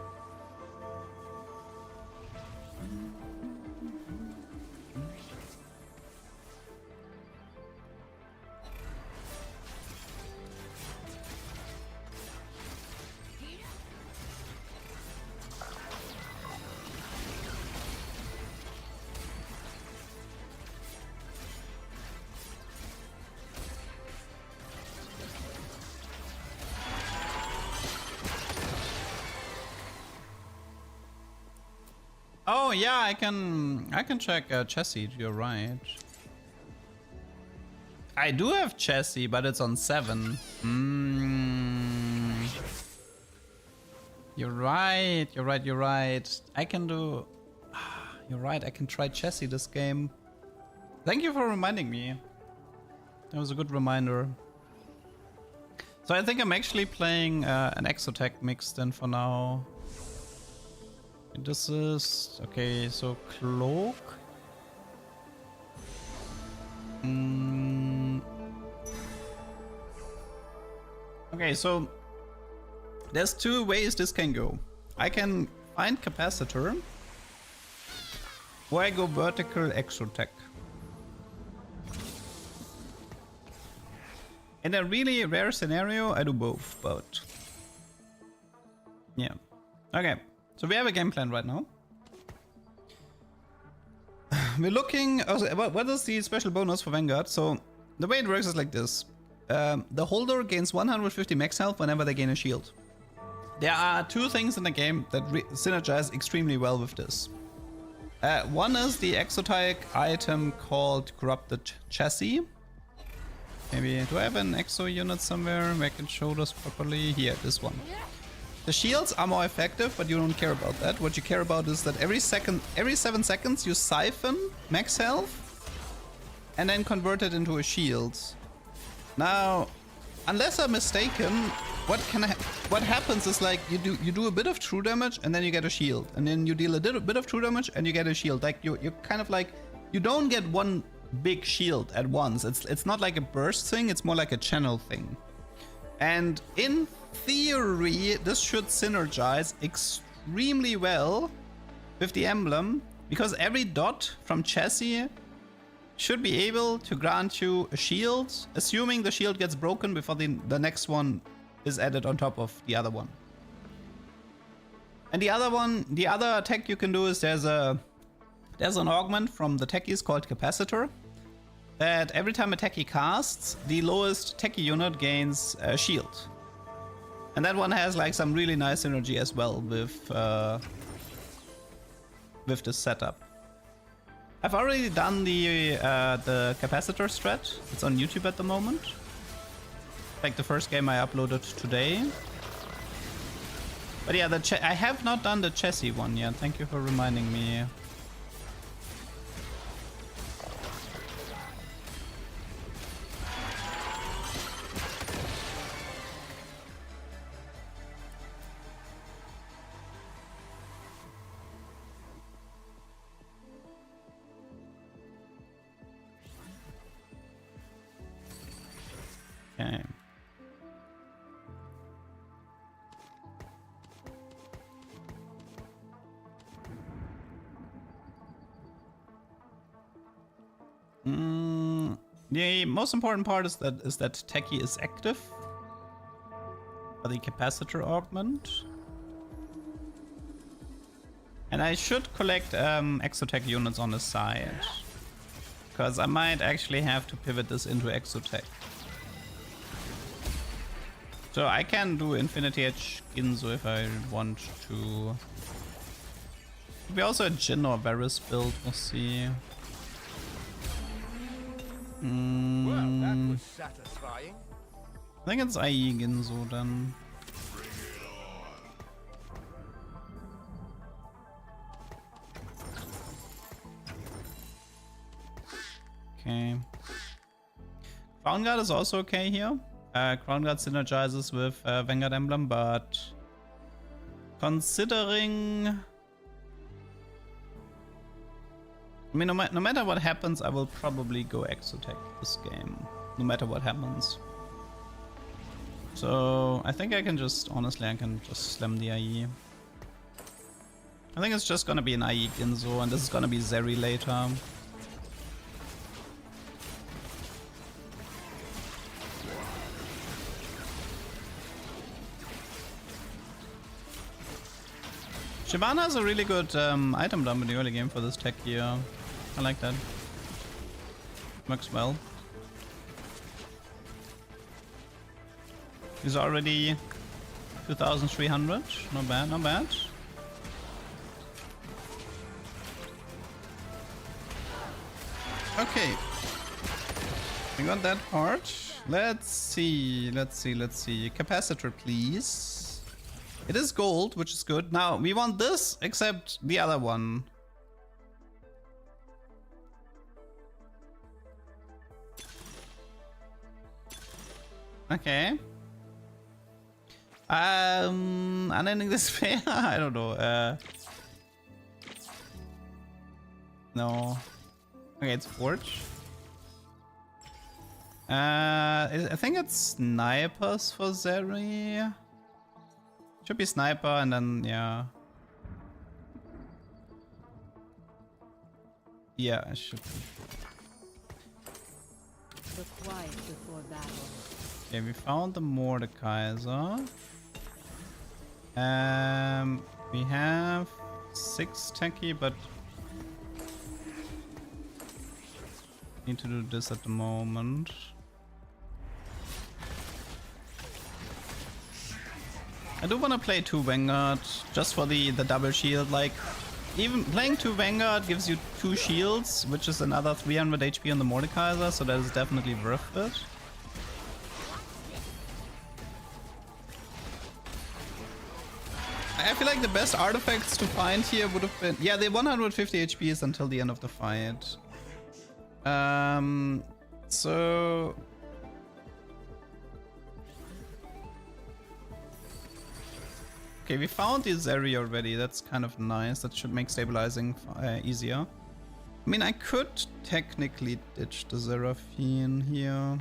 Oh yeah, I can check Chessie, you're right. I do have chassis, but it's on 7. You're right, you're right, you're right. I can do... You're right, I can try chassis this game. Thank you for reminding me. That was a good reminder. So I think I'm actually playing an Exotech mix then for now. This is... Okay, so Cloak. Okay, so there's 2 ways this can go. I can find Capacitor, or I go vertical Exotech. In a really rare scenario, I do both, but yeah. Okay, so we have a game plan right now. We're looking... what is the special bonus for Vanguard? So the way it works is like this. The holder gains 150 max health whenever they gain a shield. There are 2 things in the game that synergize extremely well with this. One is the exotic item called Corrupted Chassis. Maybe, do I have an exo unit somewhere where I can show this properly? Here, this one. The shields are more effective, but you don't care about that. What you care about is that every 7 seconds you siphon max health and then convert it into a shield. Now, unless I'm mistaken, what happens is like you do a bit of true damage and then you get a shield, and then you deal a bit of true damage and you get a shield. Like you're kind of like, you don't get one big shield at once. It's not like a burst thing, it's more like a channel thing. And in theory, this should synergize extremely well with the emblem, because every dot from chassis should be able to grant you a shield, assuming the shield gets broken before the next one is added on top of the other one. And the other attack you can do is there's an augment from the techies called Capacitor, that every time a techie casts, the lowest techie unit gains a shield. And that one has like some really nice synergy as well with this setup. I've already done the Capacitor strat. It's on YouTube at the moment. Like the first game I uploaded today. But yeah, I have not done the chassis one yet. Thank you for reminding me. Okay. The most important part is that techie is active for the capacitor augment. And I should collect exotech units on the side, because I might actually have to pivot this into exotech. So I can do Infinity Edge Ginzo if I want to. Maybe also a Jin or Varus build, we'll see. Well, that was satisfying. I think it's IE Ginzo then. Okay. Crown Guard is also okay here. Crown Guard synergizes with Vanguard Emblem, but considering... I mean, no matter what happens, I will probably go Exotech this game. No matter what happens. So, I think I can just... Honestly, I can just slam the IE. I think it's just gonna be an IE Ginzo, and this is gonna be Zeri later. Shyvana is a really good item dump in the early game for this tech here. I like that. Works well. He's already 2,300. Not bad, not bad. Okay. I got that part. Let's see. Capacitor, please. It is gold, which is good. Now, we want this, except the other one. Okay. Unending despair? I don't know. No. Okay, it's Forge. I think it's snipers for Zeri. Should be sniper and then, yeah. Yeah, it should be. The quiet before battle. Okay, we found the Mordekaiser. We have 6 techie, but need to do this at the moment. I do want to play 2 Vanguard just for the double shield. Like, even playing 2 Vanguard gives you 2 shields, which is another 300 HP on the Mordekaiser, so that is definitely worth it. I feel like the best artifacts to find here would have been... Yeah, the 150 HP is until the end of the fight. So... Okay, we found this area already. That's kind of nice. That should make stabilizing easier. I mean, I could technically ditch the Seraphine here.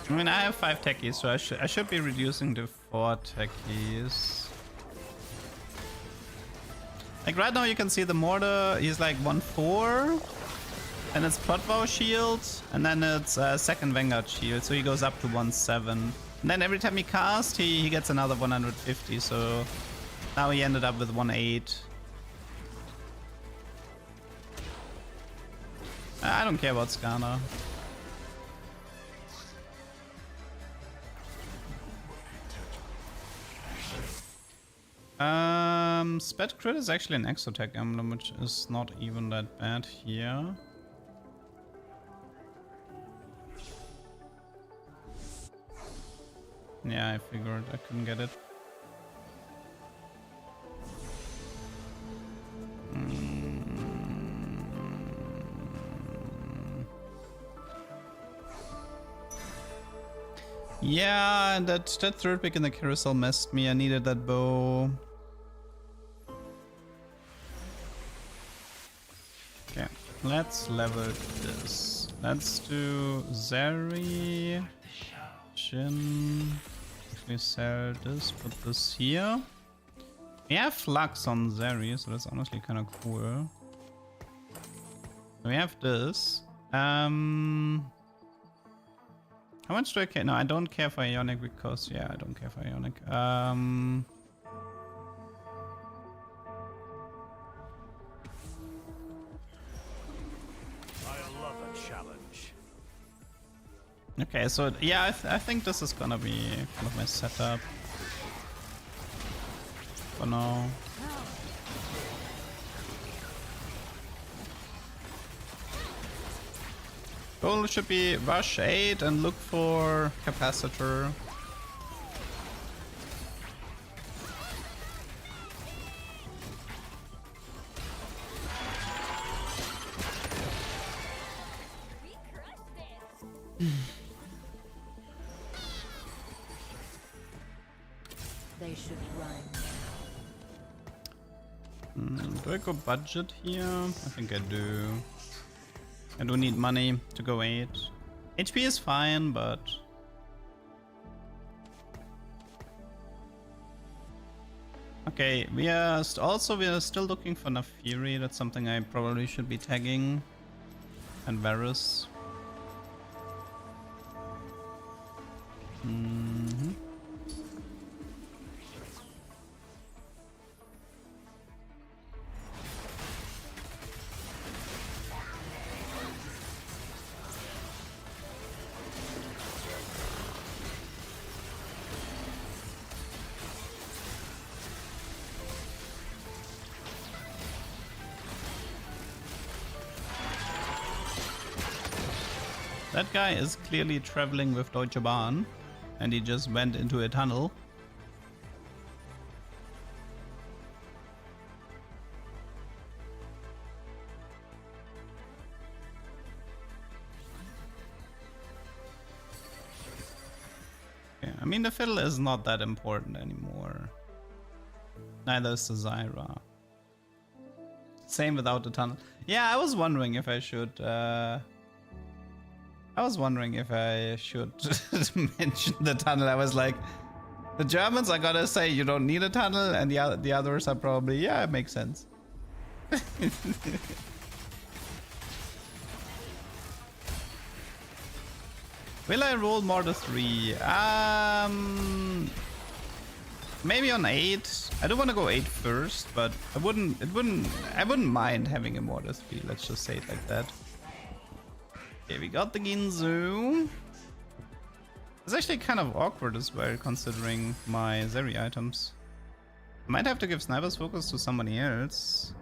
I mean, I have 5 techies, so I should be reducing to 4 techies. Like right now you can see the mortar, he's like 1-4. And it's plot vow shield, and then it's second Vanguard shield, so he goes up to 1-7. And then every time he casts, he gets another 150, so now he ended up with 1-8. I don't care about Skarner. Sped crit is actually an exotech emblem, which is not even that bad here. Yeah, I figured I couldn't get it. Yeah, that third pick in the carousel messed me. I needed that bow. Okay, let's level this. Let's do Zeri, Jin. Actually sell this, put this here. We have Flux on Zeri, so that's honestly kind of cool. We have this. How much do I care? No, I don't care for Ionic because, yeah, I don't care for Ionic. Okay, so yeah, I think this is gonna be kind of my setup for now. Goal should be rush 8 and look for capacitor. They should run. Do I go budget here? I think I do. I do need money to go 8. HP is fine, but... Okay, we are still looking for Nafiri. That's something I probably should be tagging. And Varus. That guy is clearly traveling with Deutsche Bahn, and he just went into a tunnel. Okay, I mean, the fiddle is not that important anymore. Neither is the Zyra. Same without the tunnel. Yeah, I was wondering if I should mention the tunnel. I was like, the Germans are gonna say you don't need a tunnel, and the others are probably, yeah, it makes sense. Will I roll Mortar 3? Maybe on 8. I do want to go 8 first, but I wouldn't mind having a Mortar 3. Let's just say it like that. Okay, we got the Ginzu. It's actually kind of awkward as well, considering my Zeri items. I might have to give Sniper's Focus to somebody else.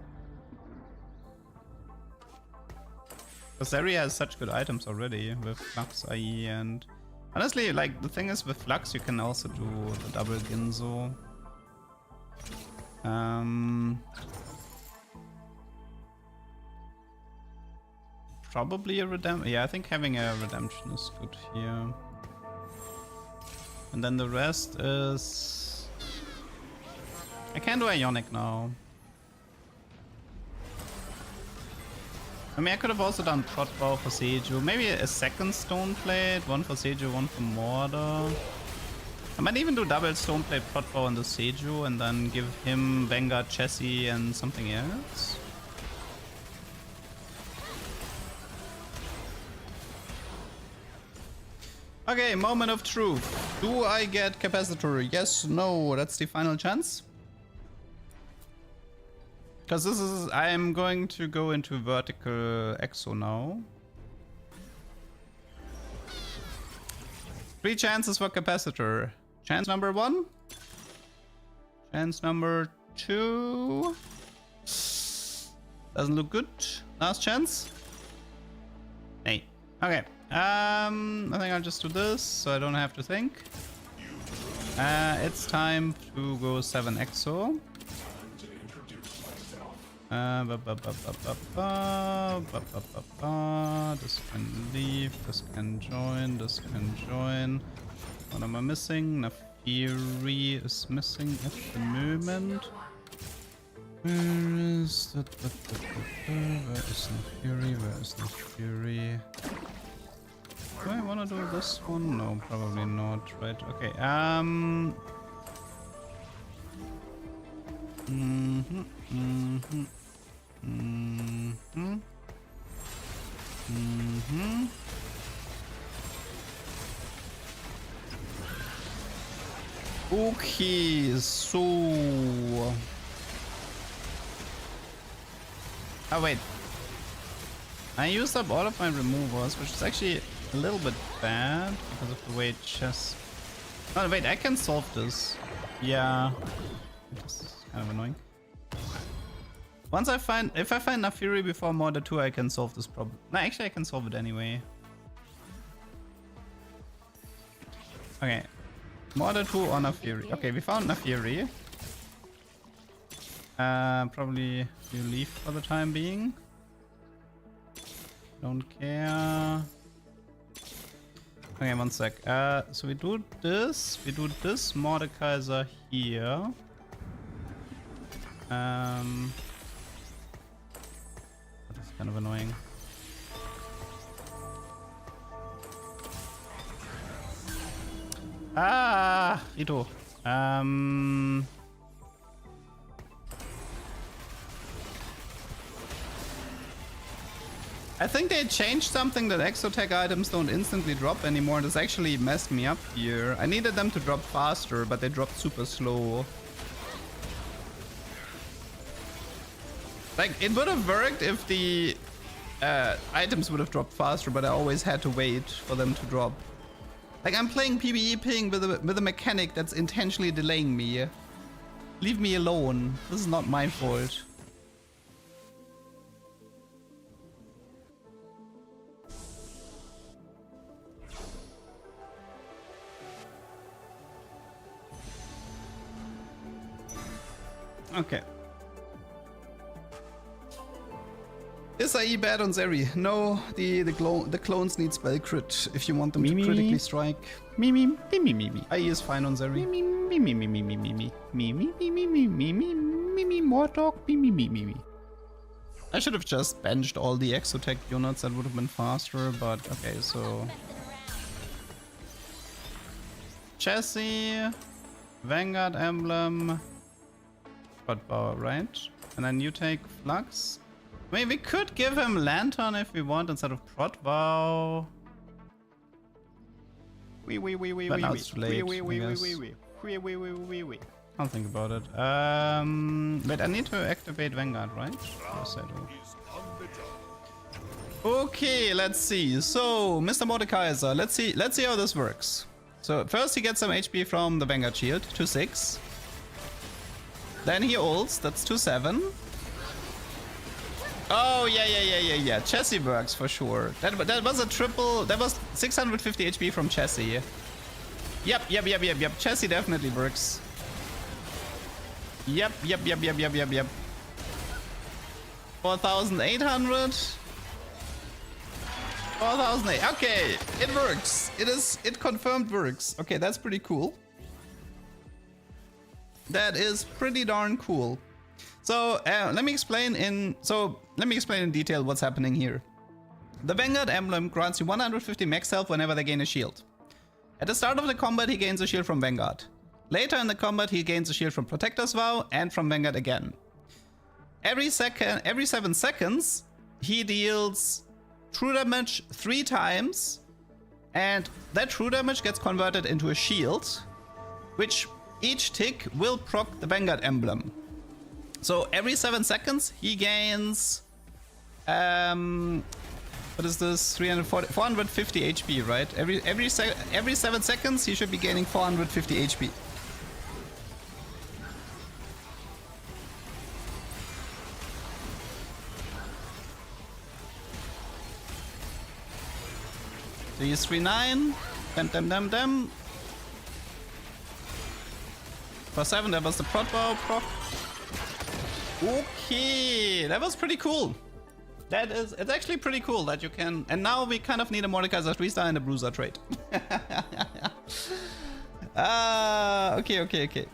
Because Zeri has such good items already with Flux, IE, and honestly, like, the thing is with Flux you can also do the double Ginzo. Probably a redemption. Yeah, I think having a redemption is good here. And then the rest is... I can do Ionic now. I mean, I could have also done Protbow for Seiju. Maybe a second Stoneplate, one for Seiju, one for Mortar. I might even do double Stoneplate Protbow on the Seiju and then give him Vanguard Chassis and something else. Okay, moment of truth. Do I get Capacitor? Yes, no, that's the final chance. Because this is, I am going to go into vertical exo now. 3 chances for Capacitor. Chance number 1. Chance number 2. Doesn't look good. Last chance. Hey. Okay. I think I'll just do this so I don't have to think. It's time to go 7 exo. This can leave, this can join, this can join. What am I missing? Nafiri is missing at the moment. Where is that? Where is Nafiri? Where is Nafiri? Do I want to do this one? No, probably not. Right, okay. Okay, so... Oh, wait. I used up all of my removers, which is actually a little bit bad because of the way chess... Oh, wait, I can solve this. Yeah. This is kind of annoying. Once I find... If I find Nafiri before Mortar 2, I can solve this problem. No, actually, I can solve it anyway. Okay. Mortar 2 or Nafiri. Okay, we found Nafiri. Probably you leave for the time being. Don't care. Okay, one sec. So we do this. We do this Mordekaiser here. That is kind of annoying. Ah, Ito. I think they changed something that Exotech items don't instantly drop anymore. This actually messed me up here. I needed them to drop faster, but they dropped super slow. Like, it would have worked if the items would have dropped faster, but I always had to wait for them to drop. Like, I'm playing PBE ping with a mechanic that's intentionally delaying me. Leave me alone. This is not my fault. Okay. Is IE bad on Zeri? No, the clones need spell crit if you want them to critically strike. IE is fine on Zeri. More talk. I should have just benched all the Exotech units, that would have been faster, but okay, so... Chassis, Vanguard Emblem, Power, right? And then you take Flux. I mean, we could give him Lantern if we want instead of Protvow. But now it's too late, I'll think about it. Wait, I need to activate Vanguard, right? Yes, I do. Okay, let's see. So, Mr. Mordekaiser, let's see how this works. So, first he gets some HP from the Vanguard shield, 2-6. Then he ults, that's 2-7. Oh, yeah. Chassis works for sure. That was a triple, that was 650 HP from Chassis. Yep. Chassis definitely works. Yep. 4,800. 4,008. Okay, it works. It confirmed works. Okay, that's pretty cool. That is pretty darn cool. So let me explain in detail what's happening here. The Vanguard emblem grants you 150 max health whenever they gain a shield. At the start of the combat, he gains a shield from Vanguard. Later in the combat, he gains a shield from Protector's Vow and from Vanguard again. Every 7 seconds, he deals true damage 3 times, and that true damage gets converted into a shield, which each tick will proc the Vanguard emblem. So every 7 seconds he gains what is this? 450 HP, right? Every 7 seconds he should be gaining 450 HP. So he's 3-9. Dem. For 7, that was the Protvow proc. Okay, that was pretty cool. It's actually pretty cool that you can, and now we kind of need a Mordekaiser 3-star and a Bruiser trait. Okay.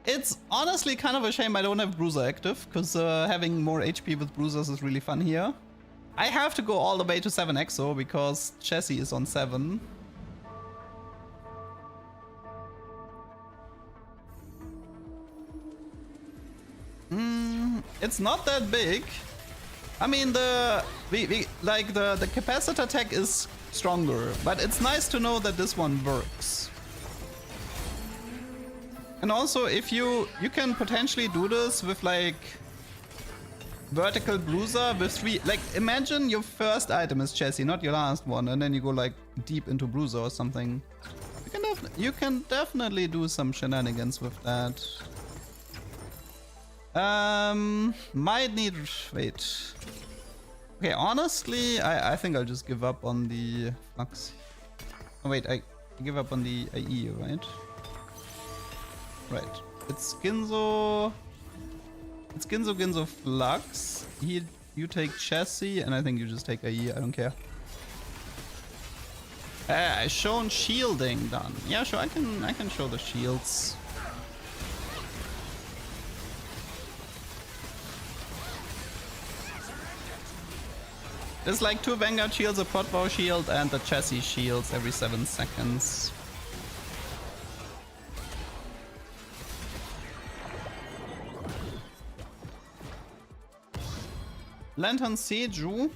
It's honestly kind of a shame I don't have Bruiser active, because having more HP with Bruisers is really fun here. I have to go all the way to 7 Exo because Chassis is on 7. It's not that big. I mean, the capacitor tech is stronger, but it's nice to know that this one works. And also, if you can potentially do this with like vertical bruiser with 3. Like, imagine your first item is Chassis, not your last one, and then you go like deep into bruiser or something. You can definitely do some shenanigans with that. Might need... Wait. Okay, honestly, I think I'll just give up on the Flux. Oh wait, I give up on the IE, right? Right. It's Ginzo... It's Ginzo Flux. You take Chassis, and I think you just take IE, I don't care. Shown shielding done. Yeah, sure, I can show the shields. There's like 2 Vanguard shields, a Protvow shield, and the Chassis shields every 7 seconds. Lantern Seju.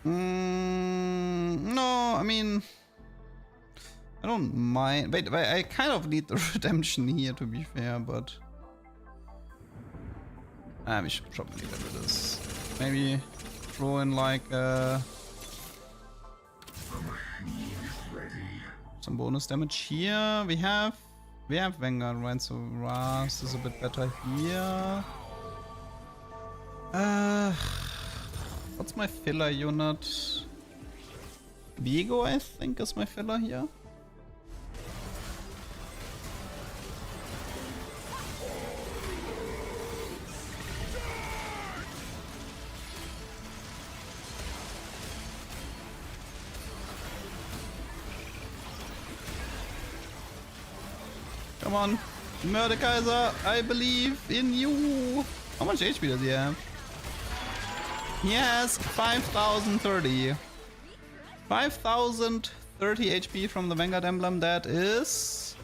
No, I mean... I don't mind. Wait, I kind of need the redemption here, to be fair, but... we should probably get rid of this. Maybe throw in like some bonus damage here. We have Vanguard, right? So Ras is a bit better here. What's my filler unit? Viego, I think, is my filler here. Come on, Mordekaiser, I believe in you. How much HP does he have? He has 5,030. 5,030 HP from the Vanguard emblem. That is,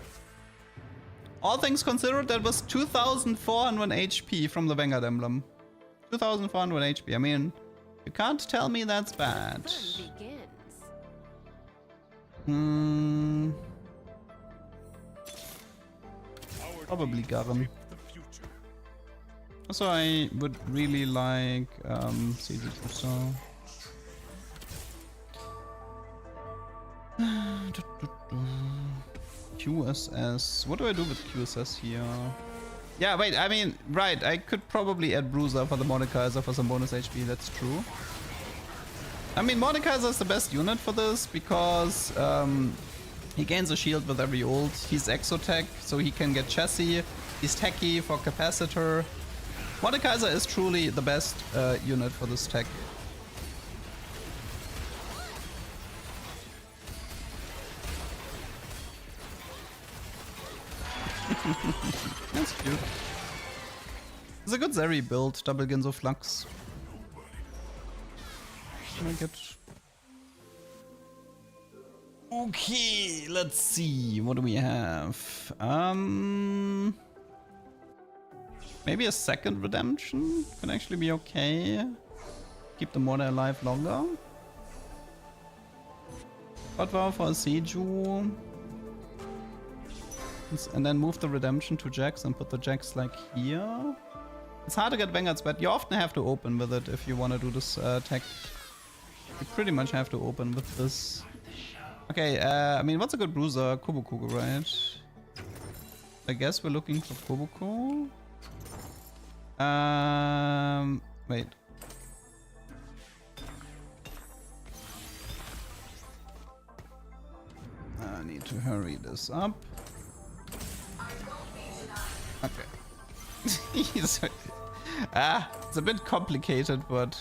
all things considered, that was 2,400 HP from the Vanguard emblem. 2,400 HP. I mean, you can't tell me that's bad. Fun begins. Probably Garen. Also, I would really like Siege Booster. QSS. What do I do with QSS here? Yeah, wait, I mean, right, I could probably add Bruiser for the Mordekaiser for some bonus HP, that's true. I mean, Mordekaiser is the best unit for this because he gains a shield with every ult. He's Exotech, so he can get chassis. He's techy for capacitor. Mordekaiser is truly the best unit for this tech. That's cute. It's a good Zeri build, double Genzo Flux. Make it. Okay, let's see. What do we have? Maybe a second redemption can actually be okay. Keep the Morde alive longer. Hot Vow for a Seju. And then move the redemption to Jax and put the Jax like here. It's hard to get Vanguard's, but you often have to open with it if you want to do this tech. You pretty much have to open with this. Okay, I mean, what's a good bruiser? Kobuko, right? I guess we're looking for Kobuko. Wait. I need to hurry this up. Okay. It's a bit complicated, but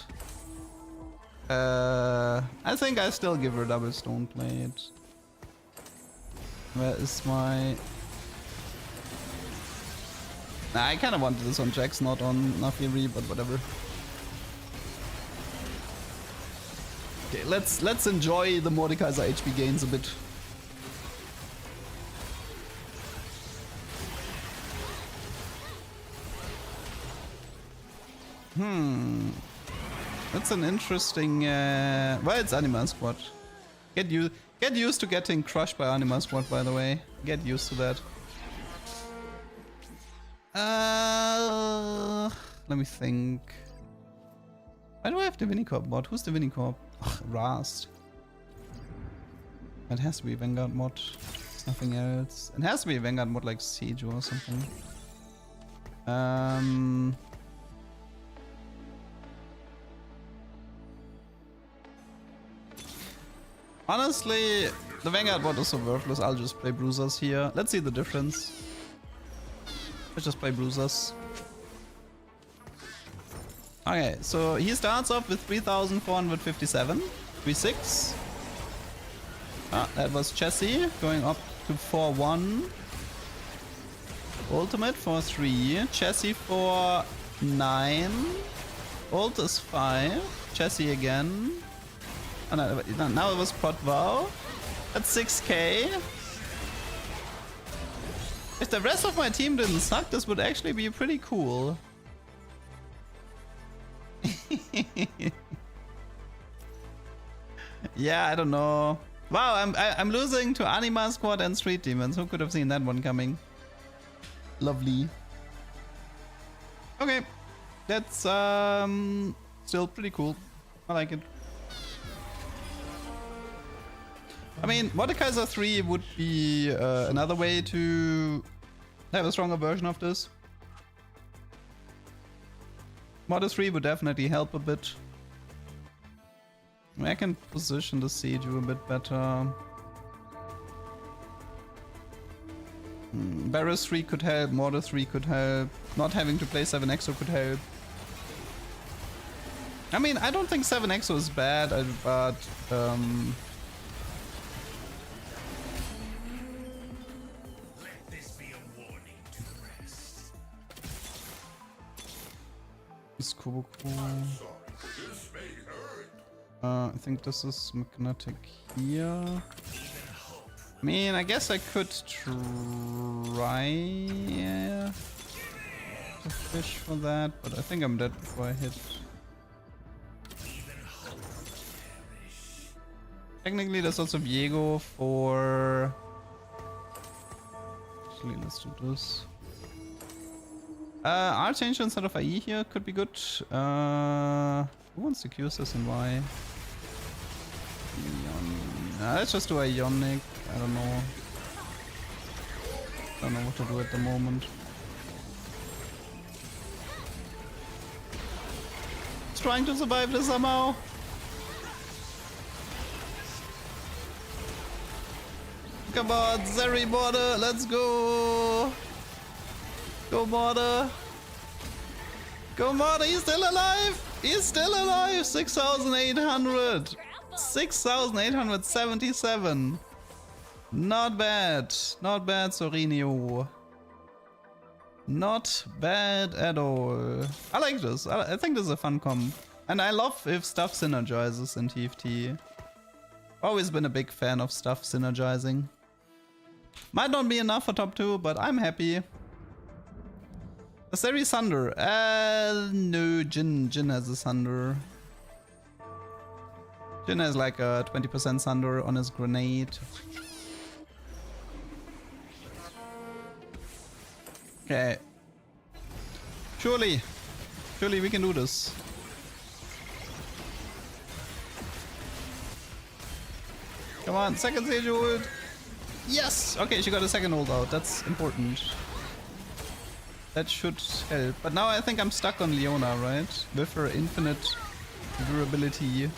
I think I still give her double stone plate. Where is my? Nah, I kind of wanted this on Jax, not on Nafiri, but whatever. Okay, let's enjoy the Mordekaiser HP gains a bit. That's an interesting. Well, it's Anima Squad. Get used to getting crushed by Anima Squad, by the way. Get used to that. Let me think. Why do I have Divinity Corp mod? Who's Divinity Corp? Ugh, Rast. It has to be a Vanguard mod. There's nothing else. It has to be a Vanguard mod like Siege or something. Honestly, the Vanguard mod is so worthless. I'll just play Bruisers here. Let's see the difference. Let's just play Bruisers. Okay, so he starts off with 3,457. 3-6. Ah, that was chassis. Going up to 4-1. Ultimate for 3. Chassis for 9. Ult is 5. Chassis again. Oh, no, now it was Pot Vow. That's 6k. If the rest of my team didn't suck, this would actually be pretty cool. Yeah, I don't know. Wow, I'm losing to Anima Squad and Street Demons. Who could have seen that one coming? Lovely. Okay, that's still pretty cool. I like it. I mean, Mordekaiser 3 would be another way to have a stronger version of this. Morde 3 would definitely help a bit. I can position the Seiju a bit better. Barriers 3 could help, Mortar 3 could help, not having to play 7 EXO could help. I mean, I don't think 7 EXO is bad, but Let this be a warning to the rest. it's Kuboku. Sorry, this may hurt. I think this is magnetic here. I mean, I guess I could try to fish for that, but I think I'm dead before I hit. Technically, there's also Viego for... Actually, let's do this. Archangel instead of IE here could be good. Who wants to Q this and why? Let's just do Ionic. I don't know. Don't know what to do at the moment. It's trying to survive this somehow. Come on, Zeri Border, let's go! Go Border! Go Border, he's still alive! He's still alive! 6,800! 6,877! Not bad. Not bad, Sorinio. Not bad at all. I like this. I think this is a fun comp. And I love if stuff synergizes in TFT. Always been a big fan of stuff synergizing. Might not be enough for top 2, but I'm happy. Aseri Sunder. No, Jin has a Sunder. Jin has like a 20% Sunder on his grenade. Okay. Surely we can do this. Come on, second stage ult. Yes! Okay, she got a second ult out. That's important. That should help. But now I think I'm stuck on Leona, right? With her infinite durability.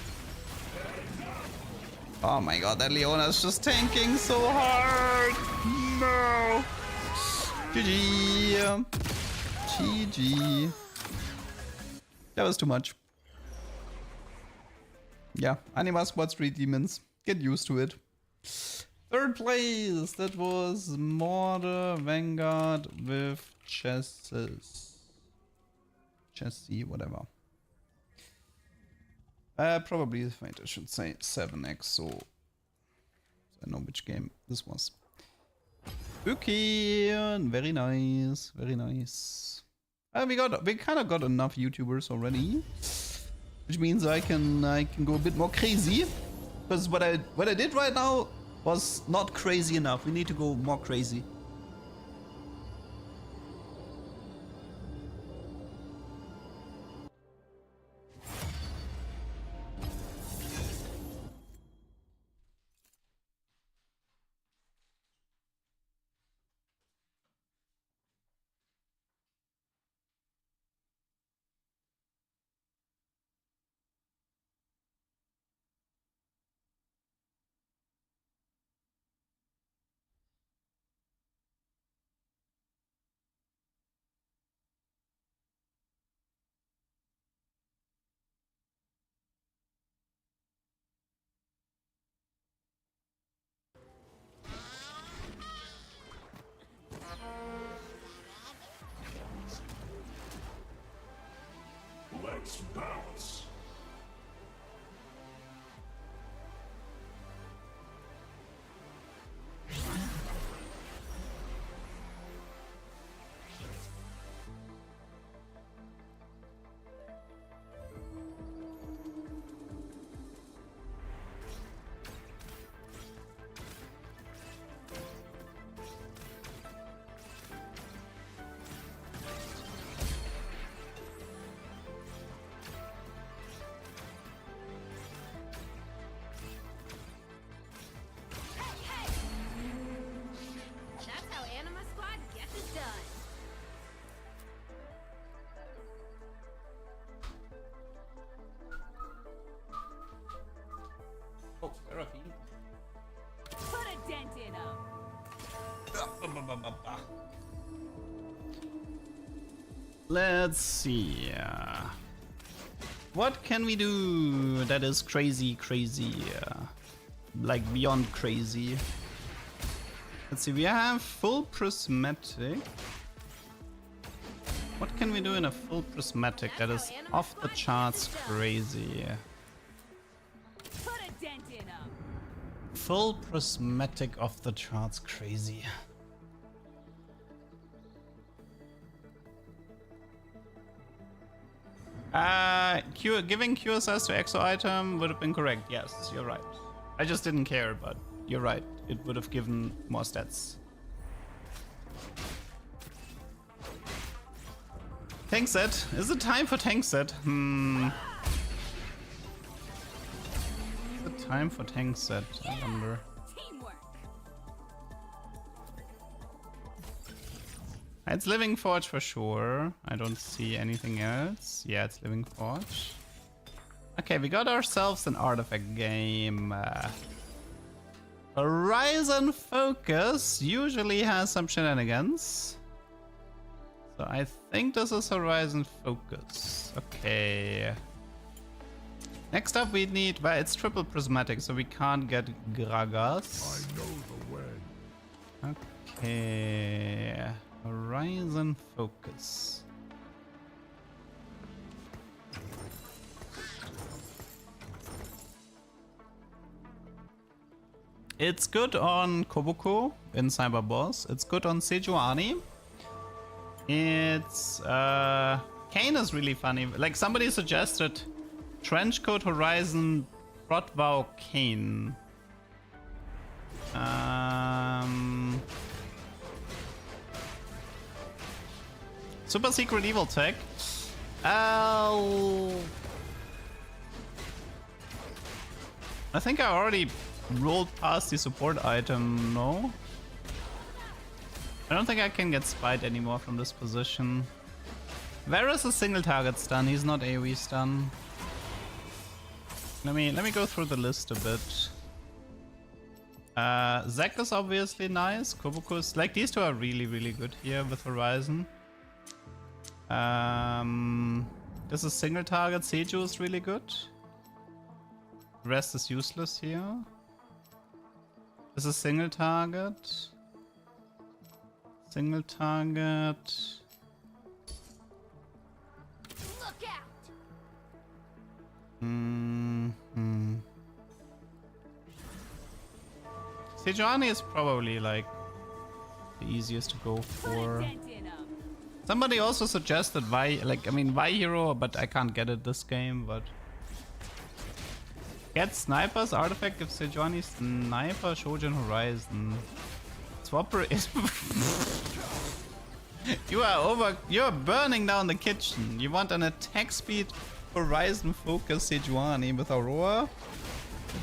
Oh my god, that Leona is just tanking so hard! No! GG! GG. That was too much. Yeah, Anima Squad 3 demons. Get used to it. Third place! That was Mortar Vanguard with chassis, whatever. Probably, wait, I should say 7x, so I know which game this was. Okay, very nice, very nice. We kind of got enough YouTubers already, which means I can go a bit more crazy. Because what I did right now was not crazy enough. We need to go more crazy. Let's bounce. Let's see. What can we do that is crazy? Like beyond crazy. Let's see, we have full prismatic. What can we do in a full prismatic that is off the charts crazy? Put a dent in 'em. Full prismatic off the charts crazy. Giving QSS to EXO item would have been correct. Yes, you're right. I just didn't care, but you're right. It would have given more stats. Tank set. Is it time for tank set? Is it time for tank set? I wonder. Teamwork. It's Living Forge for sure. I don't see anything else. Yeah, it's Living Forge. Okay, we got ourselves an artifact game. Horizon Focus usually has some shenanigans. So I think this is Horizon Focus. Okay. Next up we need, well, it's triple prismatic, so we can't get Gragas. I know the way. Okay. Horizon Focus. It's good on Kobuko in Cyber Boss. It's good on Sejuani. It's Kane is really funny. Like somebody suggested Trenchcoat Horizon Broadvow Kane. Super Secret Evil Tech. I think I already rolled past the support item, no? I don't think I can get spied anymore from this position. Varus is single target stun, he's not AoE stun. Let me go through the list a bit. Zac is obviously nice. Kobuko is like, these two are really good here with Horizon. This is single target. Seju is really good. The rest is useless here. This is single target. Single target. Look out! Sejuani is probably like the easiest to go Put a for. dent in 'em. Somebody also suggested Vi, like, I mean, Vi Hero, but I can't get it this game, but... Get Sniper's artifact if Sejuani Sniper, Shojin Horizon. Swapper is... You're burning down the kitchen. You want an attack speed Horizon focus Sejuani with Aurora?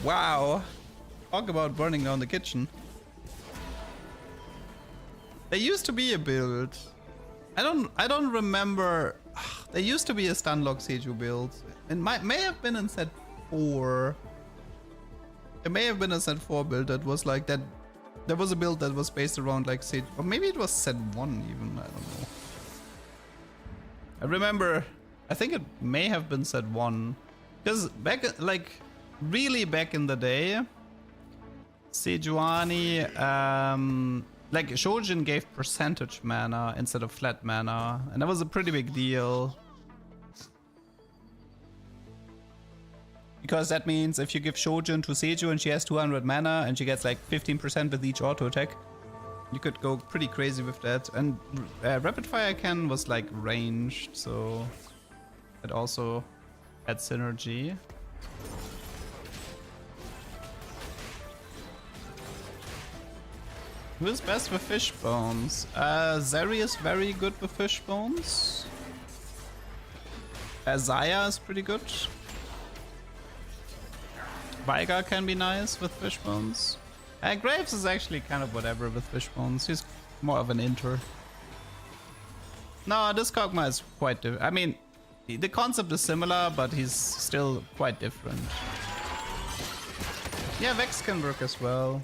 Wow. Talk about burning down the kitchen. There used to be a build. I don't remember. There used to be a Stunlock Seju build. It may have been in set 4. There may have been a set 4 build that was like that. There was a build that was based around like Seju, or maybe it was set 1 even. I don't know. I remember. I think it may have been set 1, because back like really back in the day, Sejuani, like Shojin gave percentage mana instead of flat mana, and that was a pretty big deal. Because that means if you give Shojin to Seju and she has 200 mana and she gets like 15% with each auto attack, you could go pretty crazy with that. And Rapid Fire Cannon was like ranged, so it also had synergy. Who is best with fish bones? Zeri is very good with fish bones. Zaya is pretty good. Veigar can be nice with fish bones. Graves is actually kind of whatever with fish bones. He's more of an inter. No, this Kog'Maw is quite different. I mean, the concept is similar, but he's still quite different. Yeah, Vex can work as well.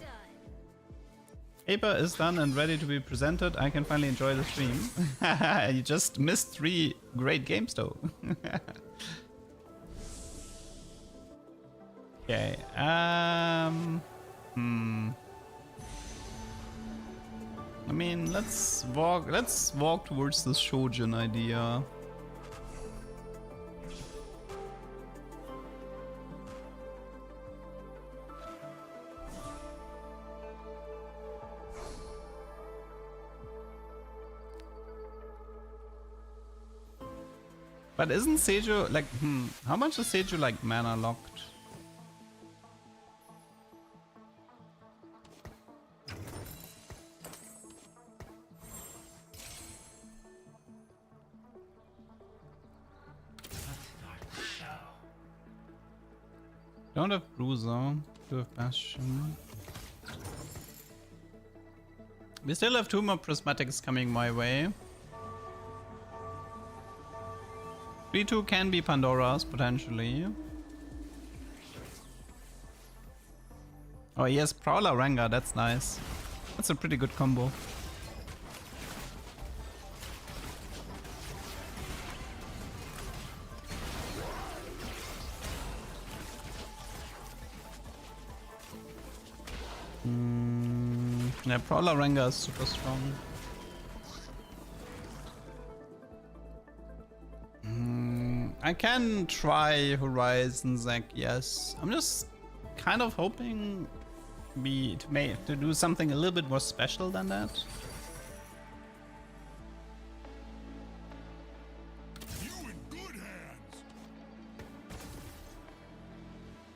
Paper is done and ready to be presented. I can finally enjoy the stream. You just missed 3 great games though. Okay. I mean, let's walk towards this Shojin idea. But isn't Seijo like, how much is Seijo like mana locked? Don't have Bruiser, do have Bastion. We still have 2 more prismatics coming my way. 3-2 can be Pandora's, potentially. Oh, he has Prowler Ranga, that's nice. That's a pretty good combo. Yeah, Prowler Ranga is super strong. I can try Horizon Zac, yes. I'm just kind of hoping to do something a little bit more special than that. You in good hands.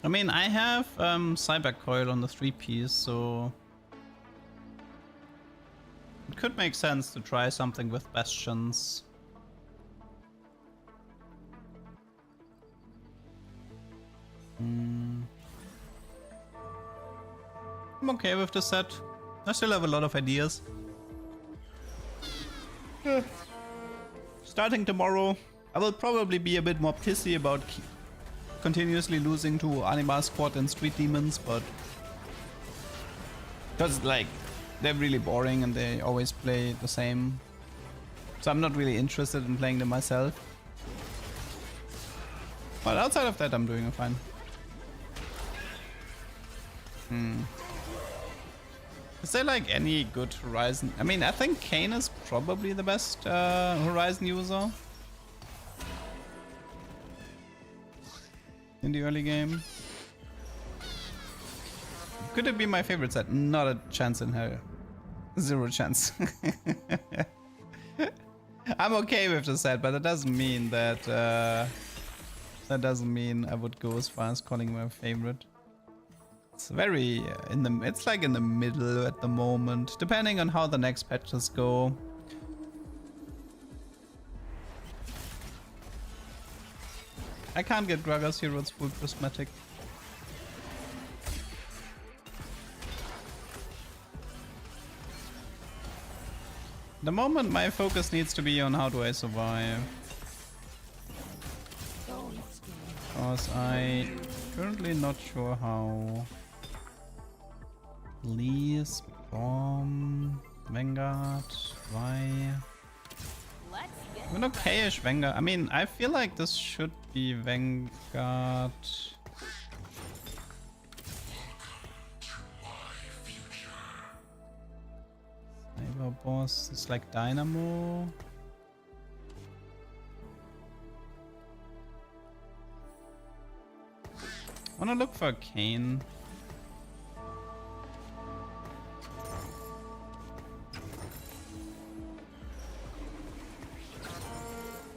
I mean, I have Cyber Coil on the 3-piece, so it could make sense to try something with Bastions. I'm okay with the set. I still have a lot of ideas. Starting tomorrow, I will probably be a bit more pissy about continuously losing to Anima Squad and Street Demons, but because like they're really boring and they always play the same, so I'm not really interested in playing them myself. But outside of that, I'm doing fine. Is there like any good Horizon? I mean, I think Kayn is probably the best Horizon user in the early game. Could it be my favorite set? Not a chance in hell. 0 chance. I'm okay with the set, but that doesn't mean that that doesn't mean I would go as far as calling my favorite. It's very it's like in the middle at the moment, depending on how the next patches go. I can't get Gragas Heroes full prismatic. The moment my focus needs to be on how do I survive. Because I'm currently not sure how. Please, Braum, Vanguard, why? I'm an okay-ish Vanguard. I mean, I feel like this should be Vanguard. Cyber Boss is like Dynamo. I wanna look for Kayn.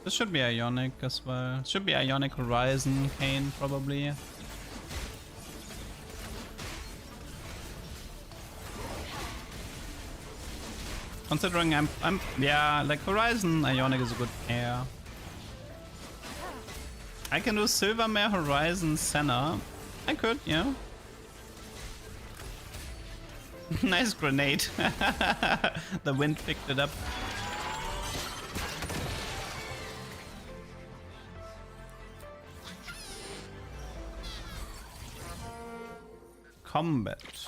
This should be Ionic as well. Should be Ionic Horizon, Kayn probably. Considering I'm yeah, like Horizon Ionic is a good pair. I can do Silvermare Horizon Senna. I could, yeah. Nice grenade. The wind picked it up. Combat.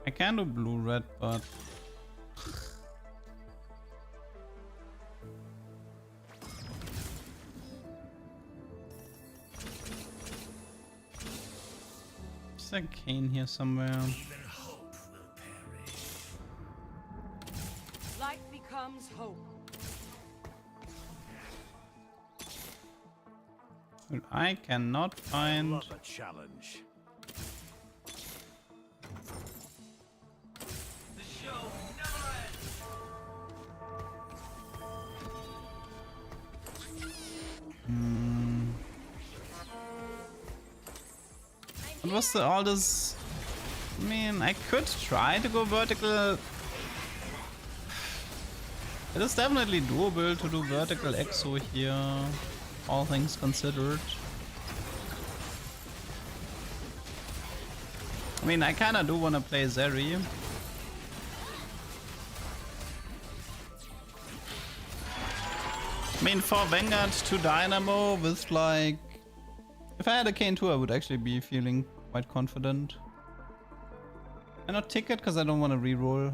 I can do blue-red, but... Is there a cane here somewhere? Light becomes hope. Well, I cannot find... Love a challenge. What was all this? I mean, I could try to go vertical. It is definitely doable to do vertical exo here, all things considered. I mean, I kinda do wanna play Zeri. I mean, for Vanguard to Dynamo with like... If I had a Kane too, I would actually be feeling quite confident. I not ticket because I don't want to reroll.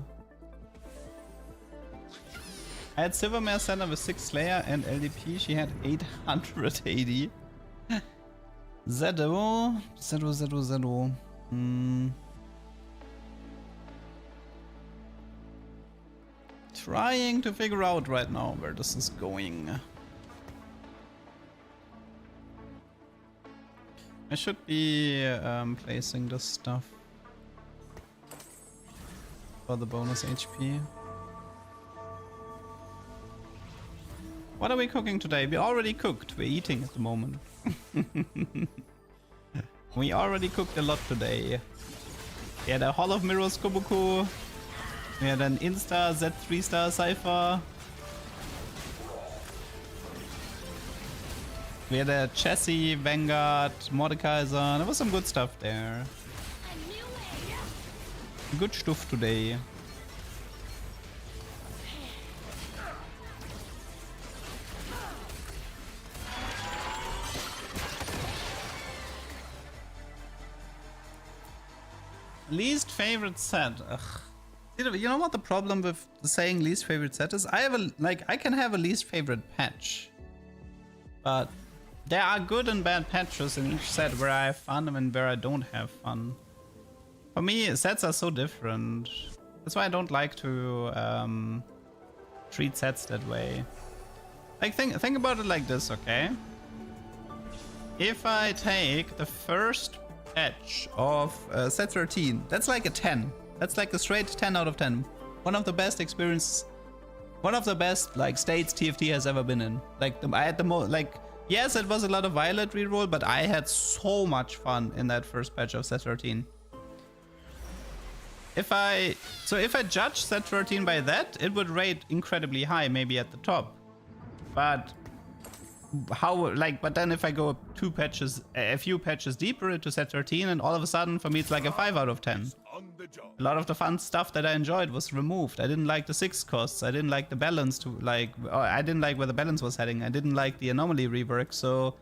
I had Silvermare Center with 6 Slayer and LDP. She had 880. Zedo. Trying to figure out right now where this is going. I should be placing this stuff for the bonus HP. What are we cooking today? We already cooked. We're eating at the moment. We already cooked a lot today. We had a Hall of Mirrors Kobuku. We had an Insta Z3 star Cypher. We had a Chassis, Vanguard, Mordekaiser. There was some good stuff there. Good stuff today. Least favorite set. Ugh. You know what the problem with saying least favorite set is? I can have a least favorite patch, but there are good and bad patches in each set where I have fun and where I don't have fun. For me, sets are so different. That's why I don't like to treat sets that way. Like think about it like this, okay? If I take the first patch of set 13, that's like a 10. That's like a straight 10 out of 10. One of the best experiences, one of the best like states TFT has ever been in. Like I had the most, like, yes, it was a lot of Violet reroll, but I had so much fun in that first patch of set 13. If I judge set 13 by that, it would rate incredibly high, maybe at the top. But but then if I go a few patches deeper into set 13, and all of a sudden for me it's like a 5 out of 10. A lot of the fun stuff that I enjoyed was removed. I didn't like the 6 costs. I didn't like the balance I didn't like where the balance was heading. I didn't like the anomaly rework. So,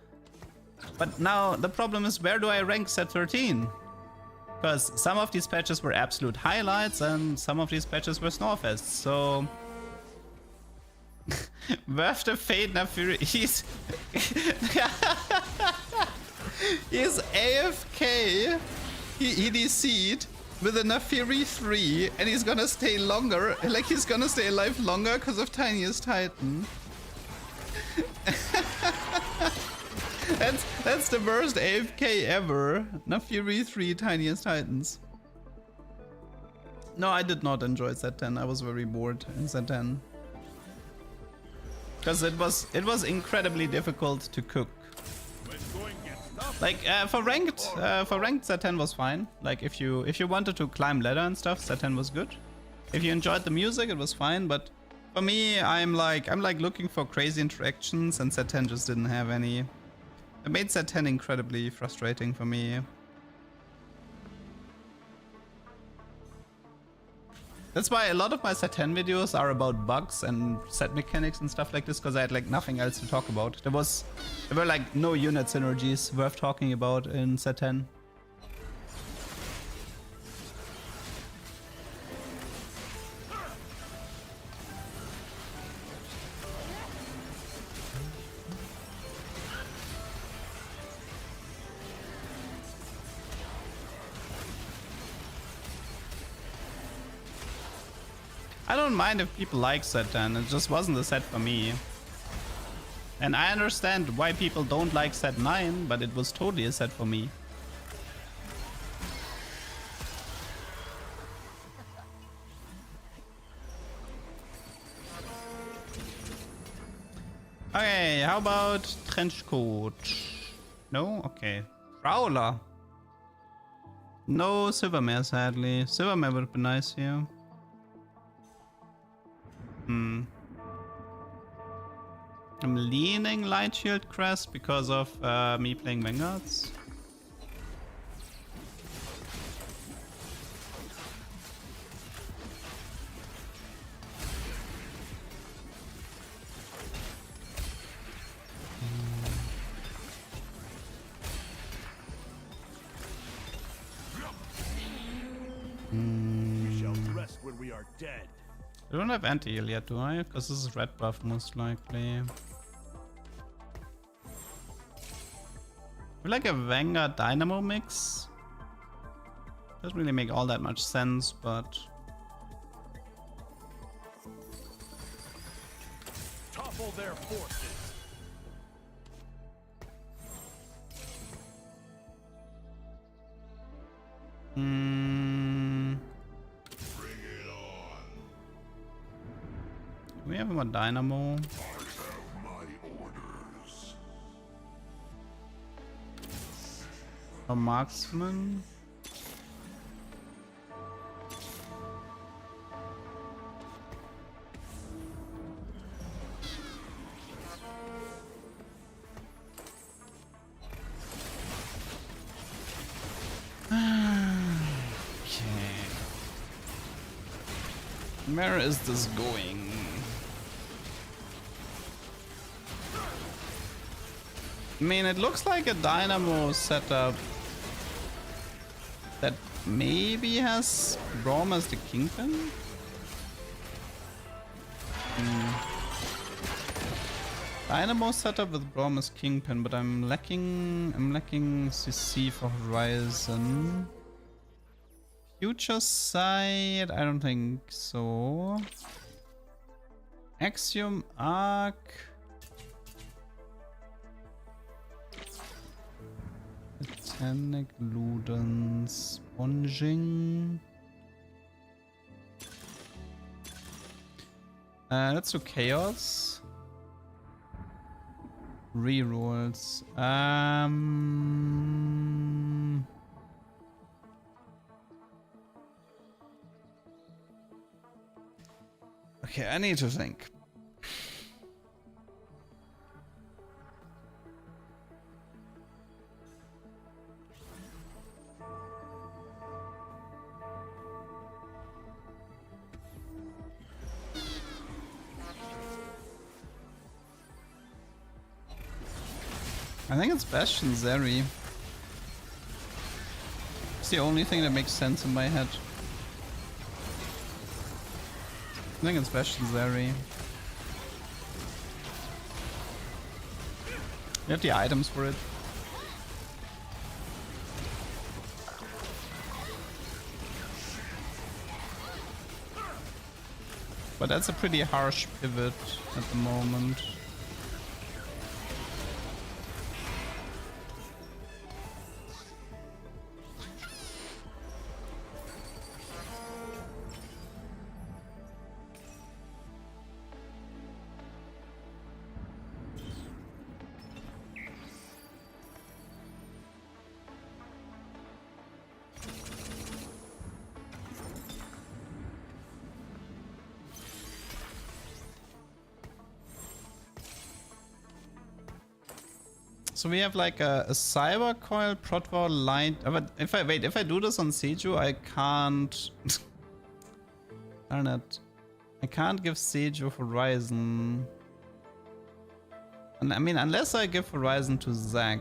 but now the problem is, where do I rank set 13? Because some of these patches were absolute highlights and some of these patches were snowfests. So Worth the Fate Nafiri, he's AFK. He DC'd with a Nafiri 3 and he's gonna stay longer, like he's gonna stay alive longer because of Tiniest Titan. That's the worst AFK ever. Nafiri 3 Tiniest Titans. No, I did not enjoy set 10. I was very bored in set 10. Because it was incredibly difficult to cook. Like for ranked set 10 was fine. Like if you wanted to climb ladder and stuff, set 10 was good. If you enjoyed the music, it was fine. But for me, I'm like looking for crazy interactions, and set 10 just didn't have any. It made set 10 incredibly frustrating for me. That's why a lot of my set 10 videos are about bugs and set mechanics and stuff like this, because I had like nothing else to talk about. There were like no unit synergies worth talking about in set 10. I don't mind if people like set 10, it just wasn't the set for me. And I understand why people don't like set 9, but it was totally a set for me. Okay, how about trench coat? No? Okay. Prowler. No Silvermare, sadly. Silvermare would be nice here. I'm leaning Light Shield Crest because of me playing Vanguards. We shall rest when we are dead. I don't have anti-heal yet, do I? Because this is red buff most likely. We like a Vanguard Dynamo mix. Doesn't really make all that much sense, but Topple their forces. We have more Dynamo. A marksman. Where is this going? I mean, it looks like a Dynamo setup that maybe has Braum as the Kingpin. Dynamo setup with Braum as Kingpin, but I'm lacking CC for Horizon. Future Sight, I don't think so. Axiom Arc. Titanic Luden Sponging. Let's do Chaos. Rerolls. Okay, I need to think. I think it's Bastion Zeri. It's the only thing that makes sense in my head. I think it's Bastion Zeri. We have the items for it. But that's a pretty harsh pivot at the moment. So we have like a Cyber Coil, Protvar, Light. But if I do this on Seju, I can't. Darn it. I can't give Seju Horizon. And I mean, unless I give Horizon to Zac.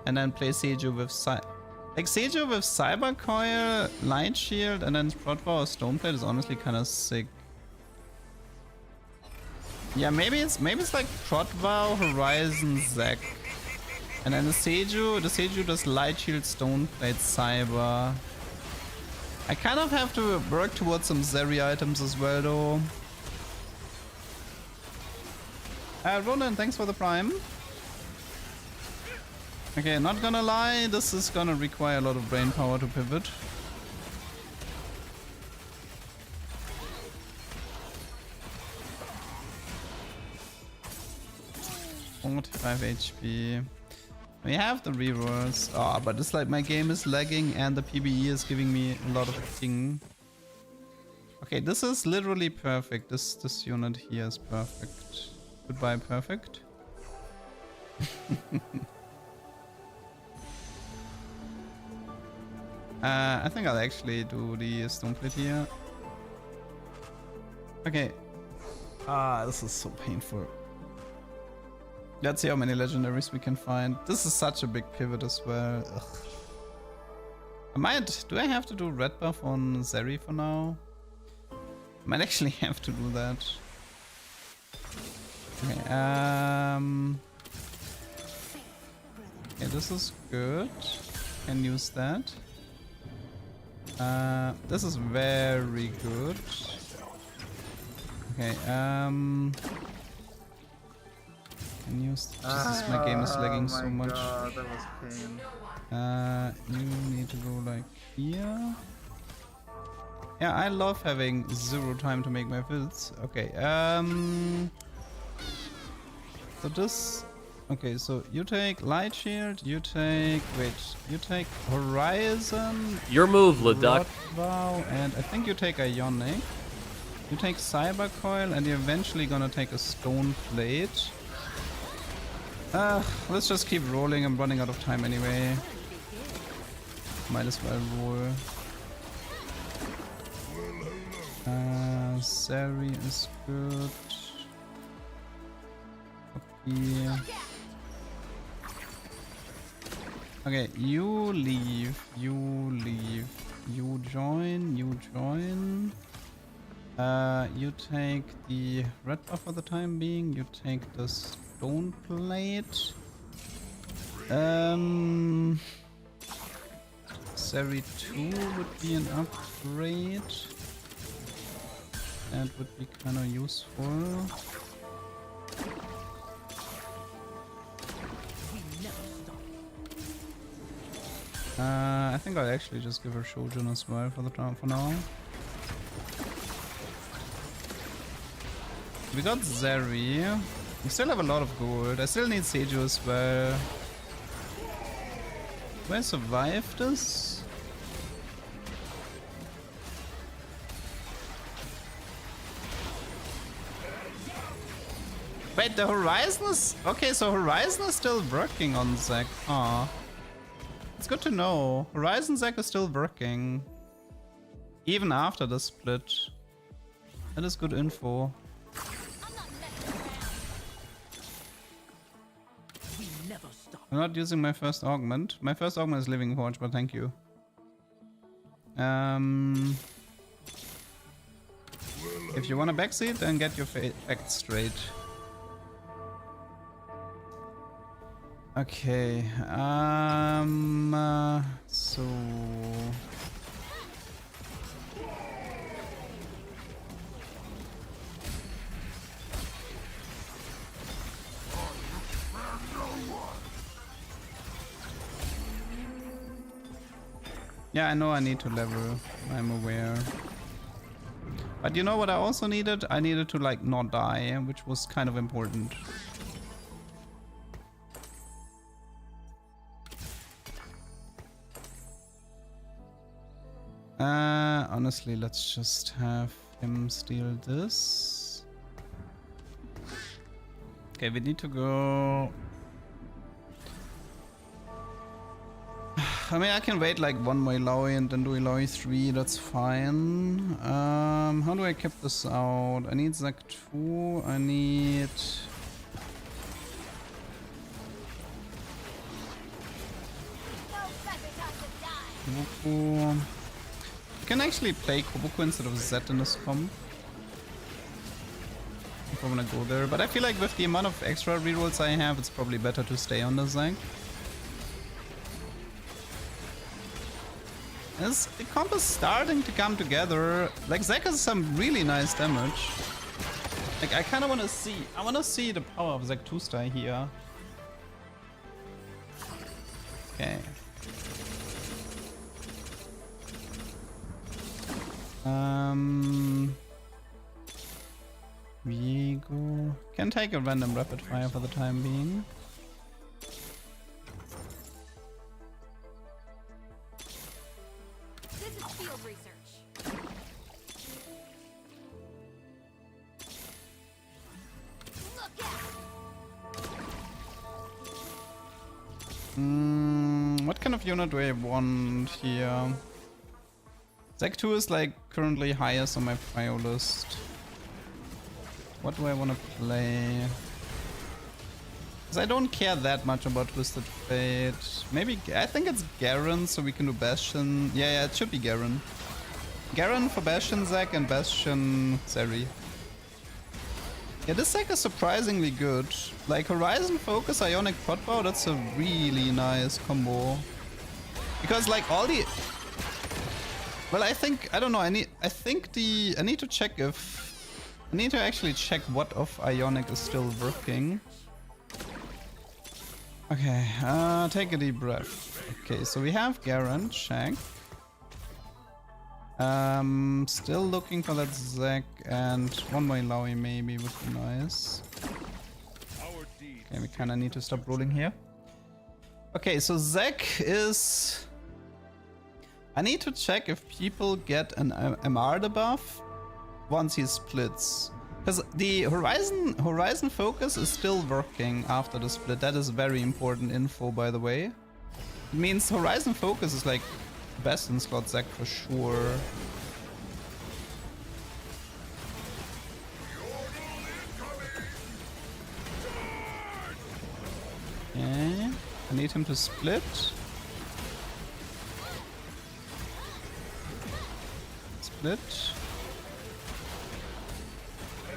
And then play Seju with Seju with Cyber Coil, Light Shield, and then Protvar or Stoneplate is honestly kind of sick. Yeah, maybe it's like Protvar, Horizon, Zac. And then the Seju does Light Shield, Stoneplate, Cyber. I kind of have to work towards some Zeri items as well though. Ronan, thanks for the prime. Okay, not gonna lie, this is gonna require a lot of brain power to pivot. .5 HP. We have the reverse. Ah, but it's like my game is lagging and the PBE is giving me a lot of ping. Okay, this is literally perfect. This unit here is perfect. Goodbye, perfect. I think I'll actually do the stone plate here. Okay. Ah, this is so painful. Let's see how many legendaries we can find. This is such a big pivot as well. Ugh. Do I have to do red buff on Zeri for now? I might actually have to do that. Okay, okay, this is good. Can use that. This is very good. Okay, can use this. My game is lagging so much. God, that was pain. You need to go like here. Yeah, I love having 0 time to make my builds. Okay, so this... Okay, so you take Light Shield, you take... Wait, you take Horizon... Your move, LeDuck. Wow, and I think you take Ionic. You take Cyber Coil, and you're eventually gonna take a Stone Plate. Let's just keep rolling. I'm running out of time anyway. Might as well roll. Zeri is good. Okay. Okay, you leave. You leave. You join. You join. You take the red buff for the time being. You take the stone plate. Zeri 2 would be an upgrade. That would be kind of useful. I think I'll actually just give her Shojin as well for the time for now. We got Zeri. We still have a lot of gold. I still need Seju as well. Do I survive this? Wait, the Horizon is... Okay, so Horizon is still working on Zac. Aw. It's good to know. Horizon Zac is still working. Even after the split. That is good info. I'm not using my first augment. My first augment is Living Forge, but thank you. If you want a backseat, then get your facts straight. Okay, so... Yeah, I know I need to level, I'm aware. But you know what I also needed? I needed to like not die, which was kind of important. Honestly, let's just have him steal this. Okay, we need to go... I mean, I can wait like one more Illaoi and then do Illaoi 3, that's fine. How do I keep this out? I need Zac 2, I need... Kobuku. You can actually play Kobuku instead of Zed in this comp. If I wanna go there, but I feel like with the amount of extra rerolls I have, it's probably better to stay on the Zac. The comp is starting to come together. Like, Zac has some really nice damage. Like, I kind of want to see... I want to see the power of Zac 2-star here. Okay. Vigo... Can take a random rapid fire for the time being. This is field research. Look out! What kind of unit do I want here? Zac 2 is like currently highest on my prio list. What do I want to play? Because I don't care that much about Twisted Fate. Maybe, I think it's Garen, so we can do Bastion. Yeah, it should be Garen. Garen for Bastion Zac and Bastion Zeri. Yeah, this Zac is surprisingly good. Like Horizon Focus, Ionic Potbow, that's a really nice combo. Because like all the... Well, I think, I don't know, I need to check if... I need to actually check what of Ionic is still working. Okay, take a deep breath. Okay, so we have Garen, check. Still looking for that Zac, and one more Illaoi maybe would be nice. Okay, we kinda need to stop rolling here. Okay, so Zac is... I need to check if people get an MR debuff once he splits. Because the Horizon Focus is still working after the split. That is very important info, by the way. It means Horizon Focus is like best in slot Zac for sure. Okay, I need him to split. Split.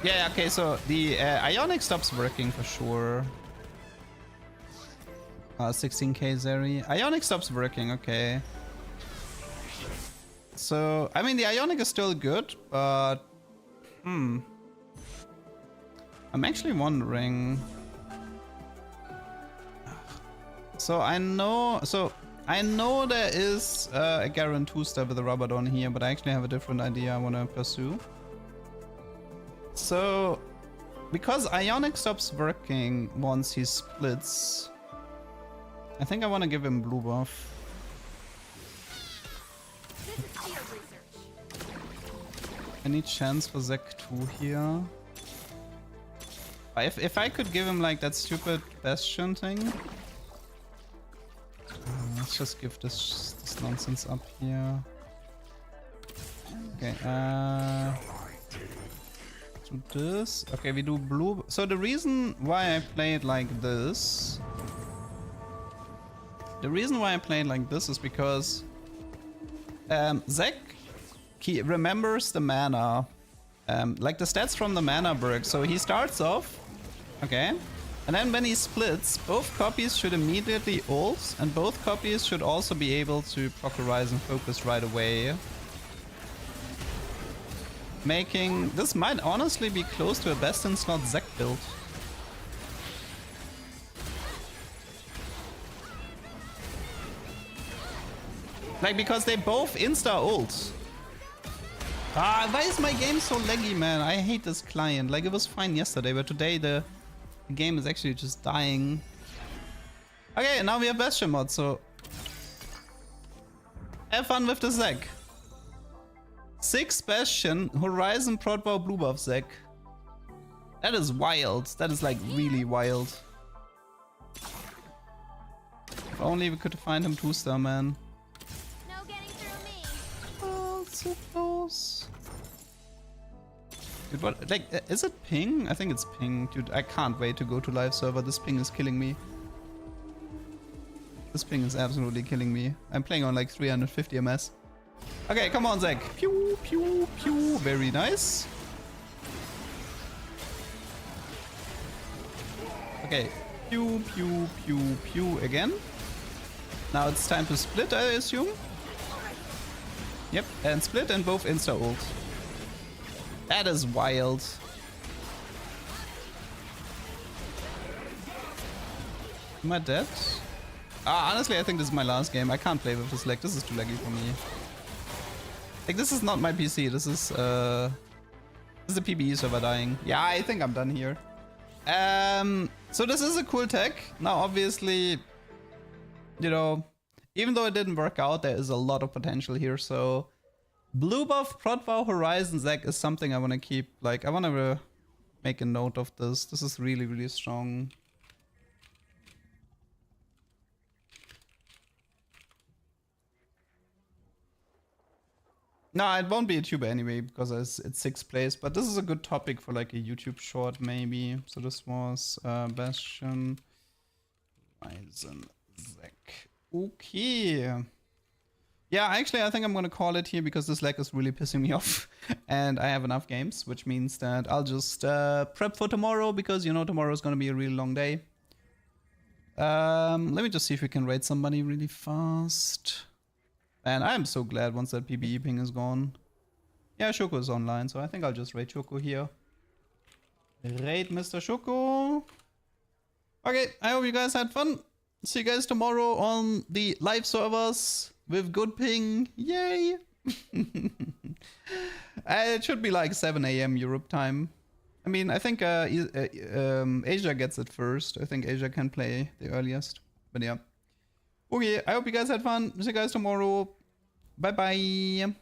Yeah, okay, so the Ionic stops working for sure. 16k Zeri. Ionic stops working, okay. So, I mean, the Ionic is still good, but... I'm actually wondering... So I know there is a Garen 2-star with a Rabadon here, but I actually have a different idea I want to pursue. So, because Ionic stops working once he splits, I think I want to give him blue buff. This is field research. Any chance for Zac 2 here? If I could give him like that stupid Bastion thing. Let's just give this nonsense up here. Okay, do this. Okay, we do blue. So the reason why I played like this... is because Zac remembers the mana. Like the stats from the mana berg. So he starts off, okay, and then when he splits, both copies should immediately ult, and both copies should also be able to proc Horizon Focus right away. Making this might honestly be close to a best in slot Zac build. Like, because they both insta ult. Ah, why is my game so laggy, man? I hate this client. Like, it was fine yesterday, but today the game is actually just dying. Okay, now we have Bastion mod, so... have fun with the Zac. 6 Bastion, Horizon, Proudbow, Blue Buff Zac. That is wild. That is like really wild. If only we could find him 2-star, man. No getting through me. Oh, it's so close. Dude, what? Like, is it ping? I think it's ping. Dude, I can't wait to go to live server. This ping is killing me. This ping is absolutely killing me. I'm playing on like 350 ms. Okay, come on, Zac. Pew, pew, pew. Very nice. Okay. Pew, pew, pew, pew again. Now it's time to split, I assume. Yep, and split and both insta-ult. That is wild. Am I dead? Honestly, I think this is my last game. I can't play with this lag. This is too laggy for me. Like, this is not my PC. This is a PBE server dying. Yeah, I think I'm done here. So this is a cool tech. Now, obviously, you know, even though it didn't work out, there is a lot of potential here. So blue buff, prot vow, horizon Zac is something I want to keep. Like, I want to make a note of this. This is really, really strong. No, it won't be a tuber anyway because it's 6th place, but this is a good topic for like a YouTube short maybe. So this was Bastion, Horizon, Zac. Okay. Yeah, actually I think I'm gonna call it here because this lag is really pissing me off and I have enough games, which means that I'll just prep for tomorrow because, you know, tomorrow is gonna be a really long day. Let me just see if we can raid somebody really fast. And I'm so glad once that PBE ping is gone. Yeah, Shoko is online, so I think I'll just raid Shoko here. Raid Mr. Shoko. Okay, I hope you guys had fun. See you guys tomorrow on the live servers with good ping. Yay! It should be like 7 AM Europe time. I mean, I think Asia gets it first. I think Asia can play the earliest. But yeah. Okay, I hope you guys had fun. See you guys tomorrow. Bye bye.